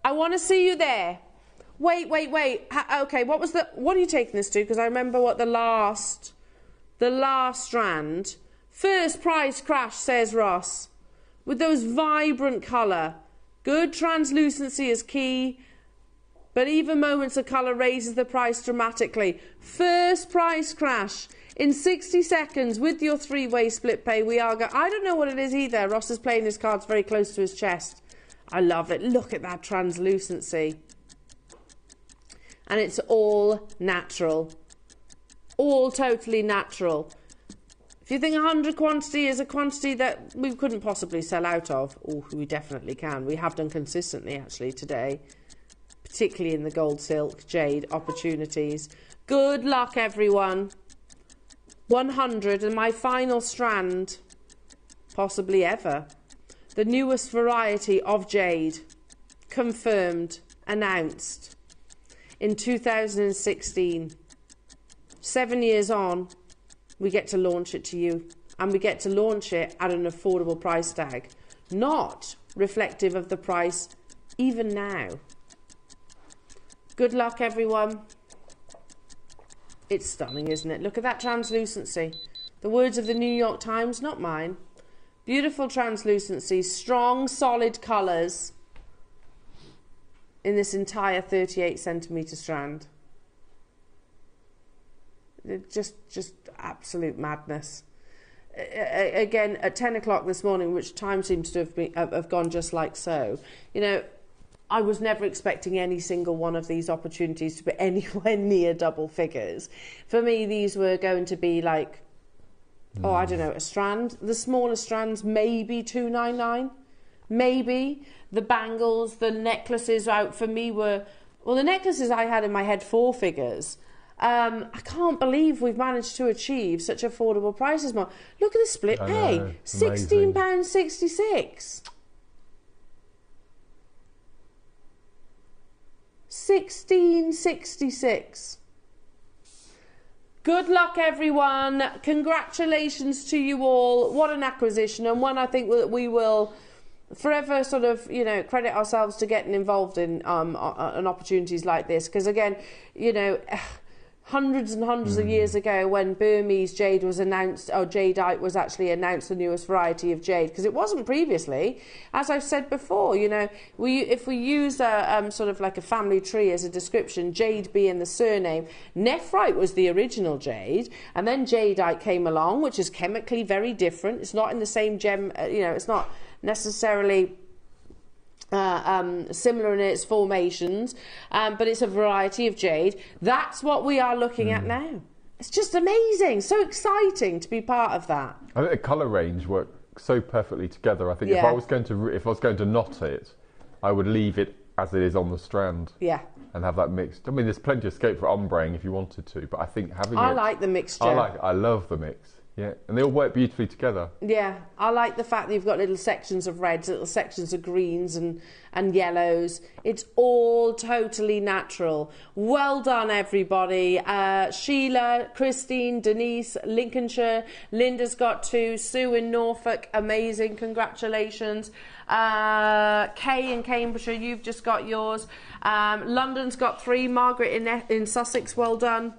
I want to see you there. Wait. Okay, what are you taking this to? Because I remember what the last strand. First price crash, says Ross. With those vibrant colour. Good translucency is key, but even moments of colour raises the price dramatically. First price crash. In 60 seconds, with your 3-way split pay, we are going. I don't know what it is either. Ross is playing his cards very close to his chest. I love it. Look at that translucency. And it's all natural. All totally natural. If you think 100 quantity is a quantity that we couldn't possibly sell out of, oh, we definitely can. We have done consistently, actually, today. Particularly in the gold, silk, jade opportunities. Good luck, everyone. 100 and my final strand, possibly ever. The newest variety of jade. Confirmed. Announced. In 2016, 7 years on, we get to launch it to you. and we get to launch it at an affordable price tag, not reflective of the price even now. Good luck, everyone. It's stunning, isn't it? Look at that translucency. The words of the New York Times, not mine. Beautiful translucency, strong, solid colours in this entire 38 centimetre strand. Just absolute madness. Again, at 10 o'clock this morning, which time seems to have gone just like so, you know, I was never expecting any single one of these opportunities to be anywhere near double figures. For me, these were going to be like, oh, I don't know, a strand. The smaller strands, maybe $2.99. Maybe. The bangles, the necklaces out for me were, well, the necklaces I had in my head 4 figures. I can't believe we've managed to achieve such affordable prices. Look at the split pay, £16.66. $16.66. Good luck, everyone. Congratulations to you all. What an acquisition, and one I think that we will forever sort of, you know, credit ourselves to getting involved in opportunities like this, because again, you know, hundreds and hundreds of years ago when Burmese jade was announced, or jadeite was actually announced, the newest variety of jade, because it wasn't previously. As I've said before, you know, if we use a sort of like a family tree as a description, jade being the surname, nephrite was the original jade, and then jadeite came along, which is chemically very different. It's not in the same gem, you know, it's not necessarily similar in its formations, but it's a variety of jade. That's what we are looking at now. It's just amazing, so exciting to be part of that. I think the colour range worked so perfectly together. I think if I was going to knot it, I would leave it as it is on the strand. Yeah. And have that mixed. I mean, there's plenty of scope for ombraying if you wanted to, but I think having I like the mixture. I love the mix. Yeah, and they all work beautifully together. Yeah, I like the fact that you've got little sections of reds, little sections of greens and yellows. It's all totally natural. Well done, everybody. Sheila, Christine, Denise, Lincolnshire. Linda's got 2. Sue in Norfolk, amazing. Congratulations. Kay in Cambridgeshire, you've just got yours. London's got 3. Margaret in Sussex, well done.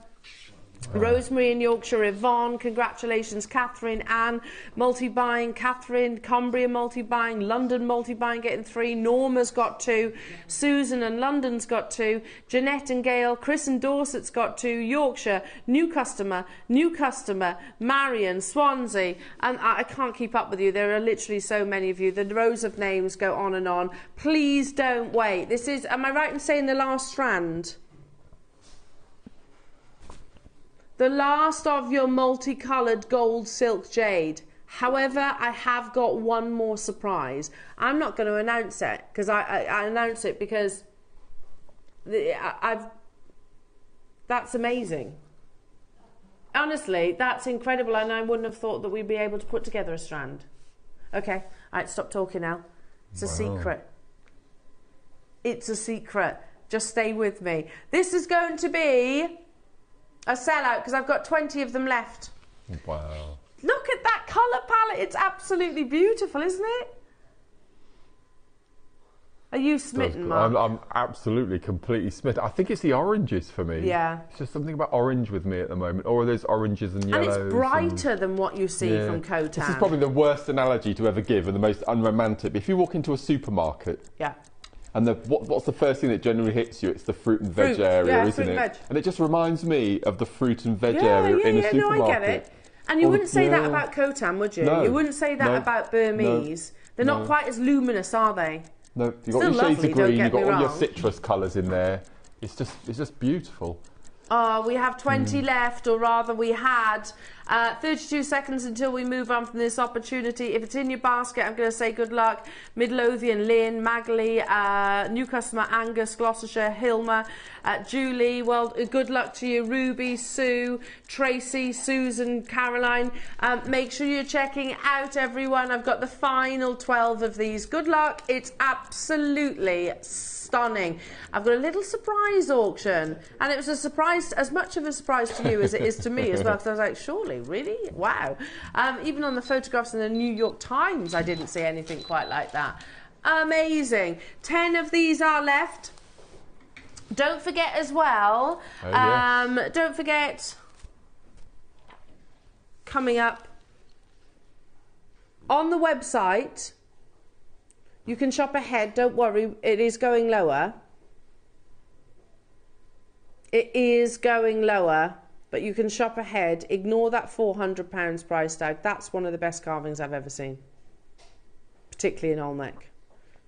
Rosemary in Yorkshire, Yvonne, congratulations. Catherine, Anne, multi-buying. Catherine, Cumbria multi-buying. London multi-buying, getting 3. Norma's got 2. Susan and London's got 2. Jeanette and Gail. Chris and Dorset's got 2. Yorkshire, new customer. Marion, Swansea. And I can't keep up with you. There are literally so many of you. The rows of names go on and on. Please don't wait. This is, am I right in saying the last strand? The last of your multicoloured gold silk jade. However, I have got one more surprise. I'm not going to announce it, because I announce it because that's amazing. Honestly, that's incredible, and I wouldn't have thought that we'd be able to put together a strand. Okay, all right, stop talking now. It's a secret. It's a secret. Just stay with me. This is going to be a sellout, because I've got 20 of them left. Wow. Look at that colour palette. It's absolutely beautiful, isn't it? Are you smitten, Mark? I'm absolutely, completely smitten. I think it's the oranges for me. Yeah. It's just something about orange with me at the moment. Or there's oranges and yellows. And it's brighter than what you see from Khotan. This is probably the worst analogy to ever give and the most unromantic. If you walk into a supermarket... Yeah. And what's the first thing that generally hits you? It's the fruit and veg area, isn't it? And it just reminds me of the fruit and veg area in a supermarket. No, I get it. And you wouldn't say that about Khotan, would you? No. You wouldn't say that about Burmese. They're not quite as luminous, are they? No, you've got your shades of green, you've got all your citrus colours in there. It's just beautiful. Oh, we have 20 left, or rather we had 32 seconds until we move on from this opportunity. If it's in your basket, I'm going to say good luck. Midlothian, Lynn, Magley, new customer Angus, Gloucestershire, Hilma, Julie, well, good luck to you. Ruby, Sue, Tracy, Susan, Caroline. Make sure you're checking out, everyone. I've got the final 12 of these. Good luck. It's absolutely stunning. I've got a little surprise auction, and it was a surprise, as much of a surprise to you as it is to me as well, because I was like, surely exactly. Really? Wow. Even on the photographs in the New York Times, I didn't see anything quite like that. Amazing. 10 of these are left. Don't forget as well, yes. Don't forget, coming up on the website, you can shop ahead. Don't worry, it is going lower. It is going lower, but you can shop ahead. Ignore that £400 price tag. That's one of the best carvings I've ever seen, particularly in Olmec.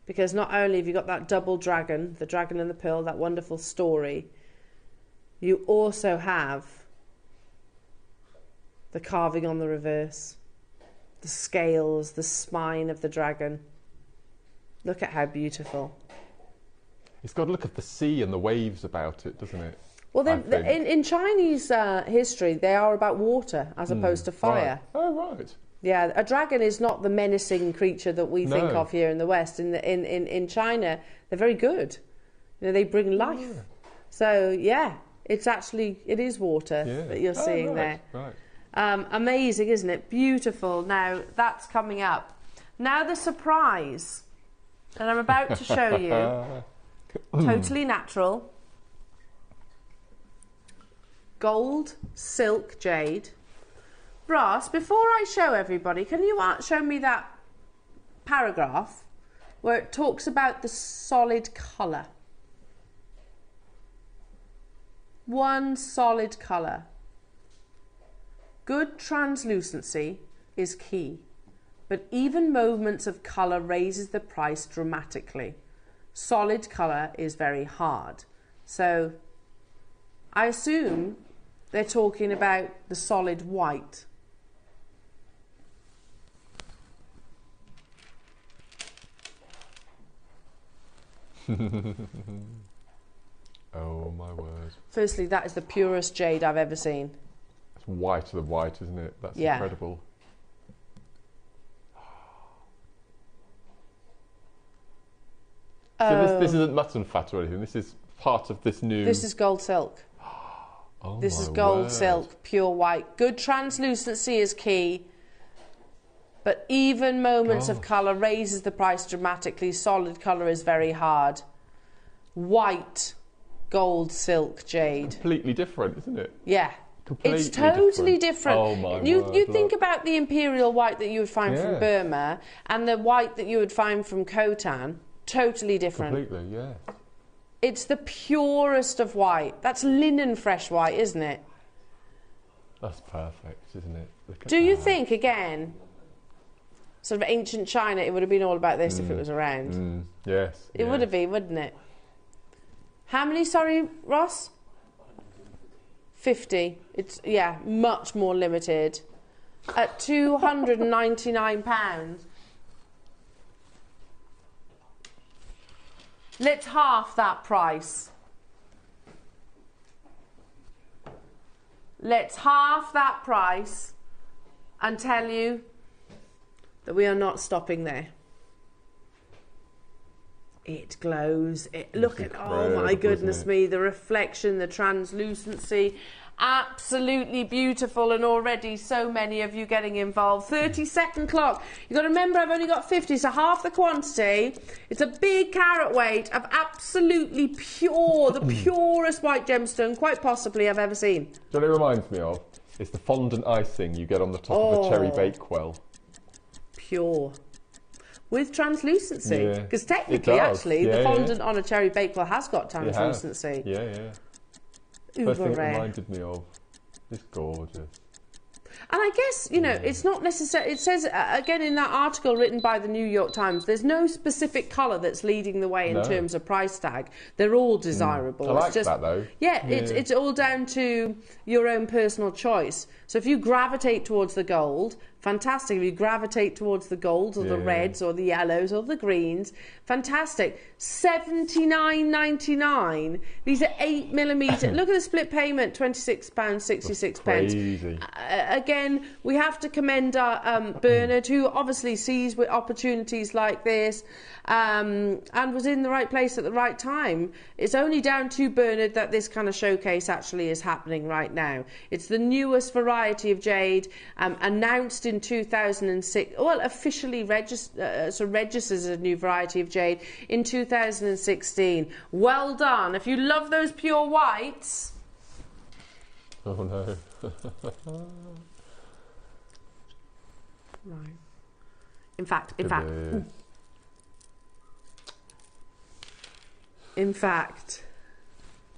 Because not only have you got that double dragon, the dragon and the pearl, that wonderful story, you also have the carving on the reverse, the scales, the spine of the dragon. Look at how beautiful. It's got a look of the sea and the waves about it, doesn't it? Well, in Chinese history, they are about water as opposed to fire. Right. Oh, right. Yeah, a dragon is not the menacing creature that we think of here in the West. In China, they're very good. You know, they bring life. Yeah. So yeah, it is water that you're seeing there. Right. Amazing, isn't it? Beautiful. Now that's coming up. Now the surprise that I'm about to show you. Totally natural. Gold, silk, jade. Ross, before I show everybody, can you show me that paragraph where it talks about the solid colour? One solid colour. Good translucency is key, but even moments of colour raises the price dramatically. Solid colour is very hard. So I assume they're talking about the solid white. Oh my word. Firstly, that is the purest jade I've ever seen. It's whiter than white, isn't it? That's incredible. So this isn't mutton fat or anything. This is part of this new... This is gold silk. Oh, this is gold silk, pure white. Good translucency is key, but even moments of colour raises the price dramatically. Solid colour is very hard. White, gold silk, jade. Completely different, isn't it? Yeah. Completely it's totally different. Oh my word. You think about the imperial white that you would find from Burma and the white that you would find from Khotan. Totally different. Completely, yeah. It's the purest of white. That's linen fresh white, isn't it? That's perfect, isn't it? Do you think, again, sort of ancient China, it would have been all about this if it was around? Yes. It would have been, wouldn't it? How many, sorry, Ross? 50. It's, much more limited. At £299. Let's half that price. Let's half that price and tell you that we are not stopping there. It glows. Look at, oh my goodness me, the reflection, the translucency. Absolutely beautiful, and already so many of you getting involved. 30-second clock. You've got to remember I've only got 50, so half the quantity. It's a big carat weight of absolutely pure, the purest white gemstone, quite possibly, I've ever seen. Do you know what it reminds me of? It's the fondant icing you get on the top of a cherry bakewell. Pure. With translucency. Because technically, the fondant on a cherry bakewell has got translucency. Yeah. First thing it reminded me of. It's gorgeous. And I guess, it's not necessary. It says, again, in that article written by the New York Times, there's no specific colour that's leading the way in terms of price tag. They're all desirable. I like that, though. Yeah, it's all down to your own personal choice. So if you gravitate towards the gold, fantastic. If you gravitate towards the golds or the reds or the yellows or the greens, fantastic. $79.99. These are 8mm. Look at the split payment, £26.66. Crazy. again, we have to commend our Bernard, who obviously sees with opportunities like this and was in the right place at the right time. It's only down to Bernard that this kind of showcase actually is happening right now. It's the newest variety of jade, announced in 2006, well, officially registers as a new variety of jade in 2016. Well done. If you love those pure whites... Oh no. Right. In fact,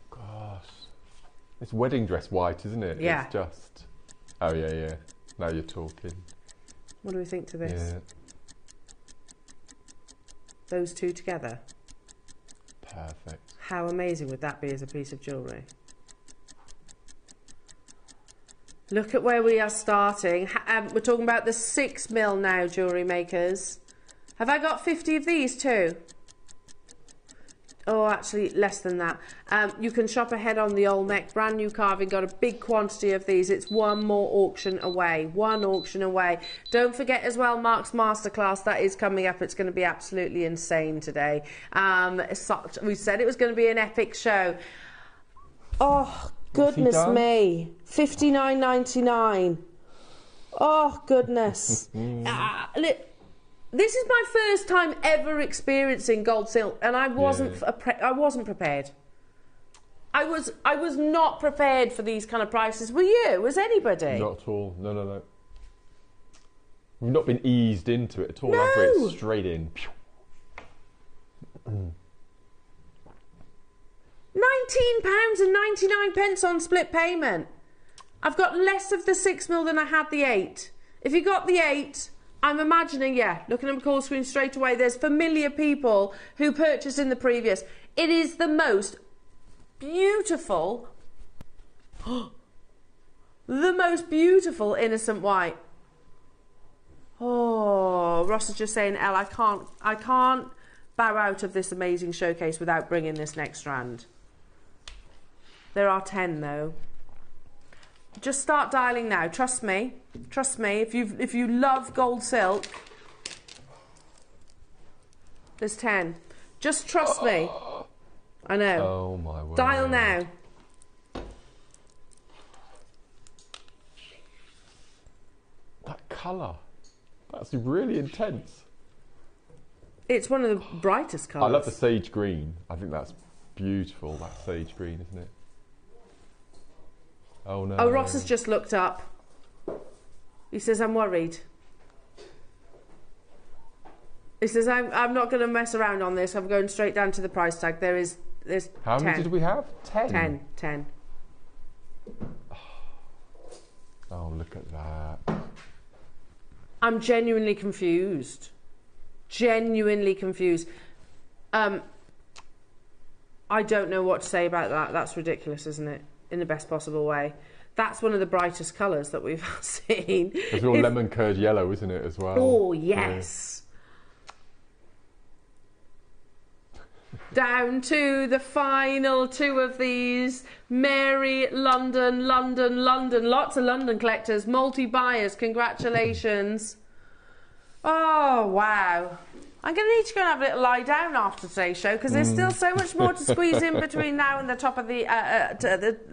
gosh, it's wedding dress white, isn't it? Yeah. It's just. Oh yeah. Now you're talking. what do we think to this? Yeah. Those two together. Perfect. How amazing would that be as a piece of jewellery? Look at where we are starting. We're talking about the 6mm now, jewellery makers. Have I got 50 of these too? Oh, actually, less than that. You can shop ahead on the Olmec. Brand new carving. Got a big quantity of these. It's one more auction away. One auction away. Don't forget as well, Mark's Masterclass. That is coming up. It's going to be absolutely insane today. We said it was going to be an epic show. Oh, goodness me. $59.99. Oh, goodness. This is my first time ever experiencing gold silk, and I wasn't prepared. I was not prepared for these kind of prices. Were you? Was anybody? Not at all. No. We've not been eased into it at all, have we? It's straight in. £19.99 on split payment. I've got less of the 6mm than I had the 8. If you got the 8, I'm imagining, looking at my call screen straight away, there's familiar people who purchased in the previous. It is the most beautiful, innocent white. Oh, Ross is just saying, Elle, I can't bow out of this amazing showcase without bringing this next strand. There are 10 though. Just start dialing now. Trust me. If you love gold silk, there's 10. Just trust me. I know. Oh my word. Dial now. That colour. That's really intense. It's one of the brightest colours. I love the sage green. I think that's beautiful. That sage green, isn't it? Oh no. Oh, Ross has just looked up. He says, I'm worried. He says, I'm not going to mess around on this. I'm going straight down to the price tag. There's How 10. many did we have? 10? 10. Oh, look at that. I'm genuinely confused. I don't know what to say about that. That's ridiculous, isn't it? In the best possible way. That's one of the brightest colours that we've seen. It's all lemon curd yellow, isn't it, as well? Oh, yes. Yeah. Down to the final 2 of these. Mary, London. Lots of London collectors, multi-buyers. Congratulations. Oh, wow. I'm going to need to go and have a little lie down after today's show because there's still so much more to squeeze in between now and the top of the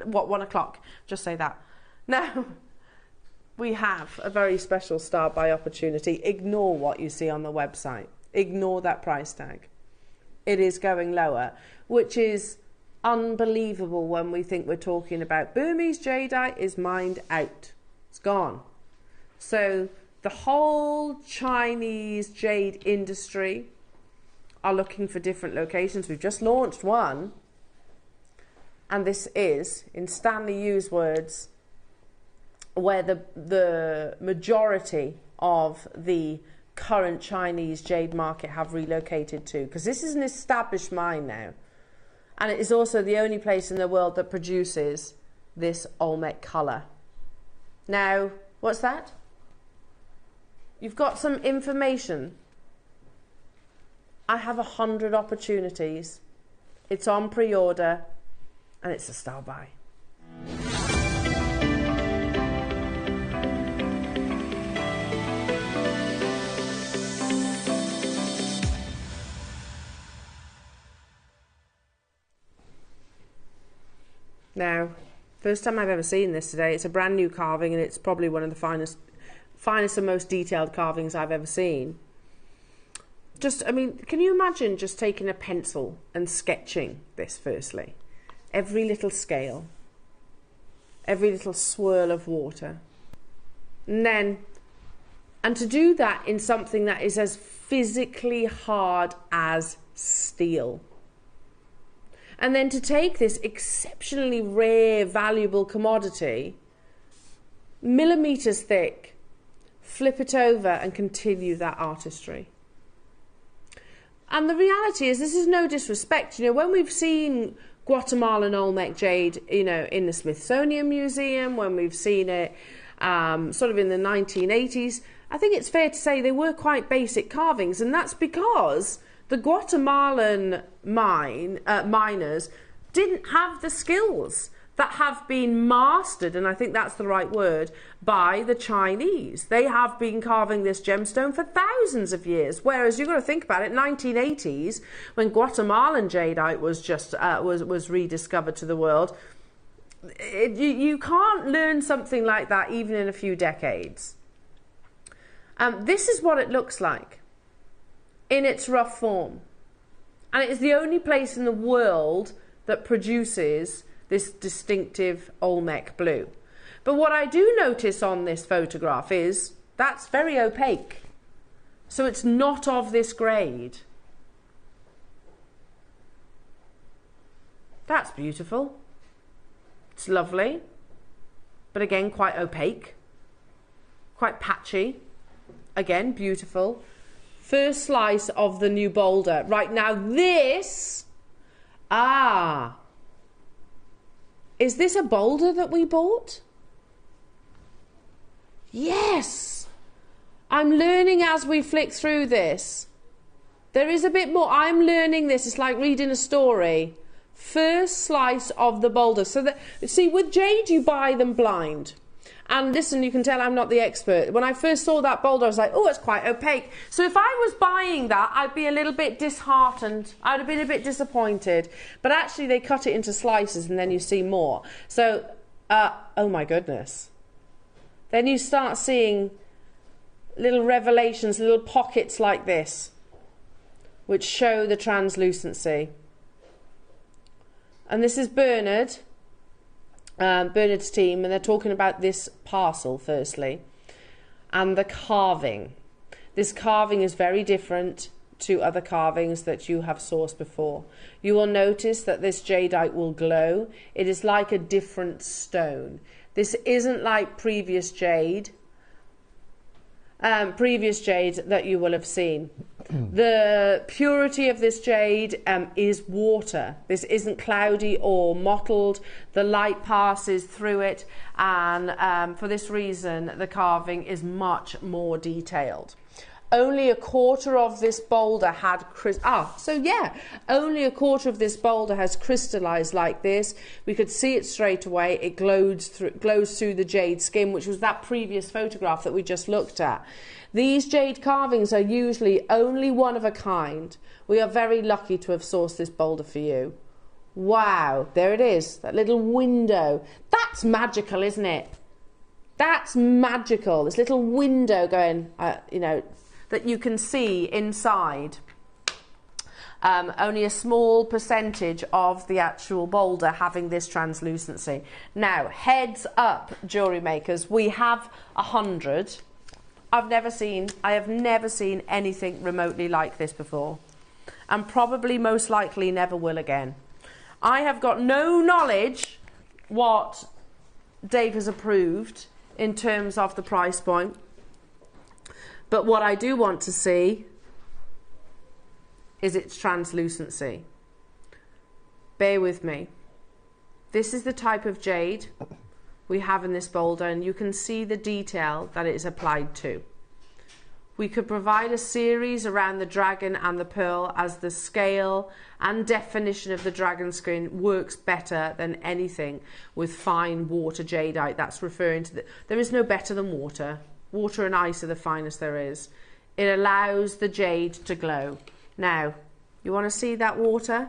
1 o'clock. Just say that. Now, we have a very special start buy opportunity. Ignore what you see on the website. Ignore that price tag. It is going lower, which is unbelievable when we think we're talking about Burmese jadeite is mined out. It's gone. So the whole Chinese jade industry are looking for different locations. We've just launched one, and this is, in Stanley Yu's words, where the majority of the current Chinese jade market have relocated to, because this is an established mine now, and it is also the only place in the world that produces this Olmec colour. Now, what's that? You've got some information. I have 100 opportunities. It's on pre-order, and it's a star buy. Now, first time I've ever seen this today. It's a brand new carving, and it's probably one of the finest and most detailed carvings I've ever seen. Just, I mean, can you imagine just taking a pencil and sketching this firstly? Every little scale, every little swirl of water. And to do that in something that is as physically hard as steel. And then to take this exceptionally rare, valuable commodity, millimeters thick, flip it over and continue that artistry. And the reality is, this is no disrespect. You know, when we've seen Guatemalan Olmec jade, you know, in the Smithsonian Museum, when we've seen it sort of in the 1980s, I think it's fair to say they were quite basic carvings, and that's because the Guatemalan miners didn't have the skills that have been mastered, and I think that's the right word, by the Chinese. They have been carving this gemstone for thousands of years, whereas you've got to think about it, 1980s, when Guatemalan jadeite was just was rediscovered to the world, you can't learn something like that even in a few decades. This is what it looks like in its rough form, and it is the only place in the world that produces this distinctive Olmec blue. But what I do notice on this photograph is that's very opaque, so it's not of this grade. That's beautiful. It's lovely, but again quite opaque, quite patchy. Again, beautiful. First slice of the new boulder. Right, now this, is this a boulder that we bought? Yes. I'm learning as we flick through this. There is a bit more. I'm learning this. It's like reading a story. First slice of the boulder. So that, see, with jade you buy them blind. And listen, you can tell I'm not the expert. When I first saw that boulder, I was like, oh, it's quite opaque. So if I was buying that, I'd be a little bit disheartened. I'd have been a bit disappointed. But actually, they cut it into slices, and then you see more. So, oh my goodness. Then you start seeing little revelations, little pockets like this, which show the translucency. And this is Bernard's team, and they're talking about this parcel firstly, and the carving. This carving is very different to other carvings that you have sourced before. You will notice that this jadeite will glow. It is like a different stone. This isn't like previous jade that you will have seen. The purity of this jade is water. This isn't cloudy or mottled. The light passes through it, and for this reason the carving is much more detailed. Only a quarter of this boulder had only a quarter of this boulder has crystallized like this. We could see it straight away. It glows through the jade skin, which was that previous photograph that we just looked at. These jade carvings are usually only one of a kind. We are very lucky to have sourced this boulder for you. Wow, there it is, that little window. That's magical, isn't it? That's magical. This little window going, that you can see inside. Only a small percentage of the actual boulder having this translucency. Now, heads up, jewellery makers, we have 100. I have never seen anything remotely like this before, and probably most likely never will again. I have got no knowledge what Dave has approved in terms of the price point, but what I do want to see is its translucency. Bear with me. This is the type of jade we have in this boulder, and you can see the detail that it is applied to. We could provide a series around the dragon and the pearl, as the scale and definition of the dragon skin works better than anything with fine water jadeite. That's referring to there is no better than water. Water and ice are the finest there is. It allows the jade to glow. Now, you want to see that water?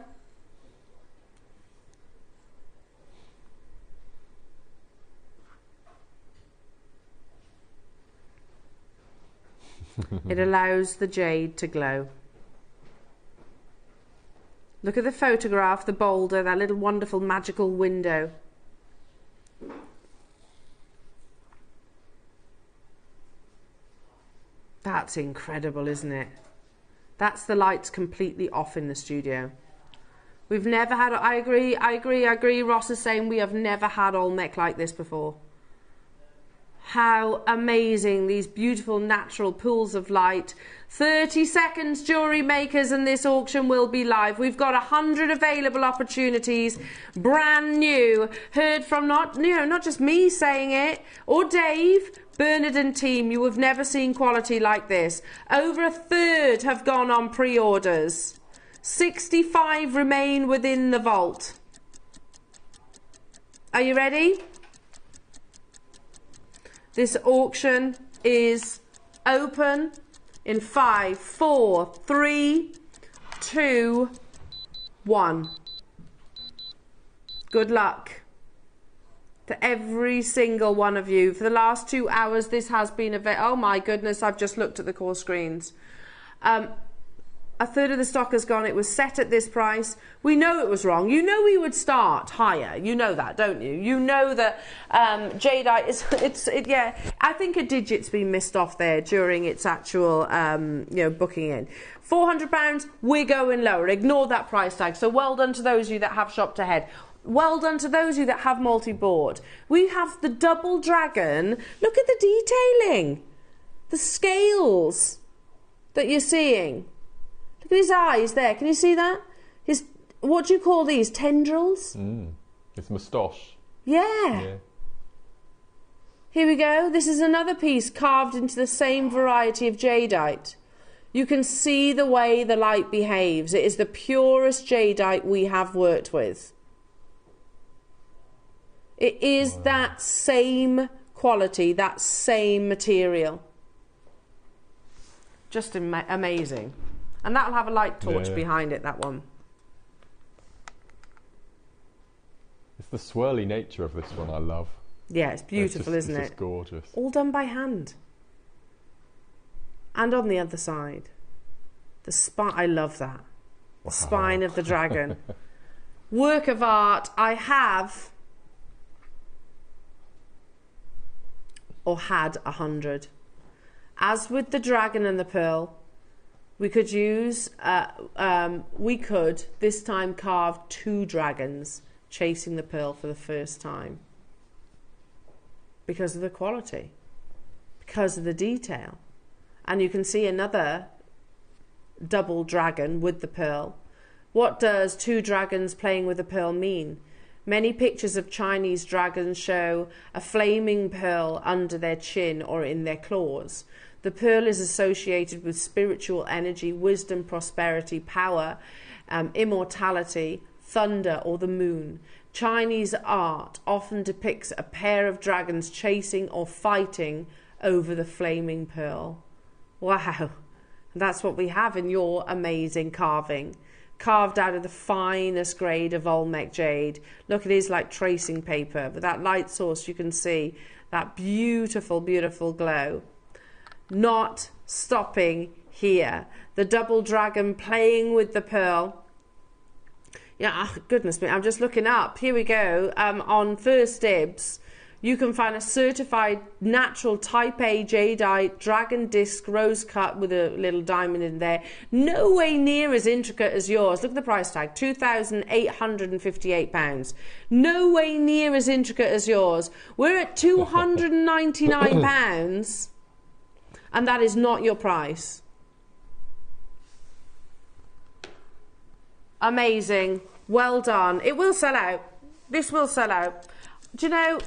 It allows the jade to glow. Look at the photograph, the boulder, that little wonderful magical window. That's incredible, isn't it? That's the lights completely off in the studio. We've never had, I agree. Ross is saying we have never had Olmec like this before. How amazing, these beautiful natural pools of light. 30 seconds, jewellery makers, and this auction will be live. We've got 100 available opportunities, brand new. Heard from not just me saying it, or Dave, Bernard and team, you have never seen quality like this. Over a third have gone on pre-orders. 65 remain within the vault. Are you ready? This auction is open in 5, 4, 3, 2, 1. Good luck to every single one of you. For the last 2 hours, this has been oh my goodness, I've just looked at the call screens. A third of the stock has gone. It was set at this price. We know it was wrong. You know we would start higher. You know that, don't you? You know that jadeite is. Yeah. I think a digit's been missed off there during its actual, booking in. £400. We're going lower. Ignore that price tag. So well done to those of you that have shopped ahead. Well done to those of you that have multi-board. We have the double dragon. Look at the detailing, the scales that you're seeing. Look at his eyes there. Can you see that? His, what do you call these? Tendrils? It's moustache. Yeah. Here we go. This is another piece carved into the same variety of jadeite. You can see the way the light behaves. It is the purest jadeite we have worked with. It is that same quality, that same material. Just amazing. And that'll have a light torch behind it, that one. It's the swirly nature of this one I love. Yeah, it's beautiful, isn't it? It's just gorgeous. All done by hand. And on the other side, the spine, I love that. The spine of the dragon. Work of art. I have, or had, 100. As with the dragon and the pearl, we could use, this time carve 2 dragons chasing the pearl for the first time. Because of the quality, because of the detail. And you can see another double dragon with the pearl. What does 2 dragons playing with a pearl mean? Many pictures of Chinese dragons show a flaming pearl under their chin or in their claws. The pearl is associated with spiritual energy, wisdom, prosperity, power, immortality, thunder, or the moon. Chinese art often depicts a pair of dragons chasing or fighting over the flaming pearl. Wow, that's what we have in your amazing carving. Carved out of the finest grade of Olmec jade. Look, it is like tracing paper. With that light source, you can see that beautiful, beautiful glow. Not stopping here. The double dragon playing with the pearl. Yeah, oh, goodness me, I'm just looking up. Here we go. On First Dibs, you can find a certified natural type A jadeite dragon disc rose cut with a little diamond in there. No way near as intricate as yours. Look at the price tag, £2,858. No way near as intricate as yours. We're at £299. And that is not your price. Amazing. Well done. It will sell out. This will sell out. Do you know,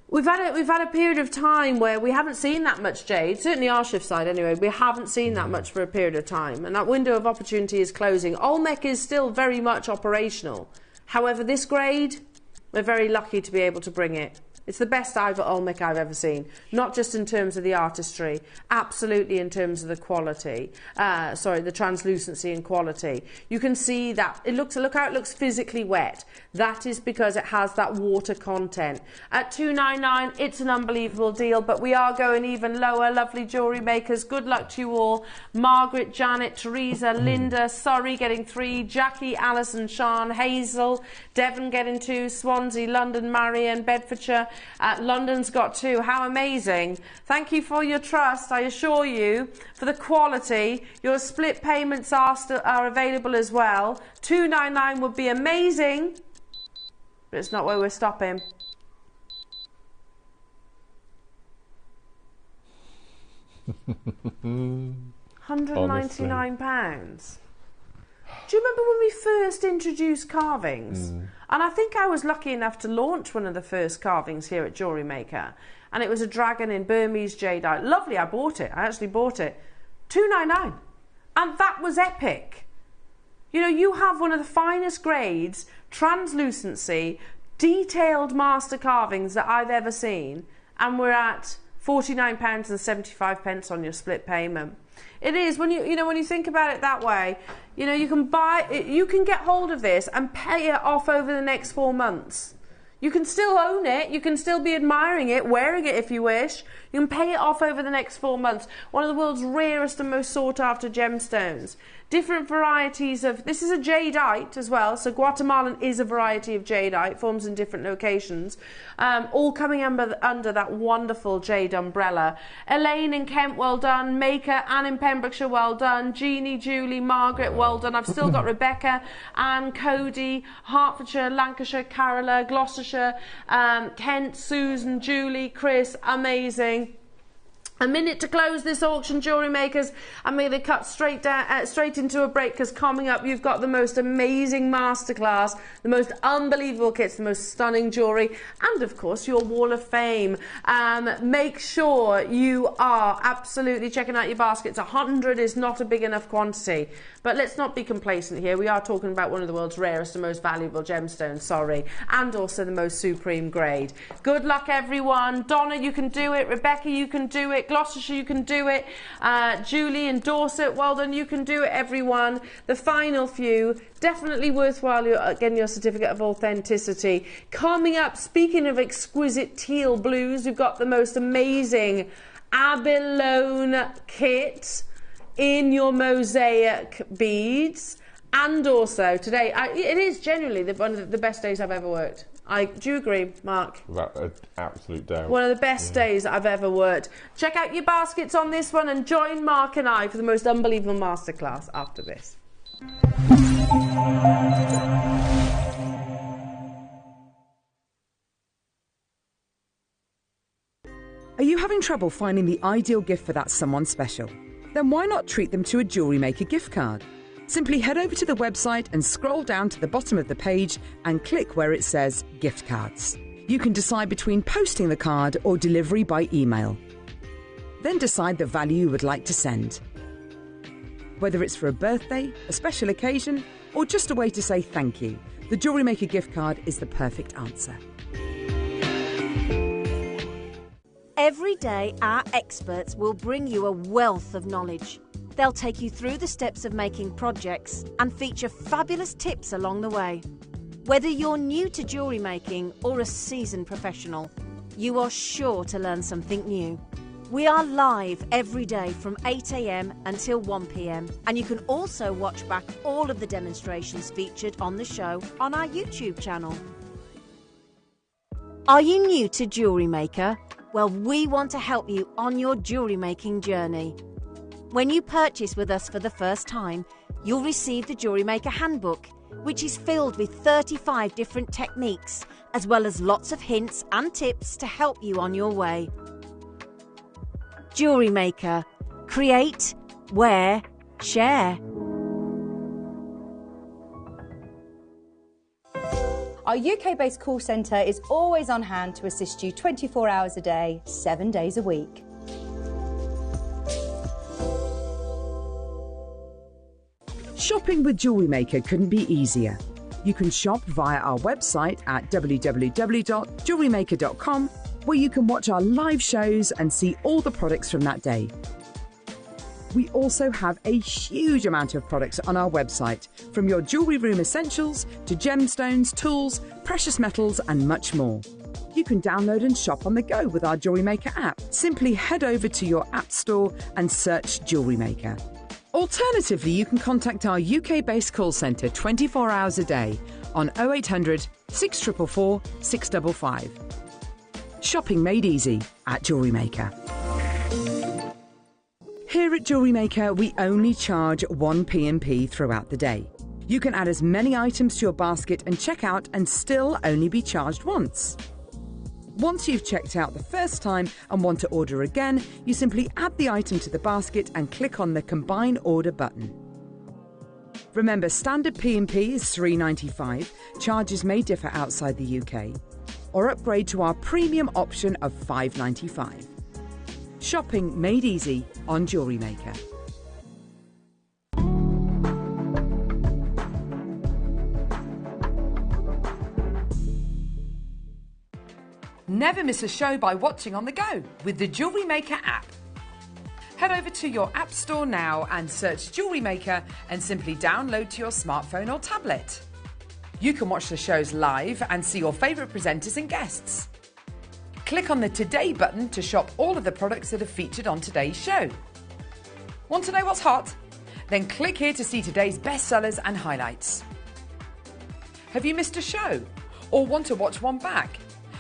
we've had a period of time where we haven't seen that much jade. Certainly our shift side anyway. We haven't seen that much for a period of time. And that window of opportunity is closing. Olmec is still very much operational. However, this grade, we're very lucky to be able to bring it. It's the best Olmec I've ever seen. Not just in terms of the artistry, absolutely in terms of the quality. The translucency and quality. You can see that look how it looks physically wet. That is because it has that water content. At $2.99, it's an unbelievable deal, but we are going even lower. Lovely jewellery makers, good luck to you all. Margaret, Janet, Teresa, Linda, Surrey getting 3, Jackie, Alison, Sean, Hazel, Devon getting 2, Swansea, London, Marion, Bedfordshire. London's got 2. How amazing. Thank you for your trust. I assure you, for the quality, your split payments are available as well. $2.99 would be amazing, but it's not where we're stopping. £199. Do you remember when we first introduced carvings? And I think I was lucky enough to launch one of the first carvings here at JewelleryMaker, and it was a dragon in Burmese jadeite. Lovely, I bought it. I actually bought it. $2.99, and that was epic. You know, you have one of the finest grades, translucency, detailed master carvings that I've ever seen, and we're at £49.75 on your split payment. It is, when you think about it that way, you know, you can get hold of this and pay it off over the next 4 months. You can still own it, you can still be admiring it, wearing it if you wish. You can pay it off over the next 4 months. One of the world's rarest and most sought after gemstones. Different varieties of, this is a jadeite as well, so Guatemalan is a variety of jadeite, forms in different locations, all coming under that wonderful jade umbrella. Elaine in Kent, well done. Maker, Anne in Pembrokeshire, well done. Jeannie, Julie, Margaret, well done. I've still got Rebecca, Anne, Cody, Hertfordshire, Lancashire, Carola, Gloucestershire, Kent, Susan, Julie, Chris, amazing. A minute to close this auction, jewellery makers. I'm going to cut straight into a break, because coming up you've got the most amazing masterclass, the most unbelievable kits, the most stunning jewellery, and of course your wall of fame. Make sure you are absolutely checking out your baskets. 100 is not a big enough quantity, but let's not be complacent here. We are talking about one of the world's rarest and most valuable gemstones, and also the most supreme grade. Good luck, everyone. Donna, you can do it. Rebecca, you can do it. Gloucestershire, you can do it. Julie in Dorset, well done, you can do it, everyone. The final few, definitely worthwhile getting your certificate of authenticity. Coming up, speaking of exquisite teal blues, we've got the most amazing abalone kit in your mosaic beads. And also today, it is genuinely one of the best days I've ever worked. Do you agree, Mark? Absolute doubt. One of the best days I've ever worked. Check out your baskets on this one and join Mark and I for the most unbelievable masterclass after this. Are you having trouble finding the ideal gift for that someone special? Then why not treat them to a JewelleryMaker gift card? Simply head over to the website and scroll down to the bottom of the page and click where it says gift cards. You can decide between posting the card or delivery by email. Then decide the value you would like to send. Whether it's for a birthday, a special occasion, or just a way to say thank you, the JewelleryMaker gift card is the perfect answer. Every day, our experts will bring you a wealth of knowledge. They'll take you through the steps of making projects and feature fabulous tips along the way. Whether you're new to jewellery making or a seasoned professional, you are sure to learn something new. We are live every day from 8 AM until 1 PM, and you can also watch back all of the demonstrations featured on the show on our YouTube channel. Are you new to Jewellery Maker? Well, we want to help you on your jewellery making journey. When you purchase with us for the first time, you'll receive the JewelleryMaker Handbook, which is filled with 35 different techniques, as well as lots of hints and tips to help you on your way. JewelleryMaker. Create, wear, share. Our UK-based call centre is always on hand to assist you 24 hours a day, 7 days a week. Shopping with JewelleryMaker couldn't be easier. You can shop via our website at www.jewellerymaker.com, where you can watch our live shows and see all the products from that day. We also have a huge amount of products on our website, from your jewellery room essentials to gemstones, tools, precious metals and much more. You can download and shop on the go with our JewelleryMaker app. Simply head over to your app store and search JewelleryMaker. Alternatively, you can contact our UK-based call centre 24 hours a day on 0800 644 655. Shopping made easy at JewelleryMaker. Here at JewelleryMaker, we only charge 1 P&P throughout the day. You can add as many items to your basket and check out and still only be charged once. Once you've checked out the first time and want to order again, you simply add the item to the basket and click on the Combine Order button. Remember, standard P&P is $3.95. Charges may differ outside the UK. Or upgrade to our premium option of $5.95. Shopping made easy on JewelleryMaker. Never miss a show by watching on the go with the JewelleryMaker app. Head over to your app store now and search JewelleryMaker and simply download to your smartphone or tablet. You can watch the shows live and see your favourite presenters and guests. Click on the Today button to shop all of the products that are featured on today's show. Want to know what's hot? Then click here to see today's bestsellers and highlights. Have you missed a show or want to watch one back?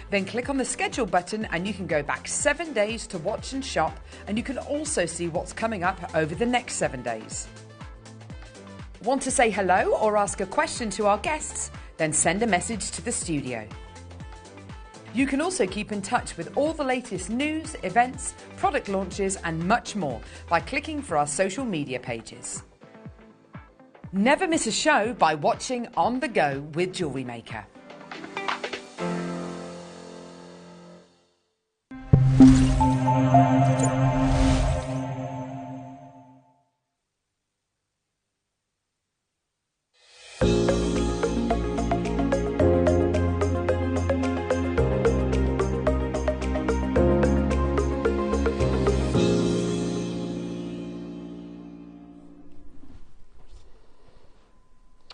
Then click on the Schedule button and you can go back 7 days to watch and shop, and you can also see what's coming up over the next 7 days. Want to say hello or ask a question to our guests? Then send a message to the studio. You can also keep in touch with all the latest news, events, product launches and much more by clicking for our social media pages. Never miss a show by watching on the go with JewelleryMaker.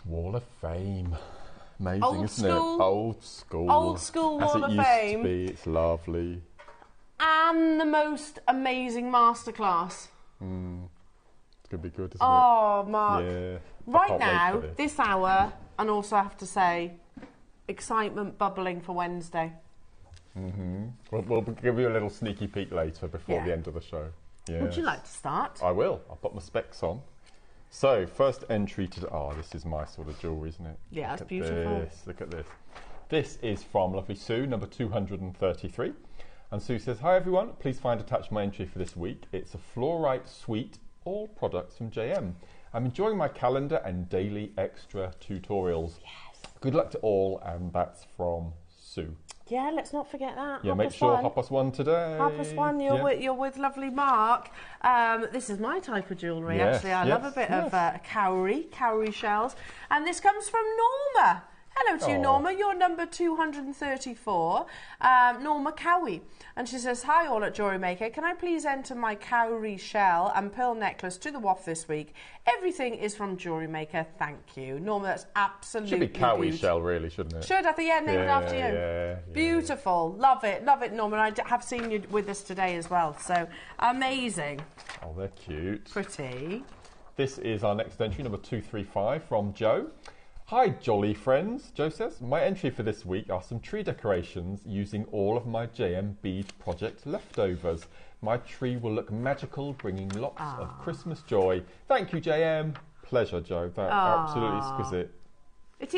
Wall of Fame. Amazing, Old isn't school. it? Old school. Old school Wall of As it Fame. used to be. It's lovely. And the most amazing masterclass. It's going to be good, isn't Oh, Mark. it? Yeah. I Right can't wait now, for this hour, and also I have to say, excitement bubbling for Wednesday. We'll give you a little sneaky peek later before the end of the show. Yes. Would you like to start? I will. I'll put my specs on. So, first entry to... Oh, this is my sort of jewellery, isn't it? Yeah, it's Look at beautiful. This, look at this. This is from lovely Sue, number 233. And Sue says, hi everyone, please find attached my entry for this week. It's a fluorite suite, all products from JM. I'm enjoying my calendar and daily extra tutorials. Yes. Good luck to all, and that's from Sue. Yeah, let's not forget that. Yeah, make sure 1:30 today. 1:30, you're with lovely Mark. This is my type of jewellery, Yes, actually. I love a bit of cowrie shells. And this comes from Norma. Hello to you, Norma. You're number 234, Norma Cowie. And she says, hi all at JewelleryMaker. Can I please enter my cowrie shell and pearl necklace to the WAF this week? Everything is from JewelleryMaker. Thank you. Norma, that's absolutely Should be cowie beautiful. shell, really, shouldn't it? Should, I think, yeah, named after you. Yeah. Beautiful. Love it, Norma. I have seen you with us today as well. So, amazing. Oh, they're cute. Pretty. This is our next entry, number 235, from Joe. Hi, jolly friends, Joe says. My entry for this week are some tree decorations using all of my JM bead project leftovers. My tree will look magical, bringing lots of Christmas joy. Thank you, JM. Pleasure, Joe. That's absolutely exquisite. It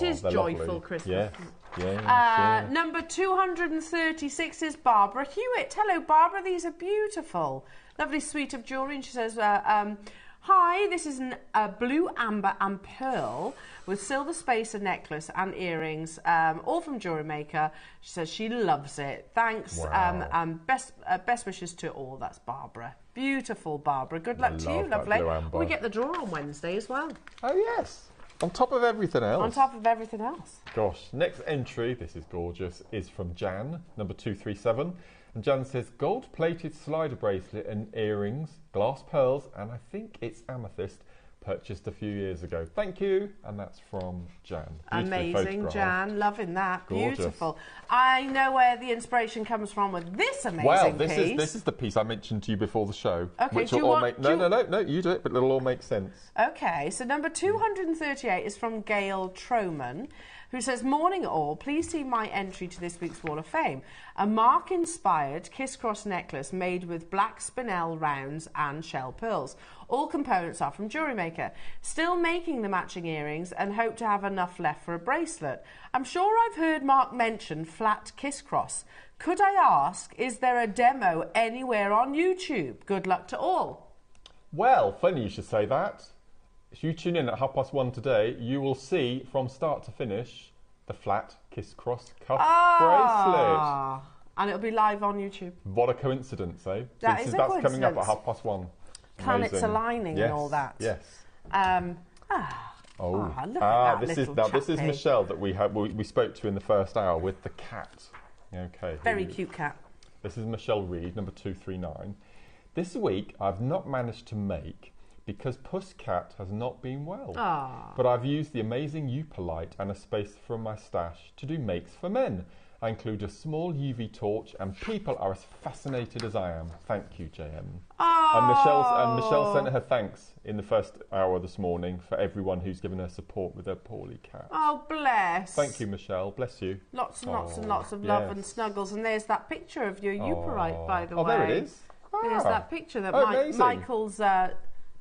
is they're joyful lovely. Christmas. Yeah. Number 236 is Barbara Hewitt. Hello, Barbara. These are beautiful. Lovely suite of jewellery. And she says, hi, this is a blue, amber and pearl with silver spacer necklace and earrings, all from JewelleryMaker. She says she loves it. Thanks. Wow. Best wishes to all. That's Barbara. Beautiful, Barbara. Good luck to you. Lovely. Blue amber. We get the draw on Wednesday as well. Oh, yes. On top of everything else. On top of everything else. Gosh, next entry, this is gorgeous, is from Jan, number 237. And Jan says, gold-plated slider bracelet and earrings, glass pearls, and I think it's amethyst, purchased a few years ago. Thank you. And that's from Jan. Amazing, Jan. Loving that. Gorgeous. Beautiful. I know where the inspiration comes from with this amazing piece. This is the piece I mentioned to you before the show. Okay, which do you will all want... make... No, you do it, but it'll all make sense. Okay, so number 238 is from Gail Troman, who says, morning all, please see my entry to this week's Wall of Fame. A Mark-inspired kiss-cross necklace made with black spinel rounds and shell pearls. All components are from JewelleryMaker. Still making the matching earrings and hope to have enough left for a bracelet. I'm sure I've heard Mark mention flat kiss-cross. Could I ask, is there a demo anywhere on YouTube? Good luck to all. Well, funny you should say that. If you tune in at 1:30 today, you will see from start to finish the flat kiss-cross cuff bracelet. And it'll be live on YouTube. What a coincidence, eh? That's coming up at 1:30. Planets aligning and all that. Yes. Look at that this little this is chappy. Michelle that we spoke to in the first hour with the cat. Okay. Very cute cat. This is Michelle Reed, number 239. This week I've not managed to make because Pusscat has not been well. But I've used the amazing Upalite and a space from my stash to do makes for men. I include a small UV torch and people are as fascinated as I am. Thank you, JM. And Michelle sent her thanks in the first hour this morning for everyone who's given her support with her poorly cat. Oh, bless. Thank you, Michelle. Bless you. Lots and lots and lots of love and snuggles. And there's that picture of your Upalite, by the way. Oh, there it is. There's that picture that amazing. Michael's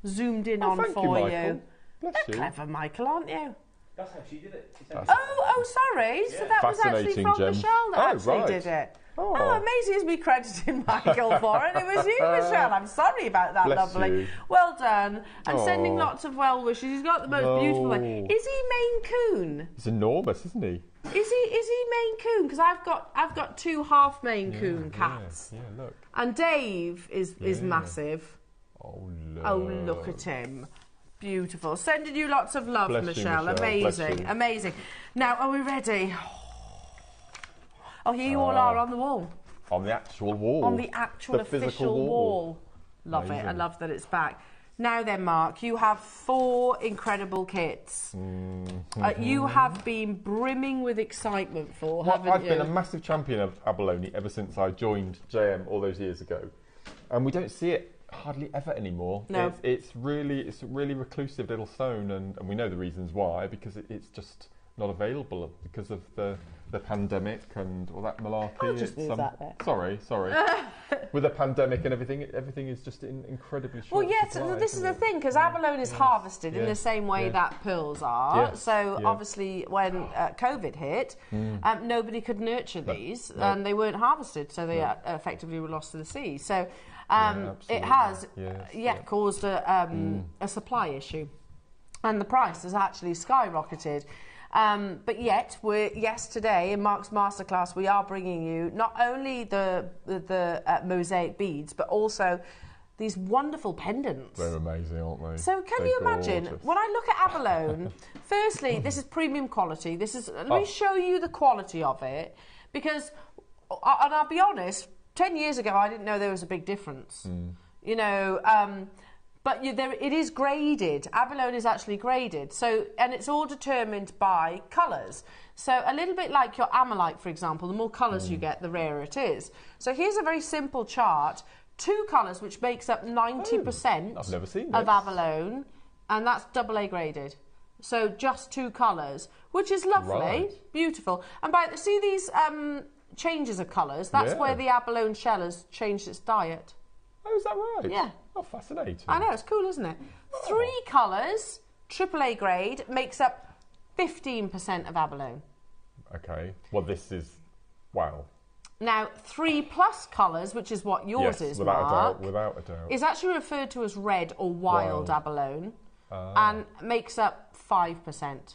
zoomed in on for you. Bless you. Clever, Michael, aren't you? That's how she did it. Sorry. Yeah. So that was actually from Jem. Michelle that did it. Oh, amazing. It's me crediting Michael for it. It was you, Michelle. I'm sorry about that, Bless lovely. you. Well done. And sending lots of well wishes. He's got the most beautiful thing. Is he Maine Coon? He's enormous, isn't he? Is he Maine Coon? Because I've got two half Maine Coon cats. Yeah, look. And Dave is massive. Oh, look. Oh, look at him. Beautiful. Sending you lots of love, Bless you, Michelle. Michelle. Amazing, amazing. Now, are we ready? Oh, here you all are on the wall. On the actual wall. On the actual official wall. Love it. I love that it's back. Now then, Mark, you have 4 incredible kits. You have been brimming with excitement for, haven't you? I've been a massive champion of abalone ever since I joined JM all those years ago. And we don't see it hardly ever anymore. No. It's a really reclusive little stone, and we know the reasons why, because it's just not available because of the pandemic and all that malarkey. I'll just move that there. Sorry. With the pandemic and everything is just incredibly short. Well, yes, supply, this is the thing, because abalone is harvested in the same way that pearls are. Yes, so obviously, when COVID hit, nobody could nurture these, and they weren't harvested, so they effectively were lost to the sea. So it has caused a supply issue, and the price has actually skyrocketed. But yet, today in Mark's Masterclass, we are bringing you not only the mosaic beads, but also these wonderful pendants. They're amazing, aren't they? So can you imagine, when I look at abalone, firstly, this is premium quality. Let me show you the quality of it, because, and I'll be honest, 10 years ago, I didn't know there was a big difference. You know, but it is graded. Abalone is actually graded. So, and it's all determined by colours. So a little bit like your amalite, for example, the more colours you get, the rarer it is. So here's a very simple chart. 2 colours, which makes up 90% I've never seen of this. abalone, and that's AA graded. So just 2 colours, which is lovely, Right. beautiful. And see these changes of colours, that's where the abalone shell has changed its diet. Oh, is that right? Yeah. Oh, fascinating. I know, it's cool, isn't it? 3 colours, AAA grade, makes up 15% of abalone. Okay. Well, this is... Wow. Now, 3+ colours, which is what yours is, Mark, without a doubt. is actually referred to as red or wild abalone, and makes up 5%.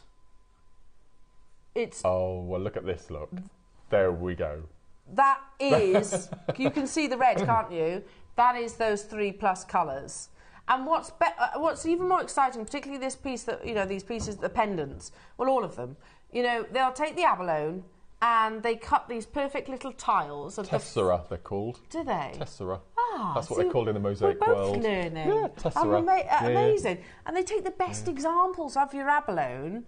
It's... Oh, well, look at this, look. There we go. That is... you can see the red, can't you? That is those 3+ colours. And what's even more exciting, particularly this piece that, you know, these pieces, the pendants, well, all of them, you know, they'll take the abalone and they cut these perfect little tiles. Of Tessera, they're called. Do they? Tessera. Ah, that's what they're called in the mosaic we're both world. learning. Yeah, tessera. Amazing. And they take the best examples of your abalone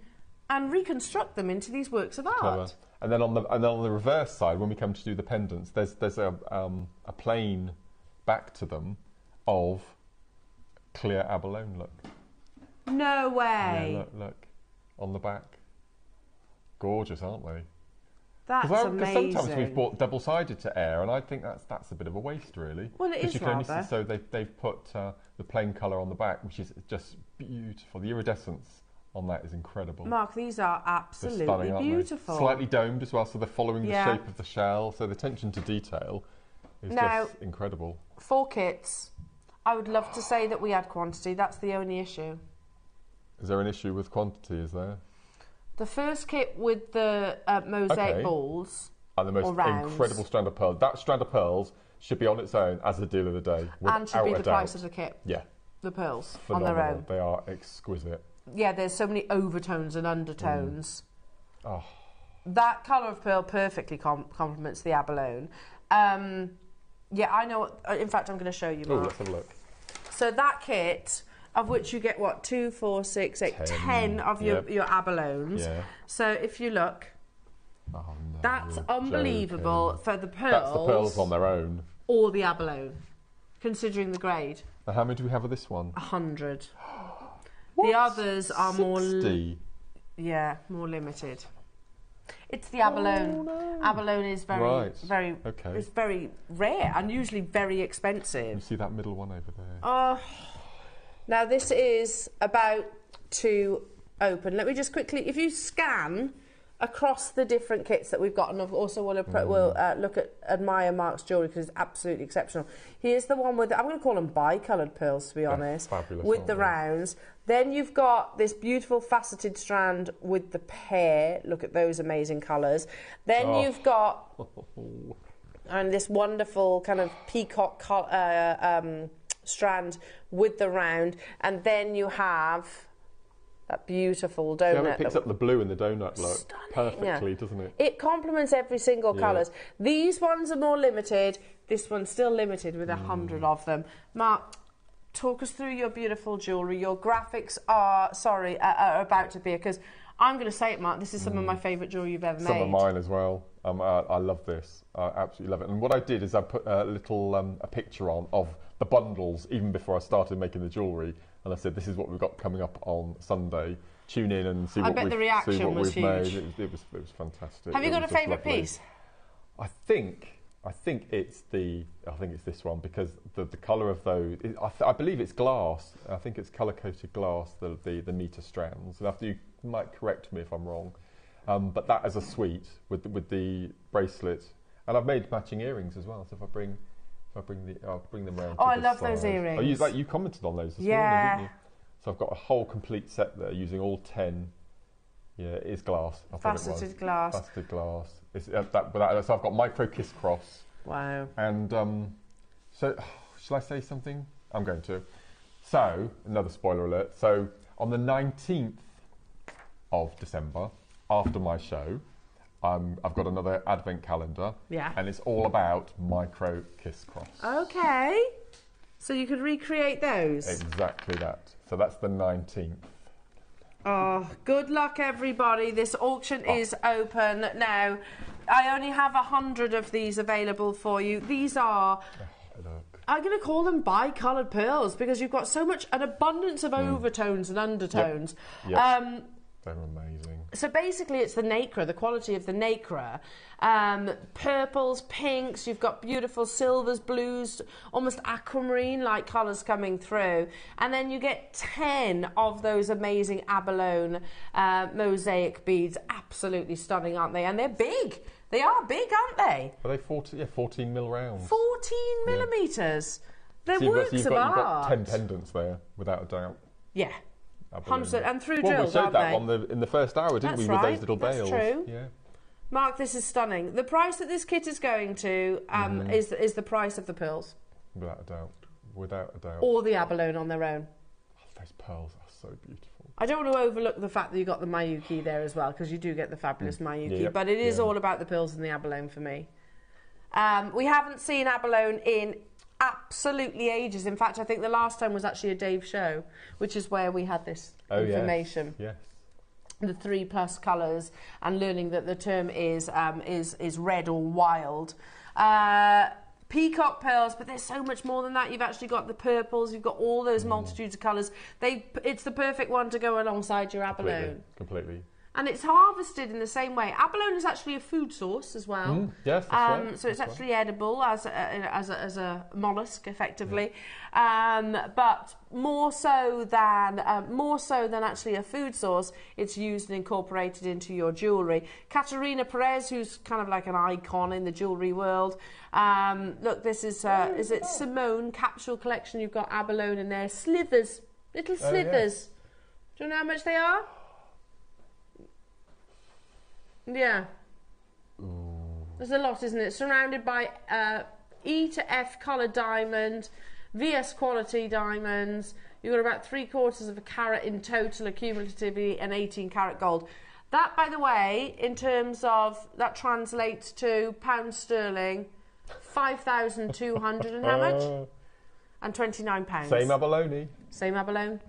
and reconstruct them into these works of art. Clever. And then on the reverse side, when we come to do the pendants, there's a plain back to them of clear abalone. Look. No way. Yeah, look on the back. Gorgeous, aren't they? That's amazing. Because sometimes we've bought double-sided to air, and I think that's a bit of a waste, really. Well, it is you can only rather. see, so they've put the plain colour on the back, which is just beautiful. The iridescence on that is incredible. Mark, these are absolutely They're stunning, beautiful. Slightly domed as well, so they're following the shape of the shell. So the attention to detail is just incredible. 4 kits. I would love to say that we had quantity. That's the only issue. Is there an issue with quantity? Is there? The first kit with the mosaic balls and the most incredible strand of pearls. That strand of pearls should be on its own as a deal of the day. And should be the doubt. price of the kit. Yeah. The pearls Phenomenal. on their own. They are exquisite. Yeah, there's so many overtones and undertones. Oh. That colour of pearl perfectly complements the abalone. Yeah, I know. In fact, I'm going to show you, Mark. Oh, let's have a look. So that kit, of which you get, what, 2, 4, 6, 8, 10 of your abalones. Yeah. So if you look, oh, no, that's unbelievable for the pearls. That's the pearls on their own. Or the abalone, considering the grade. Now, how many do we have of this one? 100. What? The others are 60? more limited. It's the abalone. Oh, no. Abalone is very it's very rare and usually very expensive. You see that middle one over there? Oh, now this is about to open. Let me just quickly, if you scan across the different kits that we've got, and also we'll look at admire Mark's jewellery because it's absolutely exceptional. Here's the one with, I'm going to call them bi-coloured pearls, to be honest, fabulous, with the rounds. Then you've got this beautiful faceted strand with the pear. Look at those amazing colours. Then you've got and this wonderful kind of peacock strand with the round. And then you have that beautiful donut. See how it picks up the blue in the donut look perfectly, doesn't it? It complements every single colours. These ones are more limited. This one's still limited with 100 of them. Mark, talk us through your beautiful jewellery. Your graphics are about to appear, because I'm going to say it, Mark, this is some of my favourite jewellery you've ever made. Some of mine as well. I love this. I absolutely love it. And what I did is I put a little a picture on of the bundles even before I started making the jewellery, and I said, this is what we've got coming up on Sunday. Tune in and see what we've made. It was fantastic. Have you got a favourite piece? I think it's this one, because the colour of those, I believe it's glass. I think it's colour coated glass, the meter strands. And after, you might correct me if I'm wrong, but that as a suite with the bracelet, and I've made matching earrings as well. So if I bring them round. Oh, I love those earrings. Oh, you commented on those this morning, didn't you? So I've got a whole complete set there using all 10. Yeah, it is glass. Faceted glass. Faceted glass. So I've got micro kiss cross. Wow. And so, shall I say something? I'm going to. So, another spoiler alert. So, on the 19th of December, after my show, I've got another advent calendar. Yeah. And it's all about micro kiss cross. Okay. So you could recreate those? Exactly that. So that's the 19th. Oh, good luck, everybody. This auction is open now. I only have 100 of these available for you. These are, I'm going to call them bi-coloured pearls, because you've got an abundance of overtones and undertones. Yep. They're amazing. So basically it's the nacre, the quality of the nacre. Purples, pinks, you've got beautiful silvers, blues, almost aquamarine-like colours coming through. And then you get 10 of those amazing abalone mosaic beads. Absolutely stunning, aren't they? And they're big. They are big, aren't they? Are they 14 mil rounds? 14 millimetres. They're works of art. You've got 10 pendants there, without a doubt. Yeah. 100 and through well, drills, we showed aren't that in the first hour, didn't we, with those little That's bales? true. Yeah. Mark, this is stunning. The price that this kit is going to is the price of the pearls. Without a doubt. without a doubt. or the abalone on their own. Oh, those pearls are so beautiful. I don't want to overlook the fact that you got the Mayuki there as well, because you do get the fabulous Mayuki, but it is all about the pearls and the abalone for me. We haven't seen abalone in absolutely ages. In fact, I think the last time was actually a Dave show, which is where we had this information. Yes. The 3+ colours, and learning that the term is red or wild. Peacock pearls, but there's so much more than that. You've actually got the purples, you've got all those multitudes of colours. It's the perfect one to go alongside your abalone. Completely. And it's harvested in the same way. Abalone is actually a food source as well. Yes, that's right. So it's actually edible as a mollusk, effectively. But more so than actually a food source, it's used and incorporated into your jewellery. Katerina Perez, who's kind of like an icon in the jewellery world. Look, this is it Simone capsule collection. You've got abalone in there, slithers, little slithers. Do you know how much they are? Yeah. There's a lot, isn't it? Surrounded by E to F colour diamond, VS quality diamonds. You've got about 3/4 of a carat in total, accumulatively, and 18 carat gold. That, by the way, in terms of, that translates to pounds sterling, 5,200 and how much? And £29. Same abalone. Same abalone?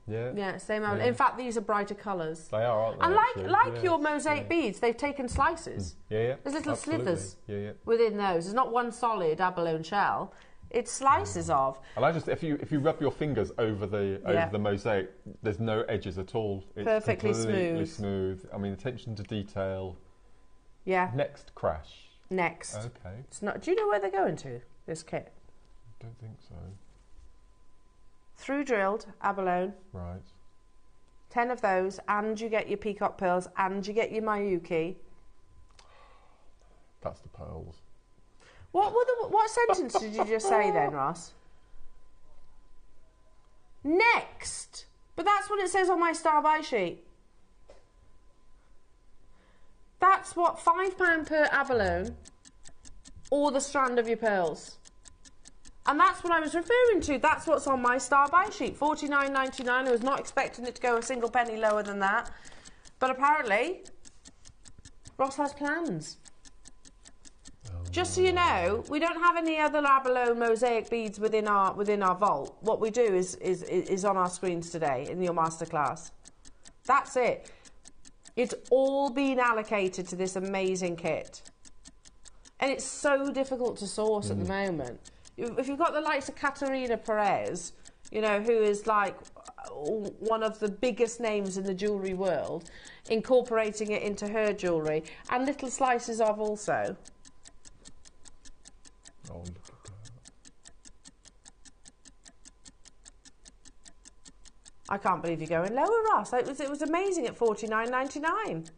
Yeah, same abalone. In fact, these are brighter colours. They are, aren't they? And like your mosaic beads, they've taken slices. Yeah. There's little slithers Yeah. within those. There's not one solid abalone shell. It's slices of. And I just, if you rub your fingers over the mosaic, there's no edges at all. It's perfectly completely smooth. I mean, attention to detail. Yeah. Next crash. Next. Okay. It's not. Do you know where they're going to? This kit. I don't think so. Through drilled abalone. Right. 10 of those, and you get your peacock pearls, and you get your Mayuki. That's the pearls. What sentence did you just say then, Ross? Next. But that's what it says on my star buy sheet. That's what, £5 per abalone, or the strand of your pearls. And that's what I was referring to. That's what's on my star buy sheet. $49.99. I was not expecting it to go a single penny lower than that. But apparently, Ross has plans. Just so you know, we don't have any other abalone mosaic beads within our vault. What we do is on our screens today in your masterclass. That's it. It's all been allocated to this amazing kit. And it's so difficult to source at the moment. If you've got the likes of Katerina Perez, you know, who is like one of the biggest names in the jewellery world, incorporating it into her jewellery, and little slices of also. Oh, look at that. I can't believe you're going lower, Ross. It was amazing at $49.99.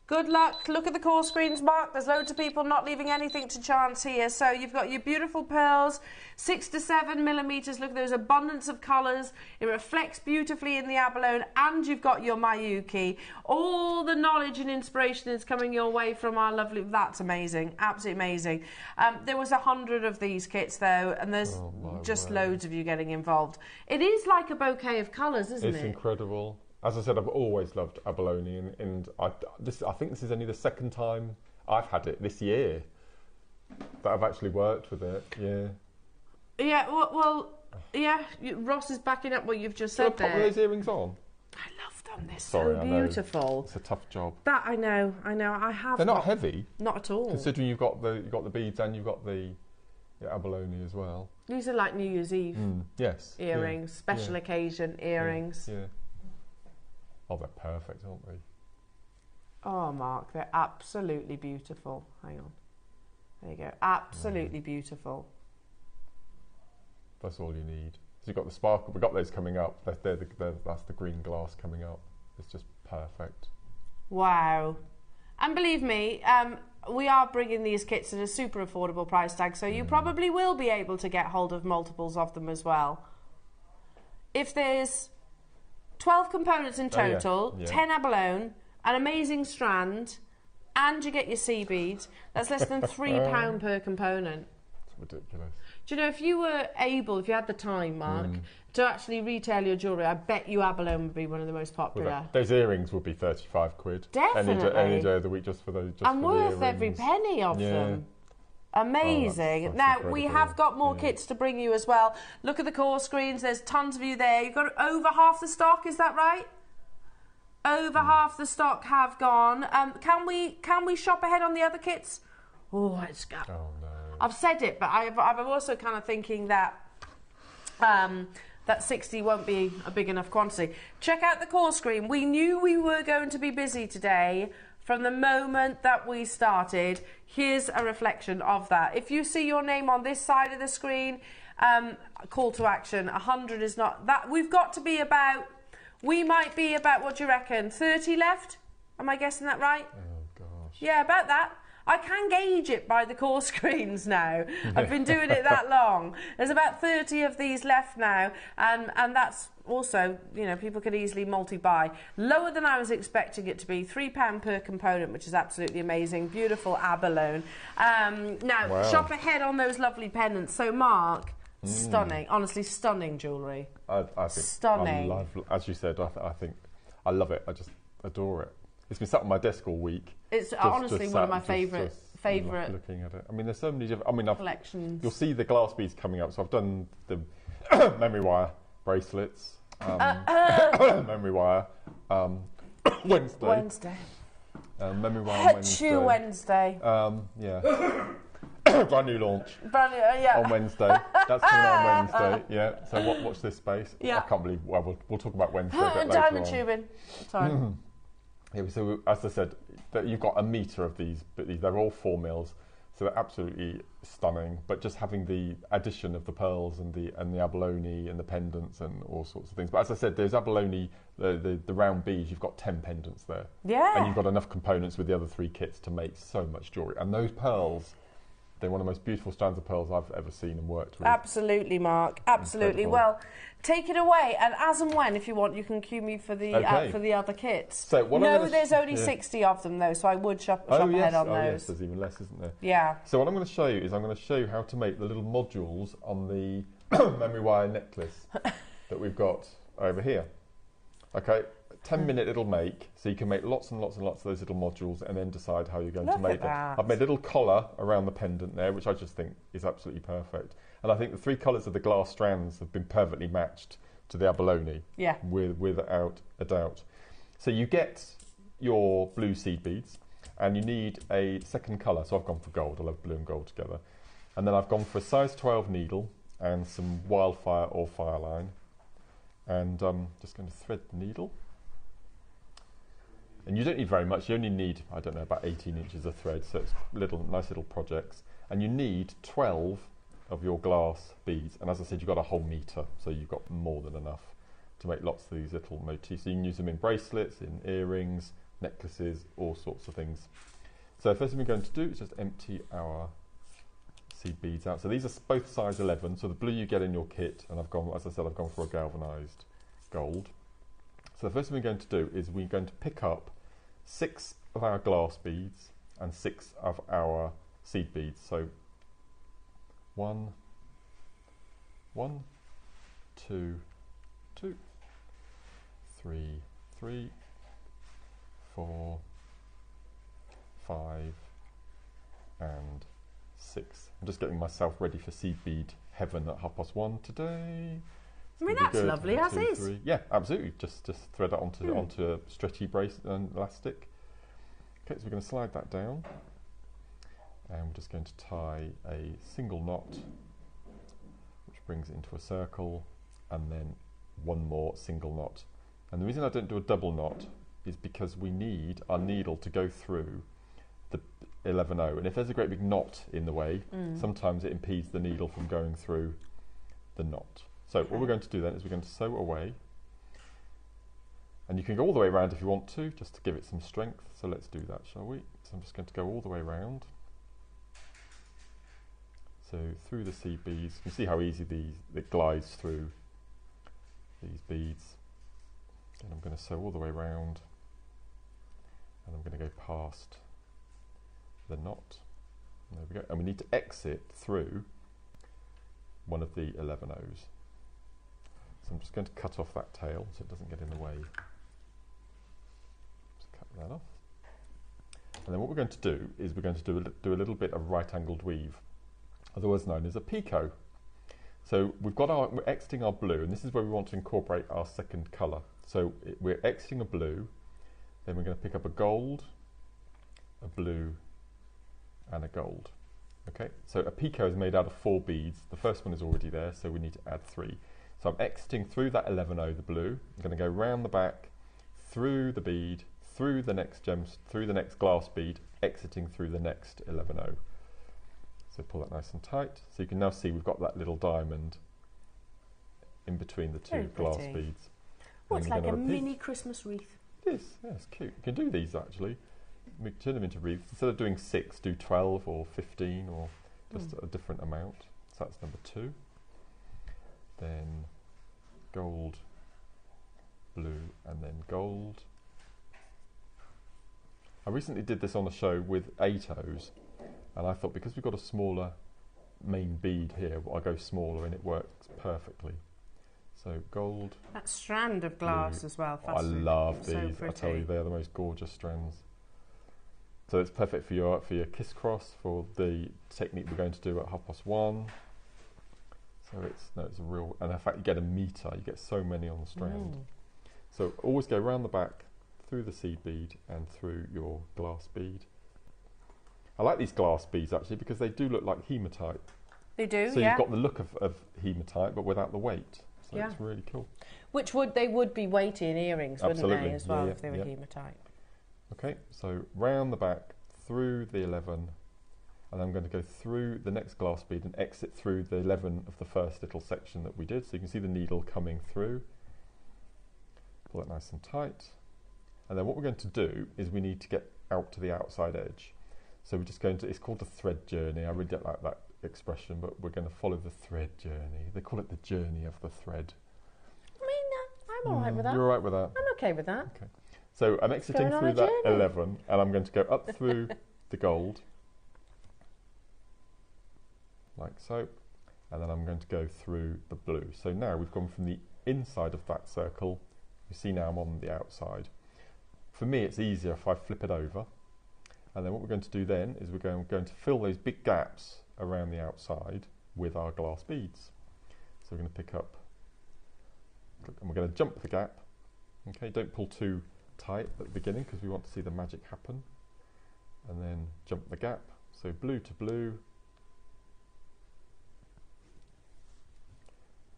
Good luck. Look at the call screens, Mark. There's loads of people not leaving anything to chance here. So you've got your beautiful pearls, 6 to 7 millimetres. Look, there's abundance of colours. It reflects beautifully in the abalone, and you've got your Mayuki. All the knowledge and inspiration is coming your way from our lovely... That's amazing. Absolutely amazing. There was 100 of these kits, though, and there's just loads of you getting involved. It is like a bouquet of colours, isn't it? It's incredible. As I said, I've always loved abalone, and I think this is only the second time I've had it this year that I've actually worked with it. Yeah. Yeah. Well. Yeah. Ross is backing up what you've just said there. Pop those earrings on. I love them. They're Sorry, so beautiful. It's a tough job. That I know. I have. They're not heavy. Not at all. Considering you've got the beads and you've got the abalone as well. These are like New Year's Eve. Yes. Earrings, special occasion earrings. Yeah. Oh, they're perfect, aren't they? Oh, Mark, they're absolutely beautiful. Hang on. There you go. Absolutely beautiful. That's all you need. So you've got the sparkle. We've got those coming up. That's the green glass coming up. It's just perfect. Wow. And believe me, we are bringing these kits at a super affordable price tag, so you probably will be able to get hold of multiples of them as well. If there's 12 components in total, 10 abalone, an amazing strand, and you get your sea beads, that's less than £3 per component. ridiculous. Do you know, if you were able, if you had the time, Mark, to actually retail your jewellery, I bet you abalone would be one of the most popular. Well, those earrings would be 35 quid. Definitely. Any day of the week just for those. And worth every penny of them. Amazing. That's now, incredible. we have got more kits to bring you as well. Look at the core screens. There's tons of you there. You've got over half the stock, is that right? Over half the stock have gone. Can we shop ahead on the other kits? Oh, it's got... Oh, no. I've said it, but I'm also kind of thinking that that 60 won't be a big enough quantity. Check out the core screen. We knew we were going to be busy today from the moment that we started. Here's a reflection of that. If you see your name on this side of the screen, call to action. 100 is not that. We've got to be about... We might be about, what do you reckon, 30 left? Am I guessing that right? Oh, gosh. Yeah, about that. I can gauge it by the core screens now. I've been doing it that long. There's about 30 of these left now, and that's also, you know, people could easily multi-buy. Lower than I was expecting it to be, £3 per component, which is absolutely amazing. Beautiful abalone. Now, shop ahead on those lovely pendants. So, Mark, stunning, honestly, stunning jewellery. I think stunning. I love, as you said, I think I love it. I just adore it. It's been sat on my desk all week. It's honestly one of my favourite looking at it. I mean, there's so many different. I mean, collections. You'll see the glass beads coming up. So I've done the memory wire bracelets. Memory wire Wednesday. Memory wire Wednesday. Yeah. Brand new launch. Yeah. On Wednesday. That's coming on Wednesday. Yeah. So watch this space. Yeah. I can't believe. Well, we'll talk about Wednesday a bit later Diamond on. tubing. Sorry. Yeah, so as I said, that you've got a metre of these, but they're all 4 mils, so they're absolutely stunning. But just having the addition of the pearls and the abalone and the pendants and all sorts of things. But as I said, there's abalone, the round beads. You've got 10 pendants there. Yeah. And you've got enough components with the other 3 kits to make so much jewellery. And those pearls, they're one of the most beautiful strands of pearls I've ever seen and worked with. Absolutely, Mark. Absolutely. Incredible. Well, take it away, and as and when, if you want, you can cue me for the other kits. So there's only 60 of them though, so I would shop ahead on those. Yes, there's even less, isn't there? Yeah. So what I'm going to show you is I'm going to show you how to make the little modules on the memory wire necklace that we've got over here. Okay, 10-minute it'll make, so you can make lots and lots and lots of those little modules and then decide how you're going to make them. I've made a little collar around the pendant there, which I just think is absolutely perfect. And I think the 3 colours of the glass strands have been perfectly matched to the abalone, without a doubt. So you get your blue seed beads, and you need a second colour. So I've gone for gold. I love blue and gold together. And then I've gone for a size 12 needle and some wildfire or fireline. And I'm just going to thread the needle. And you don't need very much. You only need, I don't know, about 18 inches of thread. So it's nice little projects. And you need 12 of your glass beads, and as I said, you've got a whole metre, so you've got more than enough to make lots of these little motifs. So you can use them in bracelets, in earrings, necklaces, all sorts of things. So first thing we're going to do is just empty our seed beads out. So these are both size 11, so the blue you get in your kit, and I've gone, as I said, I've gone for a galvanised gold. So the first thing we're going to do is we're going to pick up 6 of our glass beads and 6 of our seed beads. So 1, 2, 2, 3, 4, 5, and 6. I'm just getting myself ready for seed bead heaven at 1:30 today. I mean, that's lovely, as is. 3. Yeah, absolutely. Just thread that onto a stretchy brace and elastic. Okay, so we're going to slide that down. And we're just going to tie a single knot, which brings it into a circle, and then one more single knot. And the reason I don't do a double knot is because we need our needle to go through the 11-0. And if there's a great big knot in the way, sometimes it impedes the needle from going through the knot. So what we're going to do then is we're going to sew away. And you can go all the way around if you want to, just to give it some strength. So let's do that, shall we? So I'm just going to go all the way around. So through the seed beads, you can see how easy it glides through these beads. And I'm going to sew all the way around, and I'm going to go past the knot. There we go. And we need to exit through one of the 11 O's. So I'm just going to cut off that tail so it doesn't get in the way. Just cut that off. And then what we're going to do is we're going to do a little bit of right-angled weave, otherwise known as a picot. So we're exiting our blue, and this is where we want to incorporate our second colour. So we're exiting a blue, then we're going to pick up a gold, a blue, and a gold. Okay, so a picot is made out of 4 beads. The first one is already there, so we need to add 3. So I'm exiting through that 11O, the blue. I'm going to go round the back, through the bead, through the next through the next glass bead, exiting through the next 11O. So pull that nice and tight. So you can now see we've got that little diamond in between the 2 glass beads. Oh, it's like a mini Christmas wreath. It is, yeah, it's cute. You can do these actually. We can turn them into wreaths. Instead of doing 6, do 12 or 15 or just a different amount. So that's number 2. Then gold, blue, and then gold. I recently did this on a show with 8 O's, and I thought because we've got a smaller main bead here, I'll go smaller and it works perfectly. So gold. That strand of glass blue. As well. I love these. I tell you, they're the most gorgeous strands. So it's perfect for your kiss cross, for the technique we're going to do at 1:30. So it's a real, and in fact you get a metre, you get so many on the strand. So always go round the back, through the seed bead and through your glass bead. I like these glass beads actually because they do look like hematite. They do, so you've got the look of hematite but without the weight. So it's really cool. Which they would be weighty in earrings, wouldn't they, as well, if they were hematite. Okay, so round the back, through the 11, and I'm going to go through the next glass bead and exit through the 11 of the first little section that we did. So you can see the needle coming through. Pull it nice and tight. And then what we're going to do is we need to get out to the outside edge. So we're just going to, it's called the thread journey. I really don't like that expression, but we're going to follow the thread journey. They call it the journey of the thread. I mean, I'm all right with that. You're all right with that? I'm okay with that. Okay. So I'm exiting through that 11, and I'm going to go up through the gold, like so, and then I'm going to go through the blue. So now we've gone from the inside of that circle. You see now I'm on the outside. For me, it's easier if I flip it over. And then what we're going to do then is we're going to fill those big gaps around the outside with our glass beads. So we're going to pick up, and we're going to jump the gap. Okay, don't pull too tight at the beginning because we want to see the magic happen. And then jump the gap. So blue to blue,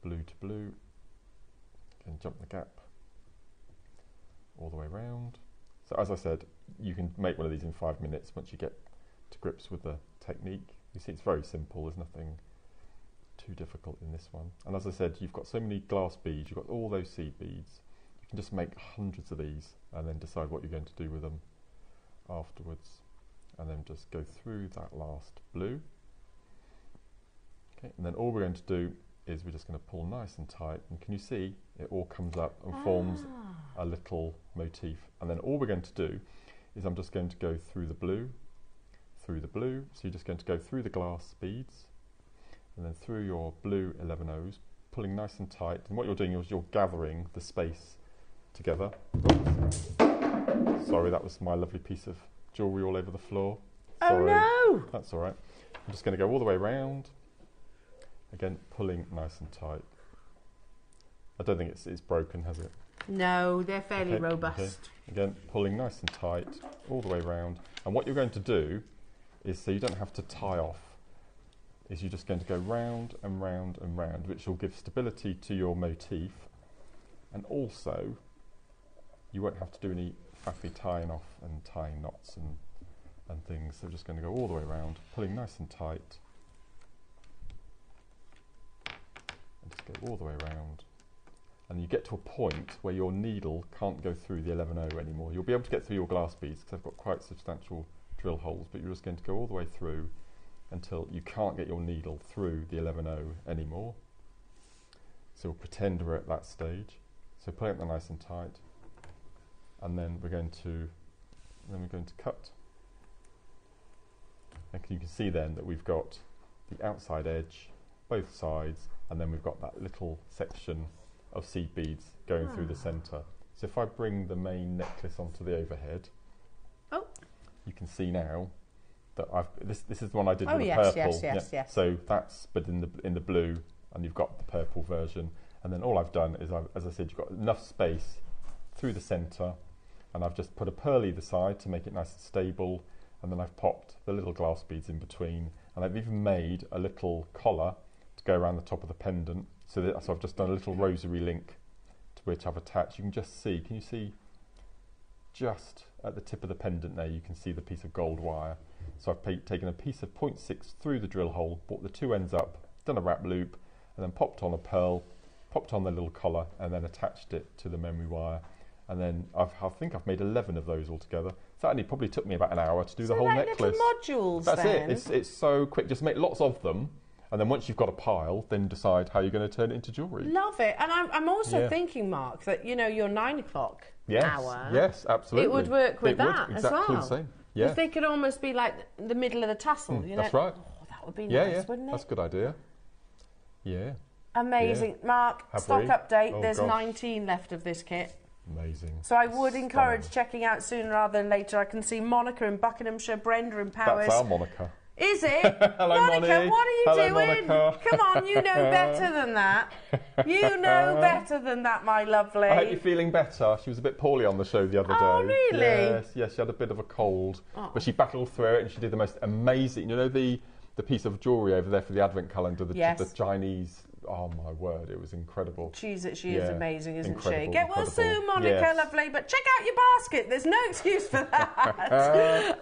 blue to blue, and jump the gap all the way around. So as I said, you can make one of these in 5 minutes once you get to grips with the technique. You see it's very simple, there's nothing too difficult in this one. And as I said, you've got so many glass beads, you've got all those seed beads. You can just make hundreds of these and then decide what you're going to do with them afterwards. And then just go through that last blue. Okay, and then all we're going to do is we're just going to pull nice and tight, and can you see it all comes up and forms a little motif. And then all we're going to do is I'm just going to go through the blue, so you're just going to go through the glass beads and then through your blue 11 O's, pulling nice and tight, and what you're doing is you're gathering the space together. Sorry, that was my lovely piece of jewellery all over the floor. Sorry. Oh no! That's alright. I'm just going to go all the way around. Again, pulling nice and tight. I don't think it's broken, has it? No, they're fairly robust. Okay. Again, pulling nice and tight all the way around. And what you're going to do is, so you don't have to tie off, is you're just going to go round and round and round, which will give stability to your motif. And also, you won't have to do any faffy tying off and tying knots and things. So we're just going to go all the way around, pulling nice and tight. And just go all the way around. And you get to a point where your needle can't go through the 11O anymore. You'll be able to get through your glass beads because they've got quite substantial drill holes, but you're just going to go all the way through until you can't get your needle through the 11O anymore. So we'll pretend we're at that stage. So pull it nice and tight, and then we're going to cut. And you can see then that we've got the outside edge both sides, and then we've got that little section of seed beads going through the centre. So if I bring the main necklace onto the overhead, you can see now that this is the one I did with the purple. Yes. So that's but in the blue, and you've got the purple version. And then all I've done is, as I said, you've got enough space through the centre, and I've just put a pearl either side to make it nice and stable, and then I've popped the little glass beads in between, and I've even made a little collar to go around the top of the pendant. So I've just done a little rosary link to which I've attached. You can just see, can you see just at the tip of the pendant there, you can see the piece of gold wire. So I've taken a piece of 0.6 through the drill hole, brought the two ends up, done a wrap loop, and then popped on a pearl, popped on the little collar, and then attached it to the memory wire. And then I think I've made 11 of those altogether. So that only probably took me about an hour to do the whole necklace. Little modules. That's then. it. It's so quick. Just make lots of them, and then once you've got a pile, then decide how you're going to turn it into jewellery. Love it. And I'm also thinking, Mark, that your 9 o'clock hour. Yes, absolutely. It would work with that would, as well. exactly the same. Yeah. If they could almost be like the middle of the tassel. That's right. Oh, that would be nice, wouldn't it? That's a good idea. Yeah. Amazing. Yeah. Mark, stock update. Oh, There's gosh. 19 left of this kit. Amazing. So I would encourage checking out sooner rather than later. I can see Monica in Buckinghamshire, Brenda in Powys. That's our Monica. Is it? Hello, Monica, Moni. what are you Hello, doing? Monica. Come on, you know better than that. You know better than that, my lovely. I hope you're feeling better. She was a bit poorly on the show the other day. Oh, really? Yes, she had a bit of a cold. But she battled through it, and she did the most amazing, the piece of jewellery over there for the advent calendar, the Chinese. Oh my word, it was incredible. She is amazing, isn't incredible, she? Get well soon, Monica, yes. Lovely, but check out your basket. There's no excuse for that.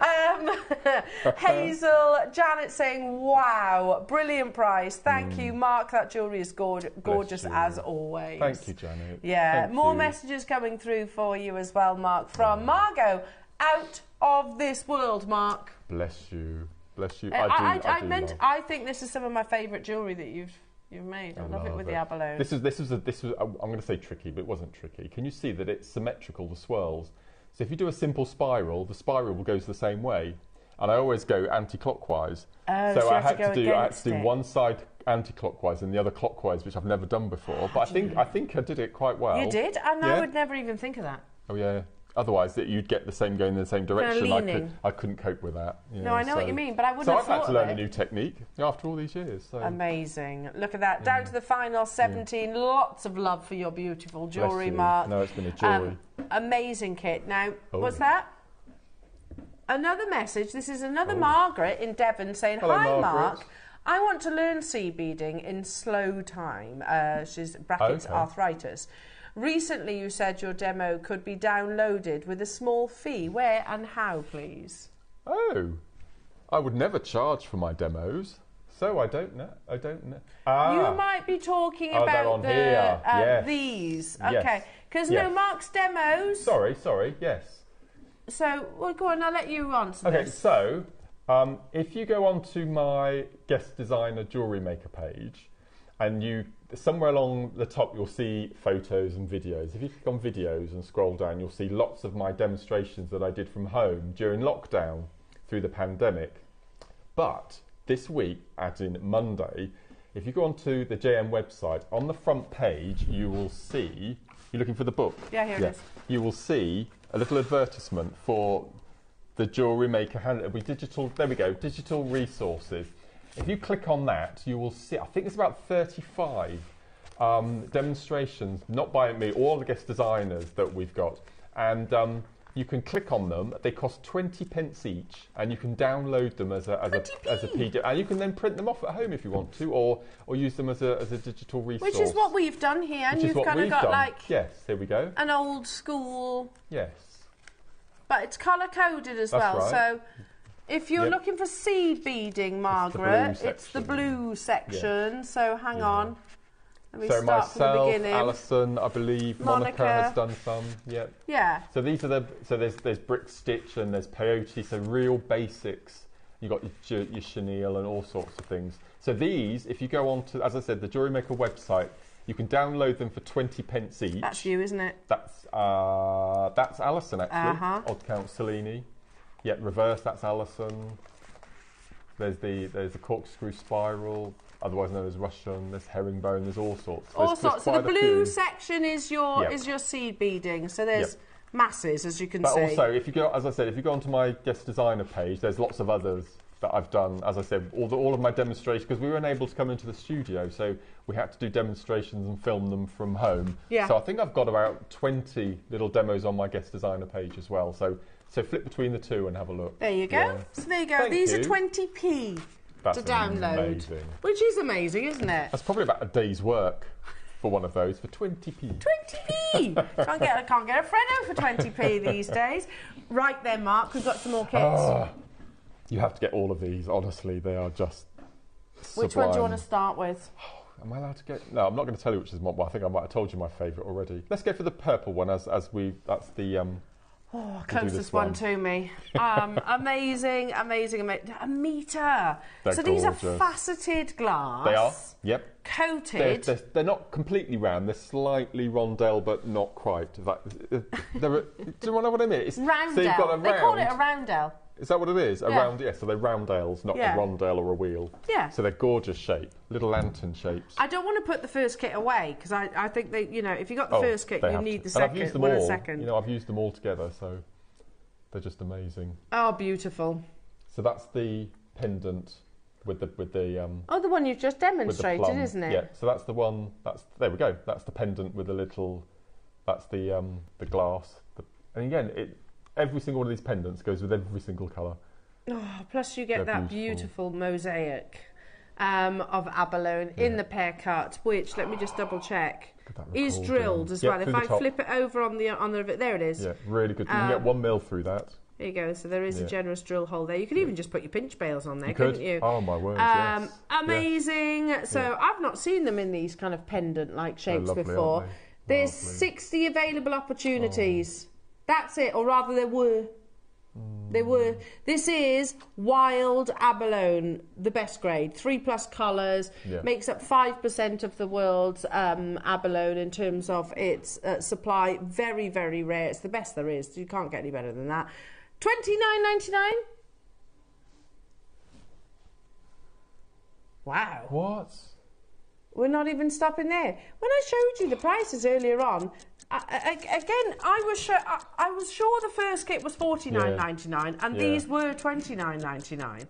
Hazel, Janet saying, wow, brilliant price. Thank you, Mark. That jewellery is gorgeous as always. Thank you, Janet. Yeah, Thank more you. messages coming through for you as well, Mark, from Margot. Out of this world, Mark. Bless you. Bless you. I think this is some of my favourite jewellery that you've made. I love it with the abalone. This was I'm going to say tricky, but it wasn't tricky. Can you see that it's symmetrical, the swirls? So if you do a simple spiral, the spiral will go the same way. And I always go anti-clockwise. So I had to do one side anti-clockwise and the other clockwise, which I've never done before. But I think I did it quite well. You did? And I would never even think of that. Oh yeah. Otherwise, you'd get the same going in the same direction. I couldn't cope with that. No, I know what you mean, but I wouldn't have thought I've had to learn a new technique after all these years. So. Amazing. Look at that. Down to the final 17. Lots of love for your beautiful jewellery, Mark. No, it's been a joy. Amazing kit. Now, what's that? Another message. This is another Margaret in Devon saying, Hello, hi, Margaret. Mark. I want to learn seed beading in slow time. She's brackets arthritis. Recently, you said your demo could be downloaded with a small fee. Where and how, please? Oh, I would never charge for my demos, so I don't know. You might be talking about these. Okay, because Mark's demos. Sorry. Yes. So, well, go on. I'll let you answer this. So if you go onto my guest designer JewelleryMaker page, and somewhere along the top you'll see photos and videos. If you click on videos and scroll down, you'll see lots of my demonstrations that I did from home during lockdown through the pandemic. But this week, as in Monday, if you go onto the JM website, on the front page you will see, you're looking for the book? Yeah, here it is. You will see a little advertisement for the JewelleryMaker digital resources. If you click on that, you will see, I think there's about 35 demonstrations, not by me, all the guest designers that we've got. And you can click on them. They cost 20 pence each, and you can download them as a PDF. And you can then print them off at home if you want to, or use them as a digital resource. Which is what we've done here. And you've kind of got yes, here we go. An old school. Yes. But it's colour coded as well. Right. So if you're looking for seed beading, Margaret, it's the blue section. Yeah. So hang on. Let me start from the beginning. Alison, I believe, Monica has done some. Yep. Yeah. So these are there's brick stitch and there's peyote. So real basics. You got your chenille and all sorts of things. So these, if you go on to, as I said, the JewelleryMaker website, you can download them for 20 pence each. That's you, isn't it? That's Alison actually. Odd Count Cellini. Yeah, reverse. That's Alison. There's the corkscrew spiral. otherwise known as Russian. There's herringbone. There's all sorts. All There's sorts. So the quite a blue few. section is your seed beading. So there's masses, as you can see. But also, if you go, as I said, if you go onto my guest designer page, there's lots of others that I've done. As I said, all of my demonstrations, because we were unable to come into the studio, so we had to do demonstrations and film them from home. Yeah. So I think I've got about 20 little demos on my guest designer page as well. So flip between the two and have a look. There you go. Yeah. So there you go. Thank These you. are 20p That's to download, amazing. which is amazing, isn't it? That's probably about a day's work for one of those for 20p. 20p. can't get a Freddo for 20p these days. Right then, Mark, we've got some more kits. You have to get all of these. Honestly, they are just Which one do you want to start with? Am I allowed to get? No, I'm not going to tell you which is my. Well, I think I might have told you my favourite already. Let's go for the purple one as we. That's the. Closest one to me. Amazing. A metre. They're so these are gorgeous. faceted glass. They are. Yep. Coated. They're not completely round. They're slightly rondelle, but not quite. Do you know what I mean? It's, Roundel. So you've got a They call it a round. roundel. Is that what it is? A Yeah. round, yes. So they're roundels, not Yeah. a rondelle or a wheel. Yeah. So they're gorgeous shape, little lantern shapes. I don't want to put the first kit away because I think that, you know, if you got the first kit, they you have need to. the And I've second. used them Well, all. a second. You know, I've used them all together, so they're just amazing. Oh, beautiful. So that's the pendant with the Oh, the one you've just with the demonstrated, plum. isn't it? Yeah. So that's the one. There we go. That's the pendant with the little. That's the glass. And again, every single one of these pendants goes with every single colour. Oh, plus you get They're that beautiful mosaic of abalone in the pear cut, which, let me just double check, is recording. drilled as Yep, well. If through the I top. flip it over on the there it is. Yeah, really good. You can get 1 mil through that. There you go. So there is a Yeah. generous drill hole there. You could even just put your pinch bales on there, You could. couldn't you? Oh my word! Yes. Amazing. Yeah. So Yeah. I've not seen them in these kind of pendant-like shapes lovely, before. aren't they? There's Lovely. 60 available opportunities. That's it, or rather there were. They were. This is wild abalone, the best grade. 3+ colours, Yeah. makes makes up 5% of the world's abalone in terms of its supply. Very, very rare. It's the best there is. You can't get any better than that. $29.99. Wow. What? We're not even stopping there. When I showed you the prices earlier on, I was sure the first kit was $49.99 and these were $29.99.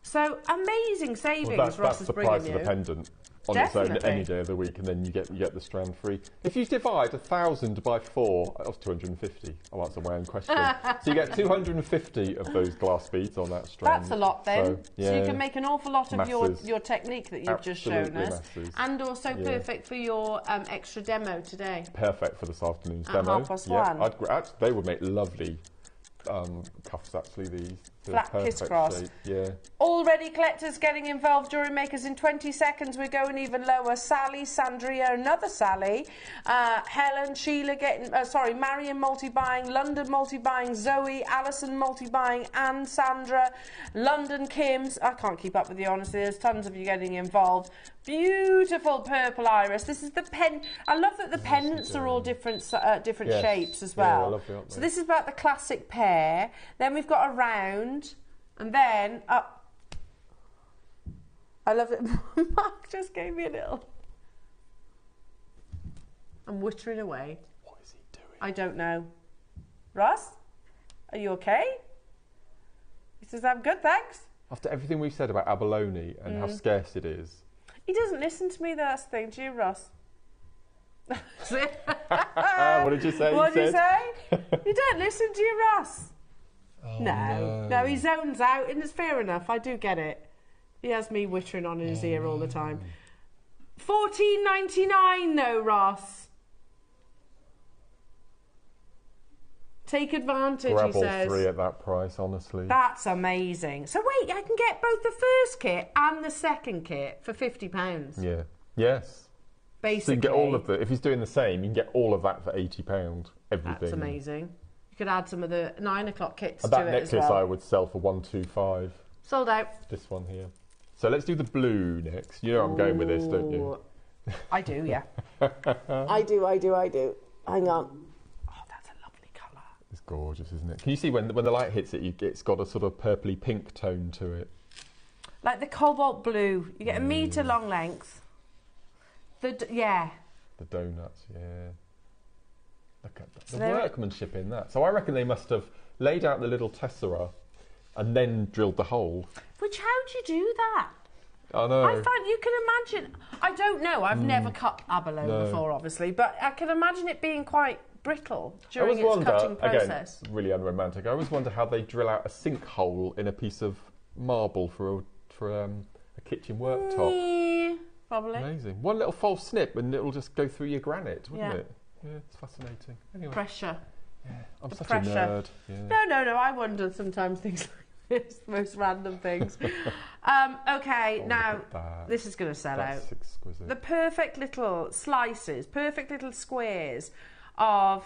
So amazing savings. Well, Ross that's is the bringing price you. of the pendant on its own Definitely. any day of the week, and then you get the strand free. If you divide 1,000 by 4, that's 250. I'll answer my own question. So you get 250 of those glass beads on that strand. That's a lot then. So you can make an awful lot of Masses. your technique that you've just shown Absolutely us. masses. And also perfect for your extra demo today. Perfect for this afternoon's At demo. 1:30. Actually, they would make lovely cuffs. Actually, these they're Flat perfect crisscross. shape. Yeah. Already collectors getting involved, jewellery makers. In 20 seconds, we're going even lower. Sally, Sandria, another Sally, Helen, Sheila getting, Marion multi-buying, London multi-buying, Zoe, Alison multi-buying, Anne, Sandra, London, Kim's. I can't keep up with you, honestly. There's tons of you getting involved. Beautiful purple iris. This is the pen. I love that the pendants are all different Yes. shapes as Yeah, well. they're lovely, aren't So they? this is about the classic pear. Then we've got a round, and then up. I love it. Mark just gave me a little. I'm wittering away. What is he doing? I don't know. Ross, are you okay? He says, I'm good, thanks. After everything we've said about abalone and how scarce it is. He doesn't listen to me, that's the thing. Do you, Ross? What did you say? What did you say? You don't listen to you, Ross. Oh, No, he zones out, and it's fair enough. I do get it. He has me wittering on in his ear all the time. $14.99 though, Ross. Take advantage, Grab he all says. 3 at that price, honestly. That's amazing. So wait, I can get both the first kit and the second kit for £50. Yeah. Yes. Basically. So you can get all of the. If he's doing the same, you can get all of that for £80. Everything. That's amazing. You could add some of the 9 o'clock kits And to that it necklace as well. I would sell for 125. Sold out. This one here. So let's do the blue next. You know where I'm going with this, don't you? I do, yeah. I do. Hang on. Oh, that's a lovely colour. It's gorgeous, isn't it? Can you see when the light hits it, it's got a sort of purpley pink tone to it? Like the cobalt blue. You get a metre long length. Yeah. The donuts, yeah. Look at the workmanship in that. So I reckon they must have laid out the little tessera and then drilled the hole. Which, how do you do that? I know. I find you can imagine. I don't know. I've never cut abalone before, obviously, but I can imagine it being quite brittle during its cutting process. Again, really unromantic. I always wonder how they drill out a sinkhole in a piece of marble for a kitchen worktop. Probably. Amazing. One little false snip and it'll just go through your granite, wouldn't it? Yeah, it's fascinating. Anyway. Pressure. Yeah, I'm such pressure. a nerd. Yeah. No. I wonder sometimes things like this, the most random things. Okay, now this is going to sell That's out. Exquisite. The perfect little slices, perfect little squares of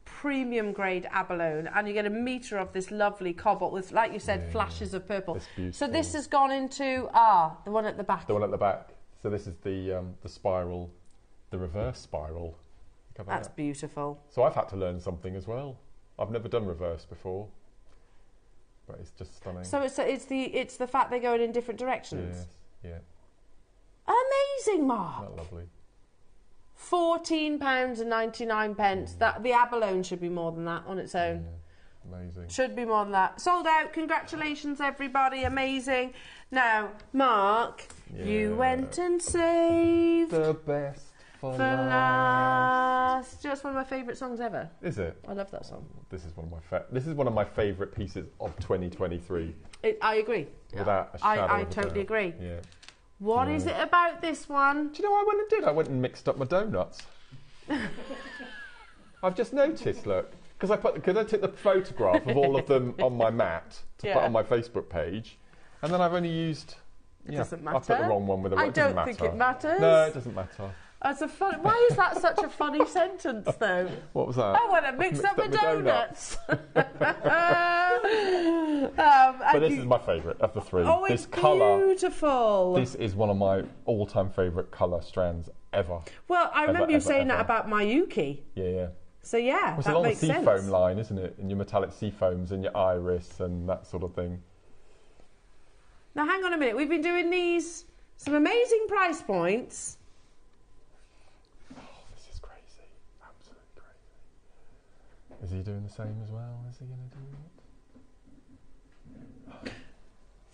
premium grade abalone, and you get a metre of this lovely cobalt with, like you said, flashes of purple. So this has gone into the one at the back. The one at the back. So this is the spiral, the reverse spiral. That's beautiful. So I've had to learn something as well. I've never done reverse before, but it's just stunning. So it's the fact they're going in different directions. Yes, yeah. Amazing, Mark. Isn't that lovely? £14.99. That the abalone should be more than that on its own. Yeah, amazing. Should be more than that. Sold out. Congratulations, everybody. Amazing. Now, Mark, you went and saved the best for last. Just one of my favourite songs ever. Is it? I love that song. This is one of my favourite pieces of 2023. I agree. Without a shadow I of a totally doubt. agree. Yeah. What is it about this one? Do you know what I went and did? I went and mixed up my donuts. I've just noticed, look, because I took the photograph of all of them on my mat to put on my Facebook page, and then I've only used. It doesn't matter. I put the wrong one with the I don't think it matters. No, it doesn't matter. That's a fun. Why is that such a funny sentence, though? What was that? I want to mix up my donuts. But this is my favourite of the three. Oh, this it's colour, beautiful. This is one of my all-time favourite colour strands ever. Well, I remember you saying that about my Yuki. Yeah. So yeah, it's that along makes the sense. seafoam line, isn't it? And your metallic seafoams and your iris and that sort of thing. Now, hang on a minute. We've been doing some amazing price points. Is he doing the same as well? Is he going to do it?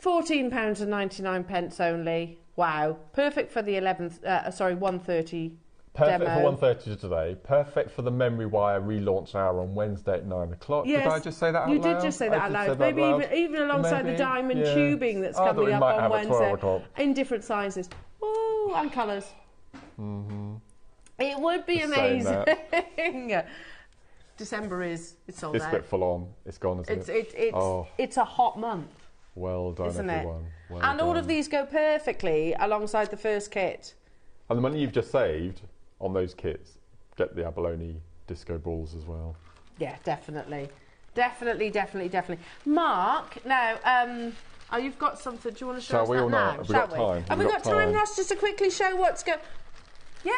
£14.99 only. Wow. Perfect for the 1:30 Perfect demo. for 1:30 today. Perfect for the Memory Wire relaunch hour on Wednesday at 9 o'clock. Yes, did I just say that out loud? You did just say that out loud. Maybe even alongside the diamond tubing that's coming up on Wednesday in different sizes. Oh, and colours. Mm-hmm. It would be amazing. December it's sold out. It's a bit full on. It's gone, isn't it? It's a hot month. Well done, isn't everyone. It? And all of these go perfectly alongside the first kit. And the money you've just saved on those kits, get the abalone disco balls as well. Yeah, definitely. Definitely. Mark, now, you've got something. Do you want to show us that now? Have we got time? Have we got time, Ross, just to quickly show what's going... Yeah,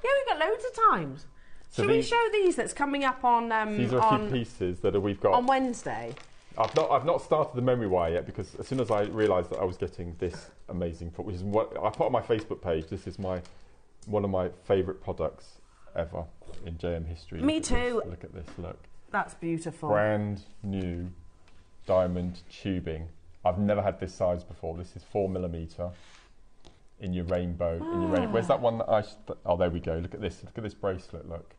we've got loads of times. So should we show these that's coming up on... these are a few pieces that we've got... On Wednesday. I've not started the Memory Wire yet because as soon as I realised that I was getting this amazing... which is what I put on my Facebook page. This is one of my favourite products ever in JM history. Me too. Look at this, look. That's beautiful. Brand new diamond tubing. I've never had this size before. This is 4mm in your rainbow. Where's that one that oh, there we go. Look at this. Look at this bracelet, look.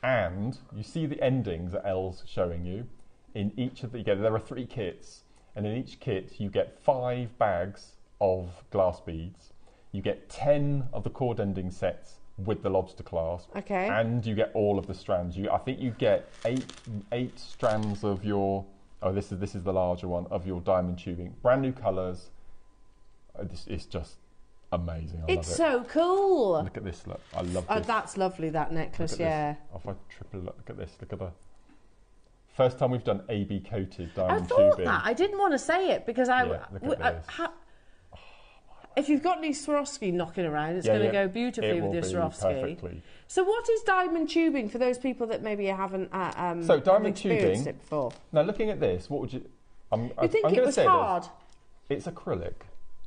And you see the endings that Elle's showing you. In each of there are 3 kits. And in each kit, you get 5 bags of glass beads. You get 10 of the cord ending sets with the lobster clasp. Okay. And you get all of the strands. I think you get 8 strands of your... Oh, this is the larger one, of your diamond tubing. Brand new colours. It's just amazing. I love it. It's so cool. Look at this, look. I love this. That's lovely, that necklace, yeah. If I triple look at this, look at the... First time we've done AB coated diamond tubing. I thought that. I didn't want to say it because look at this. If you've got any Swarovski knocking around, it's going to go beautifully with your Swarovski. Perfectly. So what is diamond tubing for those people that maybe haven't so diamond experienced tubing, it before? Now looking at this, what would you... You think it was hard? It's acrylic.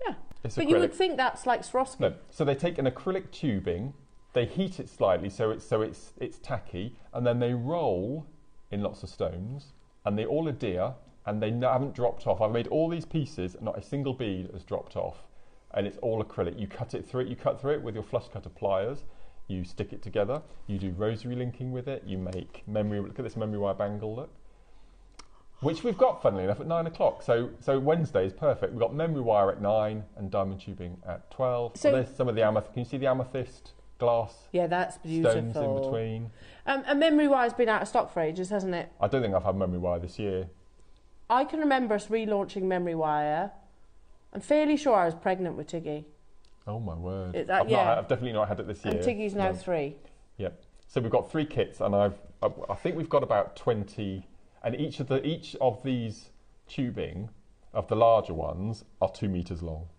Yeah. It's but acrylic. you would think that's like Swarovski. No. So they take an acrylic tubing, they heat it slightly so it's tacky, and then they roll in lots of stones, and they all adhere, and they haven't dropped off. I've made all these pieces, and not a single bead has dropped off, and it's all acrylic. You cut through it with your flush cutter pliers. You stick it together. You do rosary linking with it. You make memory. Look at this memory wire bangle. Look. Which we've got, funnily enough, at 9 o'clock. So Wednesday is perfect. We've got memory wire at 9 and diamond tubing at 12. So there's some of the amethyst. Can you see the amethyst glass? Yeah, that's beautiful. Stones in between. And memory wire's been out of stock for ages, hasn't it? I don't think I've had memory wire this year. I can remember us relaunching memory wire. I'm fairly sure I was pregnant with Tiggy. Oh my word! I've definitely not had it this year. And Tiggy's now 3. Yep. So we've got 3 kits, and I think we've got about 20. And each of these tubing of the larger ones are 2 meters long.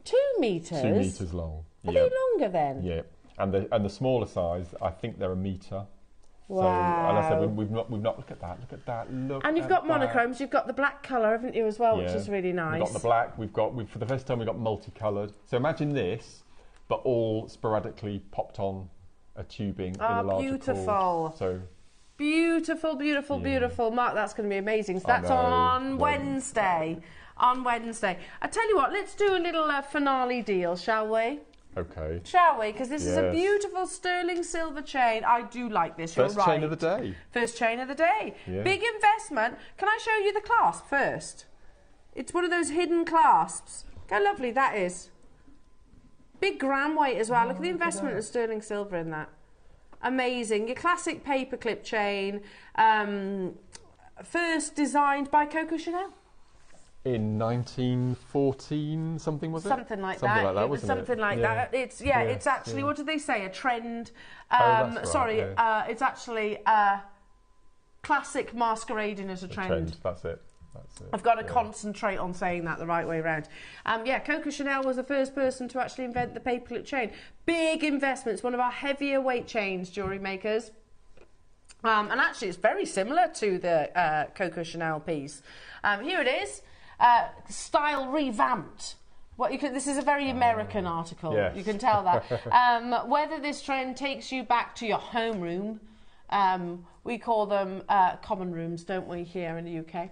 2 meters? 2 meters long. Are they longer then? Yeah. And the smaller size, I think they're 1 meter. Wow. So, and I said we've not. Look at that. And you've got monochromes. You've got the black colour, haven't you, as well, which is really nice. We've got the black. We've for the first time we've got multicoloured. So imagine this, but all sporadically popped on a tubing in a larger beautiful. cord. So. Beautiful, beautiful, beautiful. Mark, that's going to be amazing. So that's on Wednesday. On Wednesday. I tell you what, let's do a little finale deal, shall we? Okay. Shall we? Because this is a beautiful sterling silver chain. I do like this. You're right. First chain of the day. First chain of the day. Yeah. Big investment. Can I show you the clasp first? It's one of those hidden clasps. How lovely that is. Big gram weight as well. Look at the investment of sterling silver in that. Amazing. Your classic paperclip chain, first designed by Coco Chanel. In 1914, something was it? Something like something that. Like that, it was something like that. It's it's actually what did they say? A trend. That's right, sorry, it's actually classic masquerading as a trend. That's it. That's it. I've got to concentrate on saying that the right way around. Coco Chanel was the first person to actually invent the paperclip chain. Big investments, one of our heavier weight chains, jewellery makers. And actually, it's very similar to the Coco Chanel piece. Here it is, style revamped. This is a very American article. Yes. You can tell that. Whether this trend takes you back to your homeroom. We call them common rooms, don't we, here in the UK?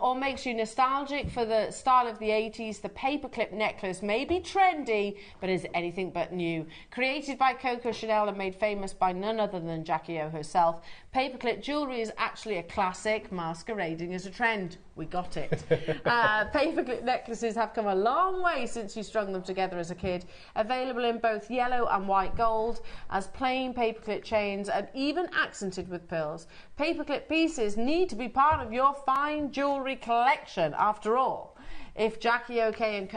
Or makes you nostalgic for the style of the 80s. The paperclip necklace may be trendy, but is anything but new. Created by Coco Chanel and made famous by none other than Jackie O herself, paperclip jewellery is actually a classic masquerading as a trend. We got it. Paperclip necklaces have come a long way since you strung them together as a kid. Available in both yellow and white gold, as plain paperclip chains, and even accented with pearls. Paperclip pieces need to be part of your fine jewellery collection, after all. If Jackie O and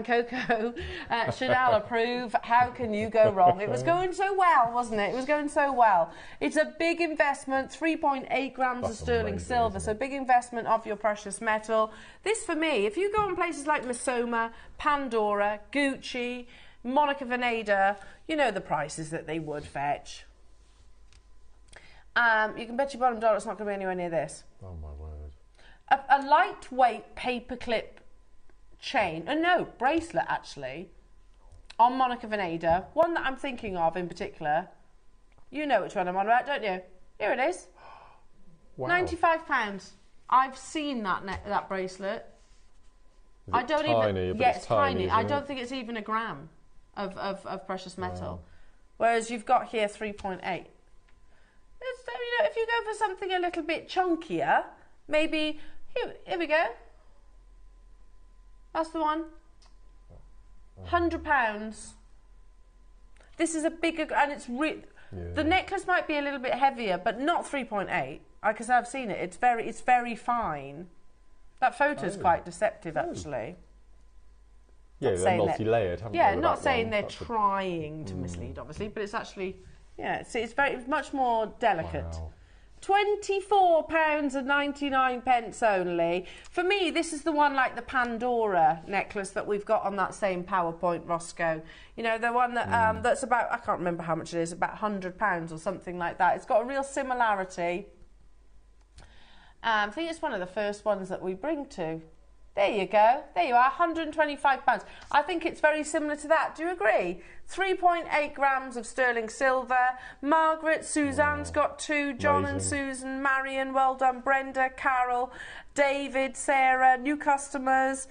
Coco Chanel approve, how can you go wrong? It was going so well, wasn't it? It was going so well. It's a big investment, 3.8 grams of sterling silver, so big investment of your precious metal. This, for me, if you go on places like Missoma, Pandora, Gucci, Monica Vinader, you know the prices that they would fetch. You can bet your bottom dollar it's not going to be anywhere near this. Oh my word. A lightweight paperclip chain, bracelet actually, on Monica Vinader, one that I'm thinking of in particular. You know which one I'm on about, don't you? Here it is. Wow. £95. I've seen that bracelet. I don't tiny, even. But yeah, it's tiny. I isn't don't it? think it's even a gram of precious metal. Whereas you've got here 3.8. If you go for something a little bit chunkier, maybe here we go. That's the one. £100. This is a bigger, and it's the necklace might be a little bit heavier, but not 3.8. Because I've seen it. It's very fine. That photo is quite deceptive, actually. Yeah, they're multi-layered, haven't they? Yeah, not saying they're trying to mislead, obviously, but it's actually, it's much more delicate. Wow. £24.99 only. For me, this is the one like the Pandora necklace that we've got on that same PowerPoint, Roscoe. You know, the one that that's about, I can't remember how much it is, about £100 or something like that. It's got a real similarity. I think it's one of the first ones that we bring to. There you go. There you are, £125. I think it's very similar to that. Do you agree? 3.8 grams of sterling silver. Margaret, Suzanne's got 2. John and Susan, Marion, well done. Brenda, Carol, David, Sarah, new customers.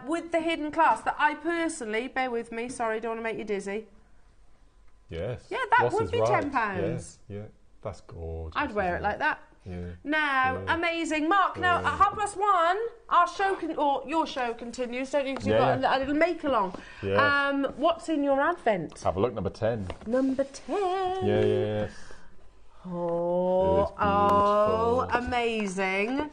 With the hidden class that I personally, bear with me, sorry, don't want to make you dizzy. Yes. Yeah, that Ross would is be right. £10. Yeah, that's gorgeous. I'd wear it like that. Yeah. Now, amazing. Mark, now at 1:30, our show, or your show continues, don't you? Because you've got a little make-along. Yes. What's in your advent? Have a look, number 10. Number 10. Yes. Oh, amazing.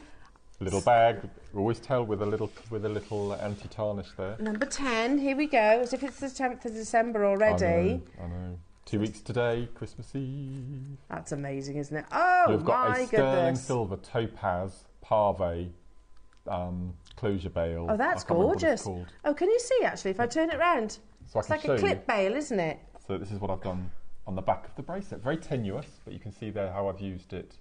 Little bag. Always tell with a little anti-tarnish there. Number 10, here we go, as if it's the 10th of December already. I know. 2 weeks today, Christmas Eve. That's amazing, isn't it? Oh, You've got my a sterling goodness. silver topaz parve closure bail. Oh, that's I can't remember what it's gorgeous. called. Oh, can you see, actually, if I turn it round? So It's like a clip bail, isn't it? So this is what I've done on the back of the bracelet. Very tenuous, but you can see there how I've used it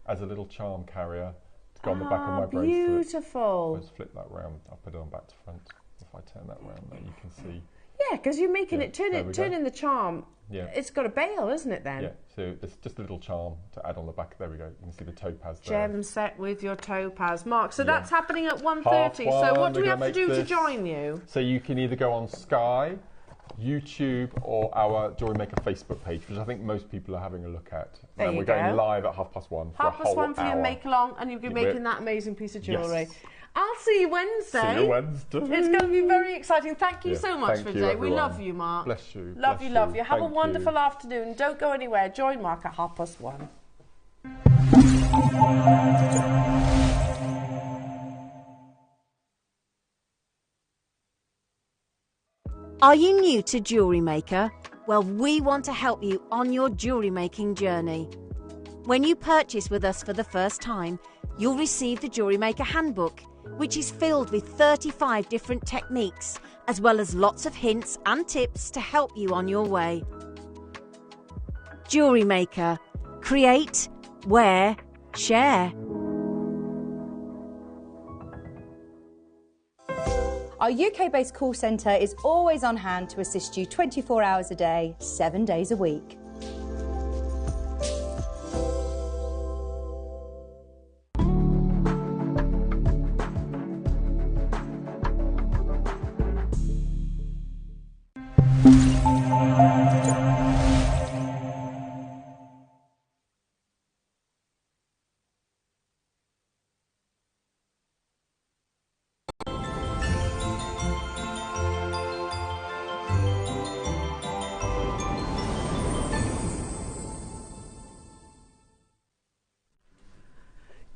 as a little charm carrier to go on the back of my bracelet. Beautiful. I'll just flip that round. I'll put it on back to front. If I turn that round, then you can see. Yeah, because you're making it, there we go. turning the charm. Yeah. It's got a bail, isn't it, then? Yeah, so it's just a little charm to add on the back. There we go. You can see the topaz there. Gem set with your topaz. Mark, so Yeah. that's happening at 1:30. 1:30, So what do we're we gonna have to do make to this. join you? So you can either go on Sky, YouTube, or our JewelleryMaker Facebook page, which I think most people are having a look at. There And you we're going go. live at 1:30 for a whole 1:30 for your hour. make-along, and you'll be Yeah, making that amazing piece of jewellery. Yes. I'll see you Wednesday. See you Wednesday. It's going to be very exciting. Thank you Yeah, so much thank for you, today. We everyone. love you, Mark. Bless you. Love bless you, love you. Have a Thank wonderful you. afternoon. Don't go anywhere. Join Mark at 1:30. Are you new to Jewellery Maker? Well, we want to help you on your jewellery making journey. When you purchase with us for the first time, you'll receive the Jewellery Maker Handbook, which is filled with 35 different techniques, as well as lots of hints and tips to help you on your way. Jewellery Maker. Create, wear, share. Our UK-based call centre is always on hand to assist you 24 hours a day, 7 days a week.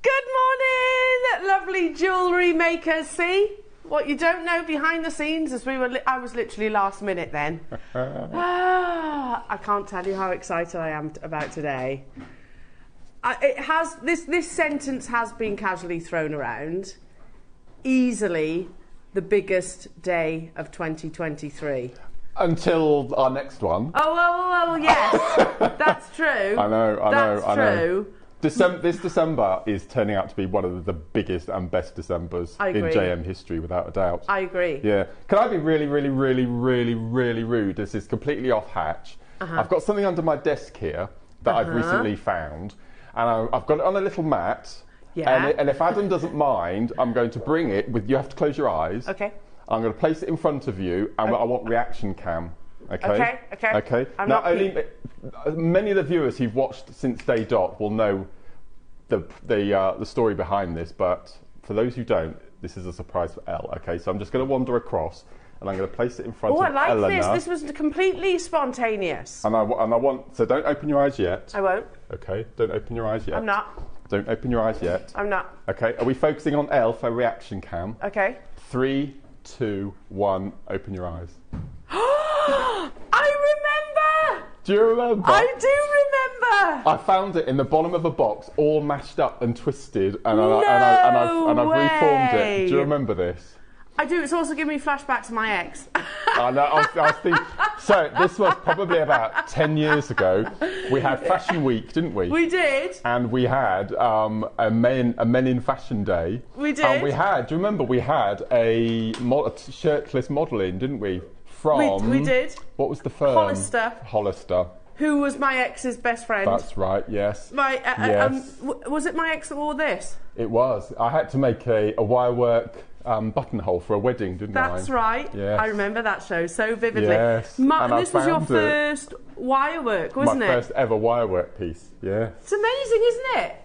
Good morning, lovely jewellery makers. See what you don't know behind the scenes, as I was literally last minute then. I can't tell you how excited I am about today. This sentence has been casually thrown around. Easily the biggest day of 2023. Until our next one. Oh, well, yes, that's true. I know. That's true. This December is turning out to be one of the biggest and best Decembers in JM history, without a doubt. I agree. Yeah. Can I be really, really, really, really, really rude? This is completely off hatch. I've got something under my desk here that I've recently found, and I've got it on a little mat. Yeah. And if Adam doesn't mind, I'm going to bring it with. You have to close your eyes. Okay. I'm going to place it in front of you, and I want reaction cam. Okay. Okay. I'm now, not many of the viewers who've watched since day dot will know the story behind this, but for those who don't, this is a surprise for Elle. Okay, so I'm just going to wander across, and I'm going to place it in front of Eleanor. Oh, I like this. This was completely spontaneous. And I want. So don't open your eyes yet. I won't. Okay. Don't open your eyes yet. I'm not. Don't open your eyes yet. I'm not. Okay. Are we focusing on Elle for reaction cam? Okay. 3, 2, 1. Open your eyes. I remember! Do you remember? I do remember! I found it in the bottom of a box, all mashed up and twisted, and I've reformed it. Do you remember this? I do. It's also giving me flashbacks to my ex. I know. I was thinking. So this was probably about 10 years ago. We had Fashion Week, didn't we? We did. And we had a men in fashion day. We did. And we had. Do you remember we had a shirtless modelling, didn't we? From we did. What was the firm? Hollister. Who was my ex's best friend? That's right. Yes. Yes. Was it my ex that wore this? It was. I had to make a wire work buttonhole for a wedding, didn't I? That's right. Yes. I remember that show so vividly. Yes. This was your first wire work, wasn't it? My first ever wire work piece. Yeah. It's amazing, isn't it?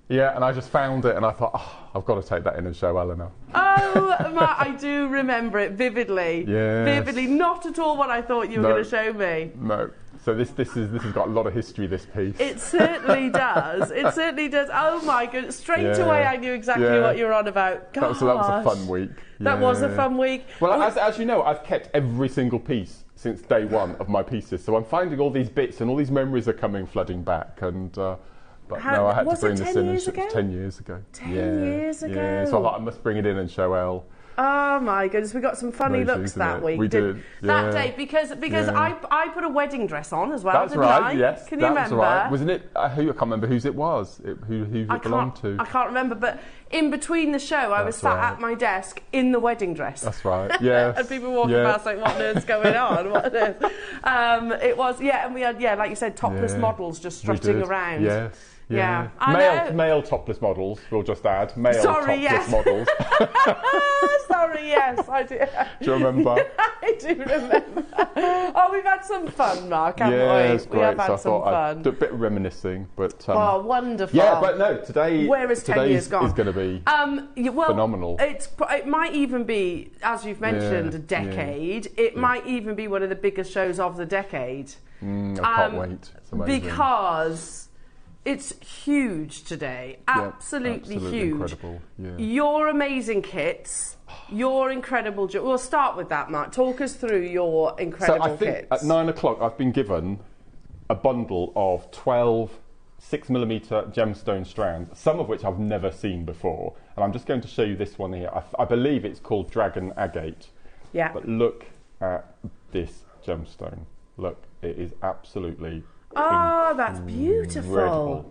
Yeah, and I just found it and I thought, I've got to take that in and show Eleanor. Oh, I do remember it vividly. Yes. Vividly. Not at all what I thought you were going to show me. No. So this has got a lot of history, this piece. It certainly does. It certainly does. Oh my goodness. Straight away I knew exactly what you were on about. Gosh. That was a fun week. That was a fun week. Well, as you know, I've kept every single piece since day one of my pieces. So I'm finding all these bits and all these memories are coming flooding back. And but no, I had to bring this in. 10 years ago. 10 years ago. Yeah, so I thought I must bring it in and show Elle. Oh my goodness, we got some funny looks that week. We did. That day, because I put a wedding dress on as well, That's didn't right, I? yes. Can you remember? Right. Wasn't it, I can't remember whose it was, who it belonged to. I can't remember, but in between the show, I was sat at my desk in the wedding dress. That's right, yes. And people walking past like, what on earth's going on? What on earth? It was, and we had, like you said, topless models just strutting around. Yes. Yeah. Male topless models, we'll just add. Male topless models. Sorry, yes, I do. Do you remember? I do remember. Oh, we've had some fun, Mark, haven't we? Yes, great. We have had so I some thought fun. I'd do a bit of reminiscing, but... oh, wonderful. Yeah, but no, today... Where has 10 years gone? Is going to be phenomenal. It might even be, as you've mentioned, a decade. It might even be one of the biggest shows of the decade. I can't wait. It's amazing. Because... it's huge today, absolutely huge. Incredible. Yeah. Your amazing kits, your incredible... We'll start with that, Mark. Talk us through your incredible kits. So I think at 9 o'clock I've been given a bundle of 12 6mm gemstone strands, some of which I've never seen before. And I'm just going to show you this one here. I believe it's called Dragon Agate. Yeah. But look at this gemstone. Look, it is absolutely... oh, that's beautiful.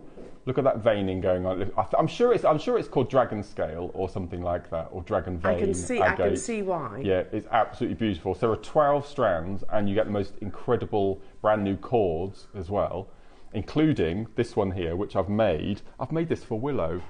Look at that veining going on. I'm sure it's called dragon scale or something like that, or dragon vein. I can see why. Yeah, it's absolutely beautiful. So there are 12 strands, and you get the most incredible brand new cords as well, including this one here, which I've made. I've made this for Willow.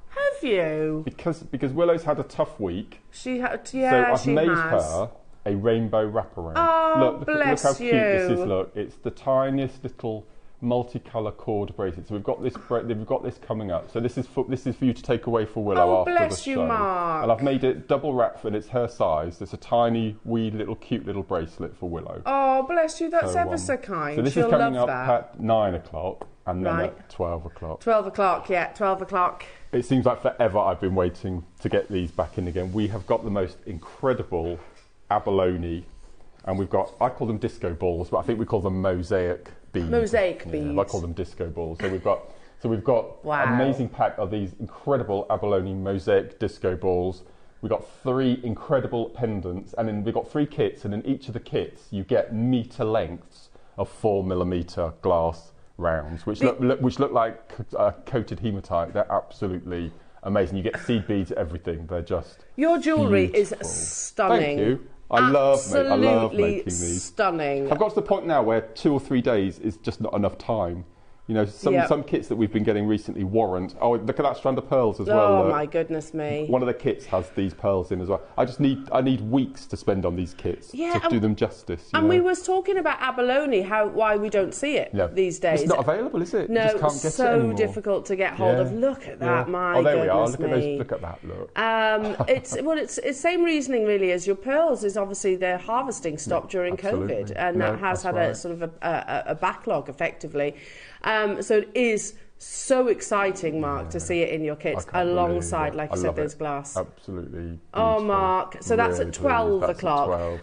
Have you? Because Willow's had a tough week. She had, so I've made her a rainbow wraparound. Oh, look how cute this is. Look, it's the tiniest little multicolour cord bracelet. So we've got this coming up. So this is for you to take away for Willow after the show. Oh, bless you, Mark. And I've made it double wrap, and it's her size. It's a tiny, wee, cute little bracelet for Willow. Oh, bless you. That's ever so kind. So this She'll is coming love up that. at 9 o'clock, and then at 12 o'clock. 12 o'clock, yeah, 12 o'clock. It seems like forever I've been waiting to get these back in again. We have got the most incredible abalone. And we've got, I call them disco balls, but I think we call them mosaic beads. Mosaic beads. I call them disco balls. So we've got an amazing pack of these incredible abalone mosaic disco balls. We've got 3 incredible pendants, and then we've got 3 kits, and in each of the kits you get metre lengths of 4mm glass rounds, which look like coated hematite. They're absolutely amazing. You get seed beads, everything. They're just your jewellery beautiful. Is stunning. Thank you. I love making these. Stunning. I've got to the point now where 2 or 3 days is just not enough time. You know, some kits that we've been getting recently warrant. Oh, look at that strand of pearls as well. Oh my goodness me! One of the kits has these pearls in as well. I need weeks to spend on these kits to do them justice. And we was talking about abalone, why we don't see it these days. It's not available, is it? No, you just can't get so it anymore. Difficult to get hold of. Look at that, my there we are. goodness Look me. at that. Look. It's same reasoning really as your pearls. Is obviously their harvesting stopped during COVID, and that has had a sort of a backlog effectively. So it is so exciting, Mark, to see it in your kits alongside, like you said, those glass. Absolutely. Beautiful. Oh, Mark. So that's at 12 o'clock.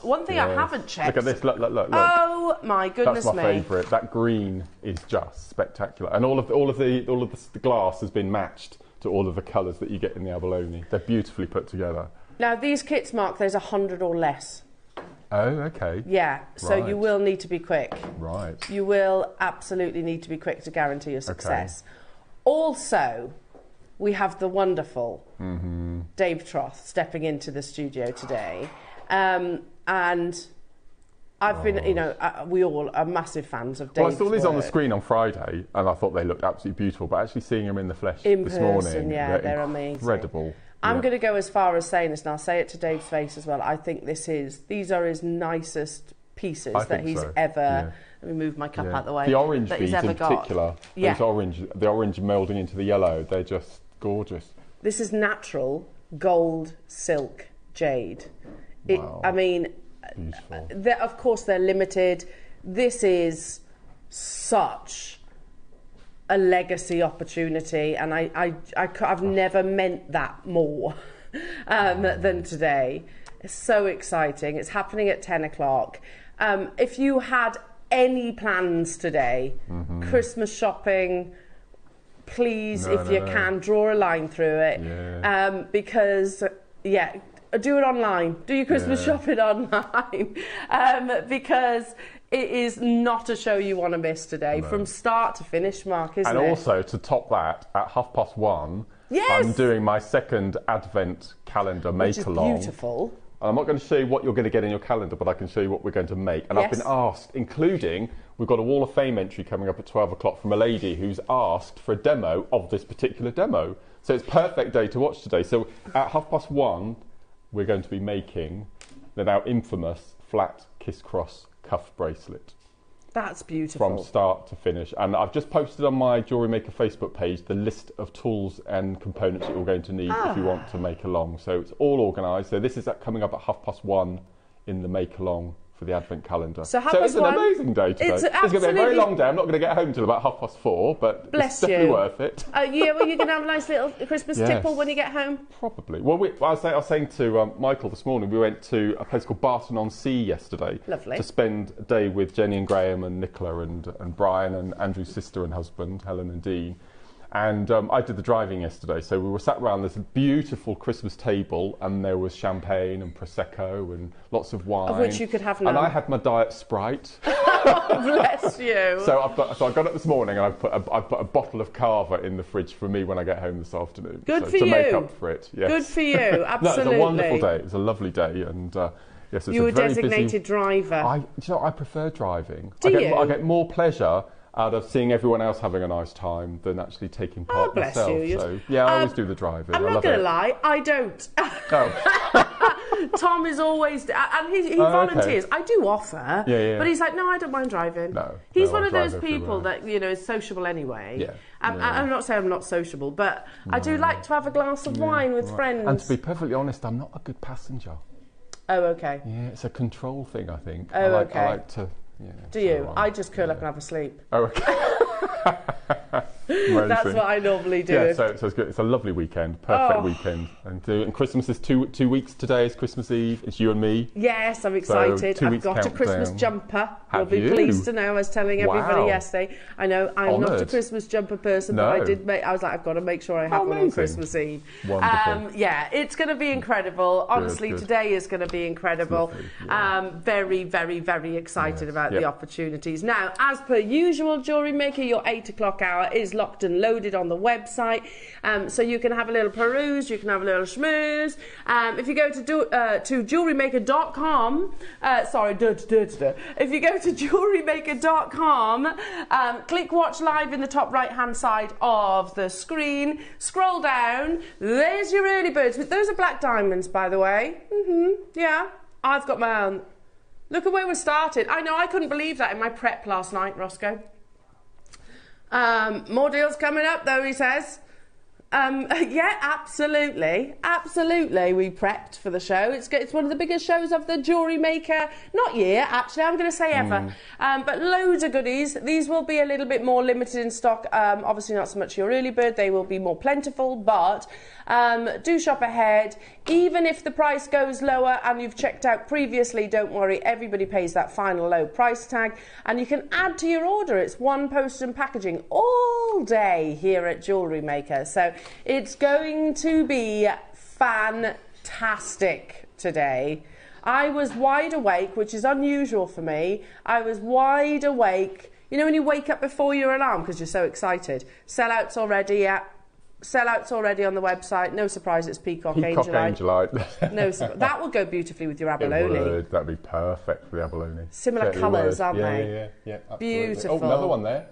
One thing I haven't checked. Look at this. Look. Oh my goodness me. That's my favourite. That green is just spectacular, and all of the glass has been matched to all of the colours that you get in the abalone. They're beautifully put together. Now, these kits, Mark, there's 100 or less. Oh, okay. Yeah, so you Right. will need to be quick. Right. You will absolutely need to be quick to guarantee your success. Also, we have the wonderful Dave Troth stepping into the studio today. And I've been, you know, we all are massive fans of Dave's Well, I saw these on the work. screen on Friday, and I thought they looked absolutely beautiful. But actually seeing them in the flesh In this person, morning, yeah, they're amazing. incredible. I'm Yeah. going to go as far as saying this, and I'll say it to Dave's face as well. I think these are his nicest pieces I that think he's so, ever. yeah. Let me move my cup Yeah. out the way. The orange that he's beads ever in got. particular, Yeah. the orange moulding into the yellow, they're just gorgeous. This is natural gold silk jade. Wow. I mean, Beautiful. of course they're limited. This is such a legacy opportunity, and I've never meant that more than today. It's so exciting. It's happening at 10 o'clock. If you had any plans today, Christmas shopping, please, if you can, draw a line through it. Yeah. Because, yeah, do it online. Do your Christmas shopping online. Because it is not a show you want to miss today, from start to finish, Mark, isn't And it? also, to top that, at 1:30, Yes! I'm doing my second Advent calendar Which is make-along. beautiful. And I'm not going to show you what you're going to get in your calendar, but I can show you what we're going to make. And I've Yes. been asked, including, we've got a Wall of Fame entry coming up at 12 o'clock from a lady who's asked for a demo of this particular demo. So it's perfect day to watch today. So at 1:30, we're going to be making the now infamous flat kiss-cross cuff bracelet. That's beautiful. From start to finish. And I've just posted on my Jewellery Maker Facebook page the list of tools and components that you're going to need if you want to make along. So it's all organised. So this is coming up at 1:30 in the make along for the Advent calendar. So it's an 1:30, amazing day today. it's It's going to be a very absolutely- long day. I'm not going to get home till about 4:30, but Bless it's definitely you. worth it. Yeah, well, you can have a nice little Christmas Yes. tipple when you get home. Probably. Well, I was saying to Michael this morning, we went to a place called Barton-on-Sea yesterday. Lovely. To spend a day with Jenny and Graham and Nicola and Brian and Andrew's sister and husband, Helen and Dean. And I did the driving yesterday, so we were sat around this beautiful Christmas table, and there was champagne and Prosecco and lots of wine. Of which you could have none. And I had my Diet Sprite. Bless you. So I got up this morning and I've put a bottle of Carver in the fridge for me when I get home this afternoon. Good for to make you. up for it. Yes. Good for you, No, absolutely. it's a wonderful day. It's a lovely day, and yes, it's You were a very designated driver. Do you know, I prefer driving. Do you? I get more pleasure out of seeing everyone else having a nice time than actually taking part bless myself. you. So yeah, I always do the driving. I'm I not love going it. to lie, I don't. Oh. Tom is always, and he okay. volunteers. I do offer, Yeah. but he's like, no, I don't mind driving. No, he's no, one I of those drive people everywhere. that, you know, is sociable anyway. Yeah, I'm not saying I'm not sociable, but I do like to have a glass of wine with friends. And to be perfectly honest, I'm not a good passenger. Oh, okay. Yeah, it's a control thing, I think. Oh, I okay. like to. Yeah, Do you? I just curl up and have a sleep. Oh, okay. That's what I normally do. Yeah, so it's good. It's a lovely weekend, perfect weekend, and Christmas is two weeks today. Is Christmas Eve? It's you and me. Yes, I'm excited. 2 I've weeks got a Christmas countdown. jumper. You'll Have be you? pleased to know. I was telling everybody Wow. yesterday. I know I'm not a Honoured. Christmas jumper person, but I No. did make. I was like, I've got to make sure I have one on Amazing. Christmas Eve. Wonderful. Yeah, it's going to be incredible. Honestly, good. today is going to be incredible. Lovely, yeah. Very, very, very excited about the Yep. opportunities. Now, as per usual, Jewellery Maker, your 8 o'clock hour is locked and loaded on the website. So you can have a little peruse, you can have a little schmooze. If you go to JewelleryMaker.com, if you go to JewelleryMaker.com, click watch live in the top right hand side of the screen, scroll down, there's your early birds. Those are black diamonds, by the way. Yeah, I've got my own. Look at where we started. I know, I couldn't believe that in my prep last night, Roscoe. More deals coming up, though, he says. Yeah, absolutely. We prepped for the show. It's one of the biggest shows of the Jewellery Maker, not year, actually, I'm going to say ever. But loads of goodies. These will be a little bit more limited in stock. Obviously not so much your early bird. They will be more plentiful, but do shop ahead. Even if the price goes lower and you've checked out previously, don't worry. Everybody pays that final low price tag. And you can add to your order. It's one post and packaging all day here at Jewellery Maker. So it's going to be fantastic. fantastic today. I was wide awake, which is unusual for me. I was wide awake. You know when you wake up before your alarm because you're so excited? Sellouts already, yeah. Sellouts already on the website. No surprise, it's Peacock Angelite. No, that will go beautifully with your abalone. It would. That'd be perfect for the abalone. Similar colours, aren't they? Yeah, absolutely. Beautiful. Oh, another one there.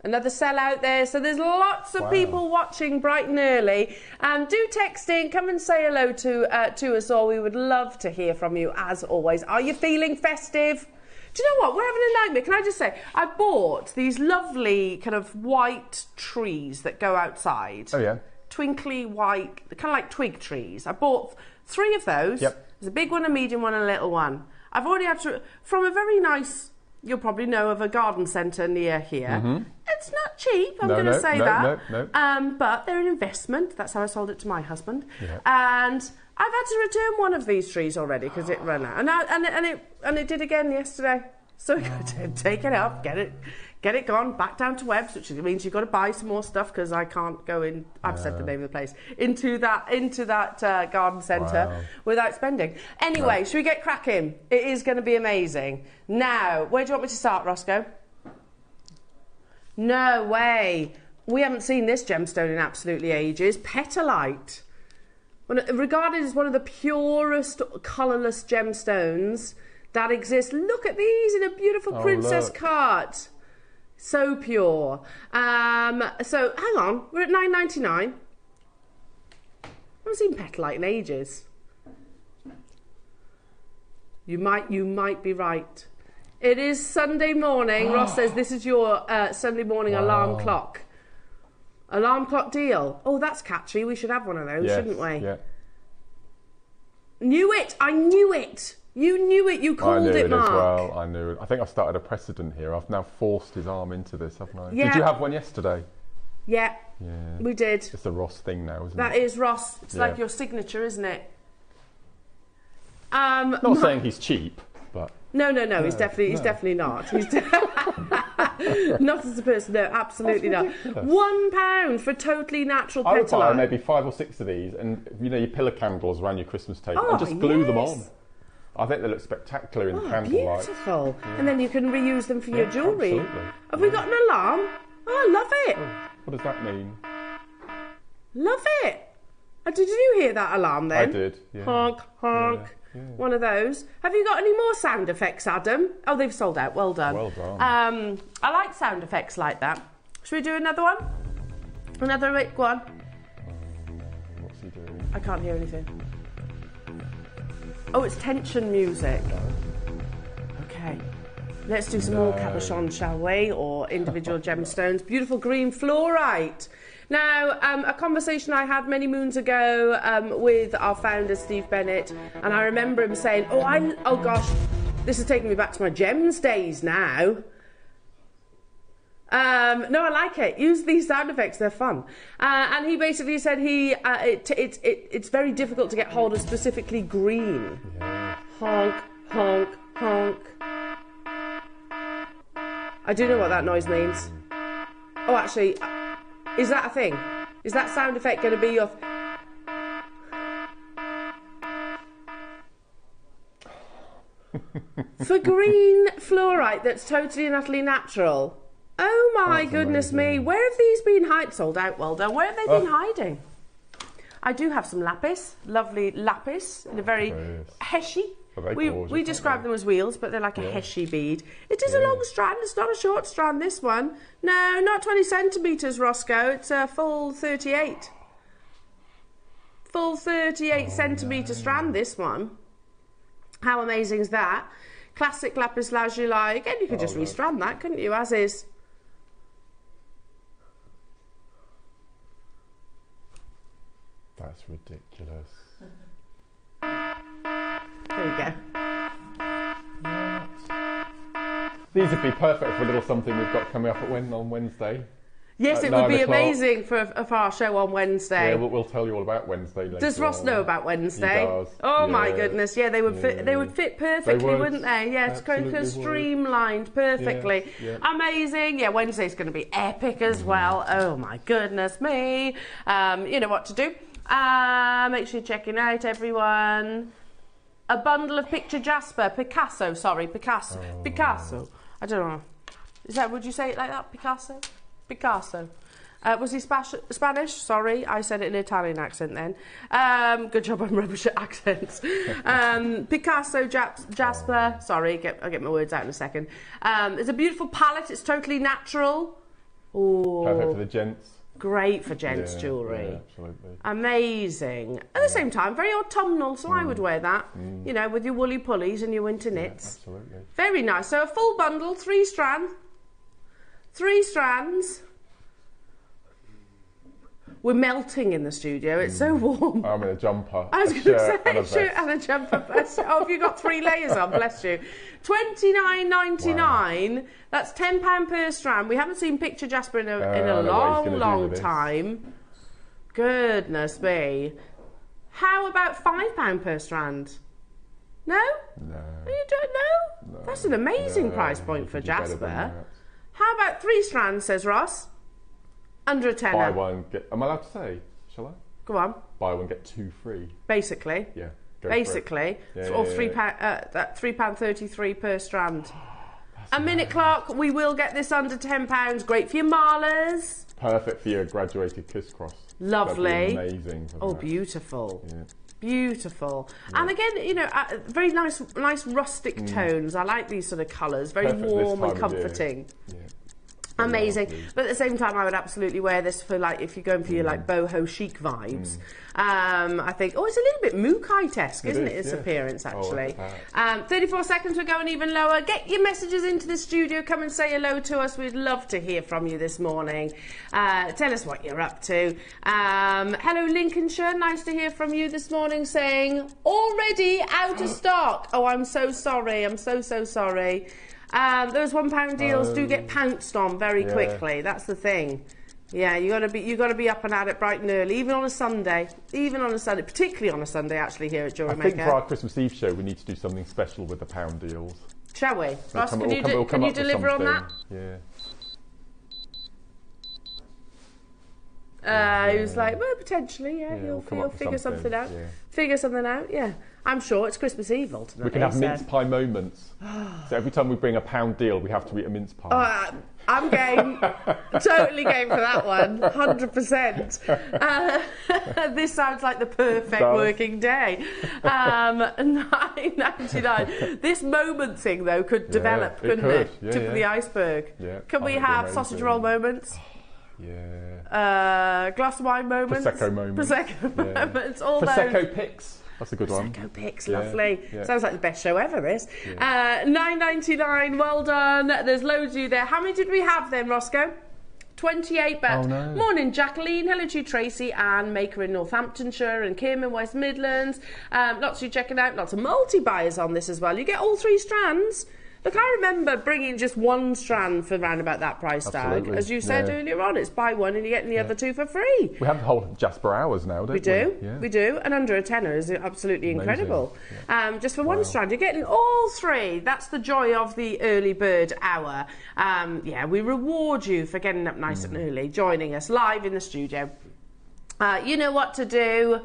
Another sellout there. So there's lots of people watching bright and early. Do text in, come and say hello to us all. We would love to hear from you, as always. Are you feeling festive? Do you know what? We're having a nightmare. Can I just say, I bought these lovely kind of white trees that go outside. Oh, yeah. Twinkly white, kind of like twig trees. I bought 3 of those. Yep. There's a big one, a medium one, and a little one. I've already had to, from a very nice, you'll probably know of a garden centre near here. Mm-hmm. It's not cheap, I'm going to say that. No. But they're an investment. That's how I sold it to my husband. Yeah. And I've had to return one of these trees already because it ran out, and it did again yesterday. So we got to take it up, get it gone back down to Webb's, which means you've got to buy some more stuff because I can't go in. I've said the name of the place into that garden centre without spending. Anyway, should we get cracking? It is going to be amazing. Now, where do you want me to start, Roscoe? No way. We haven't seen this gemstone in absolutely ages. Petalite. Regarded as one of the purest colourless gemstones that exists. Look at these in a beautiful princess cut. So pure. So hang on, we're at $9.99. I haven't seen petalite in ages. You might be right. It is Sunday morning. Ross says this is your Sunday morning alarm clock. Alarm clock deal. Oh, that's catchy. We should have one of those, shouldn't we? Yeah. Knew it. I knew it. You knew it. You called it, Mark. As well. I knew it. I think I've started a precedent here. I've now forced his arm into this, haven't I? Yeah. Did you have one yesterday? Yeah. We did. It's a Ross thing now, isn't it? That is Ross. It's like your signature, isn't it? Not saying he's cheap, but... No. He's definitely not. He's not as a person. No, absolutely not. £1 for totally natural petalite. I would buy maybe 5 or 6 of these, and your pillar candles around your Christmas table, and just glue them on. I think they look spectacular in the candlelight. Beautiful. Yeah. And then you can reuse them for your jewellery. Absolutely. Have we got an alarm? Oh, I love it. Oh, what does that mean? Love it. Did you hear that alarm then? I did. Yeah. Honk, honk. Yeah. One of those. Have you got any more sound effects, Adam? Oh, they've sold out. Well done. Well done. I like sound effects like that. Should we do another one? Another quick one? What's he doing? I can't hear anything. Oh, it's tension music. Okay. Let's do some more cabochon, shall we? Or individual gemstones. Beautiful green fluorite. Now, a conversation I had many moons ago with our founder, Steve Bennett, and I remember him saying, oh gosh, this is taking me back to my gems days now. No, I like it. Use these sound effects; they're fun. And he basically said it's very difficult to get hold of specifically green. Yeah. Honk, honk, honk. I do know what that noise means. Oh, actually, is that a thing? Is that sound effect going to be your... For green fluorite that's totally and utterly natural... Oh my goodness me, where have these been hiding? Sold out, well done. Where have they been hiding? I do have some lapis, lovely lapis, in a very heshy. We describe them as wheels, but they're like a heshy bead. It is a long strand, it's not a short strand, this one. No, not 20 centimetres, Roscoe, it's a full 38. Full 38 centimetre strand, this one. How amazing is that? Classic lapis lazuli. Again, you could just restrand that, couldn't you, as is? That's ridiculous. There you go. These would be perfect for a little something we've got coming up on Wednesday. Yes, it would be amazing for our show on Wednesday. Yeah, we'll tell you all about Wednesday later. Does Ross know about Wednesday? He does. Oh my goodness, yeah, they would fit perfectly, wouldn't they? Yeah, it's kind of streamlined perfectly. Yeah. Amazing. Yeah, Wednesday's going to be epic as well. Oh my goodness me. You know what to do. Make sure you're checking out, everyone. A bundle of Picasso. I don't know. Would you say it like that? Picasso? Was he Spanish? Sorry, I said it in an Italian accent then. Good job, I'm rubbish at accents. Picasso, Jasper. Sorry, I'll get my words out in a second. It's a beautiful palette. It's totally natural. Oh, perfect for the gents. Great for gents jewellery. Yeah, absolutely. Amazing. At the same time, very autumnal, so I would wear that. You know, with your woolly pulleys and your winter knits. Absolutely. Very nice. So a full bundle, 3 strands. 3 strands. We're melting in the studio. It's so warm. I'm in a jumper. I was going to say shirt and a jumper. Oh, have you got 3 layers on? Bless you. $29.99. Wow. That's £10 per strand. We haven't seen Picture Jasper in a long time. Goodness me. How about £5 per strand? No? No. You don't know? No. That's an amazing price point for Jasper. How about 3 strands, says Ross? Under a tenner. Buy one, get... Am I allowed to say? Shall I? Go on. Buy one, get 2 free. Basically. Yeah. Basically. Or £3.33 per strand. A minute clock. We will get this under £10. Great for your marlers. Perfect for your graduated crisscross. Lovely. Amazing. Oh, beautiful. Yeah. Beautiful. Yeah. And again, you know, very nice rustic tones. I like these sort of colours. Very warm and comforting. Yeah. Amazing. But at the same time, I would absolutely wear this for, like, if you're going for your, like, boho chic vibes. I think, it's a little bit Mukai-esque, isn't it, its appearance, actually. 34 seconds, we're going even lower. Get your messages into the studio. Come and say hello to us. We'd love to hear from you this morning. Tell us what you're up to. Hello, Lincolnshire. Nice to hear from you this morning, saying, already out of stock. Oh, I'm so sorry. I'm so sorry. Those £1 deals do get pounced on very quickly. That's the thing. Yeah, you got to be up and at it bright and early, even on a Sunday, particularly on a Sunday. Actually, here at JewelleryMaker. I think for our Christmas Eve show, we need to do something special with the pound deals. Shall we, Ross? Can you deliver on that? Yeah. He was like, well, potentially, he'll figure something out. Yeah. Figure something out, yeah. I'm sure it's Christmas Eve ultimately. We can have mince pie moments. So every time we bring a pound deal, we have to eat a mince pie. I'm game. Totally game for that one. 100%. This sounds like the perfect working day. $9.99. This moment thing, though, could develop, couldn't it? Tip of the iceberg. Yeah. Can we have sausage roll moments? Yeah. Glass of wine moments. Prosecco moments. Moments. All Prosecco those. Picks. That's a good one. Prosecco Picks, lovely. Yeah. Sounds like the best show ever, this. $9.99, well done. There's loads of you there. How many did we have then, Roscoe? 28 back. Oh, no. Morning, Jacqueline. Hello to you, Tracy, Anne, Maker in Northamptonshire, and Kim in West Midlands. Lots of you checking out. Lots of multi-buyers on this as well. You get all 3 strands. Look, I remember bringing just 1 strand for around about that price tag. As you said earlier on, it's buy one and you're getting the other 2 for free. We have the whole Jasper hours now, don't we? We do. And under a tenner is absolutely incredible. Just for 1 strand, you're getting all 3. That's the joy of the early bird hour. We reward you for getting up nice and early, joining us live in the studio. You know what to do.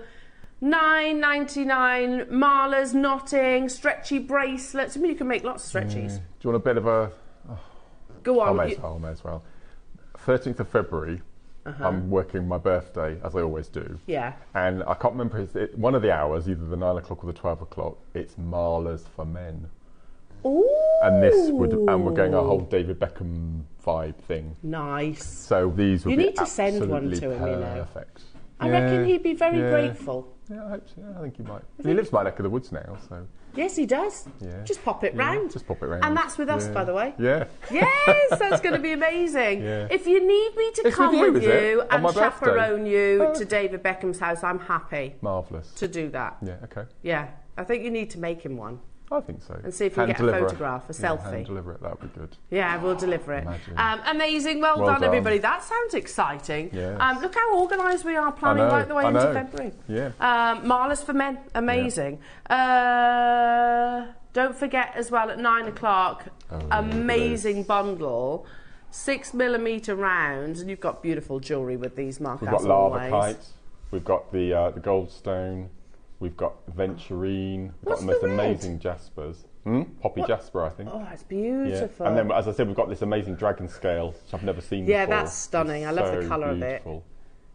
$9.99, marlers, knotting, stretchy bracelets. I mean, you can make lots of stretchies. Do you want a bit of a... Go on. I may as well. 13th of February, I'm working my birthday, as I always do. Yeah. And I can't remember, one of the hours, either the 9 o'clock or the 12 o'clock, it's marlers for men. Ooh. And we're going a whole David Beckham vibe thing. Nice. So these would you be need to send one to him, you know. Perfect. I reckon he'd be very grateful. Yeah, I hope so. I think he might. He lives my neck of the woods now, so. Yes, he does. Yeah. Just pop it round. Just pop it round. And that's with us, by the way. Yeah. Yes, that's going to be amazing. Yeah. If you need me to come with you and chaperone you to David Beckham's house, I'm happy. Marvellous. To do that. Yeah, okay. Yeah, I think you need to make him one. I think so. And see if you can get a photograph, a selfie. Hand deliver it, that would be good. Yeah, we'll deliver it. Amazing, well done everybody. That sounds exciting. Yes. Look how organised we are, planning right the way into February. Yeah. Marlers for men, amazing. Yeah. Don't forget as well at 9 o'clock, amazing bundle, 6mm rounds, and you've got beautiful jewellery with these, Mark. We've got lava kites. We've got the goldstone. We've got venturine. We've What's got the most the red? amazing jaspers. Poppy jasper, I think. Oh, it's beautiful. Yeah. And then, as I said, we've got this amazing dragon scale, which I've never seen before. Yeah, that's stunning. It's I love the so colour of it. beautiful.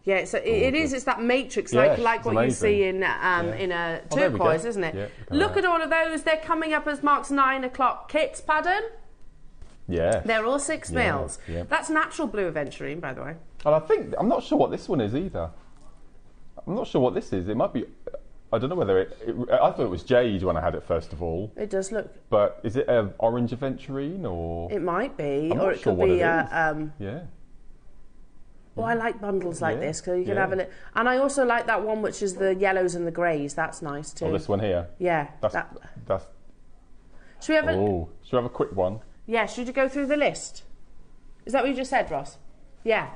Yeah, so it is. It's that matrix, Yes, like it's what you see amazing. in a Oh, there we go. turquoise, isn't it? Yeah, Look at all of those. They're coming up as Mark's 9 o'clock kits. Pardon? Yeah. They're all 6 mils. Yeah. That's natural blue aventurine, by the way. And I'm not sure what this one is either. I'm not sure what this is. It might be. I don't know whether I thought it was jade when I had it first of all. It does look. But is it an orange aventurine or? It might be, I'm or not it sure could what be. it is. Yeah. Oh, I like bundles like Yeah, this because you can yeah. have a little. And I also like that one which is the yellows and the greys. That's nice too. Oh, this one here. Yeah. That's. Should we have a? Oh, should we have a quick one? Yeah. Should you go through the list? Is that what you just said, Ross? Yeah.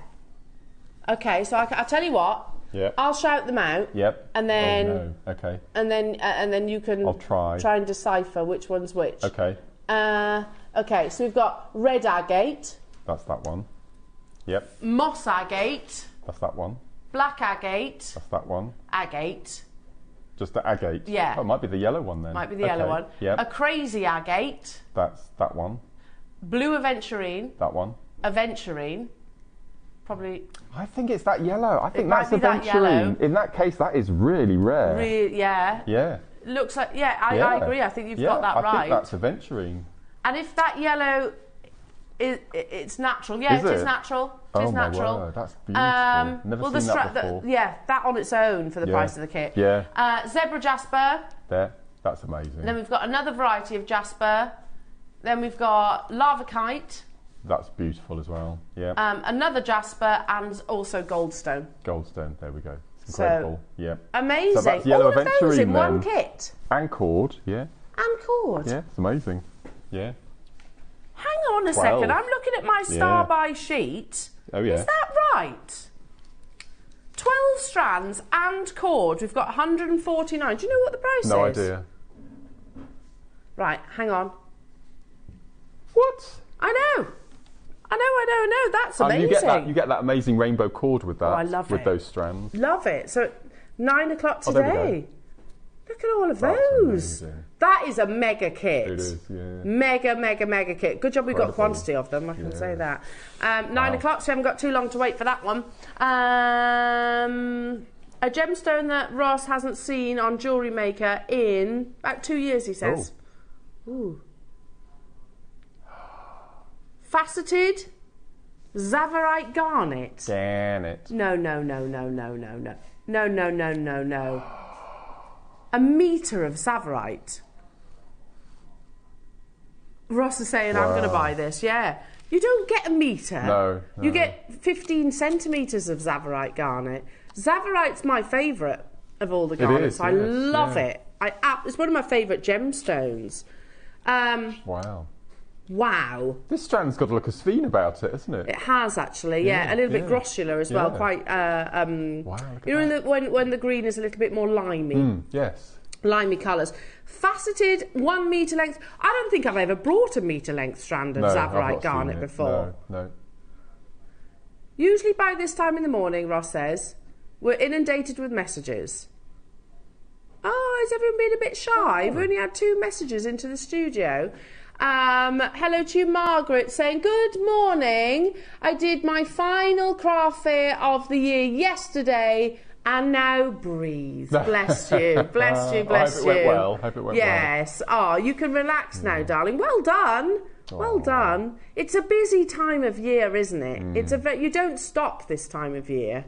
Okay. So I'll tell you what. Yeah. I'll shout them out. Yep. And then. Oh, no. Okay. And then you can. I'll try. Try and decipher which one's which. Okay. Okay. So we've got red agate. That's that one. Yep. Moss agate. That's that one. Black agate. That's that one. Agate. Just the agate. Yeah. Oh, it might be the yellow one then. Might be the yellow one. Yep. A crazy agate. That's that one. Blue aventurine. That one. Aventurine. Probably. I think it's that yellow. I think might that's be that yellow. aventurine. In that case, that is really rare. Yeah. Yeah. Looks like. Yeah, I agree. I think you've got that right. I think that's aventurine. And if that yellow it's natural. Yeah, Is it is it? natural. It is Oh my natural. word, that's beautiful. Never seen that before. yeah, that on its own for the Yeah. price of the kit. Yeah. Zebra jasper. There. That's amazing. Then we've got another variety of jasper. Then we've got lava kite. That's beautiful as well. Yeah. Another jasper and also goldstone. Goldstone. There we go. It's So- incredible. Yeah. Amazing. So that's yellow All of those in aventurine one then. kit. And cord. Yeah. And cord. Yeah. It's amazing. Yeah. Hang on a 12. second. I'm looking at my star buy sheet. Oh yeah. Is that right? 12 strands and cord. We've got 149. Do you know what the price No is? idea. Right, hang on. What? I know. That's And amazing. you get that amazing rainbow cord with that. I love with it. those strands. Love it. So 9 o'clock Oh, there we go. today. Look at all of That's those. amazing. That is a mega kit. It is, yeah. Mega kit. Good job we got Incredible. quantity of them, I can say that. 9 Wow. o'clock, so we haven't got too long to wait for that one. A gemstone that Ross hasn't seen on JewelleryMaker in about 2 years, he says. Ooh. Faceted Zavarite garnet. Damn it. No. A metre of Zavarite. Ross is saying, I'm going to buy this. Yeah. You don't get a metre. No. You get 15 centimetres of Zavarite garnet. Zavarite's my favourite of all the garnets. is, I yes, love yeah. it. It's one of my favourite gemstones. Wow. Wow. This strand's got a look of Sveen about it, isn't it? It has actually, yeah. A little bit yeah. grossular as well. Yeah. Quite, Wow, look you at know, that. when the green is a little bit more limey. Yes. Limey colours. Faceted 1 metre length. I don't think I've ever brought a metre length strand of No, I've Zavarite not garnet seen it. before. No. Usually by this time in the morning, Ross says, we're inundated with messages. Oh, has everyone been a bit shy? We've only had 2 messages into the studio. Hello to you, Margaret, saying, good morning. I did my final craft fair of the year yesterday and now breathe. Bless you, bless you, bless I hope you. it went well. Hope it went yes. Oh, you can relax now, darling. Well done. Well done. It's a busy time of year, isn't it? You don't stop this time of year.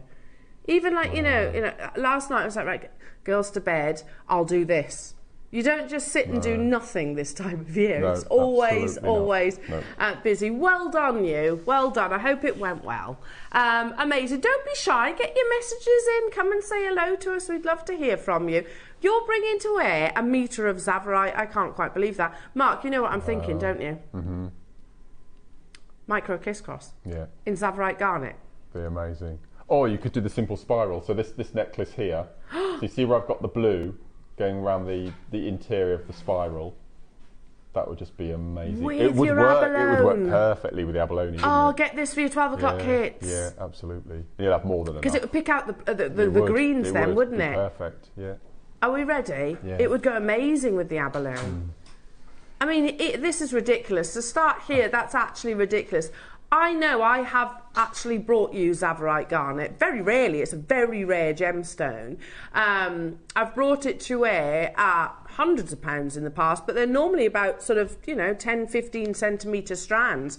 Even like, you know, last night I was like, right, girls to bed, I'll do this. You don't just sit and do nothing this time of year. No, it's always absolutely not. busy. Well done, you. Well done. I hope it went well. Amazing. Don't be shy. Get your messages in. Come and say hello to us. We'd love to hear from you. You're bringing to air a metre of Zavarite. I can't quite believe that. Mark, you know what I'm thinking, don't you? Mm-hmm. Micro kiss cross. Yeah. In Zavarite garnet. Be amazing. Or you could do the simple spiral. So this necklace here. So you see where I've got the blue going around the interior of the spiral. That would just be amazing. With it would your work. abalone. It would work perfectly with the abalone. Oh, wouldn't it? get this for your 12 o'clock kits. Yeah, absolutely. You'll have more than enough. Because it would pick out the greens then, wouldn't it? Perfect. Yeah. Are we ready? Yeah. It would go amazing with the abalone. I mean, this is ridiculous. To start here, that's actually ridiculous. I know I have actually brought you Zavarite garnet. Very rarely. It's a very rare gemstone. I've brought it to wear at hundreds of pounds in the past, but they're normally about sort of, 10, 15 centimetre strands.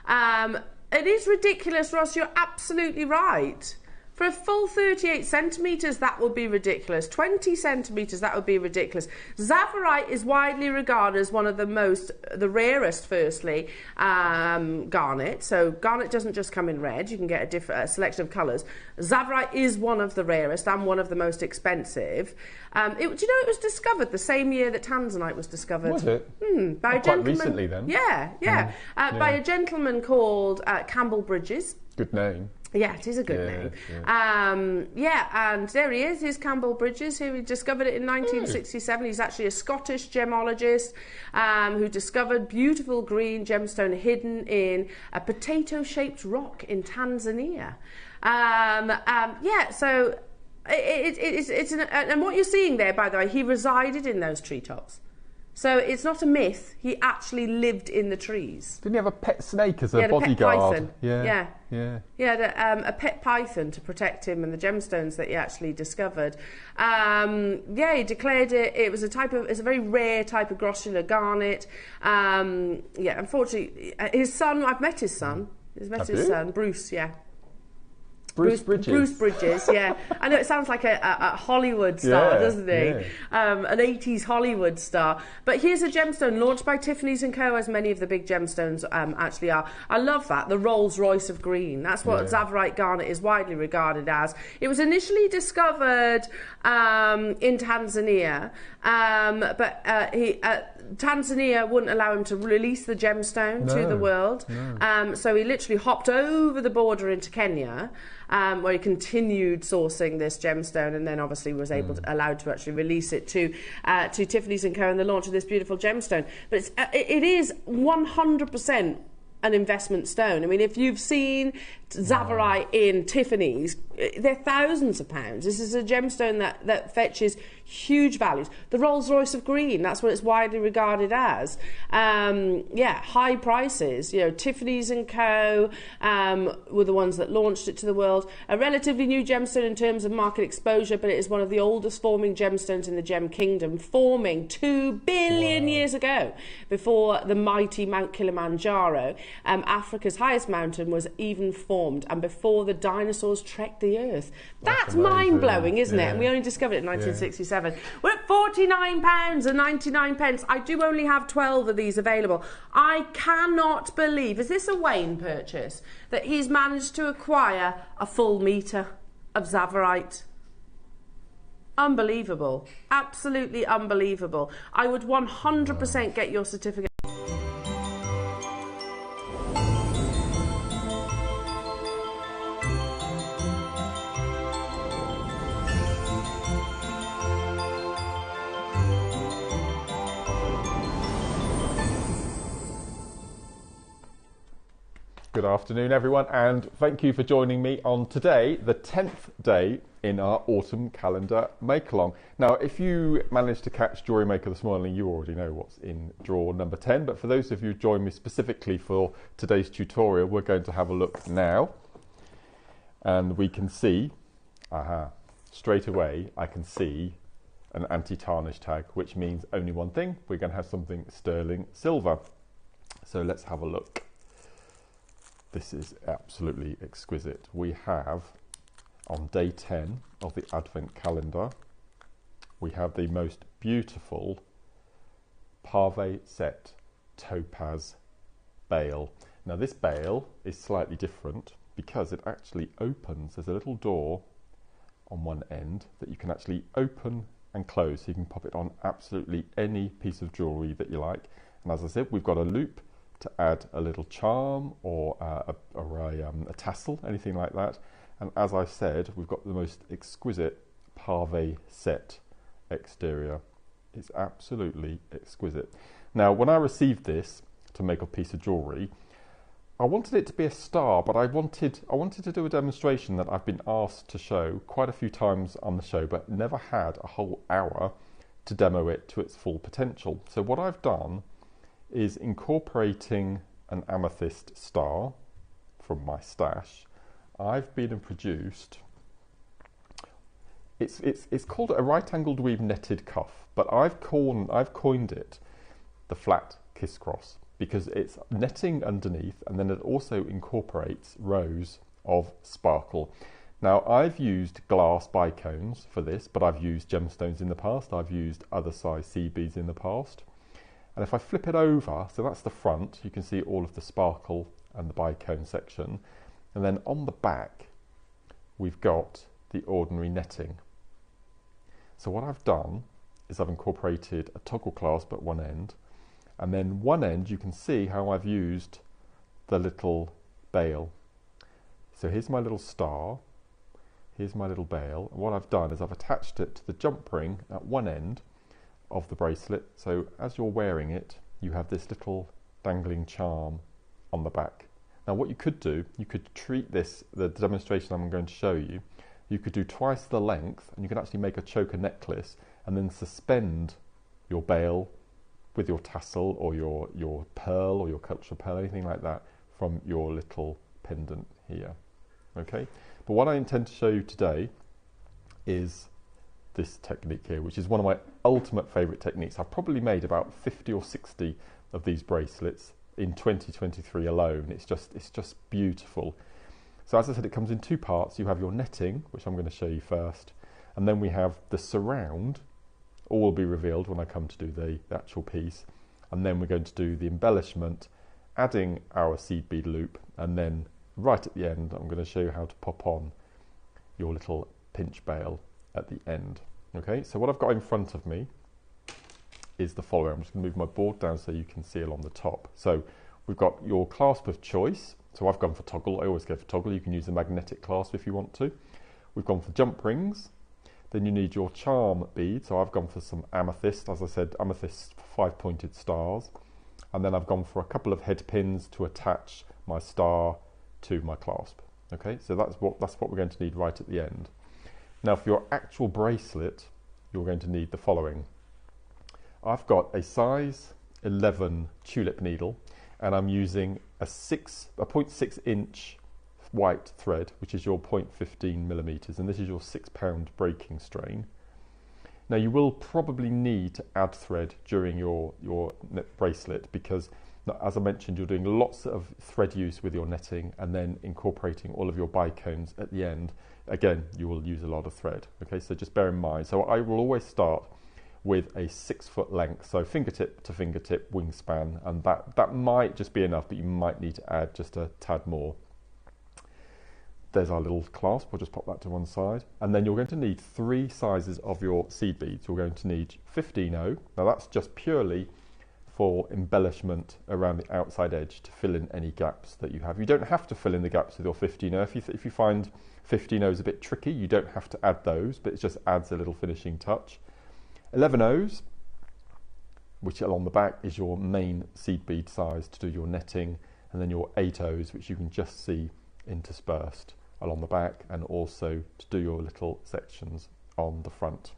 It is ridiculous, Ross. You're absolutely right. For a full 38 centimetres, that would be ridiculous. 20 centimetres, that would be ridiculous. Zavarite is widely regarded as one of the rarest, firstly, garnet. So garnet doesn't just come in red. You can get a selection of colours. Zavarite is one of the rarest and one of the most expensive. Do you know it was discovered the same year that tanzanite was discovered? Was it? By a quite gentleman, recently then. Yeah. By a gentleman called Campbell Bridges. Good name. Yeah, it is a good name. And there he is. Here's Campbell Bridges, who he discovered it in 1967. He's actually a Scottish gemologist who discovered beautiful green gemstone hidden in a potato-shaped rock in Tanzania. So and what you're seeing there, by the way, he resided in those treetops. So it's not a myth. He actually lived in the trees. Didn't he have a pet snake as a bodyguard? bodyguard? Pet python. Yeah. He had a pet python to protect him and the gemstones that he actually discovered. He declared it's a very rare type of grossular garnet. Unfortunately, his son, I've met his son. Son, Bruce, Bruce Bridges, yeah. I know it sounds like a Hollywood star, doesn't he? Yeah. An 80s Hollywood star. But here's a gemstone launched by Tiffany's & Co., as many of the big gemstones actually are. I love that, the Rolls Royce of green. That's what Zavarite garnet is widely regarded as. It was initially discovered in Tanzania, but Tanzania wouldn't allow him to release the gemstone to the world. So he literally hopped over the border into Kenya, where he continued sourcing this gemstone, and then obviously was allowed to actually release it to Tiffany's & Co. and the launch of this beautiful gemstone. But it is 100% an investment stone. I mean, if you've seen Zavarite in Tiffany's, they're thousands of pounds. This is a gemstone that fetches huge values. The Rolls Royce of green, that's what it's widely regarded as. High prices. Tiffany's & Co. Were the ones that launched it to the world. A relatively new gemstone in terms of market exposure, but it is one of the oldest forming gemstones in the Gem Kingdom, forming 2 billion years ago, before the mighty Mount Kilimanjaro. Africa's highest mountain was even formed, and before the dinosaurs trekked the earth. That's mind-blowing, isn't it? And we only discovered it in 1967. We're at £49.99. I do only have 12 of these available. I cannot believe, is this a Wayne purchase, that he's managed to acquire a full metre of Zavarite? Unbelievable. Absolutely unbelievable. I would 100% get your certificate. Good afternoon, everyone, and thank you for joining me on today, the 10th day in our autumn calendar make-along. Now, if you managed to catch JewelleryMaker this morning, you already know what's in drawer number 10, but for those of you who joined me specifically for today's tutorial, we're going to have a look now, and we can see, straight away, I can see an anti-tarnish tag, which means only one thing: we're going to have something sterling silver. So let's have a look. This is absolutely exquisite. We have, on day 10 of the Advent calendar, we have the most beautiful Pave set topaz bail. Now this bail is slightly different because it actually opens. There's a little door on one end that you can actually open and close, so you can pop it on absolutely any piece of jewellery that you like. And as I said, we've got a loop to add a little charm or a tassel, anything like that. And as I said, we've got the most exquisite Pave set exterior. It's absolutely exquisite. Now, when I received this to make a piece of jewellery, I wanted it to be a star, but I wanted to do a demonstration that I've been asked to show quite a few times on the show, but never had a whole hour to demo it to its full potential. So what I've done is incorporating an amethyst star from my stash. I've been and produced, it's called a right-angled weave netted cuff, but I've coined it the flat kiss cross, because it's netting underneath and then it also incorporates rows of sparkle. Now, I've used glass bicones for this, but I've used gemstones in the past. I've used other size seed beads in the past. And if I flip it over, so that's the front, you can see all of the sparkle and the bicone section. And then on the back, we've got the ordinary netting. So what I've done is I've incorporated a toggle clasp at one end, and then one end you can see how I've used the little bail. So here's my little star, here's my little bail, and what I've done is I've attached it to the jump ring at one end of the bracelet, so as you're wearing it you have this little dangling charm on the back. Now what you could do, you could treat this, the demonstration I'm going to show you, you could do twice the length and you can actually make a choker necklace and then suspend your bail with your tassel or your pearl or your culture pearl, anything like that, from your little pendant here. Okay, but what I intend to show you today is this technique here, which is one of my ultimate favourite techniques. I've probably made about 50 or 60 of these bracelets in 2023 alone. It's just beautiful. So as I said, it comes in two parts. You have your netting, which I'm going to show you first, and then we have the surround. All will be revealed when I come to do the actual piece, and then we're going to do the embellishment, adding our seed bead loop, and then right at the end I'm going to show you how to pop on your little pinch bail at the end. Okay, so what I've got in front of me is the following. I'm just going to move my board down so you can see along the top. So we've got your clasp of choice. So I've gone for toggle. I always go for toggle. You can use a magnetic clasp if you want to. We've gone for jump rings. Then you need your charm bead. So I've gone for some amethyst, as I said, amethyst 5-pointed stars. And then I've gone for a couple of head pins to attach my star to my clasp. Okay, so that's what we're going to need right at the end. Now for your actual bracelet, you're going to need the following. I've got a size 11 tulip needle, and I'm using a 0.6 inch white thread, which is your 0.15 millimeters, and this is your 6-pound breaking strain. Now you will probably need to add thread during your bracelet because, as I mentioned, you're doing lots of thread use with your netting and then incorporating all of your bicones at the end. Again, you will use a lot of thread. Okay, so just bear in mind. So I will always start with a 6-foot length, so fingertip to fingertip wingspan, and that might just be enough, but you might need to add just a tad more. There's our little clasp. We'll just pop that to one side. And then you're going to need 3 sizes of your seed beads. You're going to need 15-0. Now that's just purely for embellishment around the outside edge to fill in any gaps that you have. You don't have to fill in the gaps with your 15-0. If you find 15-0s a bit tricky, you don't have to add those, but it just adds a little finishing touch. 11-0s, which along the back is your main seed bead size to do your netting, and then your 8-0s, which you can just see interspersed along the back, and also to do your little sections on the front.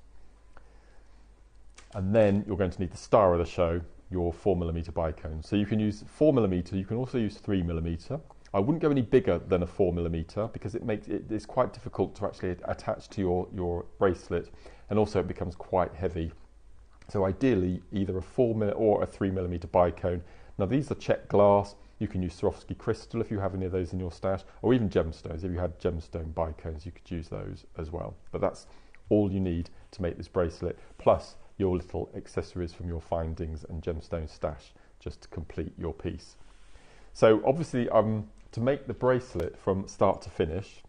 And then you're going to need the star of the show, your 4mm bicone. So you can use 4mm, you can also use 3mm. I wouldn't go any bigger than a 4mm because it's quite difficult to actually attach to your bracelet, and also it becomes quite heavy. So ideally either a 4mm or a 3mm bicone. Now these are checked glass. You can use Swarovski crystal if you have any of those in your stash, or even gemstones. If you had gemstone bicones, you could use those as well. But that's all you need to make this bracelet, plus your little accessories from your findings and gemstone stash just to complete your piece. So obviously to make the bracelet from start to finish,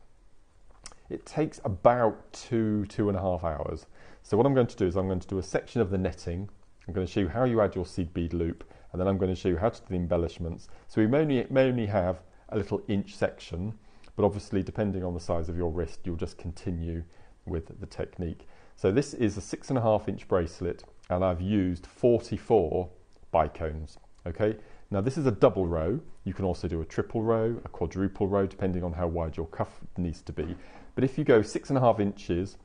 it takes about 2.5 hours. So what I'm going to do is I'm going to do a section of the netting. I'm going to show you how you add your seed bead loop, and then I'm going to show you how to do the embellishments. So we may only have a little inch section, but obviously depending on the size of your wrist, you'll just continue with the technique. So this is a 6.5 inch bracelet and I've used 44 bicones. Okay, now this is a double row. You can also do a triple row, a quadruple row, depending on how wide your cuff needs to be. But if you go 6.5 inches,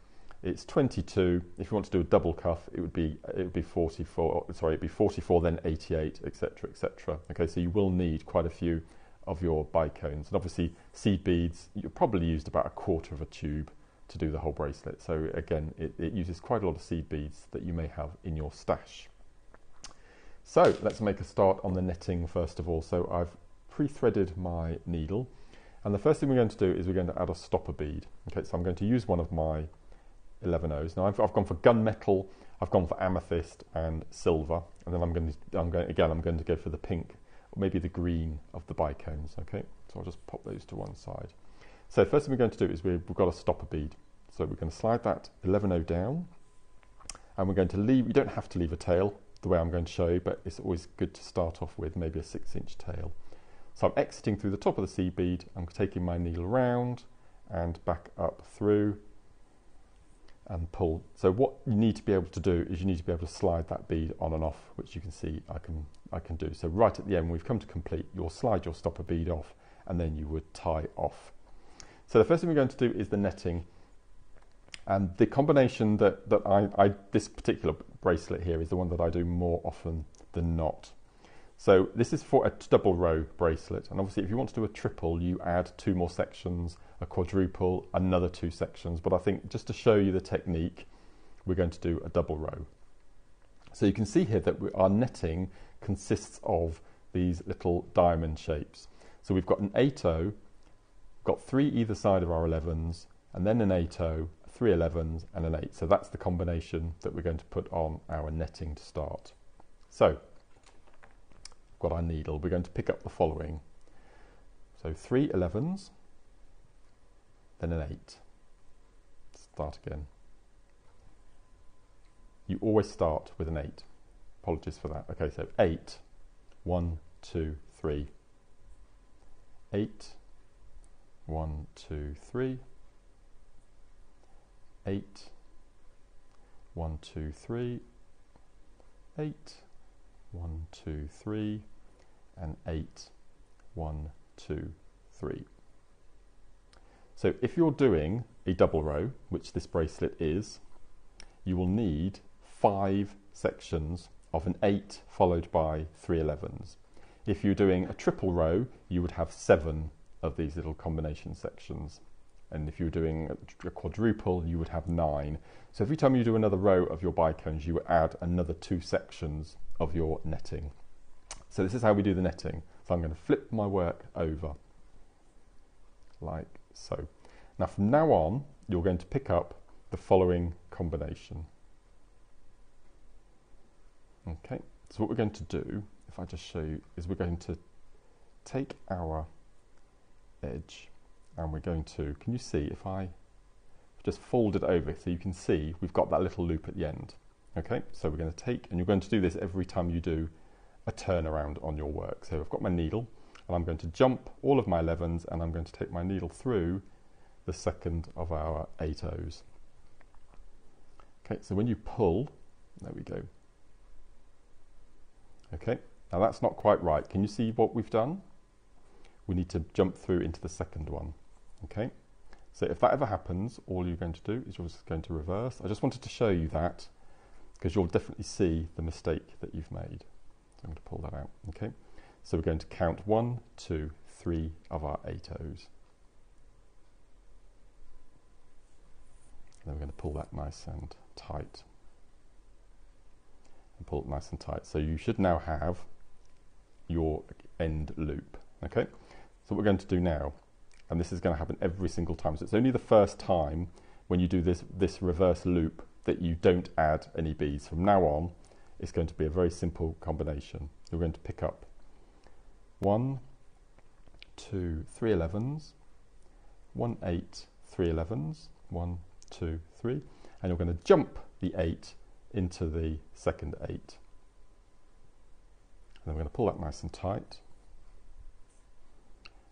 it's 22. If you want to do a double cuff, it would be 44. Sorry, it'd be 44, then 88, etc., etc. Okay, so you will need quite a few of your bicones, and obviously seed beads. You probably used about a quarter of a tube to do the whole bracelet. So again, it uses quite a lot of seed beads that you may have in your stash. So let's make a start on the netting first of all. So I've pre-threaded my needle, and the first thing we're going to do is we're going to add a stopper bead. Okay, so I'm going to use one of my 11Os. Now I've gone for gunmetal, I've gone for amethyst and silver, and then I'm going to go for the pink or maybe the green of the bicones. Okay, so I'll just pop those to one side. So first thing we're going to do is we've got a stopper bead. So we're going to slide that 11O down, and we're going to leave, you don't have to leave a tail the way I'm going to show you, but it's always good to start off with maybe a 6-inch tail. So I'm exiting through the top of the seed bead, I'm taking my needle round and back up through and pull. So what you need to be able to do is you need to be able to slide that bead on and off, which you can see I can do. So right at the end, when we've come to complete, you'll slide your stopper bead off and then you would tie off. So the first thing we're going to do is the netting, and the combination this particular bracelet here is the one that I do more often than not. So this is for a double row bracelet, and obviously if you want to do a triple, you add 2 more sections, a quadruple, another 2 sections, but I think just to show you the technique, we're going to do a double row. So you can see here that our netting consists of these little diamond shapes. So we've got an 8O, got 3 either side of our 11s, and then an 8O, 3 11s and an 8. So that's the combination that we're going to put on our netting to start. So we've got our needle, we're going to pick up the following. So 3 11s, then an 8. Start again. You always start with an 8. Apologies for that. Okay, so 8, 1, 2, 3. 8, 1, 2, 3. 8, 1, 2, 3, 8, 1, 2, 3, and 8, 1, 2, 3. So if you're doing a double row, which this bracelet is, you will need 5 sections of an 8 followed by 3 11s. If you're doing a triple row, you would have 7 of these little combination sections. And if you're doing a quadruple, you would have 9. So every time you do another row of your bicones, you would add another 2 sections of your netting. So this is how we do the netting. So I'm going to flip my work over, like so. Now from now on, you're going to pick up the following combination. Okay, so what we're going to do, if I just show you, is we're going to take our edge, and we're going to, can you see if I just fold it over so you can see we've got that little loop at the end. Okay, so we're going to take, and you're going to do this every time you do a turnaround on your work. So I've got my needle, and I'm going to jump all of my 11s, and I'm going to take my needle through the second of our 8Os. Okay, so when you pull, there we go. Okay, now that's not quite right. Can you see what we've done? We need to jump through into the second one. Okay, so if that ever happens, all you're going to do is you're just going to reverse. I just wanted to show you that because you'll definitely see the mistake that you've made. So I'm going to pull that out. Okay, so we're going to count 1, 2, 3 of our 8Os. And then we're going to pull that nice and tight. And pull it nice and tight. So you should now have your end loop. Okay, so what we're going to do now, and this is going to happen every single time, so it's only the first time when you do this reverse loop that you don't add any beads. From now on, it's going to be a very simple combination. You're going to pick up 1, 2, 3 11s, 1, 8, 3 11s, 1, 2, 3, and you're going to jump the 8 into the second 8. And then we're going to pull that nice and tight,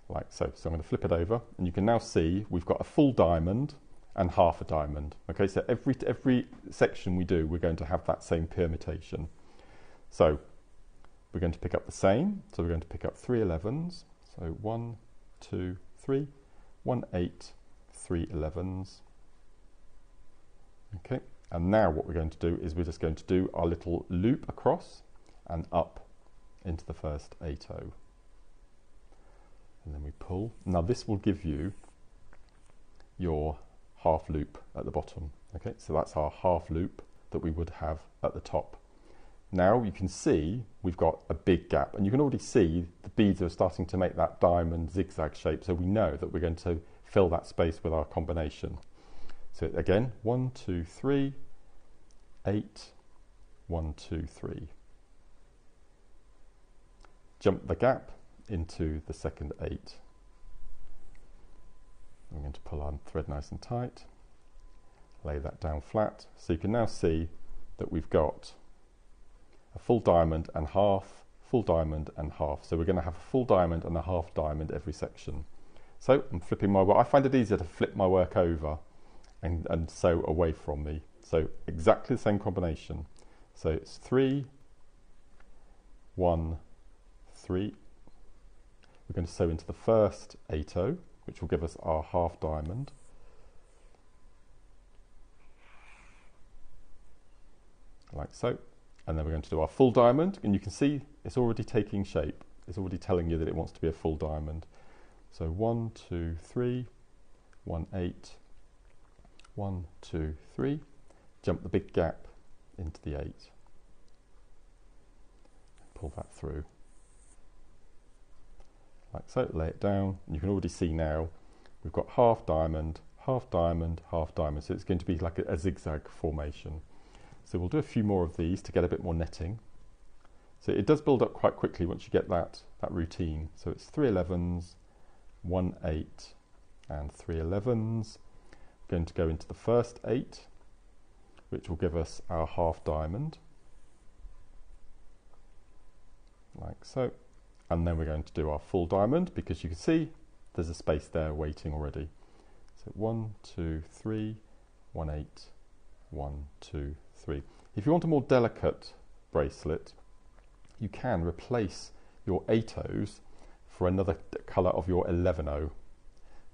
like so. So I'm going to flip it over, and you can now see we've got a full diamond and half a diamond. Okay, so every section we do, we're going to have that same permutation. So we're going to pick up the same. So we're going to pick up 3 11s. So 1, 2, 3, 1 8, 3 11s. Okay, and now what we're going to do is we're just going to do our little loop across and up into the first 8 0. And then we pull. Now this will give you your half loop at the bottom. Okay, so that's our half loop that we would have at the top. Now you can see we've got a big gap, and you can already see the beads are starting to make that diamond zigzag shape, so we know that we're going to fill that space with our combination. So again, 1 2 3 8 1 2 3. Jump the gap into the second 8. I'm going to pull our thread nice and tight, lay that down flat, so you can now see that we've got a full diamond and half, full diamond and half. So we're going to have a full diamond and a half diamond every section. So I'm flipping my work. I find it easier to flip my work over and sew away from me. So exactly the same combination. So it's 3 1 3. We're going to sew into the first 8 0, which will give us our half diamond. Like so. And then we're going to do our full diamond, and you can see it's already taking shape. It's already telling you that it wants to be a full diamond. So 1 2 3 1 8 1 2 3. Jump the big gap into the 8. Pull that through. Like so, lay it down, and you can already see now we've got half diamond, half diamond, half diamond. So it's going to be like a zigzag formation. So we'll do a few more of these to get a bit more netting. So it does build up quite quickly once you get that routine. So it's 3 11s, 1 8 and 3 11s. We're going to go into the first 8, which will give us our half diamond. Like so. And then we're going to do our full diamond, because you can see there's a space there waiting already. So 1 2 3 1 8 1 2 3. If you want a more delicate bracelet, you can replace your 8 0s for another colour of your 11 0.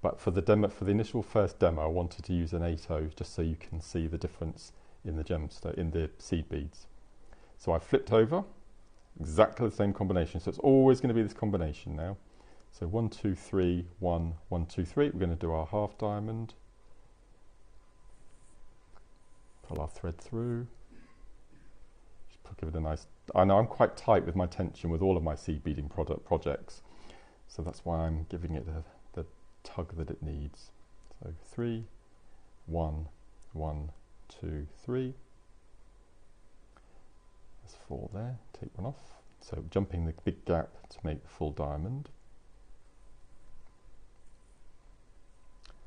But for the demo, for the initial first demo, I wanted to use an 8 0 just so you can see the difference in the gemstone, in the seed beads. So I flipped over, exactly the same combination. So it's always going to be this combination now. So 1 2 3 1 1 2 3. We're going to do our half diamond. Pull our thread through. Just give it a nice. I know I'm quite tight with my tension with all of my seed beading projects, so that's why I'm giving it the tug that it needs. So 3 1 1 2 3. There's 4 there. Take one off. So jumping the big gap to make the full diamond.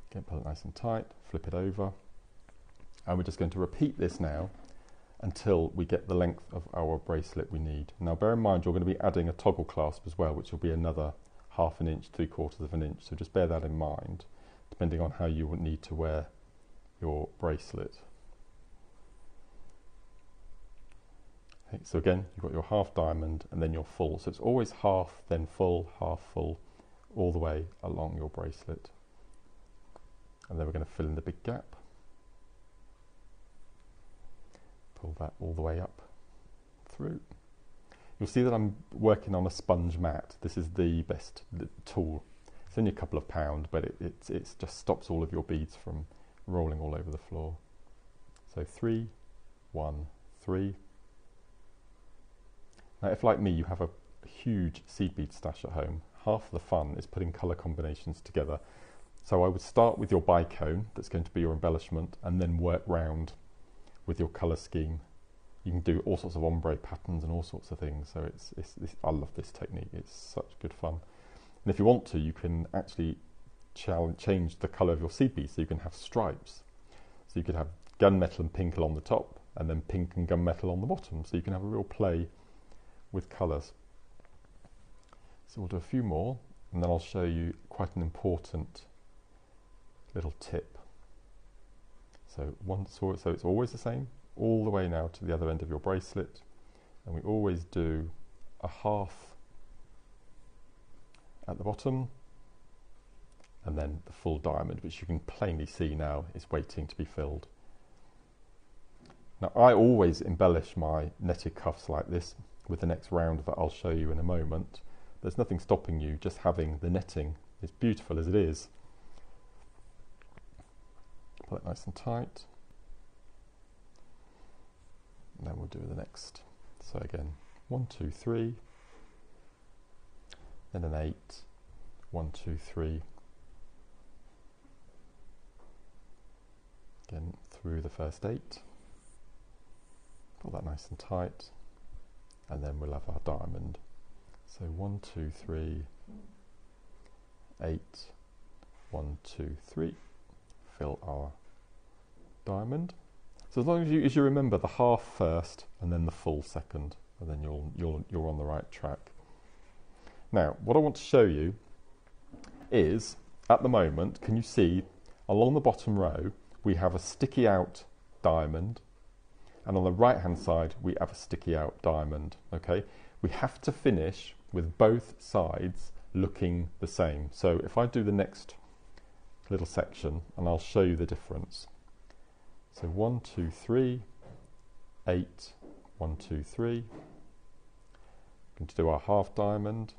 Again, pull it nice and tight. Flip it over. And we're just going to repeat this now until we get the length of our bracelet we need. Now bear in mind you're going to be adding a toggle clasp as well, which will be another 1/2 inch, 3/4 of an inch. So just bear that in mind, depending on how you would need to wear your bracelet. Okay, so again, you've got your half diamond and then your full. So it's always half, then full, half full, all the way along your bracelet. And then we're going to fill in the big gap. Pull that all the way up through. You'll see that I'm working on a sponge mat. This is the best tool. It's only a couple of pounds, but it just stops all of your beads from rolling all over the floor. So 3 1 3. Now if, like me, you have a huge seed bead stash at home, half of the fun is putting colour combinations together. So I would start with your bicone, that's going to be your embellishment, and then work round with your colour scheme. You can do all sorts of ombre patterns and all sorts of things. So I love this technique. It's such good fun. And if you want to, you can actually change the colour of your seed bead, so you can have stripes. So you could have gunmetal and pink along the top, and then pink and gunmetal on the bottom. So you can have a real play with colours. So we'll do a few more, and then I'll show you quite an important little tip. So so it's always the same, all the way now to the other end of your bracelet, and we always do a half at the bottom, and then the full diamond, which you can plainly see now is waiting to be filled. Now, I always embellish my netted cuffs like this with the next round that I'll show you in a moment. There's nothing stopping you just having the netting, as beautiful as it is. Pull it nice and tight. And then we'll do the next. So again, 1, 2, 3, then an 8, 1, 2, 3. Again, through the first 8. Pull that nice and tight, and then we'll have our diamond. So 1, 2, 3, 8, 1, 2, 3. Fill our diamond. So as long as you remember the half first and then the full second, and then you're on the right track. Now, what I want to show you is, at the moment, can you see along the bottom row we have a sticky out diamond, and on the right hand side we have a sticky out diamond. Okay, we have to finish with both sides looking the same. So if I do the next little section, and I'll show you the difference. So 1, 2, 3, 8, 1, 2, 3. We're going to do our half diamond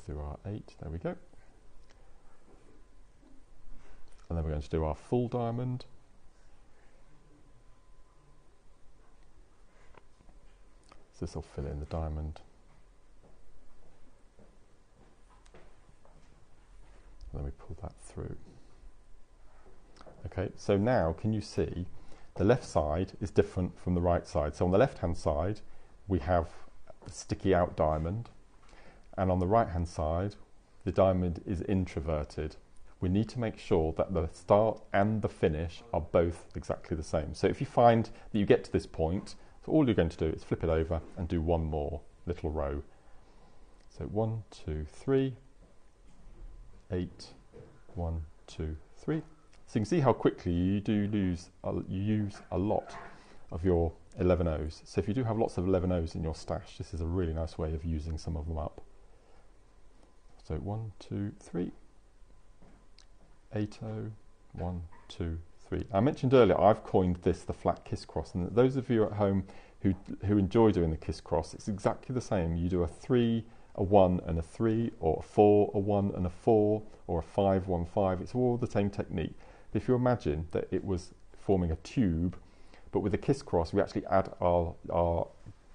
through our 8. There we go. And then we're going to do our full diamond. So this will fill in the diamond. And then we pull that through. Okay, so now can you see the left side is different from the right side. So on the left hand side we have the sticky out diamond, and on the right hand side the diamond is introverted. We need to make sure that the start and the finish are both exactly the same. So if you find that you get to this point, so all you're going to do is flip it over and do one more little row. So 1, 2, 3, 8, 1, 2, 3. So you can see how quickly you use a lot of your 11 O's. So if you do have lots of 11 O's in your stash, this is a really nice way of using some of them up. So 1, 2, 3. 8, 1, 2, 3. I mentioned earlier I've coined this the flat kiss cross, and those of you at home who enjoy doing the kiss cross, it's exactly the same. You do a 3, a 1 and a 3, or a 4, a 1 and a 4, or a 5, 1, 5. It's all the same technique. If you imagine that it was forming a tube, but with a kiss cross we actually add our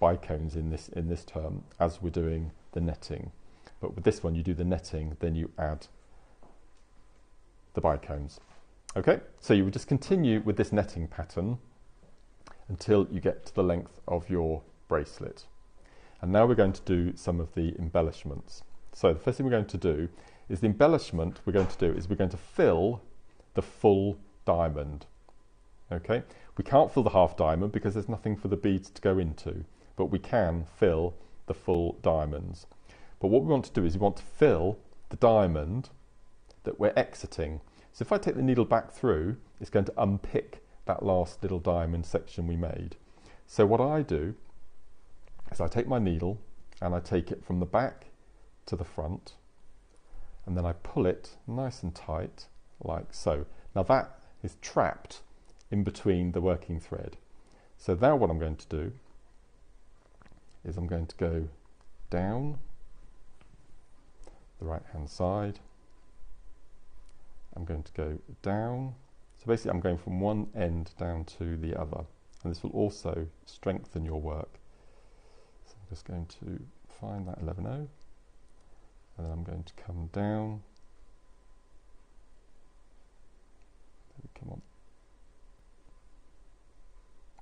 bicones in this term as we're doing the netting. But with this one you do the netting, then you add the bicones. Okay, so you would just continue with this netting pattern until you get to the length of your bracelet. And now we're going to do some of the embellishments. So the first thing we're going to do is the embellishment we're going to fill the full diamond. Okay, we can't fill the half diamond because there's nothing for the beads to go into, but we can fill the full diamonds. But what we want to do is we want to fill the diamond that we're exiting. So if I take the needle back through, it's going to unpick that last little diamond section we made. So what I do is I take my needle and I take it from the back to the front, and then I pull it nice and tight like so. Now that is trapped in between the working thread. So now what I'm going to do is I'm going to go down the right hand side. I'm going to go down. So basically I'm going from one end down to the other, and this will also strengthen your work. So I'm just going to find that 11O, and then I'm going to come down. Come on.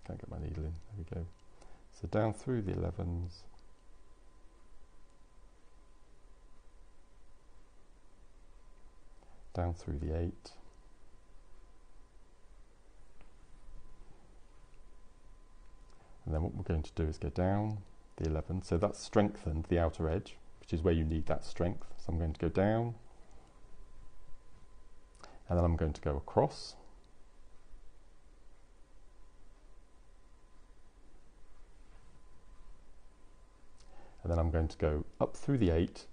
Can't get my needle in. There we go. So down through the 11s. Down through the 8. And then what we're going to do is go down the 11. So that's strengthened the outer edge, which is where you need that strength. So I'm going to go down. And then I'm going to go across. And then I'm going to go up through the 8,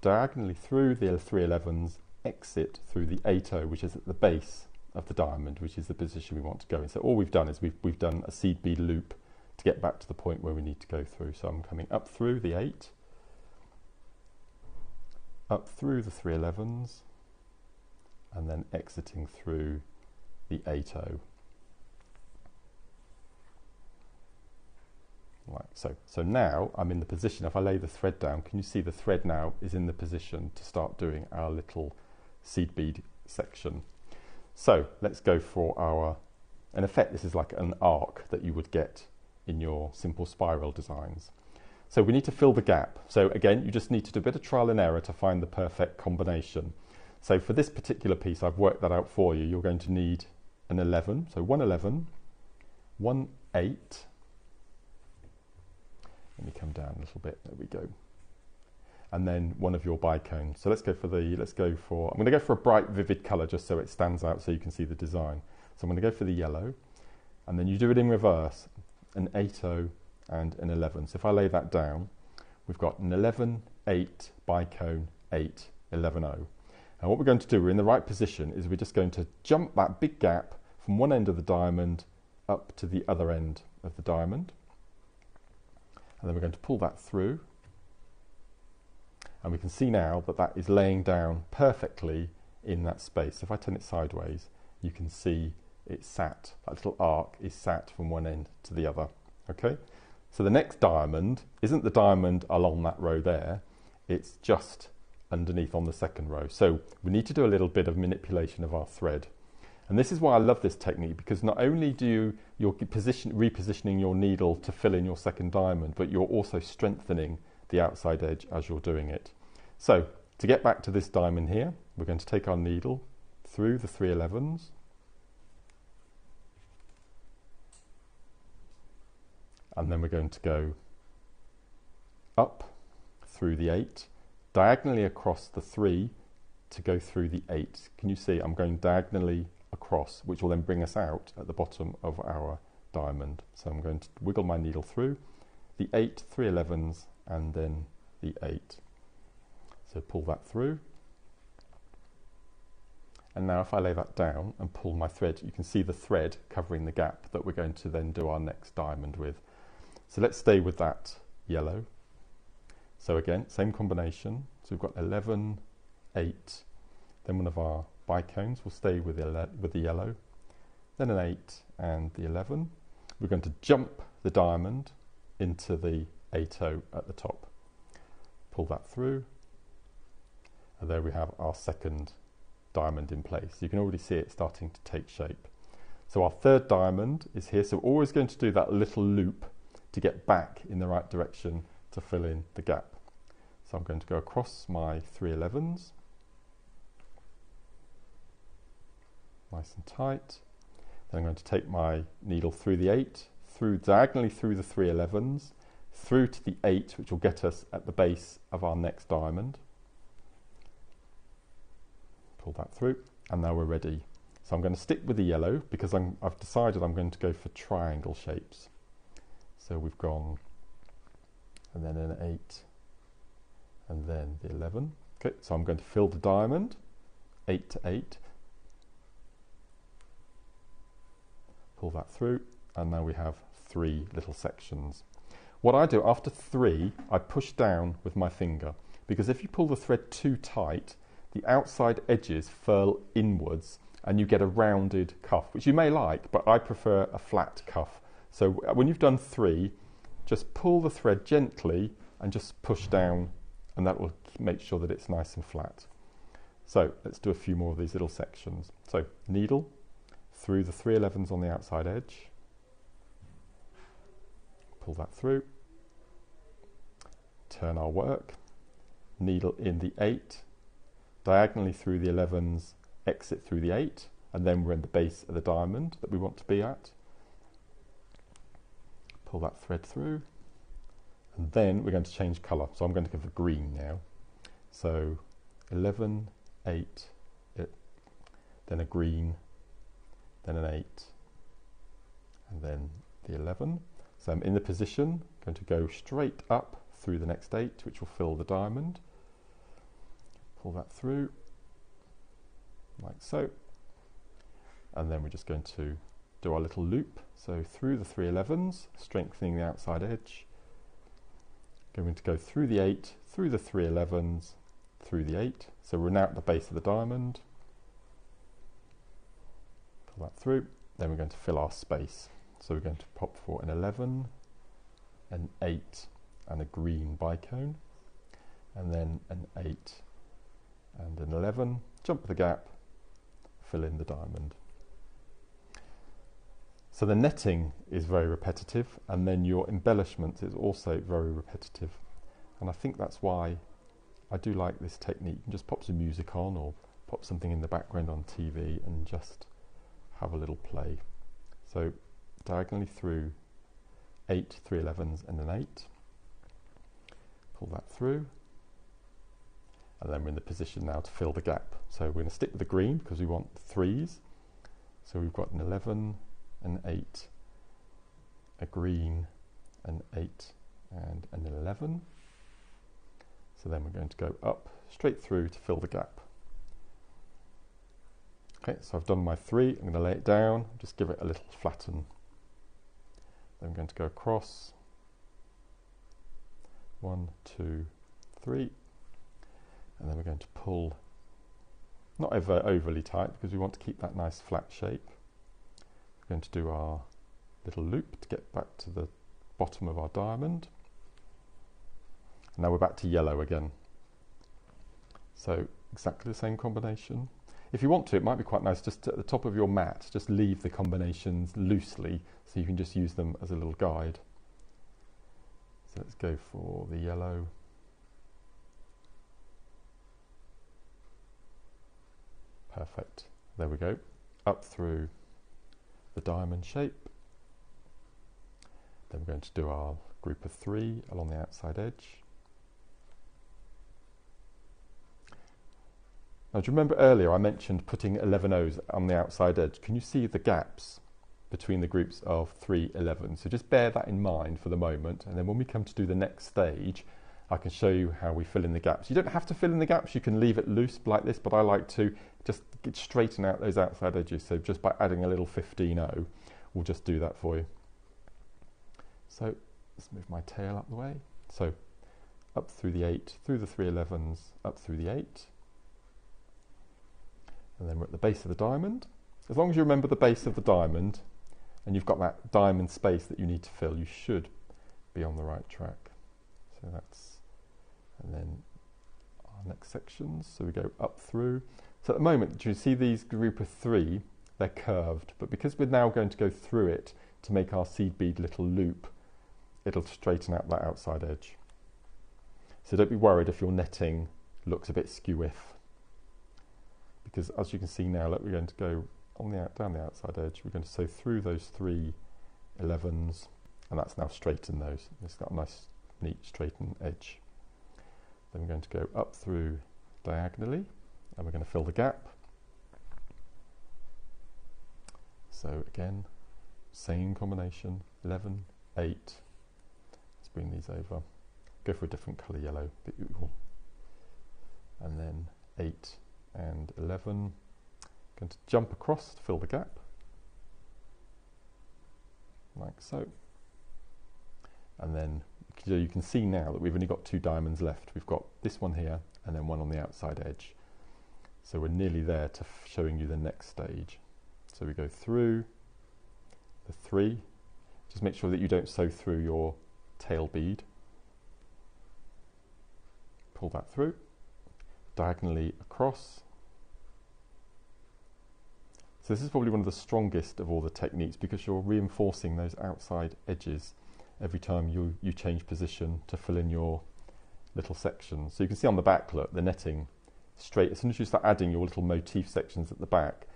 diagonally through the 311s, exit through the 80, which is at the base of the diamond, which is the position we want to go in. So all we've done is we've done a seed bead loop to get back to the point where we need to go through. So I'm coming up through the 8, up through the 311s, and then exiting through the 80. Right, so now I'm in the position, if I lay the thread down, can you see the thread now is in the position to start doing our little seed bead section. So let's go for our, in effect this is like an arc that you would get in your simple spiral designs. So we need to fill the gap. So again, you just need to do a bit of trial and error to find the perfect combination. So for this particular piece, I've worked that out for you. You're going to need an 11, so 1 11, 1 8, let me come down a little bit, there we go. And then one of your bicones. So let's go for I'm going to go for a bright vivid colour just so it stands out so you can see the design. So I'm going to go for the yellow, and then you do it in reverse, an 80 and an 11. So if I lay that down, we've got an 11, 8, bicone, 8, 11, 0. And what we're going to do, we're in the right position, is we're just going to jump that big gap from one end of the diamond up to the other end of the diamond. And then we're going to pull that through. And we can see now that that is laying down perfectly in that space. So if I turn it sideways, you can see it's sat, that little arc is sat from one end to the other. Okay? So the next diamond isn't the diamond along that row there, it's just underneath on the second row. So we need to do a little bit of manipulation of our thread. And this is why I love this technique, because not only do you're repositioning your needle to fill in your second diamond, but you're also strengthening the outside edge as you're doing it. So to get back to this diamond here, we're going to take our needle through the 311s, and then we're going to go up through the 8, diagonally across the 3 to go through the 8. Can you see I'm going diagonally across, which will then bring us out at the bottom of our diamond. So I'm going to wiggle my needle through the 8, 311s, and then the 8. So pull that through. And now if I lay that down and pull my thread, you can see the thread covering the gap that we're going to then do our next diamond with. So let's stay with that yellow. So again, same combination. So we've got 11, 8, then one of our bicones will stay with the yellow, then an 8 and the 11. We're going to jump the diamond into the 80 at the top. Pull that through, and there we have our second diamond in place. You can already see it starting to take shape. So our third diamond is here, so we're always going to do that little loop to get back in the right direction to fill in the gap. So I'm going to go across my 311s, nice and tight. Then I'm going to take my needle through the 8, diagonally through the 311s, through to the 8, which will get us at the base of our next diamond. Pull that through, and now we're ready. So I'm going to stick with the yellow because I've decided I'm going to go for triangle shapes. So we've gone, and then an 8, and then the 11. Okay, so I'm going to fill the diamond, 8 to 8. Pull that through, and now we have 3 little sections. What I do after 3, I push down with my finger, because if you pull the thread too tight, the outside edges furl inwards and you get a rounded cuff, which you may like, but I prefer a flat cuff. So when you've done 3, just pull the thread gently and just push down, and that will make sure that it's nice and flat. So let's do a few more of these little sections. So needle through the 311s on the outside edge, pull that through, turn our work, needle in the 8, diagonally through the 11s, exit through the 8, and then we're in the base of the diamond that we want to be at. Pull that thread through, and then we're going to change colour. So I'm going to go for green now. So 11, 8, then a green, then an 8, and then the 11. So I'm in the position, going to go straight up through the next 8, which will fill the diamond. Pull that through, like so. And then we're just going to do our little loop. So through the 3 11s, strengthening the outside edge. Going to go through the 8, through the 3 11s, through the 8. So we're now at the base of the diamond. Pull that through. Then we're going to fill our space. So we're going to pop for an 11, an 8, and a green bicone. And then an 8 and an 11. Jump the gap, fill in the diamond. So the netting is very repetitive, and then your embellishment is also very repetitive. And I think that's why I do like this technique. You can just pop some music on or pop something in the background on TV and just have a little play. So diagonally through 8, 3 11s and an 8. Pull that through. And then we're in the position now to fill the gap. So we're going to stick with the green because we want 3s. So we've got an 11, an 8, a green, an 8, and an 11. So then we're going to go up straight through to fill the gap. Okay, so I've done my 3. I'm going to lay it down, just give it a little flatten. Then I'm going to go across. 1, 2, 3. And then we're going to pull, not overly tight because we want to keep that nice flat shape. We're going to do our little loop to get back to the bottom of our diamond. And now we're back to yellow again. So exactly the same combination. If you want to, it might be quite nice just at the top of your mat, just leave the combinations loosely so you can just use them as a little guide. So let's go for the yellow. Perfect. There we go. Up through the diamond shape. Then we're going to do our group of 3 along the outside edge. Now, do you remember earlier I mentioned putting 11 O's on the outside edge? Can you see the gaps between the groups of 3 11? So just bear that in mind for the moment, and then when we come to do the next stage, I can show you how we fill in the gaps. You don't have to fill in the gaps, you can leave it loose like this, but I like to just straighten out those outside edges. So just by adding a little 15O, we'll just do that for you. So let's move my tail up the way. So up through the 8, through the 3 11s, up through the 8. And then we're at the base of the diamond. As long as you remember the base of the diamond and you've got that diamond space that you need to fill, you should be on the right track. So that's, and then our next sections. So we go up through. So at the moment, do you see these group of 3? They're curved, but because we're now going to go through it to make our seed bead little loop, it'll straighten out that outside edge. So don't be worried if your netting looks a bit skew-if, because as you can see now, look, we're going to go on the down the outside edge. We're going to sew through those 3 11s, and that's now straightened those. It's got a nice, neat, straightened edge. Then we're going to go up through diagonally, and we're going to fill the gap. So again, same combination, 11, 8. Let's bring these over. Go for a different colour yellow, a bit equal. And then 8 and 11. Going to jump across to fill the gap, like so. And then you can see now that we've only got 2 diamonds left. We've got this one here and then one on the outside edge. So we're nearly there to showing you the next stage. So we go through the 3. Just make sure that you don't sew through your tail bead. Pull that through, diagonally across. So this is probably one of the strongest of all the techniques because you're reinforcing those outside edges every time you change position to fill in your little sections. So you can see on the back, look, the netting straight. As soon as you start adding your little motif sections at the back,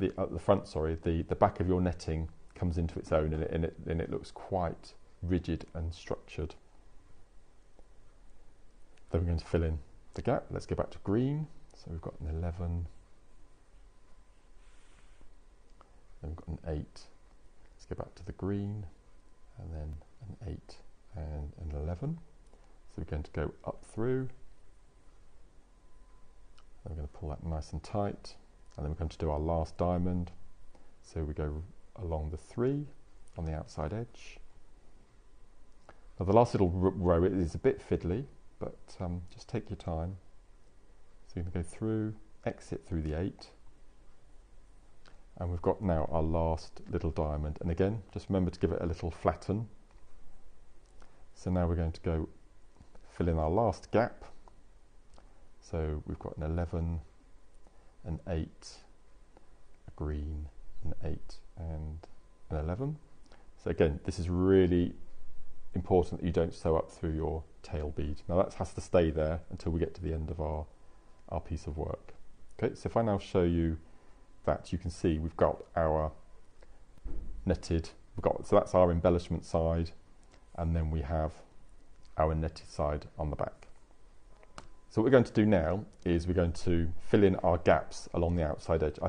at the front, sorry, the back of your netting comes into its own, and it looks quite rigid and structured. Then we're going to fill in the gap. Let's go back to green. So we've got an 11, then we've got an 8. Let's go back to the green, and then an 8 and an 11. So we're going to go up through, then we're going to pull that nice and tight, and then we're going to do our last diamond. So we go along the 3 on the outside edge. Now the last little row is a bit fiddly, but just take your time. So you're going to go through, exit through the 8, and we've got now our last little diamond. And again, just remember to give it a little flatten. So now we're going to go fill in our last gap. So we've got an 11, an 8, a green, an 8 and an 11. So again, this is really important that you don't sew up through your tail bead. Now that has to stay there until we get to the end of our piece of work. Okay, so if I now show you that, you can see we've got our netted, so that's our embellishment side, and then we have our netted side on the back. So what we're going to do now is we're going to fill in our gaps along the outside edge.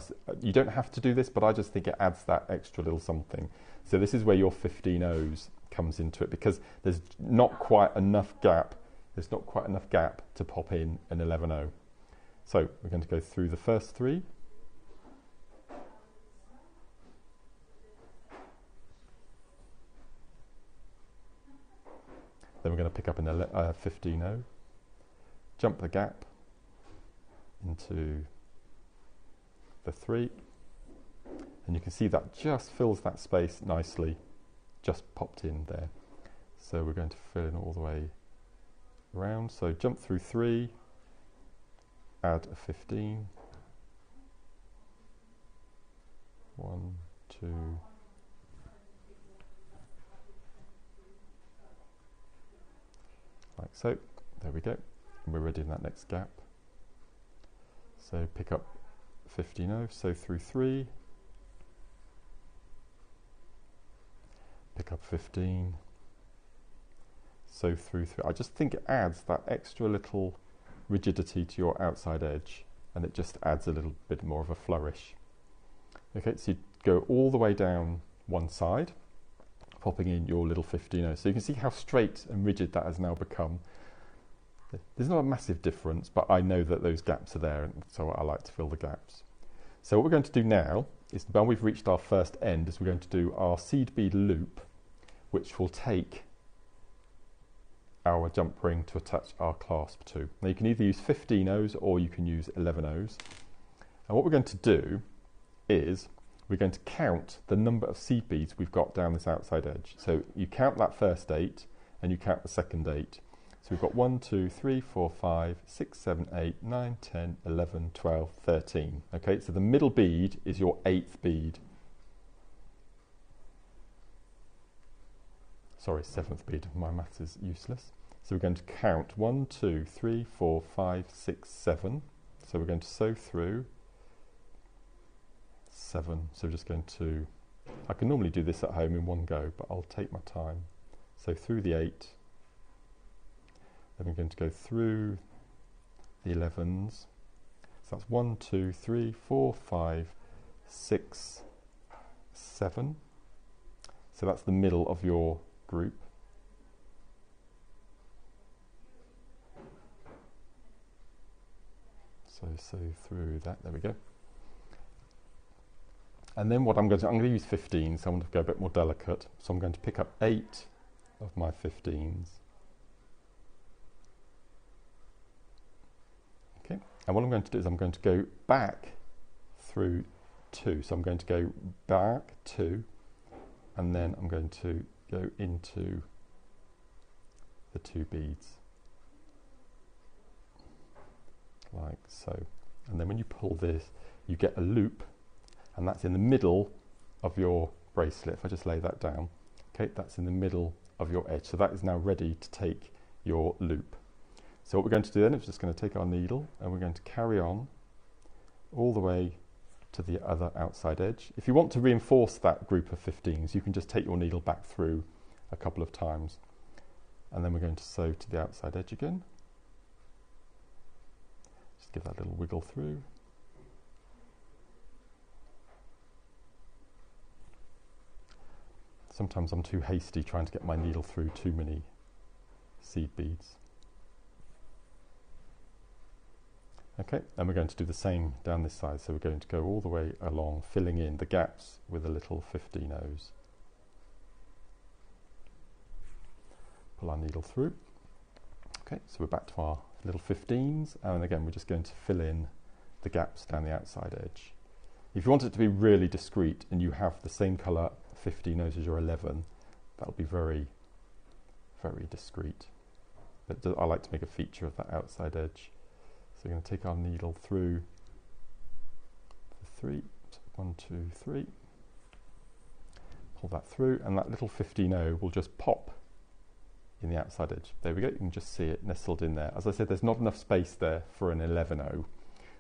You don't have to do this, but I just think it adds that extra little something. So this is where your 15-0s comes into it, because there's not quite enough gap. There's not quite enough gap to pop in an 11-0. So we're going to go through the first 3. Then we're going to pick up an 15-0, jump the gap into the 3, and you can see that just fills that space nicely, just popped in there. So we're going to fill in all the way around. So jump through 3, add a 15, 1, 2, like so. There we go. And we're ready in that next gap. So pick up 15-0, sew through 3, pick up 15, sew through 3. I just think it adds that extra little rigidity to your outside edge, and it just adds a little bit more of a flourish. Okay, so you go all the way down one side, popping in your little 15-0. So you can see how straight and rigid that has now become. There's not a massive difference, but I know that those gaps are there, and so I like to fill the gaps. So what we're going to do now is, when we've reached our first end, is we're going to do our seed bead loop, which will take our jump ring to attach our clasp to. Now you can either use 15-0s or you can use 11-0s. And what we're going to do is we're going to count the number of seed beads we've got down this outside edge. So you count that first 8 and you count the second 8. So we've got 1, 2, 3, 4, 5, 6, 7, 8, 9, 10, 11, 12, 13. Okay, so the middle bead is your 8th bead. Sorry, 7th bead. My maths is useless. So we're going to count 1, 2, 3, 4, 5, 6, 7. So we're going to sew through 7. So we're just going to, I can normally do this at home in one go, but I'll take my time. So through the 8. Then we're going to go through the 11s. So that's 1, 2, 3, 4, 5, 6, 7. So that's the middle of your group. So sew through that, there we go. And then what I'm going to use 15, so I'm going to go a bit more delicate. So I'm going to pick up 8 of my 15s. Okay, and what I'm going to do is I'm going to go back through 2. So I'm going to go back 2, and then I'm going to go into the 2 beads, like so. And then when you pull this, you get a loop, and that's in the middle of your bracelet. If I just lay that down, okay, that's in the middle of your edge. So that is now ready to take your loop. So what we're going to do then is just going to take our needle and we're going to carry on all the way to the other outside edge. If you want to reinforce that group of 15s, you can just take your needle back through a couple of times. And then we're going to sew to the outside edge again. Just give that little wiggle through. Sometimes I'm too hasty trying to get my needle through too many seed beads. Okay, and we're going to do the same down this side, so we're going to go all the way along, filling in the gaps with a little 15-0s. Pull our needle through. Okay, so we're back to our little 15s, and again we're just going to fill in the gaps down the outside edge. If you want it to be really discreet and you have the same colour 15-0s as your 11, that'll be very, very discreet. But I like to make a feature of that outside edge. So we're going to take our needle through the 3, 1, 2, 3, pull that through, and that little 15-0 will just pop in the outside edge. There we go, you can just see it nestled in there. As I said, there's not enough space there for an 11-0,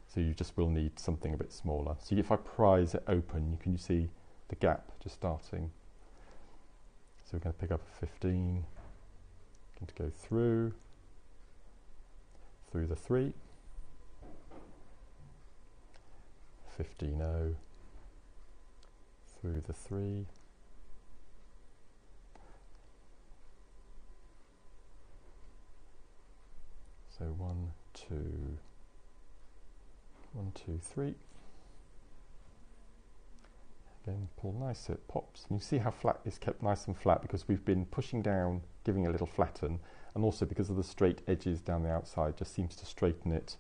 so you just will need something a bit smaller. So if I prise it open, you can see the gap just starting. So we're going to pick up a 15, going to go through the 3, 15-0, through the 3, so 1, 2, 1, 2, 3. Again, pull nice so it pops. And you see how flat it's kept nice and flat because we've been pushing down, giving a little flatten, and also because of the straight edges down the outside, just seems to straighten it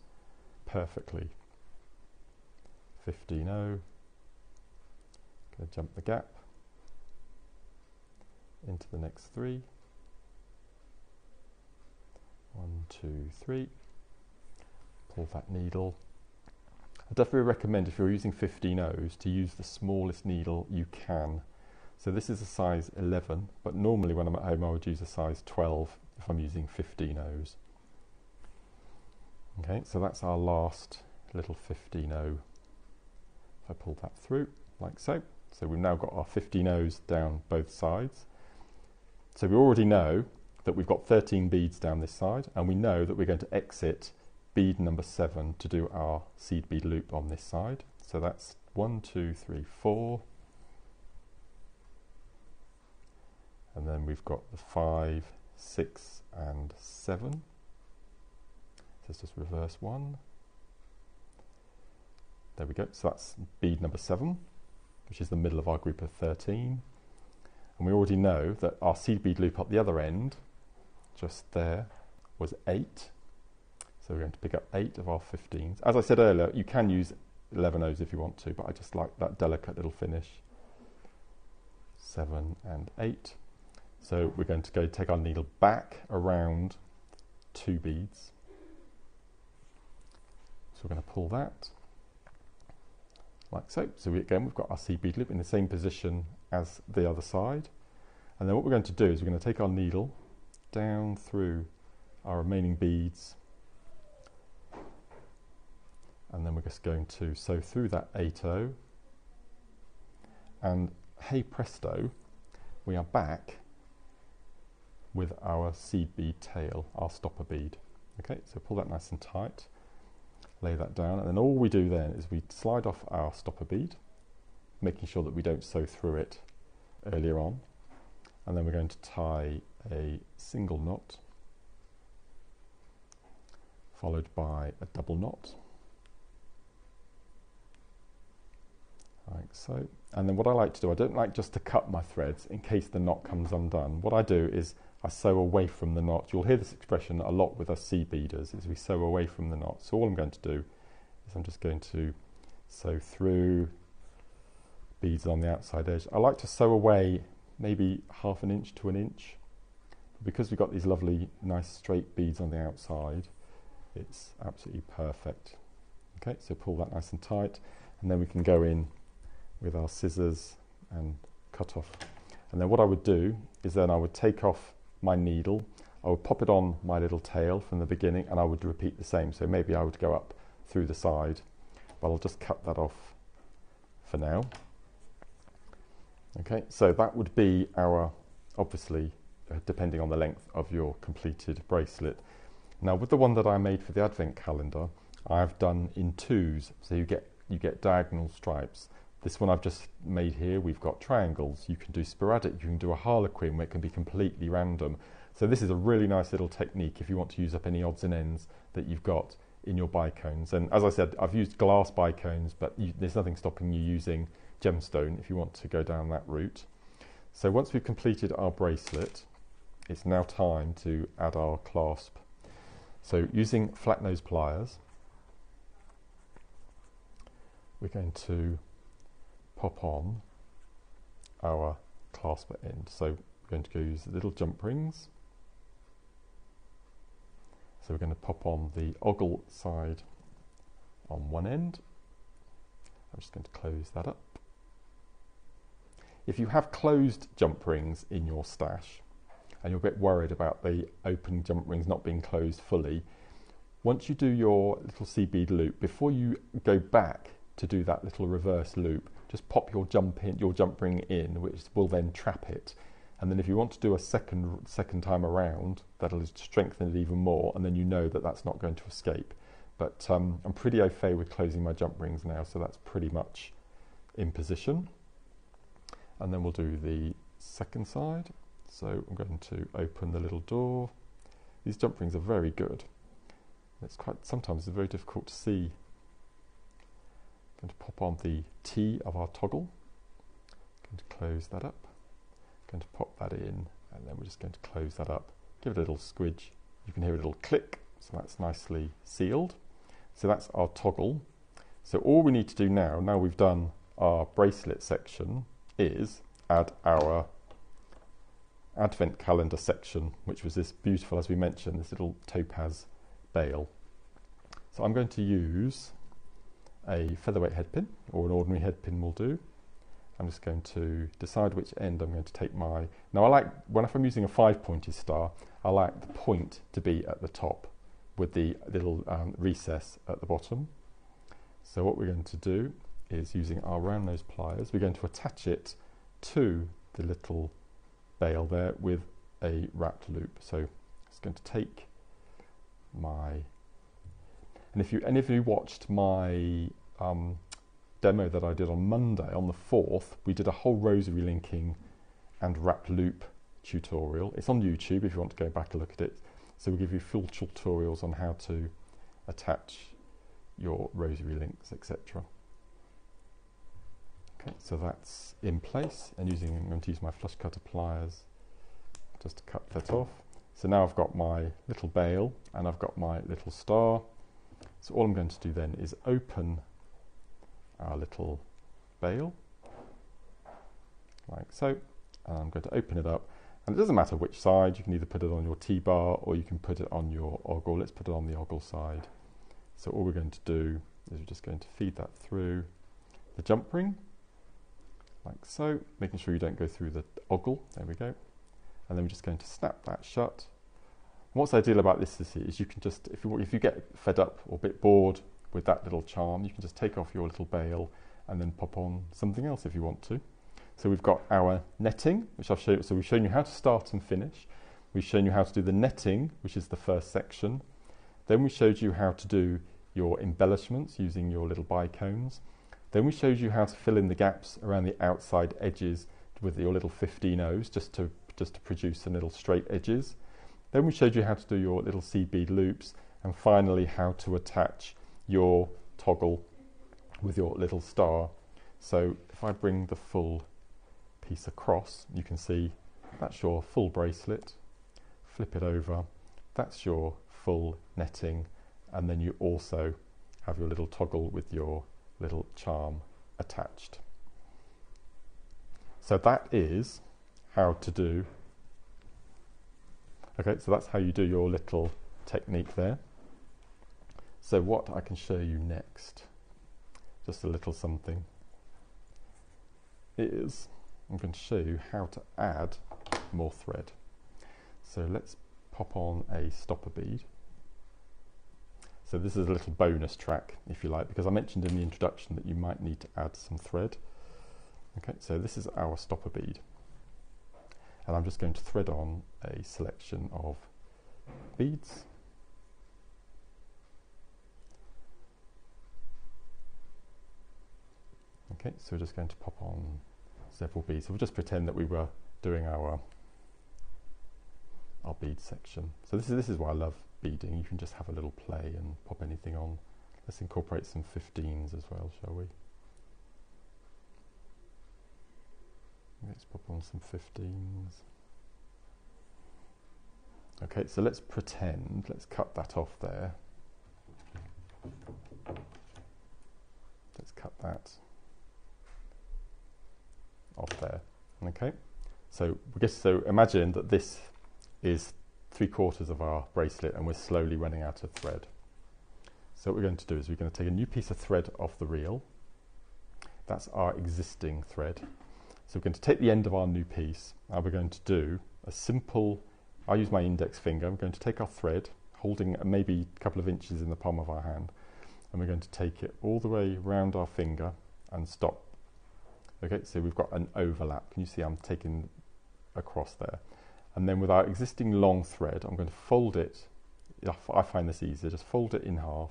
perfectly. 15-0. Going to jump the gap into the next 3. 1, 2, 3. Pull that needle. I definitely recommend, if you're using 15-0s, to use the smallest needle you can. So this is a size 11, but normally when I'm at home I would use a size 12 if I'm using 15-0s. Okay, so that's our last little 15-0. If I pull that through, like so. So we've now got our 15-0s down both sides. So we already know that we've got 13 beads down this side, and we know that we're going to exit bead number 7 to do our seed bead loop on this side. So that's 1, 2, 3, 4. And then we've got the 5, 6 and 7. So let's just reverse 1. There we go. So that's bead number 7, which is the middle of our group of 13. And we already know that our seed bead loop up the other end, just there, was 8. So we're going to pick up 8 of our 15s. As I said earlier, you can use 11-0s if you want to, but I just like that delicate little finish. 7 and 8. So we're going to go take our needle back around 2 beads. So we're going to pull that like so. So we've got our seed bead loop in the same position as the other side. And then what we're going to do is we're going to take our needle down through our remaining beads, and then we're just going to sew through that 8-0, and hey presto, we are back with our seed bead tail, our stopper bead. Okay, so pull that nice and tight, lay that down, and then all we do then is we slide off our stopper bead, making sure that we don't sew through it earlier on, and then we're going to tie a single knot followed by a double knot like so. And then what I like to do, I don't like just to cut my threads in case the knot comes undone. What I do is I sew away from the knot. You'll hear this expression a lot with us seed beaders, is we sew away from the knot. So all I'm going to do is I'm just going to sew through beads on the outside edge. I like to sew away maybe ½ an inch to an inch. Because we've got these lovely nice straight beads on the outside, it's absolutely perfect. Okay, so pull that nice and tight, and then we can go in with our scissors and cut off. And then what I would do is then I would take off my needle, I would pop it on my little tail from the beginning, and I would repeat the same. So maybe I would go up through the side, but I'll just cut that off for now. Okay, so that would be our, obviously, depending on the length of your completed bracelet. Now with the one that I made for the advent calendar, I've done in 2s, so you get diagonal stripes. This one I've just made here, we've got triangles. You can do sporadic, you can do a harlequin where it can be completely random. So this is a really nice little technique if you want to use up any odds and ends that you've got in your bicones. And as I said, I've used glass bicones, but there's nothing stopping you using gemstone if you want to go down that route. So once we've completed our bracelet, it's now time to add our clasp. So using flat nose pliers, we're going to pop on our clasper end. So we're going to go use little jump rings. So we're going to pop on the ogle side on one end. I'm just going to close that up. If you have closed jump rings in your stash and you're a bit worried about the open jump rings not being closed fully, once you do your little seed bead loop, before you go back to do that little reverse loop, just pop your jump ring in, which will then trap it. And then if you want to do a second time around, that'll strengthen it even more, and then you know that that's not going to escape. But I'm pretty au fait with closing my jump rings now, so that's pretty much in position. And then we'll do the second side. So I'm going to open the little door. These jump rings are very good. Sometimes it's very difficult to see. I'm going to pop on the T of our toggle. I'm going to close that up. I'm going to pop that in, and then we're just going to close that up. Give it a little squidge. You can hear a little click, so that's nicely sealed. So that's our toggle. So all we need to do now we've done our bracelet section, is add our advent calendar section, which was this beautiful, as we mentioned, this little topaz bail. So I'm going to use a featherweight head pin, or an ordinary head pin will do. I'm just going to decide which end I'm going to take my... Now if I'm using a 5-pointed star, I like the point to be at the top with the little recess at the bottom. So what we're going to do is, using our round nose pliers, we're going to attach it to the little bail there with a wrapped loop. So I'm just going to take my... And if you watched my demo that I did on Monday, on the 4th, we did a whole rosary linking and wrapped loop tutorial. It's on YouTube if you want to go back and look at it. So we'll give you full tutorials on how to attach your rosary links, etc. Okay, so that's in place, and I'm going to use my flush cutter pliers just to cut that off. So now I've got my little bail and I've got my little star. So all I'm going to do then is open our little bail, like so, and I'm going to open it up, and it doesn't matter which side. You can either put it on your T-bar or you can put it on your ogle. Let's put it on the ogle side. So all we're going to do is we're just going to feed that through the jump ring, like so, making sure you don't go through the ogle. There we go. And then we're just going to snap that shut. And what's ideal about this is you can just, if you get fed up or a bit bored with that little charm, you can just take off your little bail and then pop on something else if you want to. So we've got our netting, which I've shown. So we've shown you how to start and finish. We've shown you how to do the netting, which is the first section. Then we showed you how to do your embellishments using your little bicones. Then we showed you how to fill in the gaps around the outside edges with your little 15 O's just to produce some little straight edges. Then we showed you how to do your little seed bead loops, and finally how to attach your toggle with your little star. So if I bring the full piece across, you can see that's your full bracelet. Flip it over, that's your full netting, and then you also have your little toggle with your little charm attached. So that is how to do. Okay, so that's how you do your little technique there. So what I can show you next, just a little something, is I'm going to show you how to add more thread. So let's pop on a stopper bead. So this is a little bonus track, if you like, because I mentioned in the introduction that you might need to add some thread. Okay, so this is our stopper bead. And I'm just going to thread on a selection of beads. Okay, so we're just going to pop on several beads. So we'll just pretend that we were doing our bead section. So this is why I love beading. You can just have a little play and pop anything on. Let's incorporate some 15s as well, shall we? Let's pop on some 15s. Okay, so let's pretend, let's cut that off there. Let's cut that off there. Okay, so imagine that this is 3/4 of our bracelet and we're slowly running out of thread. So what we're going to do is we're going to take a new piece of thread off the reel. That's our existing thread. So we're going to take the end of our new piece and we're going to do a simple, I'll use my index finger, I'm going to take our thread, holding maybe a couple of inches in the palm of our hand, and we're going to take it all the way around our finger and stop. Okay, so we've got an overlap. Can you see I'm taking across there? And then with our existing long thread, I'm going to fold it, I find this easier, just fold it in half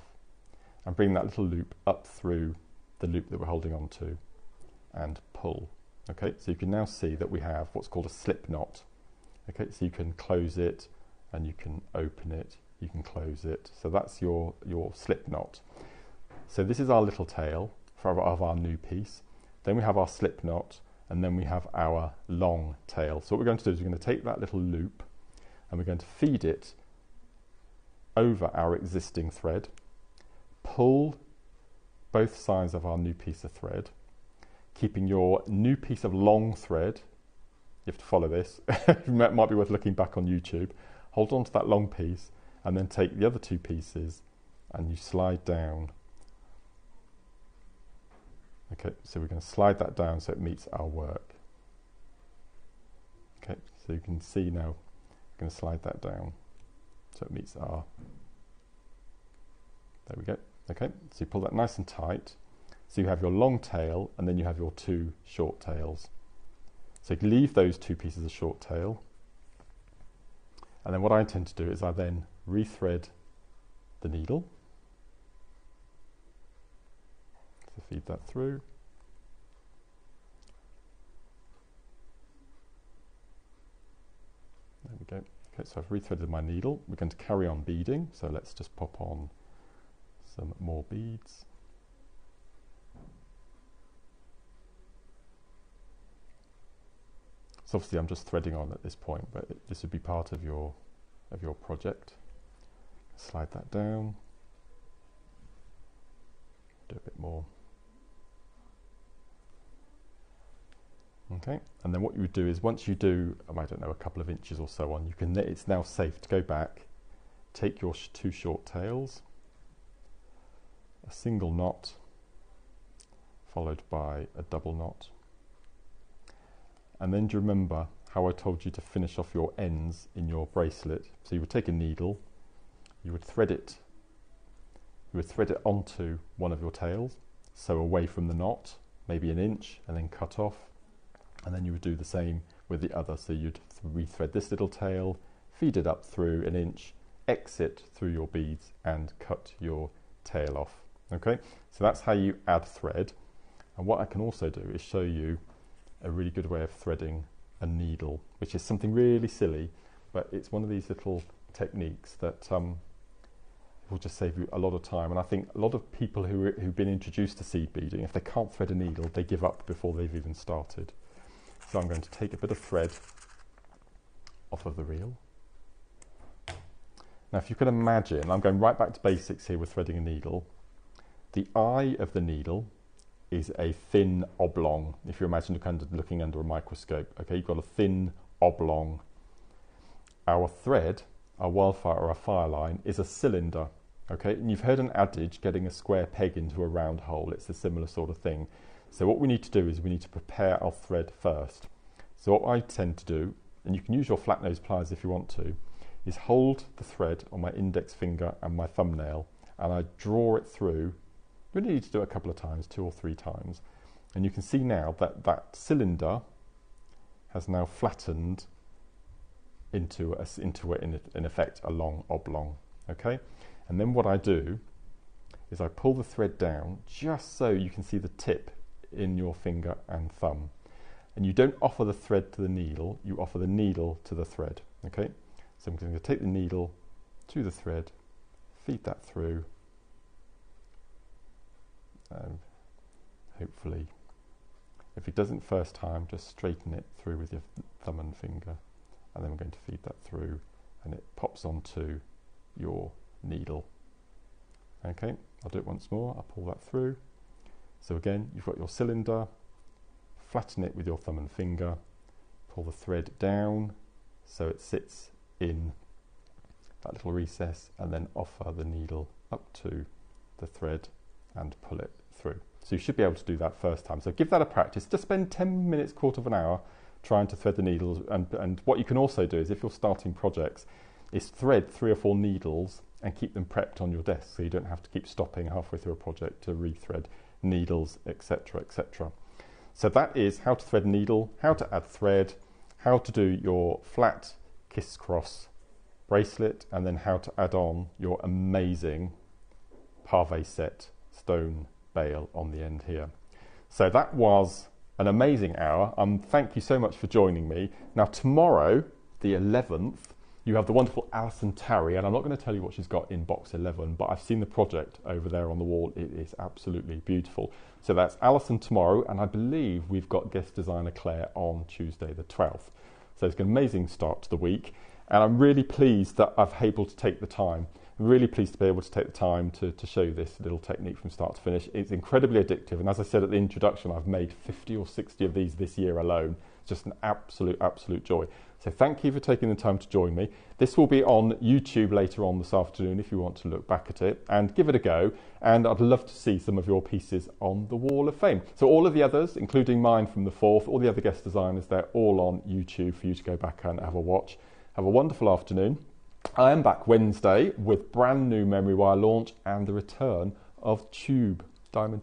and bring that little loop up through the loop that we're holding on to and pull. Okay, so you can now see that we have what's called a slip knot. Okay, so you can close it and you can open it, you can close it. So that's your slip knot. So this is our little tail of our new piece. Then we have our slip knot, and then we have our long tail. So what we're going to do is we're going to take that little loop and we're going to feed it over our existing thread, pull both sides of our new piece of thread, keeping your new piece of long thread, you have to follow this, it might be worth looking back on YouTube, hold on to that long piece and then take the other two pieces and you slide down. Okay, so we're going to slide that down so it meets our work. Okay, so you can see now, we're going to slide that down so it meets our, there we go. Okay, so you pull that nice and tight. So you have your long tail and then you have your two short tails. So you can leave those two pieces of short tail. And then what I intend to do is I then rethread the needle. So feed that through. There we go. Okay, so I've rethreaded my needle. We're going to carry on beading. So let's just pop on some more beads. So obviously I'm just threading on at this point, but this would be part of your project. Slide that down. Do a bit more. Okay, and then what you would do is once you do, I don't know, a couple of inches or so on, you can. It's now safe to go back, take your two short tails, a single knot, followed by a double knot. And then do you remember how I told you to finish off your ends in your bracelet? So you would take a needle, you would thread it onto one of your tails, so away from the knot, maybe an inch, and then cut off. And then you would do the same with the other. So you'd rethread this little tail, feed it up through an inch, exit through your beads, and cut your tail off. Okay, so that's how you add thread. And what I can also do is show you a really good way of threading a needle, which is something really silly, but it's one of these little techniques that will just save you a lot of time. And I think a lot of people who've been introduced to seed beading, if they can't thread a needle, they give up before they've even started. So I'm going to take a bit of thread off of the reel. Now if you can imagine, I'm going right back to basics here with threading a needle. The eye of the needle is a thin oblong. If you imagine looking under a microscope, okay, you've got a thin oblong. Our thread, our wildfire or a fire line, is a cylinder, okay, and you've heard an adage, getting a square peg into a round hole. It's a similar sort of thing. So what we need to do is we need to prepare our thread first. So what I tend to do, and you can use your flat nose pliers if you want to, is hold the thread on my index finger and my thumbnail, and I draw it through. You only need to do it a couple of times, 2 or 3 times. And you can see now that that cylinder has now flattened into in effect a long oblong. Okay, and then what I do is I pull the thread down just so you can see the tip in your finger and thumb. And you don't offer the thread to the needle, you offer the needle to the thread. Okay, so I'm going to take the needle to the thread, feed that through, and hopefully, if it doesn't first time, just straighten it through with your thumb and finger, and then we're going to feed that through, and it pops onto your needle. Okay, I'll do it once more. I'll pull that through. So again, you've got your cylinder, flatten it with your thumb and finger, pull the thread down so it sits in that little recess, and then offer the needle up to the thread and pull it through. So you should be able to do that first time. So give that a practice. Just spend 10 minutes, quarter of an hour trying to thread the needles. And what you can also do is, if you're starting projects, is thread 3 or 4 needles and keep them prepped on your desk, so you don't have to keep stopping halfway through a project to rethread needles, etc., etc. So that is how to thread a needle, how to add thread, how to do your flat kiss cross bracelet, and then how to add on your amazing pave set stone bail on the end here. So that was an amazing hour. Thank you so much for joining me. Now tomorrow, the 11th, you have the wonderful Alison Tarry, and I'm not going to tell you what she's got in box 11, but I've seen the project over there on the wall. It is absolutely beautiful. So that's Alison tomorrow, and I believe we've got guest designer Claire on Tuesday the 12th. So it's an amazing start to the week, and I'm really pleased that I've able to take the time. I'm really pleased to be able to take the time to show you this little technique from start to finish. It's incredibly addictive, and as I said at the introduction, I've made 50 or 60 of these this year alone. It's just an absolute joy. So thank you for taking the time to join me. This will be on YouTube later on this afternoon if you want to look back at it and give it a go. And I'd love to see some of your pieces on the Wall of Fame. So all of the others, including mine from the 4th, all the other guest designers, they're all on YouTube for you to go back and have a watch. Have a wonderful afternoon. I am back Wednesday with brand new memory wire launch and the return of Tube Diamond